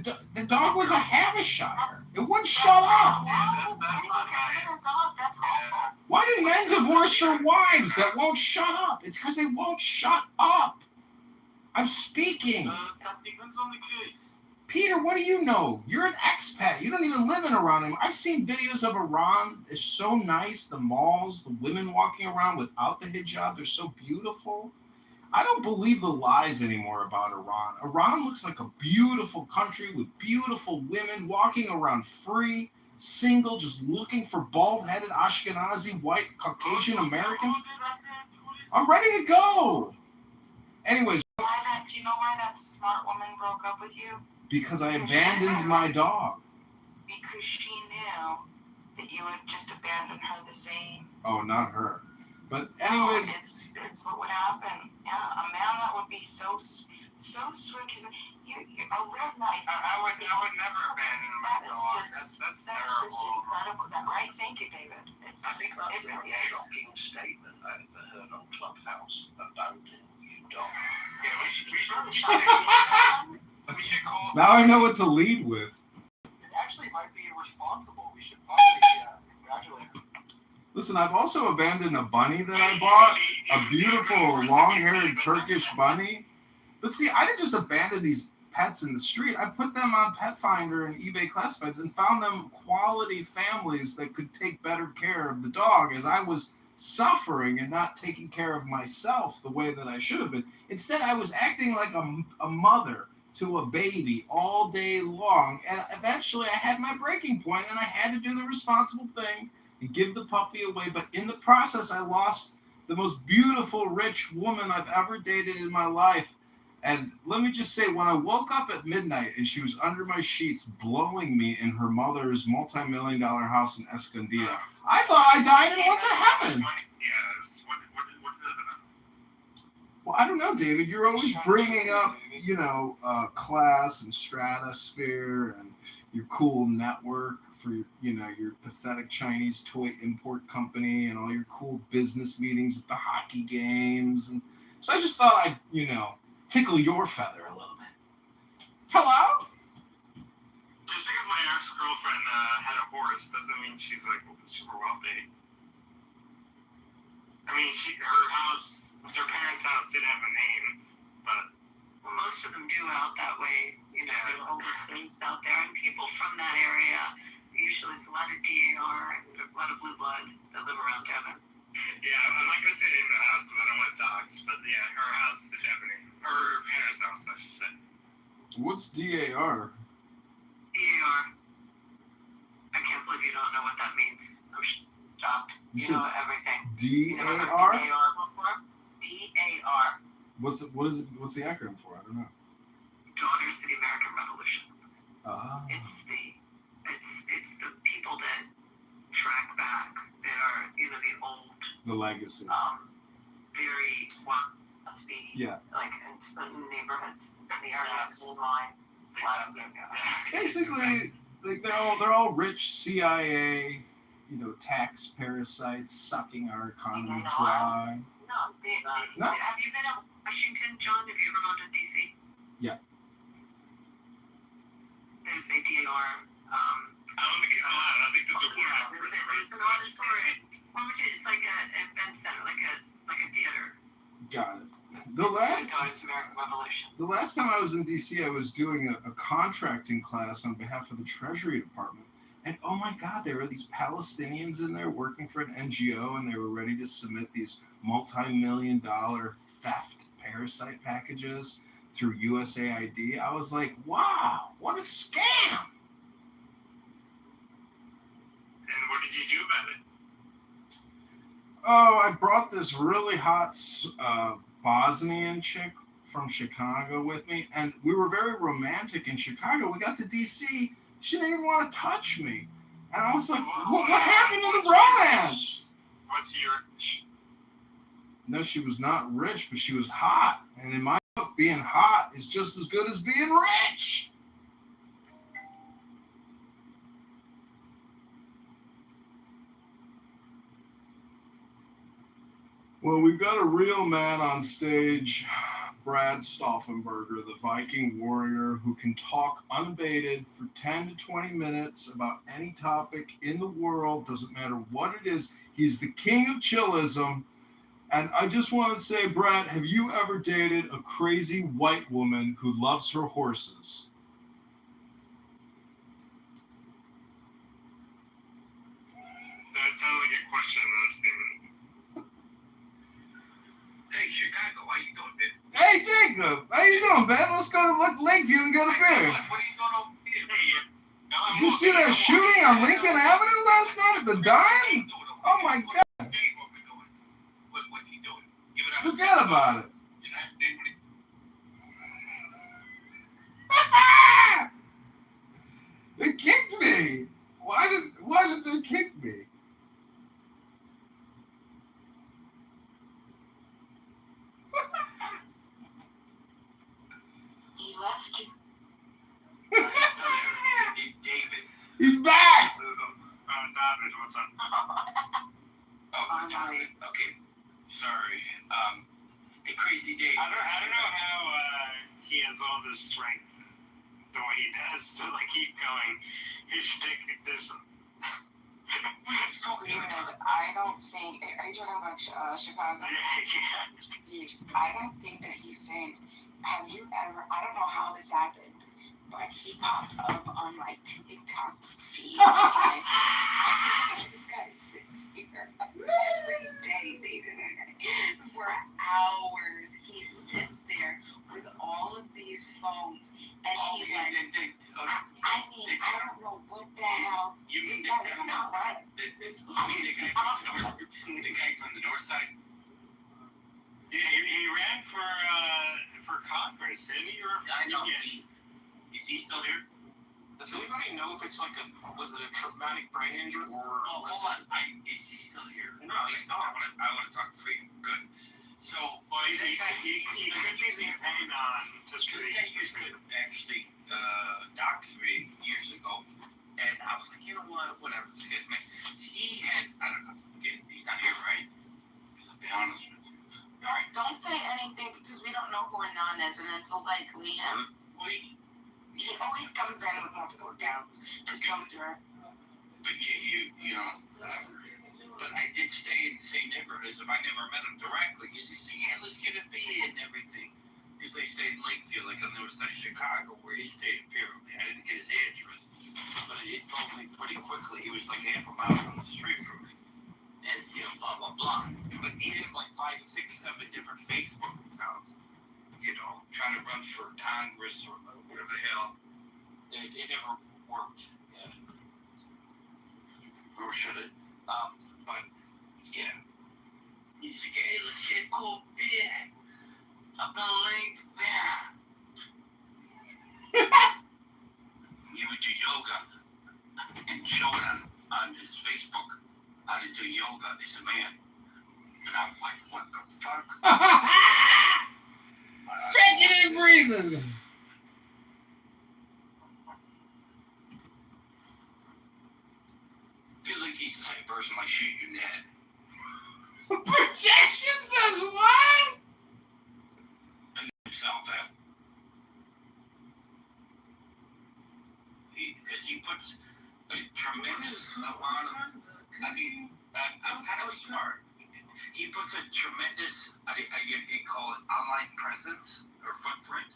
dog was a Havishire. It wouldn't shut up. Why do men divorce their wives that won't shut up? It's because they won't shut up. I'm speaking. That depends on the case. Peter, what do you know? You're an expat. You don't even live in Iran anymore. I've seen videos of Iran. It's so nice. The malls, the women walking around without the hijab, they're so beautiful. I don't believe the lies anymore about Iran. Iran looks like a beautiful country with beautiful women walking around free, single, just looking for bald-headed Ashkenazi, white, Caucasian Americans. I'm ready to go. Anyways. Do you know why that smart woman broke up with you? Because I abandoned my dog. because she knew that you would just abandon her the same. Oh, not her. But No, anyways, it's what would happen. Yeah, a man that would be so sweet. Cause you live nice. I would never abandon my That is dog. just That's that is just terrible. incredible. That right? Thank you, David. It's I think that's it a really is. shocking statement that is heard on Clubhouse. Abandon you dog. Yeah, we should call. now I know what to lead with. It actually might be irresponsible. We should probably congratulate her. Listen, I've also abandoned a bunny that I bought, a beautiful long-haired Turkish bunny. But see, I didn't just abandon these pets in the street. I put them on Pet Finder and eBay Classifieds and found them quality families that could take better care of the dog as I was suffering and not taking care of myself the way that I should have been. Instead, I was acting like a mother to a baby all day long. And eventually I had my breaking point and I had to do the responsible thing and give the puppy away. But in the process, I lost the most beautiful, rich woman I've ever dated in my life. And let me just say, when I woke up at midnight and she was under my sheets blowing me in her mother's multi-million-dollar house in Escondido, I thought I died and went to heaven. Yes. What's it about? Well, I don't know, David. You're always bringing up, class and stratosphere and your cool network for, your pathetic Chinese toy import company and all your cool business meetings at the hockey games. And so I just thought I'd, tickle your feather a little bit. Hello? Just because my ex-girlfriend had a horse doesn't mean she's like super wealthy. I mean, their parents' house did have a name, but Most of them do out that way. There are old estates out there, and people from that area. Usually, it's a lot of DAR, and a lot of blue blood that live around Devon. yeah, I'm not gonna say the name of the house because I don't want dogs. But yeah, her house is a Devon. Or her parents' house, I should say. What's DAR? DAR. I can't believe you don't know what that means. I'm shocked. You You know everything. DAR? You never heard DAR before? DAR. What's the acronym for? I don't know. Daughters of the American Revolution. Ah. It's the people that track back that are the old The legacy. very must be like in certain neighborhoods in the area of gold mine. Basically, like they're all rich CIA, tax parasites sucking our economy dry. No, have you been to Washington, John? Have you ever gone to DC? Yeah. There's a DAR. I don't think he's allowed. I think this is a There's an auditorium. It's like an event center, like a theater. Got it. Daughters of American Revolution. The last time I was in DC, I was doing a contracting class on behalf of the Treasury Department. And oh my God, there were these Palestinians in there working for an NGO, and they were ready to submit these multi-million-dollar theft parasite packages through USAID. I was like, wow, what a scam! And what did you do about it? Oh, I brought this really hot Bosnian chick from Chicago with me, and we were very romantic in Chicago. We got to DC, she didn't even want to touch me. And I was like, what happened to the romance? Was she rich? No, she was not rich, but she was hot. And in my book, being hot is just as good as being rich. Well, we've got a real man on stage, Brad Stauffenberger, the Viking warrior who can talk unabated for 10 to 20 minutes about any topic in the world, doesn't matter what it is. He's the king of chillism. And I just want to say, Brad, have you ever dated a crazy white woman who loves her horses? That sounded like a question, not a statement. Hey, Chicago, how you doing, man? Hey, Jacob, how you doing, man? Let's go to Lakeview and get a beer. What are you doing over here? Hey, Did you see that shooting on Lincoln Avenue last night at the Dime? Oh, my God. What's he doing? Give it up. Forget about it. They kicked me. me? Why did they kick me? He left you. David. He's back. David, what's up? Oh, David. Okay. Sorry. A crazy day. I don't know how he has all this strength the way he does to like keep going. His shtick just. I don't think. Are you talking about Chicago? Yeah. I don't think that he's saying. Have you ever? I don't know how this happened, but he popped up on my TikTok feed. This guy sits here every day, David, for hours. He sits there with all of these phones, and he like. I mean, I don't know what the hell. You mean that is not right. The guy from the north side? Yeah, he ran for Congress, didn't he? I know. Yeah. Is he still here? Does anybody know if it's like was it a traumatic brain injury or? Oh, hold on. Is he still here? No, he's not. I want to talk for you. Good. So, well, he could be being paid on just this guy used to actually dox me years ago, and I was like, you know what, whatever. He had, I don't know, he's not here, right? I'll be honest with you. All right, don't say anything because we don't know who Anon is, and it's likely him. Well, he always comes in with multiple accounts. Just comes through. But you know, but I did stay in the same neighborhood as him. I never met him directly because he said, yeah, let's get a beer and everything. Because they stayed in Lakefield, like on the north side of Chicago, where he stayed apparently. I didn't get his address, but he told me pretty quickly he was like half a mile from the street from me. And, you know, blah, blah, blah. But he had like 5, 6, 7 different Facebook accounts, you know, trying to run for Congress or whatever the hell. It never worked. Yeah. Or should it? But, yeah. He's like, hey, let's get a cool beer. Up the lake, yeah. He would do yoga and show it on his Facebook how to do yoga as a man. And I'm like, what the fuck? Stretching and breathing. Feels like he's the same person like shoot you in the head. Projection says what? Himself after. Because he puts a tremendous amount of, I mean, I'm kind of smart. He puts a tremendous, I call it online presence or footprint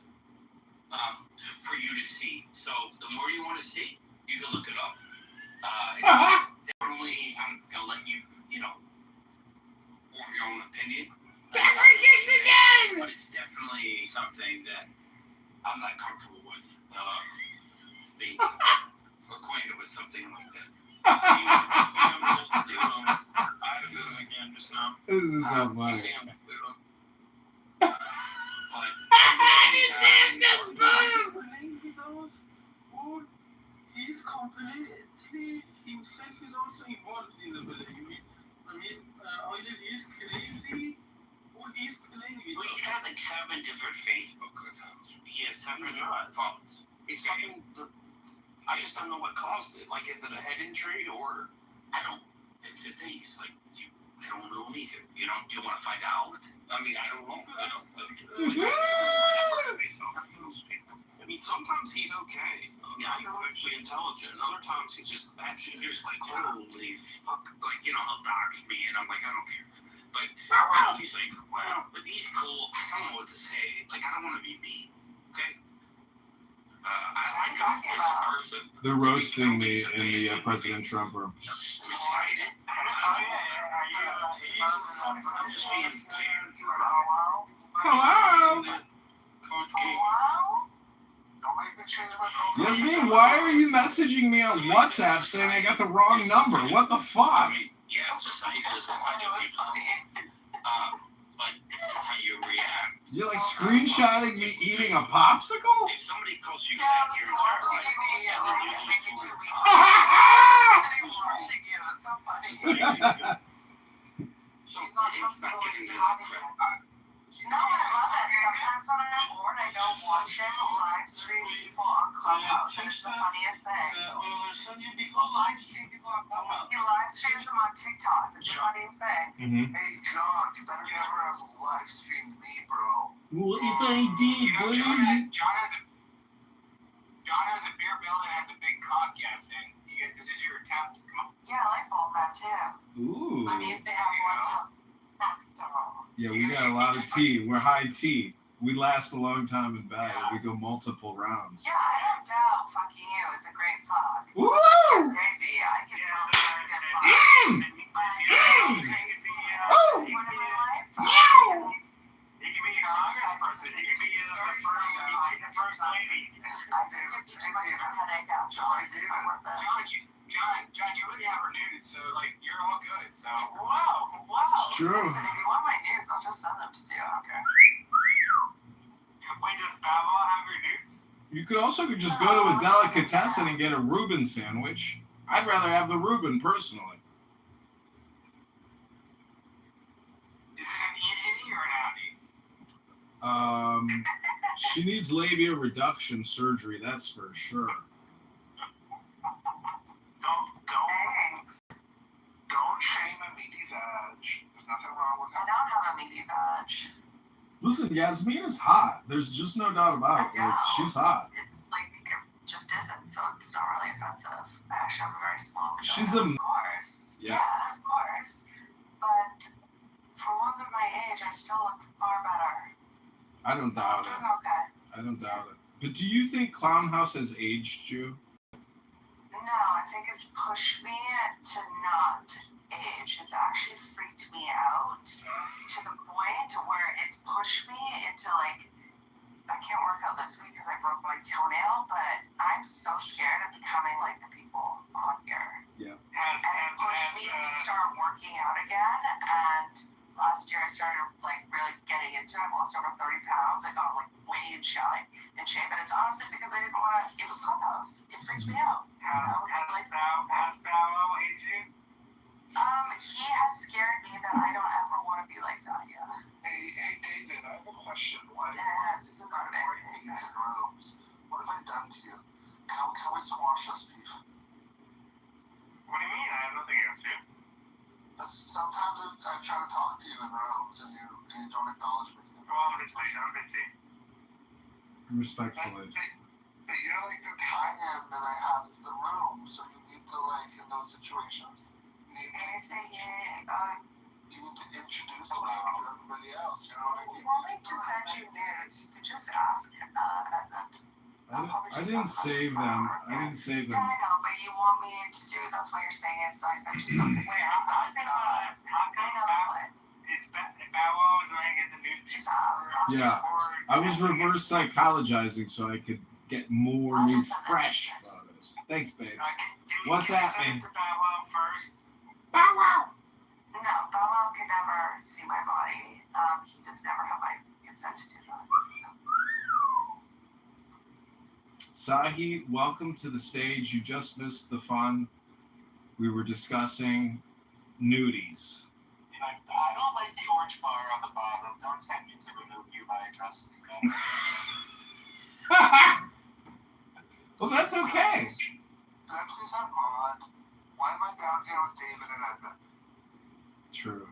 for you to see. So the more you want to see, you can look it up. Definitely, I'm going to let you, you know, form your own opinion. Backward kicks again! But it's definitely something that I'm not comfortable with being acquainted with something like that. This is so funny. He's completely himself is also involved in the polygamy. I mean, either he's crazy or he's playing with. Well, he's got like 7 different Facebook accounts. He has 7 different phones. He's fucking. I just don't know what caused it. Like, is it a head injury or? I don't. It's the thing. It's like I don't know either. You know, do you want to find out? I mean, I don't know. I mean, sometimes he's okay. Yeah, he's actually intelligent. And other times he's just batshit. He's like, holy fuck. Like, you know, he'll dox me, and I'm like, I don't care. But he's like, well, but he's cool. I don't know what to say. Like, I don't want to be mean. Okay? I like him as a person. They're roasting me in the President Trump room. Excited. I'm just being fair. Hello? Yasmin, why are you messaging me on WhatsApp saying I got the wrong number? What the fuck? I mean, yeah, society doesn't like it. But that's how you react. You're like screenshotting me eating a popsicle? If somebody calls you fat your entire life, It's so funny. so it's not getting this crap. No, I love it. Sometimes when I'm bored, I go watch it live stream people on Clubhouse, and it's the funniest thing. He live streams them on TikTok. It's the funniest thing. Mm-hmm. Hey, John, you better never have live streamed me, bro. What if I did, buddy? John has a beer belly and has a big cock, yes, and this is your attempt to come up. Yeah, I like ball that too. Ooh. I mean, they have one Yeah, we got a lot of tea. We're high tea. We last a long time in bed. We go multiple rounds. Yeah, I don't doubt fucking you is a great fuck. Woo! You're crazy. I can tell that you're a good fuck. Crazy. One in my life. You can be a Congress person. You can be the first lady. I think you have too much of a headache out, John. It's not worth it. John, you already have her nudes, so like you're all good. So Wow. It's true. Listen, if you want my nudes, I'll just send them to you. Okay. Wait, does Babel have your nudes? You could also just go to a delicatessen and get a Reuben sandwich. I'd rather have the Reuben personally. Is it an itty or an outie? She needs labia reduction surgery, that's for sure. Don't shame a meaty vag. There's nothing wrong with I that. don't have a meaty vag. Listen, Yasmin is hot. There's just no doubt about it. Like, she's hot. It's like, it just isn't, so it's not really offensive. I actually have a very small vagina. She's Of course. Yeah. Of course. But for a woman my age, I still look far better. I don't doubt I'm it. doing okay. I don't doubt it. But do you think Clown House has aged you? No, I think it's pushed me to not age. It's actually freaked me out to the point where it's pushed me into like, I can't work out this week because I broke my toenail, but I'm so scared of becoming like the people on here. Yeah. And it pushed me to start working out again. And last year I started like really getting into it. I lost over 30 pounds. I got like way in shape. And it's honestly because I didn't want to, it was Clubhouse. It freaked me out. Has Babel aged you? He has scared me that I don't ever want to be like that, yeah. Hey, David, I have a question. Why And it has some part of it. are you in rooms? What have I done to you? Can we squash this beef? What do you mean? I have nothing against you. Sometimes I try to talk to you in rooms and you don't acknowledge me. Well, I'm busy. Respectfully. But you're like the tie-in that I have in the room, so you need to like in those situations. You need to introduce me to everybody else. You know what I mean? Well, like to send you nudes, you could just ask. I didn't save them. Yeah, I know, but you want me to do it. That's why you're saying it, so I sent you something. Wait, how come it's Babel is going to get the nudes? Just ask. Yeah. I was reverse psychologizing so I could get more new fresh photos. Thanks, babes. What's happening? To Babel first. Bow Wow. No, Bow Wow can never see my body. He just never had my consent to do that. Sahi, welcome to the stage. You just missed the fun. We were discussing nudies. I don't like the orange bar on the bottom. Don't tempt me to remove you by addressing me. Well, that's okay. Can I please have Maud? Why am I down here with David and Edmund? True.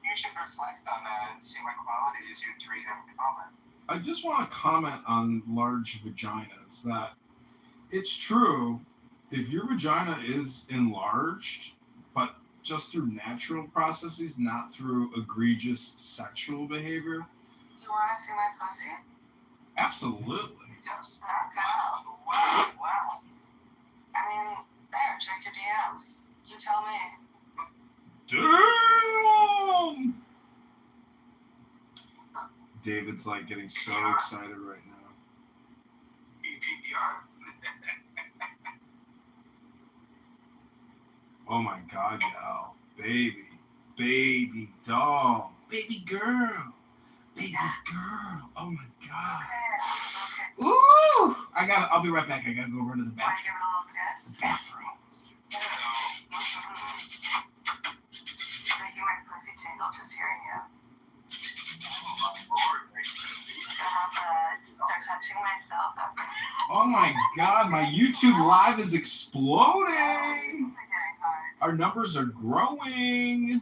You should reflect on that and see what qualities you three have in common. I just want to comment on large vaginas that it's true if your vagina is enlarged, but just through natural processes, not through egregious sexual behavior. You want to see my pussy? Absolutely. Yes. Okay. Wow. I mean, there, check your DMs. You tell me. Damn! David's like getting so excited right now. Oh my god, yo. Baby. baby doll. Baby girl. Baby girl. Oh my God. Ooh! I'll be right back. I gotta go run to the bathroom. Give it a little kiss? Bathroom. Making my pussy tingle just hearing you. So have to start touching myself. Oh my God, my YouTube live is exploding. Our numbers are growing.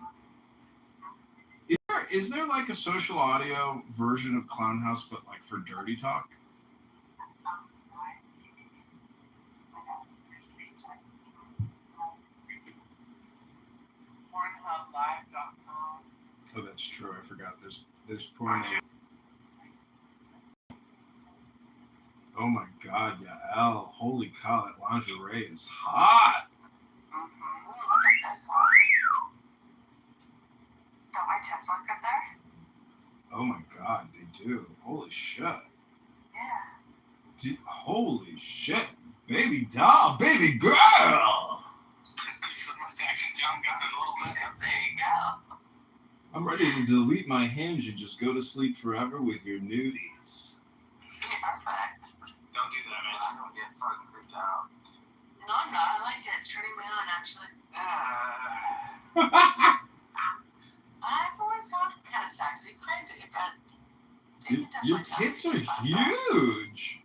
Is there like a social audio version of Clown House, but like for dirty talk? Oh, that's true. I forgot. There's porn. Oh my God, Yael. Holy cow, that lingerie is hot. Look at this one. Don't my tits look good there? Oh my God, they do. Holy shit. Yeah. Holy shit. Baby doll, baby girl. There you go. I'm ready to delete my hinge and just go to sleep forever with your nudies. Perfect. Don't do that, man. I'm gonna get fucking creeped out. No, I'm not. I like it. It's turning me on, actually. I've always found it kind of sexy, crazy, but Your tits are huge.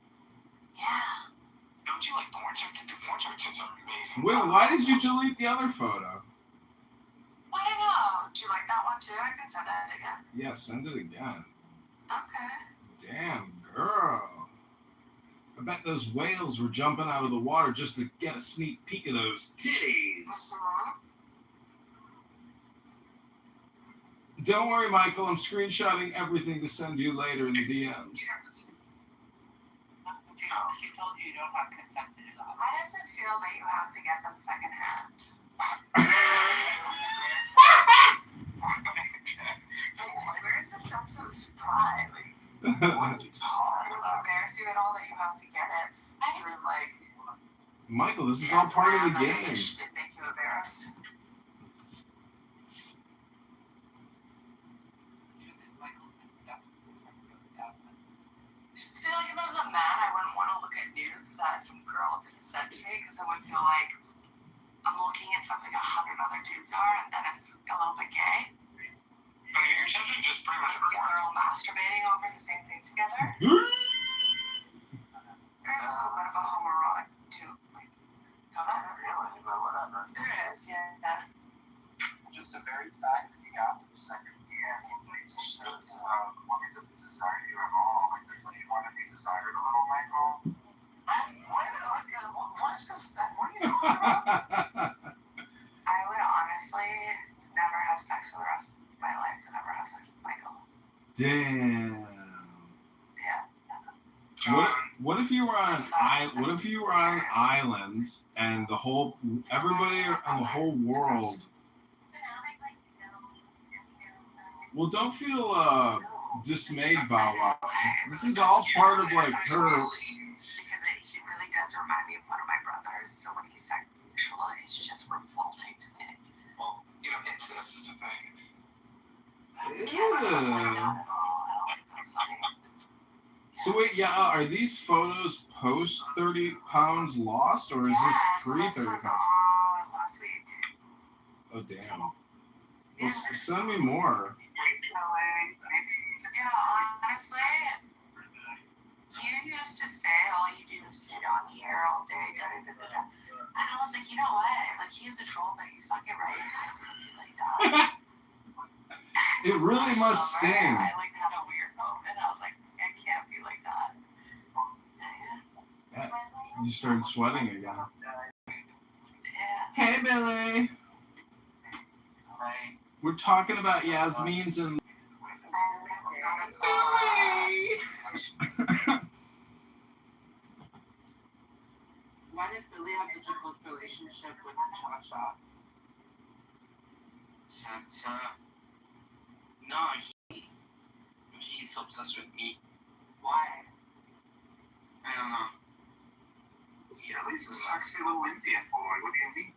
Yeah. Don't you like porn? The porn tits are amazing. Wait, why did you delete the other photo? I don't know. Do you like that one too? I can send it again. Yeah, send it again. Okay. Damn, girl. I bet those whales were jumping out of the water just to get a sneak peek of those titties. Don't worry, Michael. I'm screenshotting everything to send you later in the DMs. She told you you don't have consent to do that. Why does it feel that you have to get them secondhand? Where's the sense of pride? Does it embarrass you at all that you have to get it through, like... Michael, this is all part of the game. Does it make you embarrassed? I just feel like if I was a man, I wouldn't want to look at nudes that some girl didn't send to me, because I would feel like I'm looking at something 100 other dudes are, and then it's a little bit gay. I mean, you're essentially just pretty much They're all masturbating over the same thing together. There's a little bit of a homoerotic too. Not really, but whatever. There is, yeah. just the very fact that you got to the second DM, like, just shows how woman doesn't desire you at all. Like, don't you want to be desired a little, Michael? What is this? What are you talking about? I would honestly never have sex for the rest of my life and never have sex with Michael. Damn. Yeah. What if you were on an island and everybody in the whole world? Well, don't feel dismayed, Bow Wow. This is all part of like her. Because he really does remind me of one of my brothers. So when he's sexual, it's just revolting to me. Well, you know, incest is a thing. Yeah. So wait, yeah, are these photos post 30 pounds lost, or is this pre 30 pounds? Last week. Oh damn. Well, send me more. Yeah, honestly, you used to say all you do is sit on here all day, da-da-da-da-da. And I was like, you know what? Like, he is a troll, but he's fucking right. I don't want to be like that. It really must sting. I like had a weird moment. I was like, I can't be like that. Yeah. You started sweating again. Yeah. Hey, Billy. We're talking about Yasmin's and Billy. Why does Billy have such a close relationship with Cha-Cha? Cha-Cha? No, he's obsessed with me. Why? I don't know. Yeah, he's a sexy little Indian boy. What do you mean?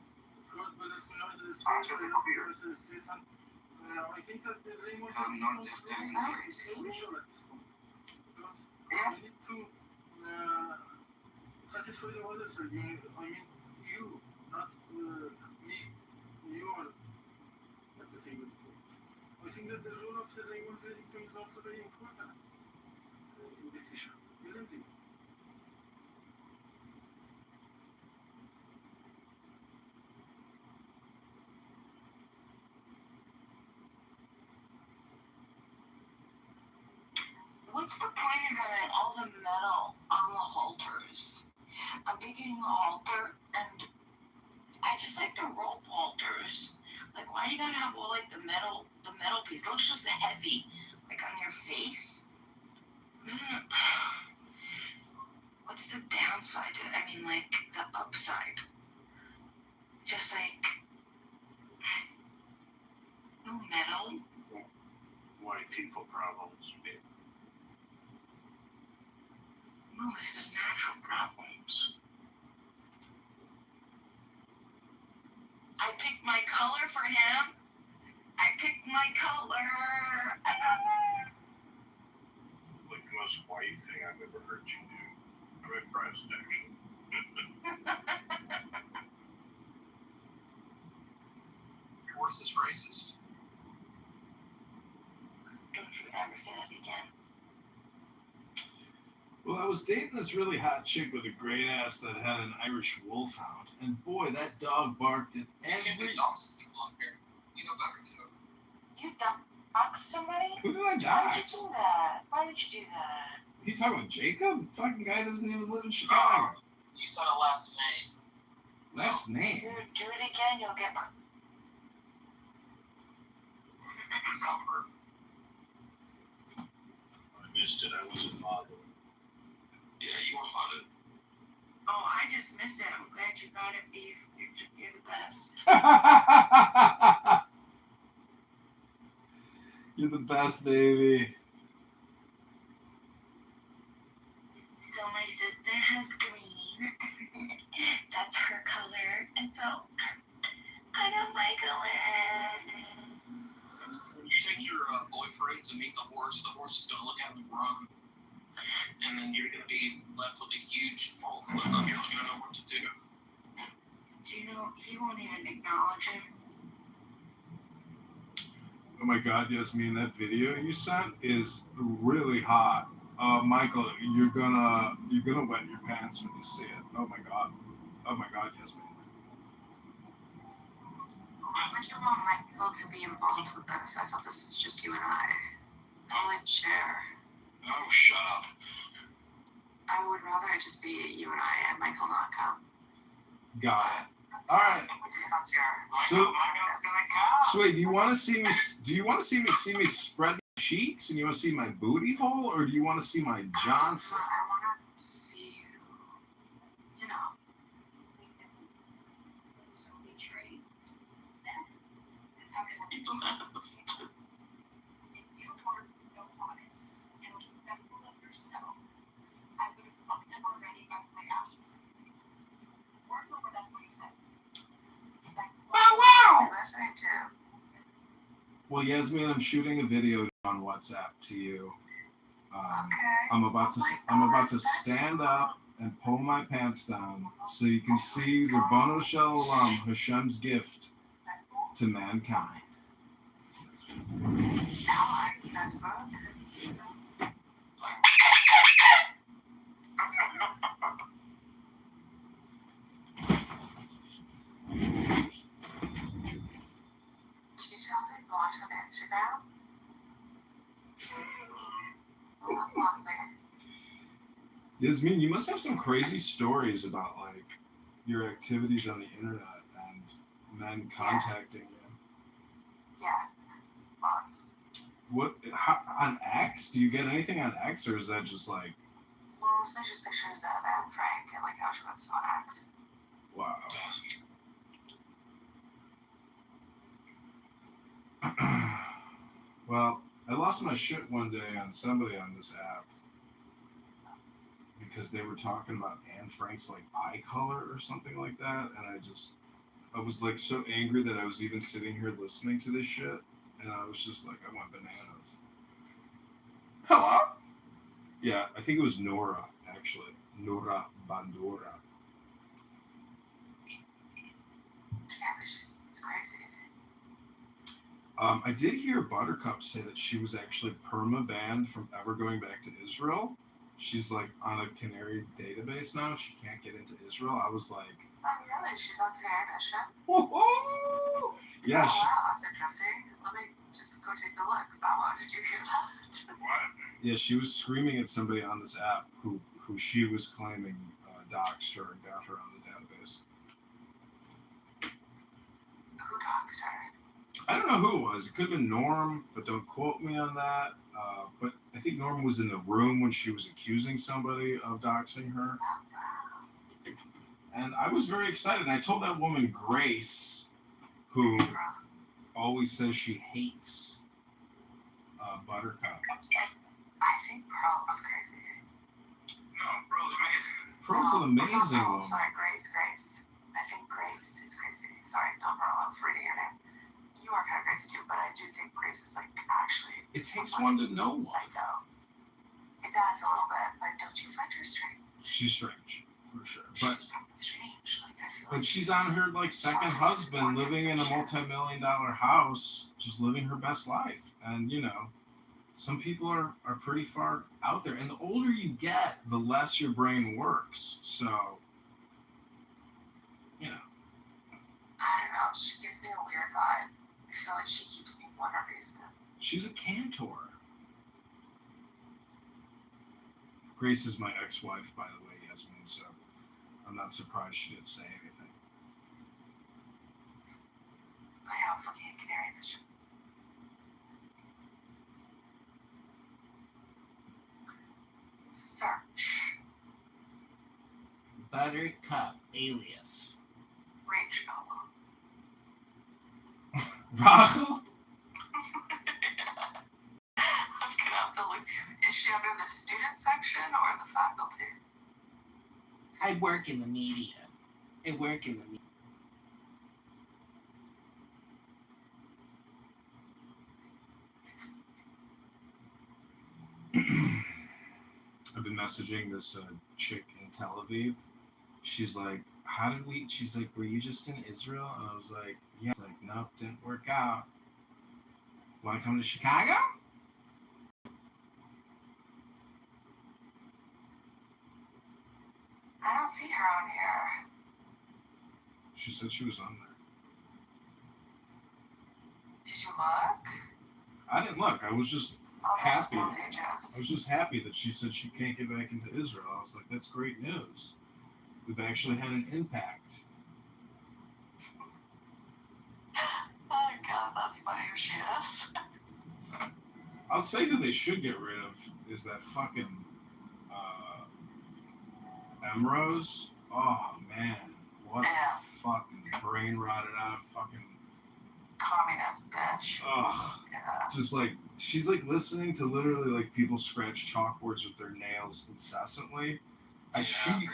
I think that the Raymond I'm not just doing that. visual at this point. Because we need to satisfy the others. I mean, you, not me. You are at the table. I think that the role of the Raymond Reddington is also very important in this issue, isn't it? What's the point in having all the metal on the halters? I'm picking the halter, and I just like the rope halters. Like, why do you gotta have all like the metal piece? It looks just heavy, like on your face. What's the downside to it? I mean, like the upside. Just like no metal. White people problems, babe. No, this is natural problems. I picked my color for him. I picked my color. Like the most white thing I've ever heard you do. I'm impressed, actually. Your worst is racist. Don't you ever say that again. Well, I was dating this really hot chick with a great ass that had an Irish wolfhound, and boy, that dog barked at every. Dogs people up here. You know better too. You doxed somebody? Who did I Why did dox? you do that? Why did you do that? You talking about Jacob? Fucking guy doesn't even live in Chicago. You said a last name. Last name. You do it again, you'll get. It's Albert. I missed it. I wasn't bothered. Yeah, you weren't modded. Oh, I just missed it. I'm glad you got it, Beef. You're the best. You're the best, baby. So my sister has green. That's her color. And so I got my color. So you take your boyfriend to meet the horse is going to look at him and run. And then you're going to be left with a huge ball clip up. You're not going to know what to do. Do you know, he won't even acknowledge him. Oh my God, Yasmin, that video you sent is really hot. Michael, you're gonna wet your pants when you see it. Oh my God, Yasmin. Why would you want Michael to be involved with this? I thought this was just you and I. I don't like to share. Oh, shut up. I would rather it just be you and I and Michael not come. Got it. All right. So wait, do you want to see me? Do you want to see me spread my cheeks, and you want to see my booty hole, or do you want to see my Johnson? I want to see you. You know. Wow. Listening to. Well, Yasmin, I'm shooting a video on WhatsApp to you. Okay. I'm about to stand up and pull my pants down so you can see Rabbanu Shalom, Hashem's gift to mankind. Did you tell me blocked on Instagram? Yasmin, you must have some crazy stories about like your activities on the internet and men contacting you. Yeah, lots. What on X? Do you get anything on X, or is that just like? Well, mostly just pictures of Anne Frank and like Auschwitz on X. Wow. Well, I lost my shit one day on somebody on this app because they were talking about Anne Frank's like eye color or something like that, and I was like so angry that I was even sitting here listening to this shit. And I was just like, I went bananas. Hello? Yeah, I think it was Nora, actually. Nora Bandura. Yeah, she's crazy. I did hear Buttercup say that she was actually perma-banned from ever going back to Israel. She's like on a Canary database now. She can't get into Israel. I was like, Oh, really? She's on Canary Mission? whoa! Yeah. Oh, wow, that's interesting. Let me just go take a look. Wow, did you hear that? What? Yeah, she was screaming at somebody on this app who she was claiming doxed her and got her on the database. Who doxed her? I don't know who it was. It could have been Norm, but don't quote me on that. But I think Norm was in the room when she was accusing somebody of doxing her. And I was very excited. And I told that woman, Grace, who always says she hates Buttercup. I think Pearl was crazy. No, Pearl's amazing. Pearl's an amazing no, woman. Sorry, Grace. I think Grace is crazy. Sorry, not Pearl. I was reading your name. You are kind of crazy too, but I do think Grace is like actually. It takes one to know one. Psycho. It does a little bit, but don't you find her strange? She's strange, for sure. But She's fucking strange. Like I feel but she's on her like second husband, living in a multi-million-dollar house, just living her best life. And you know, some people are pretty far out there. And the older you get, the less your brain works. So, you know. I don't know. She gives me a weird vibe. I feel like she keeps me in one basement. She's a cantor. Grace is my ex-wife, by the way, Yasmin, so I'm not surprised she didn't say anything. I also can't Canary Mission. Search. Buttercup alias. Rachel. Rachel? I'm gonna have to look. Is she under the student section or the faculty? I work in the media. I've been messaging this chick in Tel Aviv. She's like, she's like, were you just in Israel? And I was like, yeah. She's like, nope, didn't work out. Want to come to Chicago? I don't see her on here. She said she was on there. Did you look? I didn't look. I was just Oh, there's happy. more pages. I was just happy that she said she can't get back into Israel. I was like, that's great news. We've actually had an impact. Oh god, that's funny if she is. I'll say who they should get rid of is that fucking Emrose. Oh man, what a fucking brain rotted out fucking Communist bitch. ugh. Yeah. Just like she's like listening to literally like people scratch chalkboards with their nails incessantly. She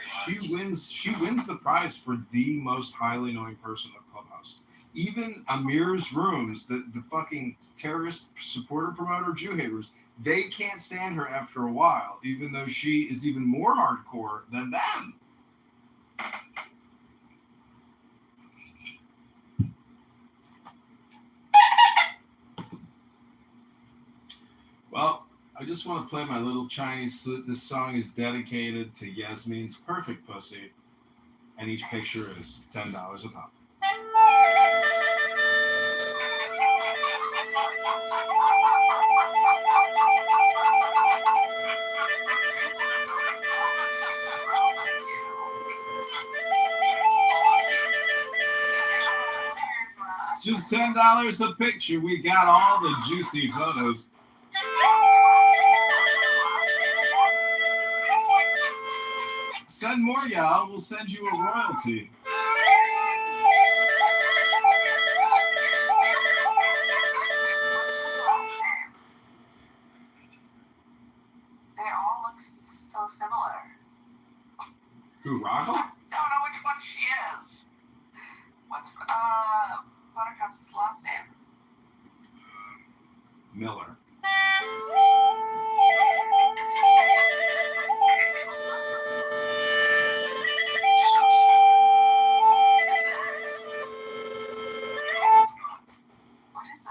wins the prize for the most highly annoying person of Clubhouse. Even Amir's rooms, the fucking terrorist supporter promoter Jew haters, they can't stand her after a while, even though she is even more hardcore than them. Well, I just want to play my little Chinese flute. This song is dedicated to Yasmin's perfect pussy, and each picture is $10 a pop. Just $10 a picture. We got all the juicy photos. Send more, y'all. We'll send you a royalty. They all look so similar. Who, Rachel? I don't know which one she is. What's Buttercup's last name? Miller. What is it?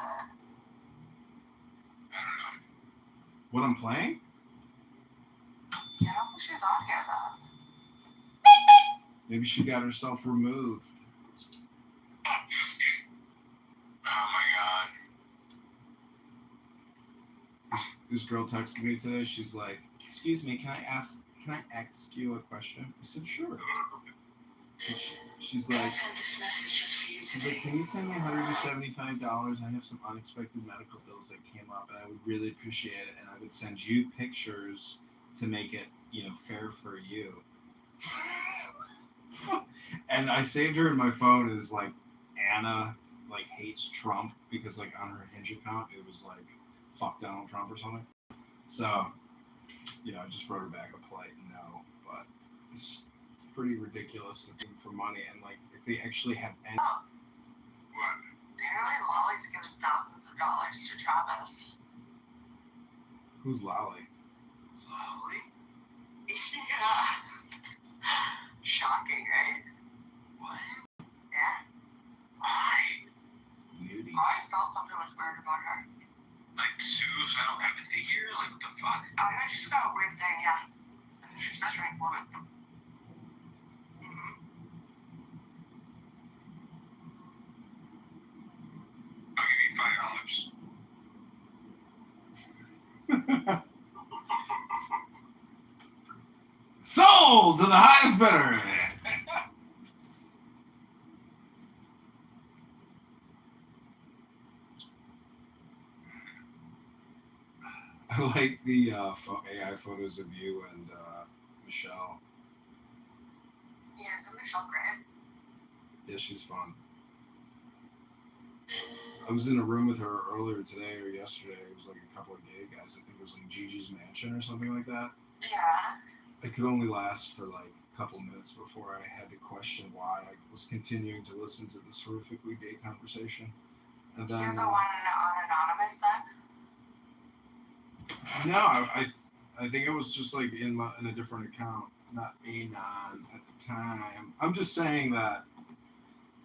What I'm playing? Yeah, I don't think she's on here though. Maybe she got herself removed. Oh my god. This girl texted me today. She's like, "Excuse me, can I ask you a question?" I said, "Sure." She's like, I sent this message just for you she's today. like, "Can you send me $175? I have some unexpected medical bills that came up, and I would really appreciate it. And I would send you pictures to make it, fair for you." And I saved her in my phone as like Anna hates Trump because like on her Hinge account it was like fuck Donald Trump or something. So I just wrote her back a polite no, but it's pretty ridiculous looking for money, and like if they actually have any. Oh. What? Apparently Lolly's giving thousands of dollars to Travis. Who's Lolly? Lolly? Yeah. Shocking, right? What? Yeah. Why? Nudies. I felt something was weird about her. Like suicidal empathy here? Like what the fuck? I know she's got a weird thing, yeah. I think she's a strange woman. I'll give you $5. Sold to the highest bidder. I like the AI photos of you and Michelle. Yeah, isn't Michelle great? Yeah, she's fun. I was in a room with her earlier today or yesterday. It was like a couple of gay guys. I think it was like Gigi's Mansion or something like that. Yeah. It could only last for like a couple minutes before I had to question why I was continuing to listen to this horrifically gay conversation. And then, You're the one on Anonymous then? No, I think it was just like in a different account, not Anon at the time. I'm just saying that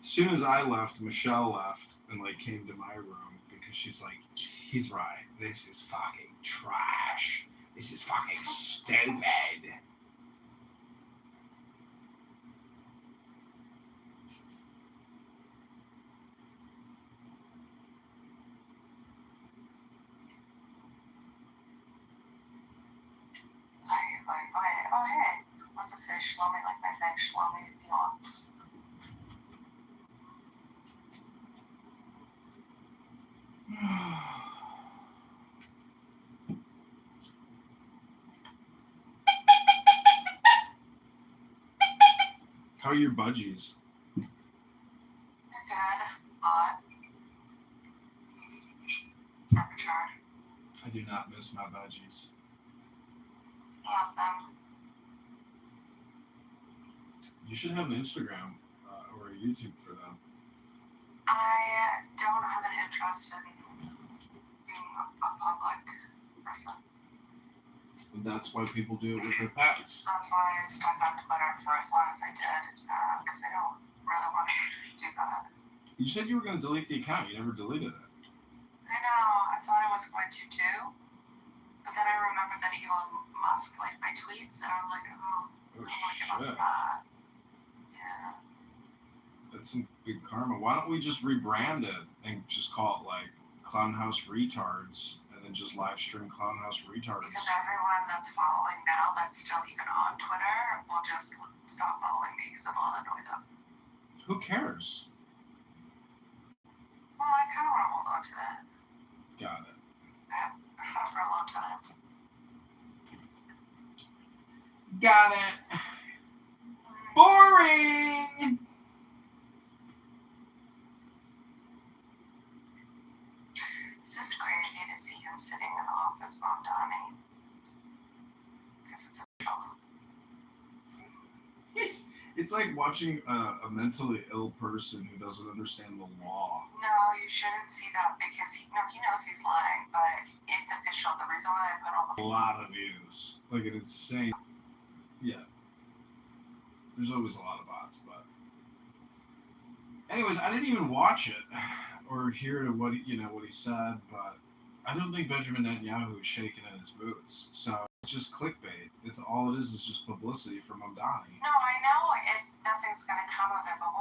as soon as I left, Michelle left and like came to my room because she's like, he's right. This is fucking trash. This is fucking stupid. Oh, hey. What's it say? Shlomi, like my thing. Shlomi's yawns. How are your budgies? They're good. Hot. Temperature. I do not miss my budgies. Love them. You should have an Instagram or a YouTube for them. I don't have an interest in being a public person. And that's why people do it with their pets. That's why I stuck on Twitter for as long as I did, because I don't really want to do that. You said you were going to delete the account. You never deleted it. I know. I thought I was going to too. But then I remembered that Elon Musk liked my tweets, and I was like, oh, I don't want to give up that. Yeah. That's some big karma. Why don't we just rebrand it and just call it like Clownhouse Retards and then just live stream Clownhouse Retards? Because everyone that's following now that's still even on Twitter will just stop following me because it'll annoy them. Who cares? Well, I kind of want to hold on to it. Got it. I had it for a long time. Got it. Boring! It's just crazy to see him sitting in office Bondani. Because it's a show. It's like watching a mentally ill person who doesn't understand the law. No, you shouldn't see that because he knows he's lying, but it's official. The reason why I put all A lot of views. Like an insane. Yeah. There's always a lot of bots, but. Anyways, I didn't even watch it or hear what he said, but I don't think Benjamin Netanyahu is shaking in his boots. So it's just clickbait. It's all it is just publicity for Mamdani. No, I know nothing's gonna come of it, but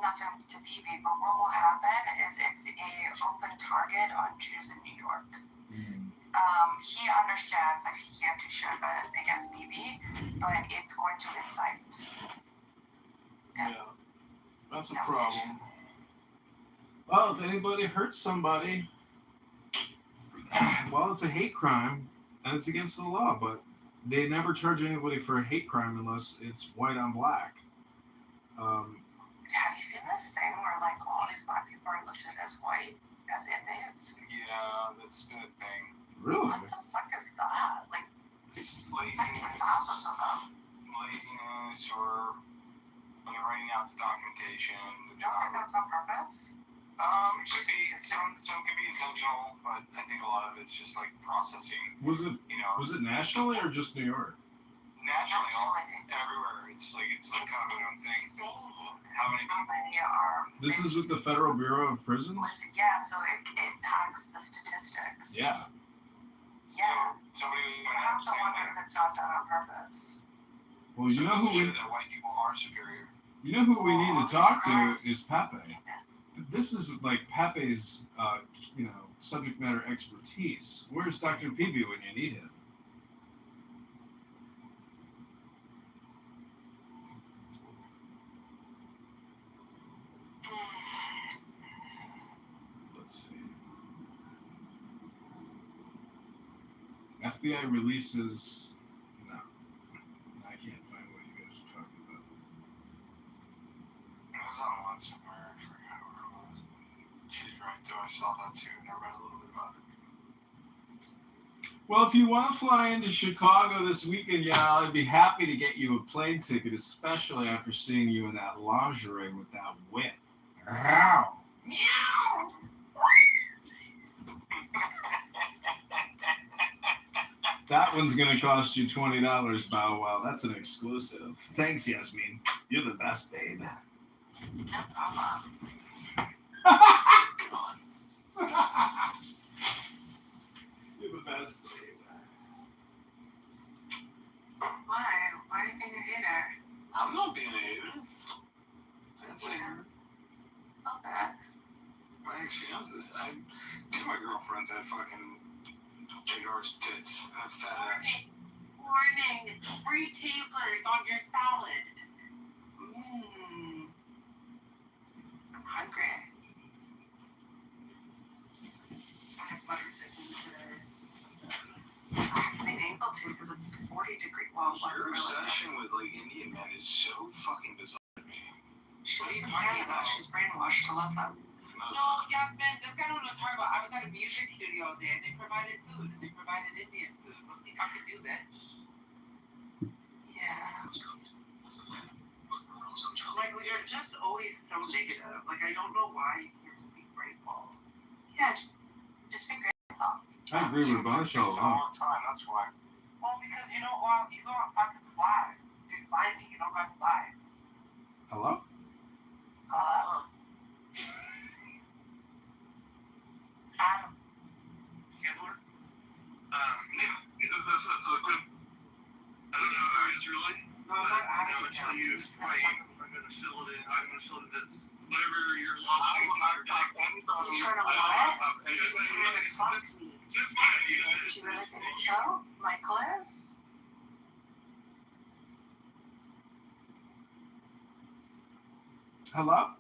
nothing to BB. But what will happen is it's a open target on Jews in New York. He understands that he can't do shit against BB, but it's going to incite. Yeah, that's a problem. Well, if anybody hurts somebody, well, it's a hate crime and it's against the law, but they never charge anybody for a hate crime unless it's white on black. Have you seen this thing where like all these black people are listed as white as inmates? Yeah, that's been a thing. Really? What the fuck is that? Like Laziness, or when they're writing out the documentation. You don't think that's on purpose? Could be. Some could be intentional, but I think a lot of it's just like processing. Was it nationally or just New York? Nationally, everywhere. It's like kind of a known thing. How many people are? This is with the Federal Bureau of Prisons? Yeah, so it packs the statistics. Yeah. Yeah. So somebody was I have to wonder if it's not done on purpose. Well, you know who that white people are superior. You know who we need to talk to is Pepe. This is like Pepe's, subject matter expertise. Where's Dr. Pepe when you need him? Let's see. FBI releases. No, I can't find what you guys are talking about. It was online somewhere. I forgot where it was. She's right, though. I saw that too, and I read a little bit about it. Well, if you want to fly into Chicago this weekend, I'd be happy to get you a plane ticket, especially after seeing you in that lingerie with that whip. Ow. Meow. That one's going to cost you $20, Bow Wow. That's an exclusive. Thanks, Yasmin. You're the best, babe. No problem. You're the best, babe. Why? Why are you being a hater? I'm not being a hater. I'd say Not bad. my ex-fiance, two of my girlfriends had fucking Jadar's tits and a fat ass. Warning! Free capers on your salad. I'm hungry. I have butter chicken today. I haven't been able to because it's 40-degree. Well, Your obsession with like Indian men is so fucking bizarre to me. She's in Canada. She's brainwashed to love them. No, Yasmin, this guy don't know what I'm talking about. I was at a music studio all day and they provided food. And they provided Indian food. What the fuck could do that? Yeah. Michael, you're just always so negative. Like, I don't know why you're just being grateful. Yeah, just be grateful. I agree with Bombshell. It's a long time, that's why. Well, because you don't want, you go on fucking fly. You're sliding, you don't got fly. Hello? Adam. That's a good. I don't know how it's really. No, I'm not I'm Adam. gonna tell you explain. I'm gonna fill it in. I'm gonna fill it in. It's whatever your lawsuit. He's trying to what? Just my idea. Do you really think so? Michael is? Hello?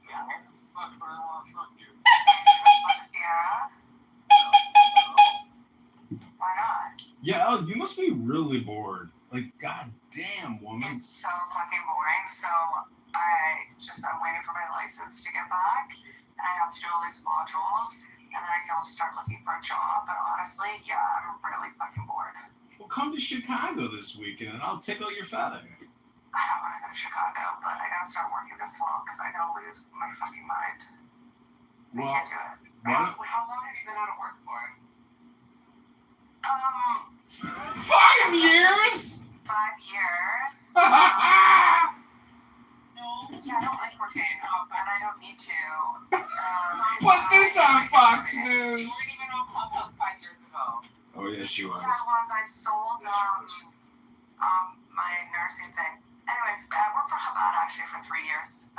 Yeah, fuck, I wanna fuck you. Fuck Sierra? Why not? Yeah, you must be really bored. Like, goddamn, woman. It's so fucking boring. So I'm waiting for my license to get back, and I have to do all these modules, and then I can start looking for a job. But honestly, yeah, I'm really fucking bored. Well, come to Chicago this weekend, and I'll tickle your feather. I don't want to go to Chicago, but I gotta start working this fall because I gotta lose my fucking mind. Well, I can't do it. How long have you been out of work for? 5 years? 5 years. Yeah, I don't like working, and I don't need to. Put this on Fox News. You weren't even on Clubhouse 5 years ago. Oh yeah, she was. Yeah, I sold my nursing thing. Anyways, I worked for Chabad actually for 3 years.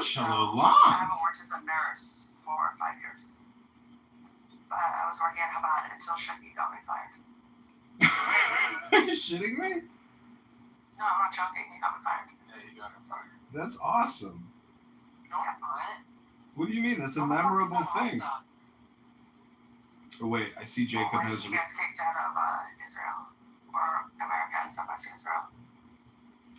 Shalom. I haven't worked as a nurse for 5 years. But I was working at Chabad until Shuki got me fired. Are you shitting me? No, I'm not joking. He got me fired. Yeah, you got him fired. That's awesome. No, I'm not. What do you mean? That's a memorable thing. Oh wait, I see Jacob has. He gets kicked out of Israel or America and sent back to Israel.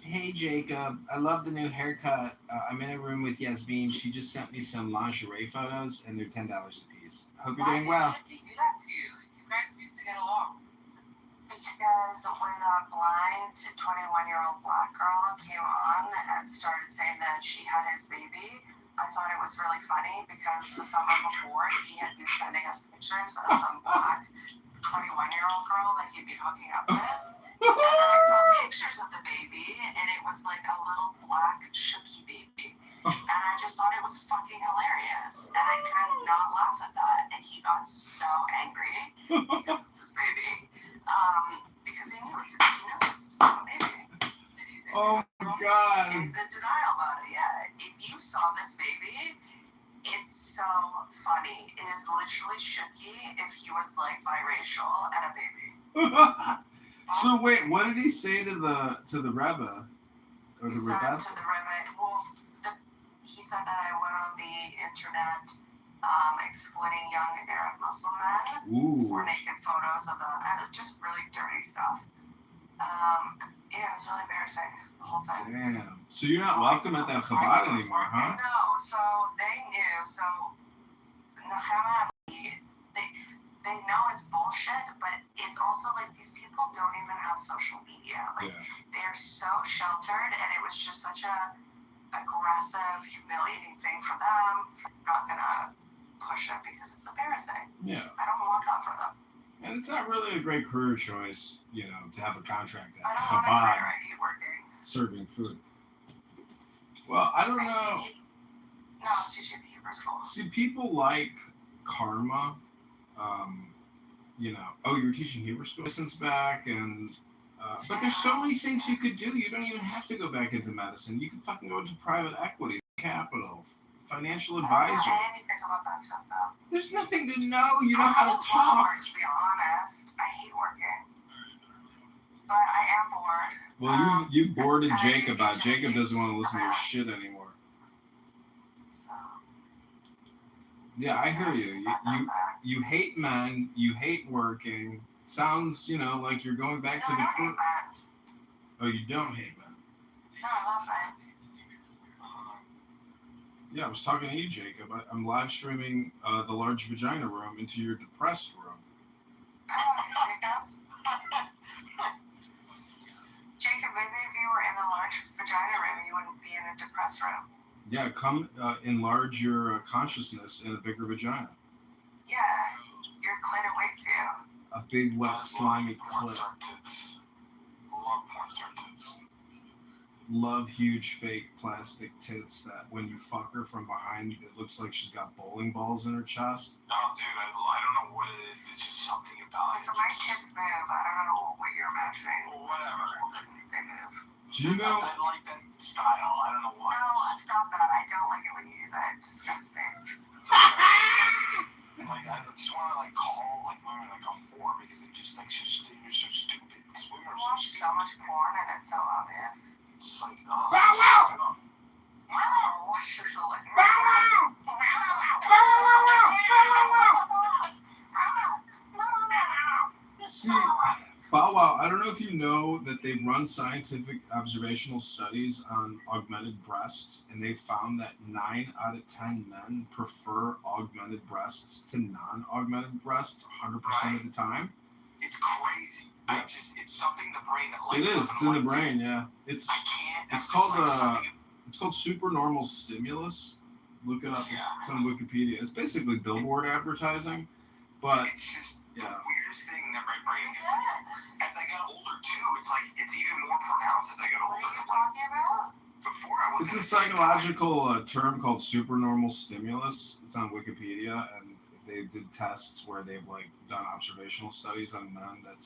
Hey Jacob, I love the new haircut. I'm in a room with Yasmin. She just sent me some lingerie photos, and they're $10 a piece. Hope you're doing well. Why did he do that to you? You guys used to get along. Because when a blind 21-year-old black girl came on and started saying that she had his baby, I thought it was really funny because the summer before he had been sending us pictures of some black 21-year-old girl that he'd been hooking up with. And then I saw pictures of the baby, and it was like a little black Shuki baby. And I just thought it was fucking hilarious. And I could not laugh at that. And he got so angry because it's his baby. Because he knew it's a baby. Oh my God. He's in denial about it, yeah. If you saw this baby, it's so funny. It is literally Shuki if he was like biracial and a baby. So wait, what did he say to the Rebbe? Or the Rebbe? To the Rebbe, well, he said that I went on the internet exploiting young Arab Muslim men for naked photos of them, and just really dirty stuff. Yeah, it was really embarrassing, the whole thing. Damn. So you're not welcome at that Chabad anymore, huh? No, so they knew. So Nehemiah, they know it's bullshit, but it's also like these people don't even have social media. Like they're so sheltered, and it was just such a aggressive, humiliating thing for them. I'm not gonna push it because it's embarrassing. Yeah. I don't want that for them. And it's not really a great career choice, you know, to have a contract at I don't want to Chabad career. I hate working. serving food. Well, I don't know. No, it's teaching the Hebrew school. See, people like karma. You know, oh, you're teaching Hebrew school since back, and but there's so many things you could do. You don't even have to go back into medicine. You can fucking go into private equity, capital, financial advisor. I don't know anything about that stuff, though. There's nothing to know. You know how to talk. To be honest, I hate working, but I am bored. Well, you've bored Jacob out. Jacob doesn't want to listen to your shit anymore. Yeah, I hear you. You hate men. You hate working. Sounds, you know, like you're going back to the. Oh, you don't hate men. No, I love men. Yeah, I was talking to you, Jacob. I'm live streaming the large vagina room into your depressed room. Jacob, maybe if you were in the large vagina room, you wouldn't be in a depressed room. Yeah, come enlarge your consciousness in a bigger vagina. Yeah, your clit awaits you. A big, wet, slimy clit. Love porn star tits. Love huge, fake plastic tits that when you fuck her from behind, it looks like she's got bowling balls in her chest. Oh, dude, I don't know what it is. It's just something about it. So my tits move. I don't know what you're imagining. Well, whatever. They move. Do you know? I like that style. I don't know why. No, stop that. I don't like it when you do that. It disgusts me. Like, I just want to like call like women like a whore because they're just like you're so stupid. Because women are so stupid. So much porn and it's so obvious. It's like, oh. Bow wow! Wow! Watch this like. Bow wow! Bow wow! See, Bow Wow, I don't know if you know that they've run scientific observational studies on augmented breasts, and they've found that 9 out of 10 men prefer augmented breasts to non-augmented breasts 100% of the time. It's crazy. It's something in the brain that It lights is. up. It's in the brain. Yeah. It's called it's called supernormal stimulus. Look it up. Yeah. It's on Wikipedia. It's basically billboard advertising, but It's just the yeah. weirdest thing that my brain. As I got older too, it's like it's even more pronounced as I got older. What are you talking about? Before I was. It's a psychological term called supernormal stimulus. It's on Wikipedia, and they did tests where they've like done observational studies on men that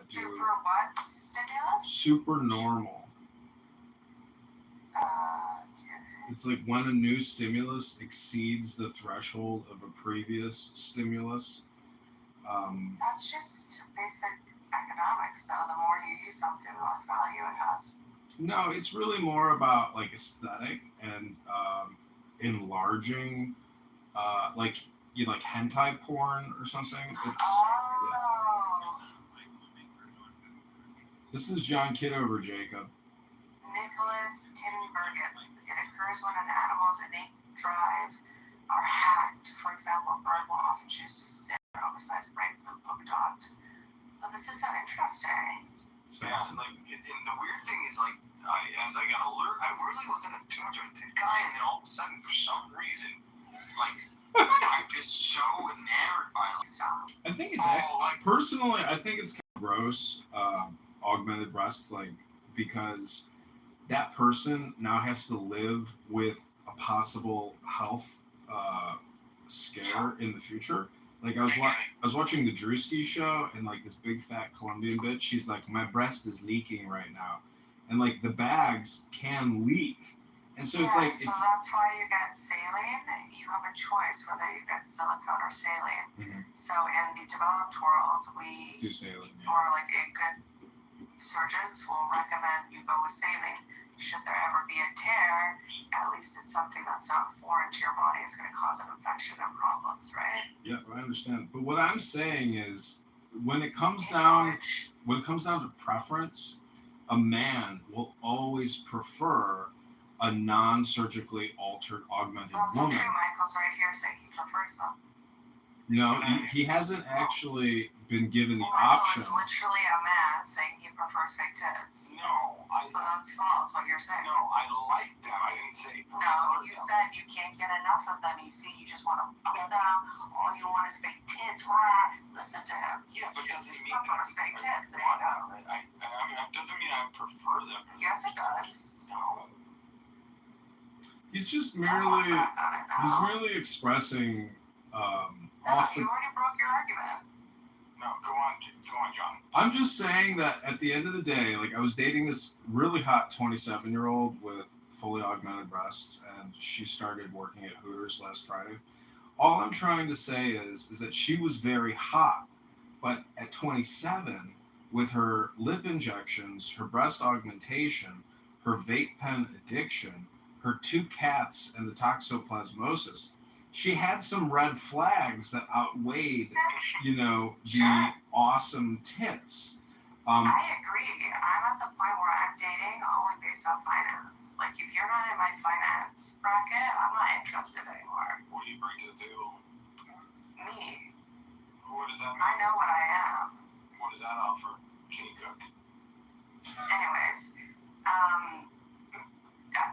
do Super what? Stimulus? supernormal. Okay. It's like when a new stimulus exceeds the threshold of a previous stimulus. That's just basic economics, though. The more you use something, the less value it has. No, it's really more about like aesthetic and enlarging, like you like hentai porn or something. It's Oh. This is John Kitover, Jacob. Nicholas Tinbergen. It occurs when an animal's innate drive are hacked. For example, a bird will often choose to sit on an oversized brain with a polka dot. Oh, this is so interesting. Yeah, like, and the weird thing is, like, as I got older, I really wasn't too much of a tit guy, and then all of a sudden, for some reason, like, I'm just so enamored by like stuff. I think it's personally, I think it's kind of gross, augmented breasts, like because that person now has to live with a possible health scare in the future. Like I was watching the Drewski show, and like this big fat Colombian bitch, she's like, my breast is leaking right now, and like the bags can leak, and so it's like. So that's why you get saline. You have a choice whether you get silicone or saline. Mm-hmm. So in the developed world, we Do saline. or like a good surgeons will recommend you go with saline. Should there ever be a tear, at least it's something that's not foreign to your body. It's going to cause an infection and problems, right? Yeah, I understand. But what I'm saying is, when it comes down to preference, a man will always prefer a non-surgically altered augmented That's woman. true. Michael's right here saying he prefers them. No, he hasn't actually been given the Michael option. is literally a man saying he prefers fake tits. No, so that's false. What you're saying? No, I like them. I didn't say. No, you said you can't get enough of them. You see, you just want to fuck them. All you want is fake tits. Rah. Listen to him. Yeah, but doesn't mean he prefers fake tits. There you go. I mean, that doesn't mean I prefer them. Yes, it does. No. He's just merely expressing. You already broke your argument. No, go on, John. I'm just saying that at the end of the day, like I was dating this really hot 27-year-old with fully augmented breasts, and she started working at Hooters last Friday. All I'm trying to say is that she was very hot, but at 27, with her lip injections, her breast augmentation, her vape pen addiction, her 2 cats, and the toxoplasmosis, she had some red flags that outweighed, the awesome tits. I agree. I'm at the point where I'm dating only based on finance. Like, if you're not in my finance bracket, I'm not interested anymore. What do you bring to the table? Me. What does that mean? I know what I am. What does that offer? Can you cook? Anyways,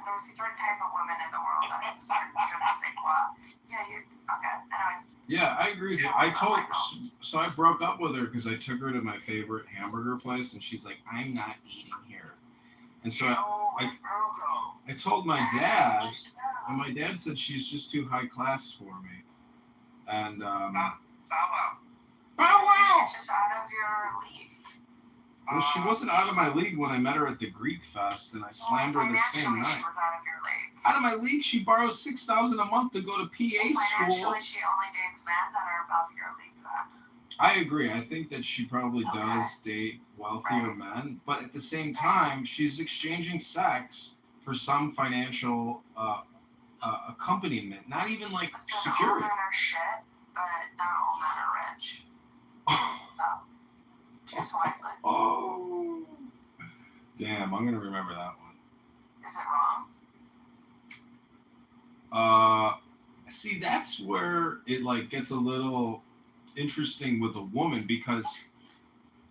there's a certain type of women in the world that have certain say what. Okay. Anyways. Yeah, I agree with you. So I broke up with her because I took her to my favorite hamburger place, and she's like, I'm not eating here. And so I told my dad, and my dad said she's just too high class for me. And Bow Wow. She's just out of your league. Well, she wasn't out of my league when I met her at the Greek Fest, and I slammed her the same night. She was out of your league. Out of my league, she borrows $6,000 a month to go to PA school. Financially, she only dates men that are above your league, then. I agree. I think that she probably does date wealthier men, but at the same time, she's exchanging sex for some financial accompaniment, not even like security. All men are shit, but not all men are rich. So, choose wisely. Oh, damn! I'm gonna remember that one. Is it wrong? See, that's where it like gets a little interesting with a woman, because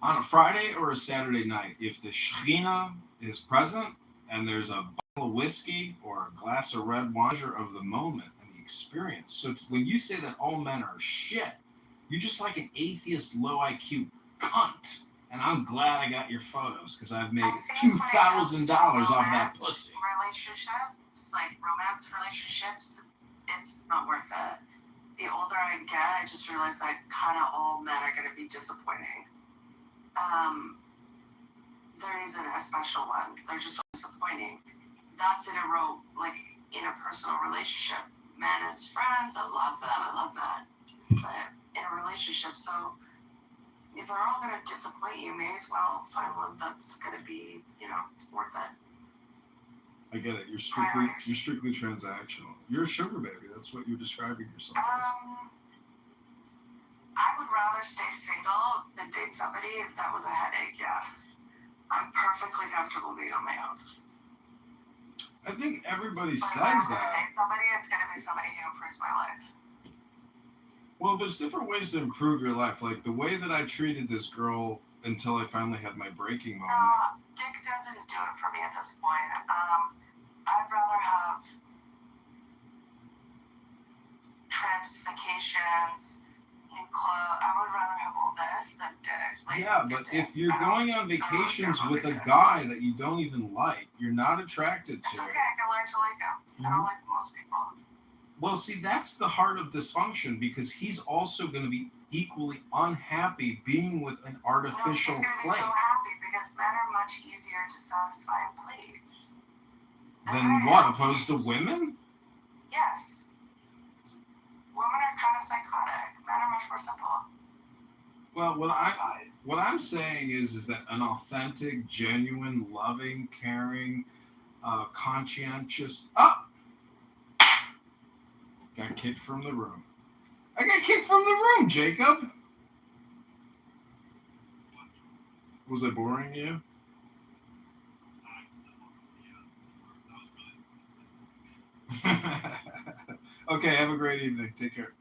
On a Friday or a Saturday night, if the Shechina is present and there's a bottle of whiskey or a glass of red wine of the moment and the experience. So when you say that all men are shit, you're just like an atheist, low IQ cunt. And I'm glad I got your photos because I've made $2,000 off that pussy. Relationships, like romance relationships, it's not worth it. The older I get, I just realize that kind of all men are going to be disappointing. There isn't a special one. They're just disappointing. That's in a personal relationship. Men as friends, I love them. I love men. But in a relationship, so if they're all going to disappoint you, may as well find one that's going to be, worth it. I get it. You're strictly transactional. You're a sugar baby. That's what you're describing yourself as. I would rather stay single than date somebody if that was a headache, yeah. I'm perfectly comfortable being on my own. I think everybody But says if I'm that. going to date somebody, it's going to be somebody who improves my life. Well, there's different ways to improve your life. Like the way that I treated this girl until I finally had my breaking moment. Dick doesn't do it for me at this point. I'd rather have trips, vacations, new clothes. I would rather have all this than dick. Yeah, but if you're going on vacations with a guy that you don't even like, you're not attracted to It's okay, it. I can learn to like him. I don't like most people. Well, see, that's the heart of dysfunction because he's also going to be equally unhappy being with an artificial he's going to be flake. so happy because men are much easier to satisfy and please. Then what, opposed to women? Yes. Women are kind of psychotic. Men are much more simple. Well, what I'm saying is that an authentic, genuine, loving, caring, conscientious. Got kicked from the room. I got kicked from the room, Jacob. Was I boring you? Okay, have a great evening. Take care.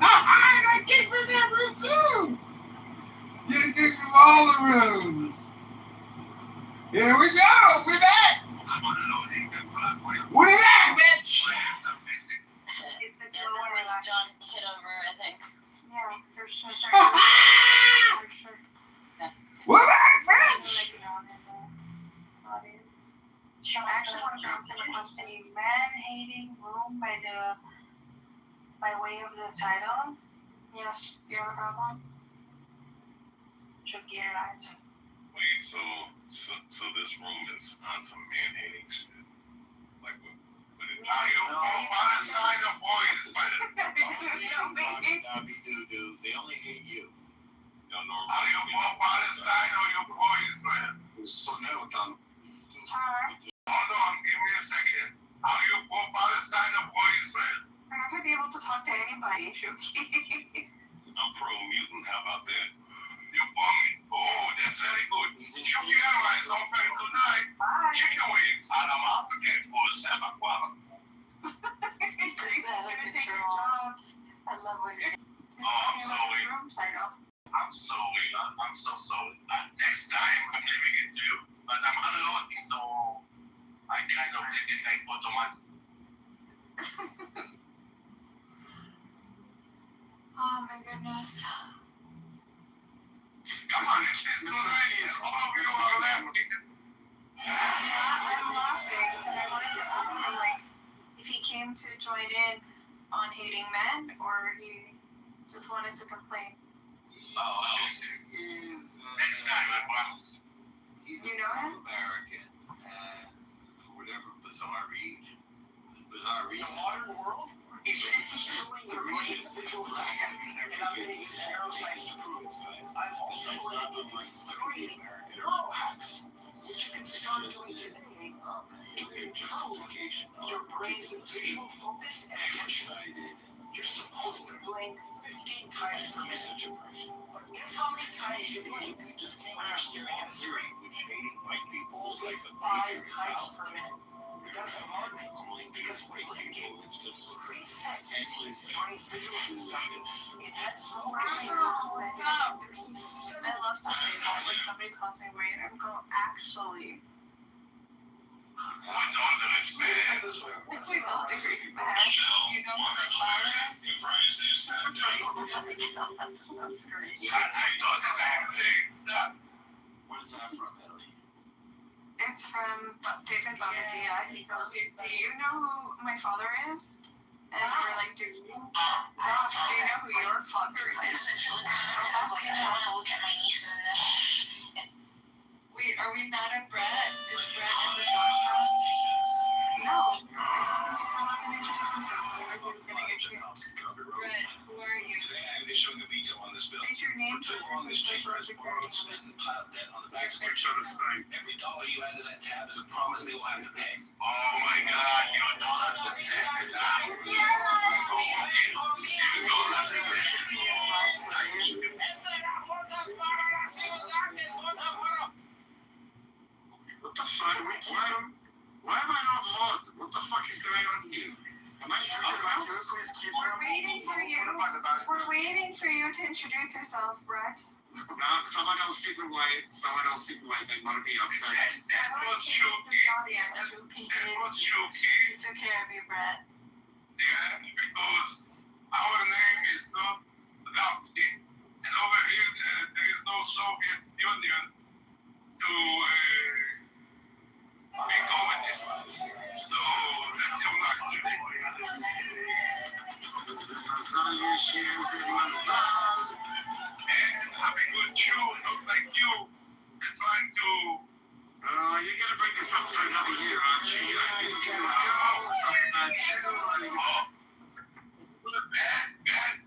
I got kicked from that room too. You kicked from all the rooms. Here we go. We're back. We're back, bitch. It's the lower left. John Kitover, I think. Yeah, for sure. For sure. We're back, bitch. I actually want to ask a question. A man-hating room by way of the title? Yes, you have a problem? Should get it right. Wait, so this room is on some man-hating shit? Like what? Are you Palestine or boys? They only hate you. Are you for Palestine or you boys, man? So now, Tom. Hold on, give me a second. Are you for Palestine or boys, man? I'm not going to be able to talk to anybody, Shuki. I'm pro-mutant, how about that? You for me? Oh, that's very good. Shuki Airlines offering tonight chicken wings and I'm African for $7. I love what you're Oh, I'm sorry. I'm sorry. I'm so sorry. Next time, I'm leaving it to you. But I'm unloading, so I kind of did it like automatic. Oh my goodness. Come on, it's too late. All of you are laughing. I'm laughing, and I wanted to ask him, if he came to join in on hating men, or he just wanted to complain. Oh, next time, I promise. You know him? American, for whatever bizarre The modern world is controlling the brain's visual system and updating its neuroscience to prove it. I've also learned 3 neural hacks which you can start doing today to improve your brain's visual focus and attention. You're supposed to blink 15 times per minute. But guess how many times you blink when you're staring at a screen? 5 times per minute. That's alarming because blinking resets your brain's visual system. It adds more I love to say that when somebody calls me weird, I'm going, actually. What's on the list, man? With all due respect, you know who my father is? Your price is not That's great. I thought that. Where's that from, Ellie? It's from David Babadia. He goes, do you know who my father is? And we're like, do you know who your father is? Wait, are we mad at Brett? Is Brett in the doghouse? No. I told him to come up and introduce himself. Otherwise he was going to get killed. Brett, who are you? Today I am issuing a veto on this bill. State your name. For too long, this chamber has borrowed, spent, and piled debt on the backs of our children. Every dollar you add to that tab is a promise they will have to pay. Oh my God, you're not the What the fuck? Why am I not logged? What the fuck is going on here? Am I sure you're not? We're waiting for you. We're waiting for you to introduce yourself, Brett. No, someone else sit away. They want to be upset. That was Shuki. He took care of you, Brett. Yeah, because our name is not Lafty, and over here there is no Soviet Union to be communist. So that's your luck today. And I'm a good Jew, not like you. They're trying to. You're gonna bring this up for another year, aren't you? I think you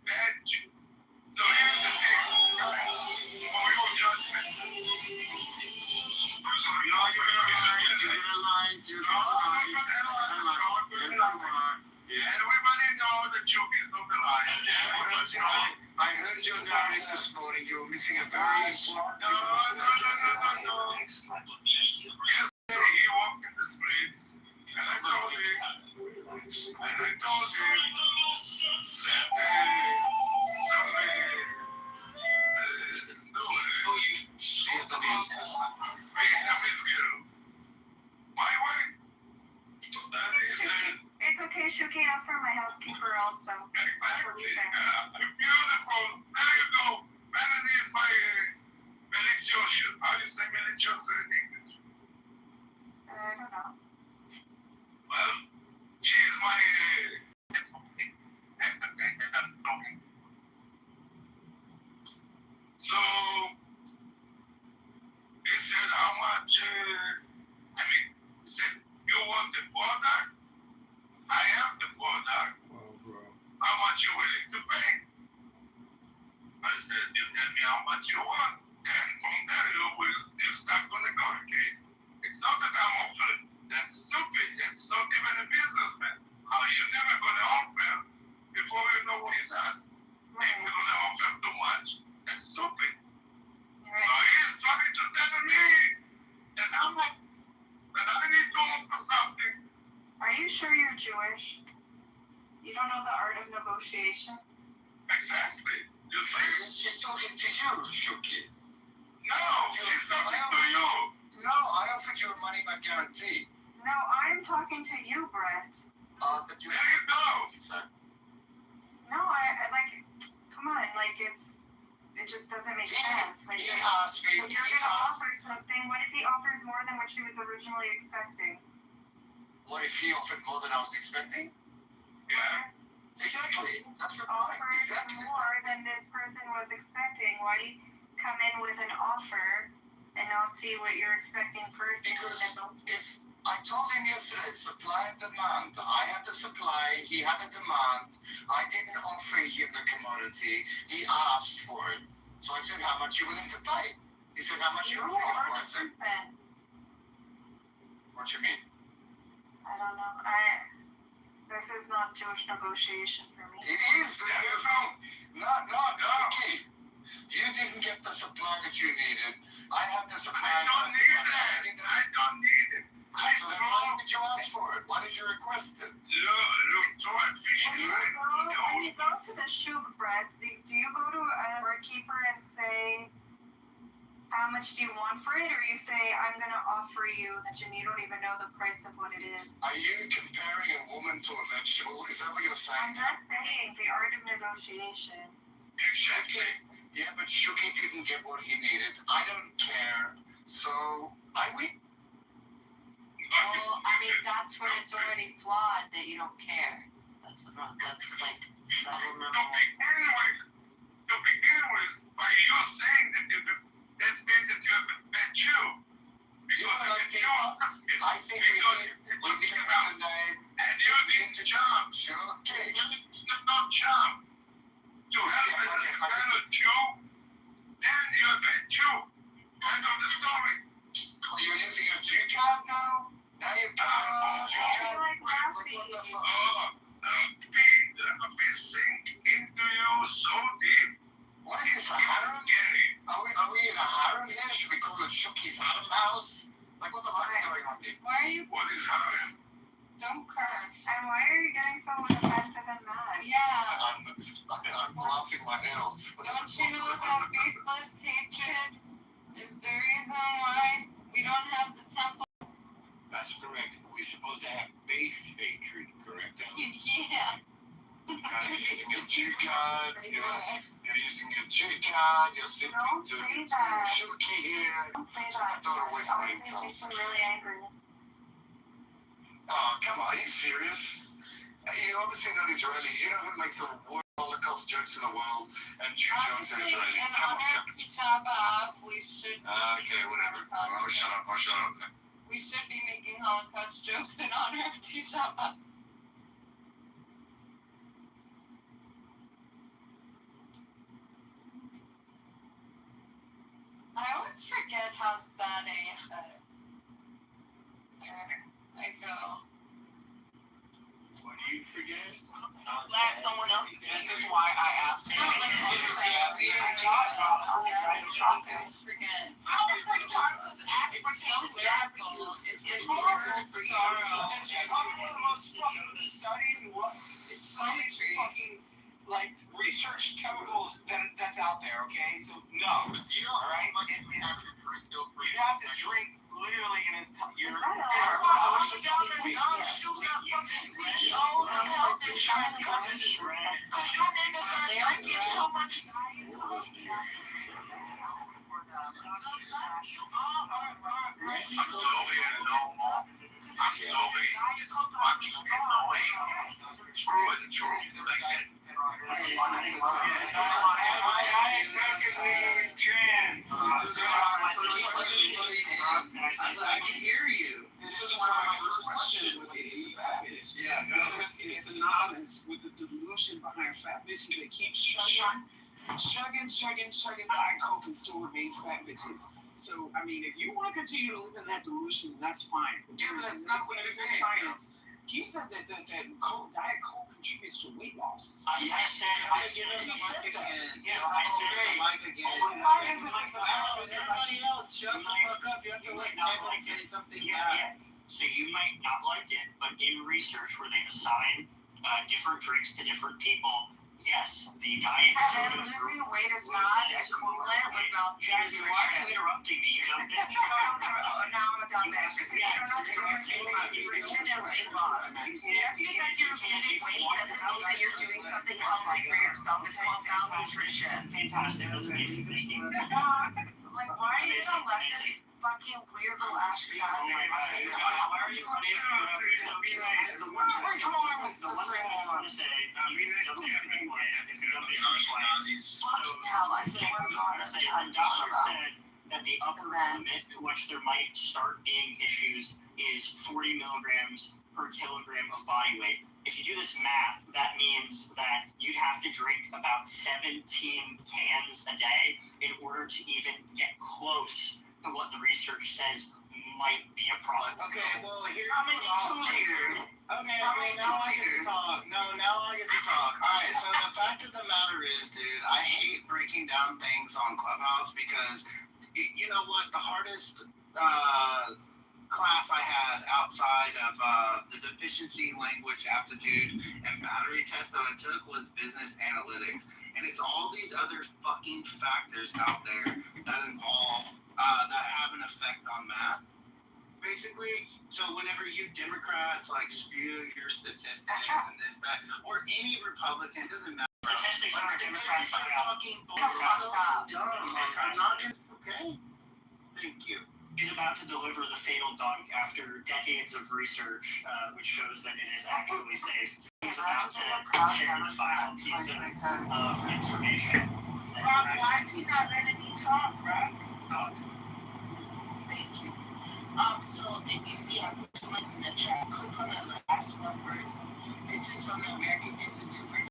Bad Jew. So here's the thing. For your judgment. I'm sorry. No, you're gonna lie. Everybody knows the joke is not a lie. I heard your narrative this morning. You were missing a very important. No. Yesterday he walked in the streets, and I told him that It's okay, Shuki. Ask for my housekeeper also. Beautiful. There you go. Melody is my malicioso. How do you say malicioso in English? I don't know. Well, she's my So he said how much he said you want the product? I have the product. How much you willing to pay? I said, you tell me how much you want, and from there you start to negotiate. It's not that I'm offering. That's stupid. It's not even a businessman. How are you never gonna offer before you know what he's asking? If you're gonna offer too much, that's stupid. So he's trying to tell me that I need to offer something. Are you sure you're Jewish? You don't know the art of negotiation? Exactly. You see? She's talking to you, Shuki. No, she's talking to you. No, I offered you a money-back guarantee. No, I'm talking to you, Brett. But you. There you go. No, I like, come on, like it just doesn't make sense. Like, He asked me. if you're gonna offer something, what if he offers more than what she was originally expecting? What if he offered more than I was expecting? Yeah. Exactly. That's the point. Offered Exactly. more than this person was expecting. Why do you come in with an offer and not see what you're expecting first? Because I told him yesterday, it's supply and demand. I had the supply, he had the demand. I didn't offer him the commodity. He asked for it. So I said, how much you willing to pay? He said, how much you offering for? I said, what you mean? I don't know. This is not Jewish negotiation for me. It is. No. Okay. You didn't get the supply that you needed. I have the supply. I don't need it. I don't need it. So then why did you ask for it? Why did you request it? Look, so efficient, right? When you go to the shuk, Brett, do you go to a barkeeper and say, how much do you want for it? Or you say, I'm going to offer you that you don't even know the price of what it is? Are you comparing a woman to a vegetable? Is that what you're saying? I'm just saying the art of negotiation. Exactly. Yeah, but Shuki didn't get what he needed. I don't care. So I win. Well, I mean, that's where it's already flawed that you don't care. That's like double normal. To begin with, by you saying that that means that you have a bad Jew. Because I think we need to name. And you didn't jump. Okay. You did not jump. To have a kind of Jew, then you're a bad Jew. End of the story. You're using a Jew card now? Now you've got a Jew card? What the fuck? We sink into you so deep. What is this, a harem? Are we in a harem here? Should we call it Shuki's harem house? Like, what the fuck's going on here? Why are you? What is harem? Don't curse. And why are you getting so offensive and mad? Yeah. I'm laughing my head off. Don't you know that baseless hatred is the reason why we don't have the temple? That's correct. We're supposed to have base hatred, correct? Yeah. Guys, you're using a Jew card. You're using a Jew card. You're simping to Shuki here. Don't say that. I thought it was Honestly, it makes me really angry. Oh, come on, are you serious? You obviously not Israelis. You know who makes the worst Holocaust jokes in the world? And Jew jokes are Israelis. Come on, come on. Shabbat, we should. Okay, whatever. I'll shut up. We should be making Holocaust jokes in honor of Tisha B'Av. I always forget how sad I go. What do you forget? Let someone else. This is why I asked him. I always forget. How many times does expertise valuable? It's hard for you. Probably one of the most fucking studied, fucking like research chemicals that's out there. Okay, so no, you know, all right. Like, you have to drink literally an entire. Shooting up fucking CEOs of health insurance companies. You niggas are drinking so much. I'm sorry, no more. I'm sorry. It's fucking annoying. True is true. Like that. I can hear you. This is why my first question was, is he fat bitch? Yeah, Because it's synonymous with the delusion behind fat bitches. They keep chugging Diet Coke and still remain fat bitches. So, I mean, if you want to continue to live in that delusion, that's fine. But that's not what it is. Science. He said that Diet Coke contributes to weight loss. I said Why is it like the fat bitches? Everybody else, shut the fuck up. You have to let Kevin say something bad. So you might not like it, but in research where they assign different drinks to different people, yes, the diet. And then losing weight is not equivalent with Jazz, you are interrupting me, you dumb bitch. Now I'm a dumb bitch. Because you don't know the nutrition and weight loss. Just because you're losing weight doesn't mean that you're doing something healthy for yourself. It's called malnutrition. Fantastic, that's amazing, thank you. Like, why are you gonna let this fucking weird little ass Why are you that the upper limit to which there might start being issues is 40 milligrams per kilogram of body weight. If you do this math, that means that you'd have to drink about 17 cans a day in order to even get close to what the research says might be a problem. Okay, well, here's How many liters? Okay, now I get to talk. Now I get to talk. Alright, so the fact of the matter is, dude, I hate breaking down things on Clubhouse because, you know what, the hardest class I had outside of the deficiency language aptitude and battery test that I took was business analytics. And it's all these other fucking factors out there that involve, that have an effect on math. Basically, so whenever you Democrats like spew your statistics and this, that, or any Republican, doesn't matter. Statistics are Statistics are fucking bullshit. Dumb. I'm not gonna. Okay. Thank you. He's about to deliver the fatal dunk after decades of research, which shows that it is actually safe. He's about to share the final piece of information. Rob, why is he not letting me talk, Rob? Talk. Thank you.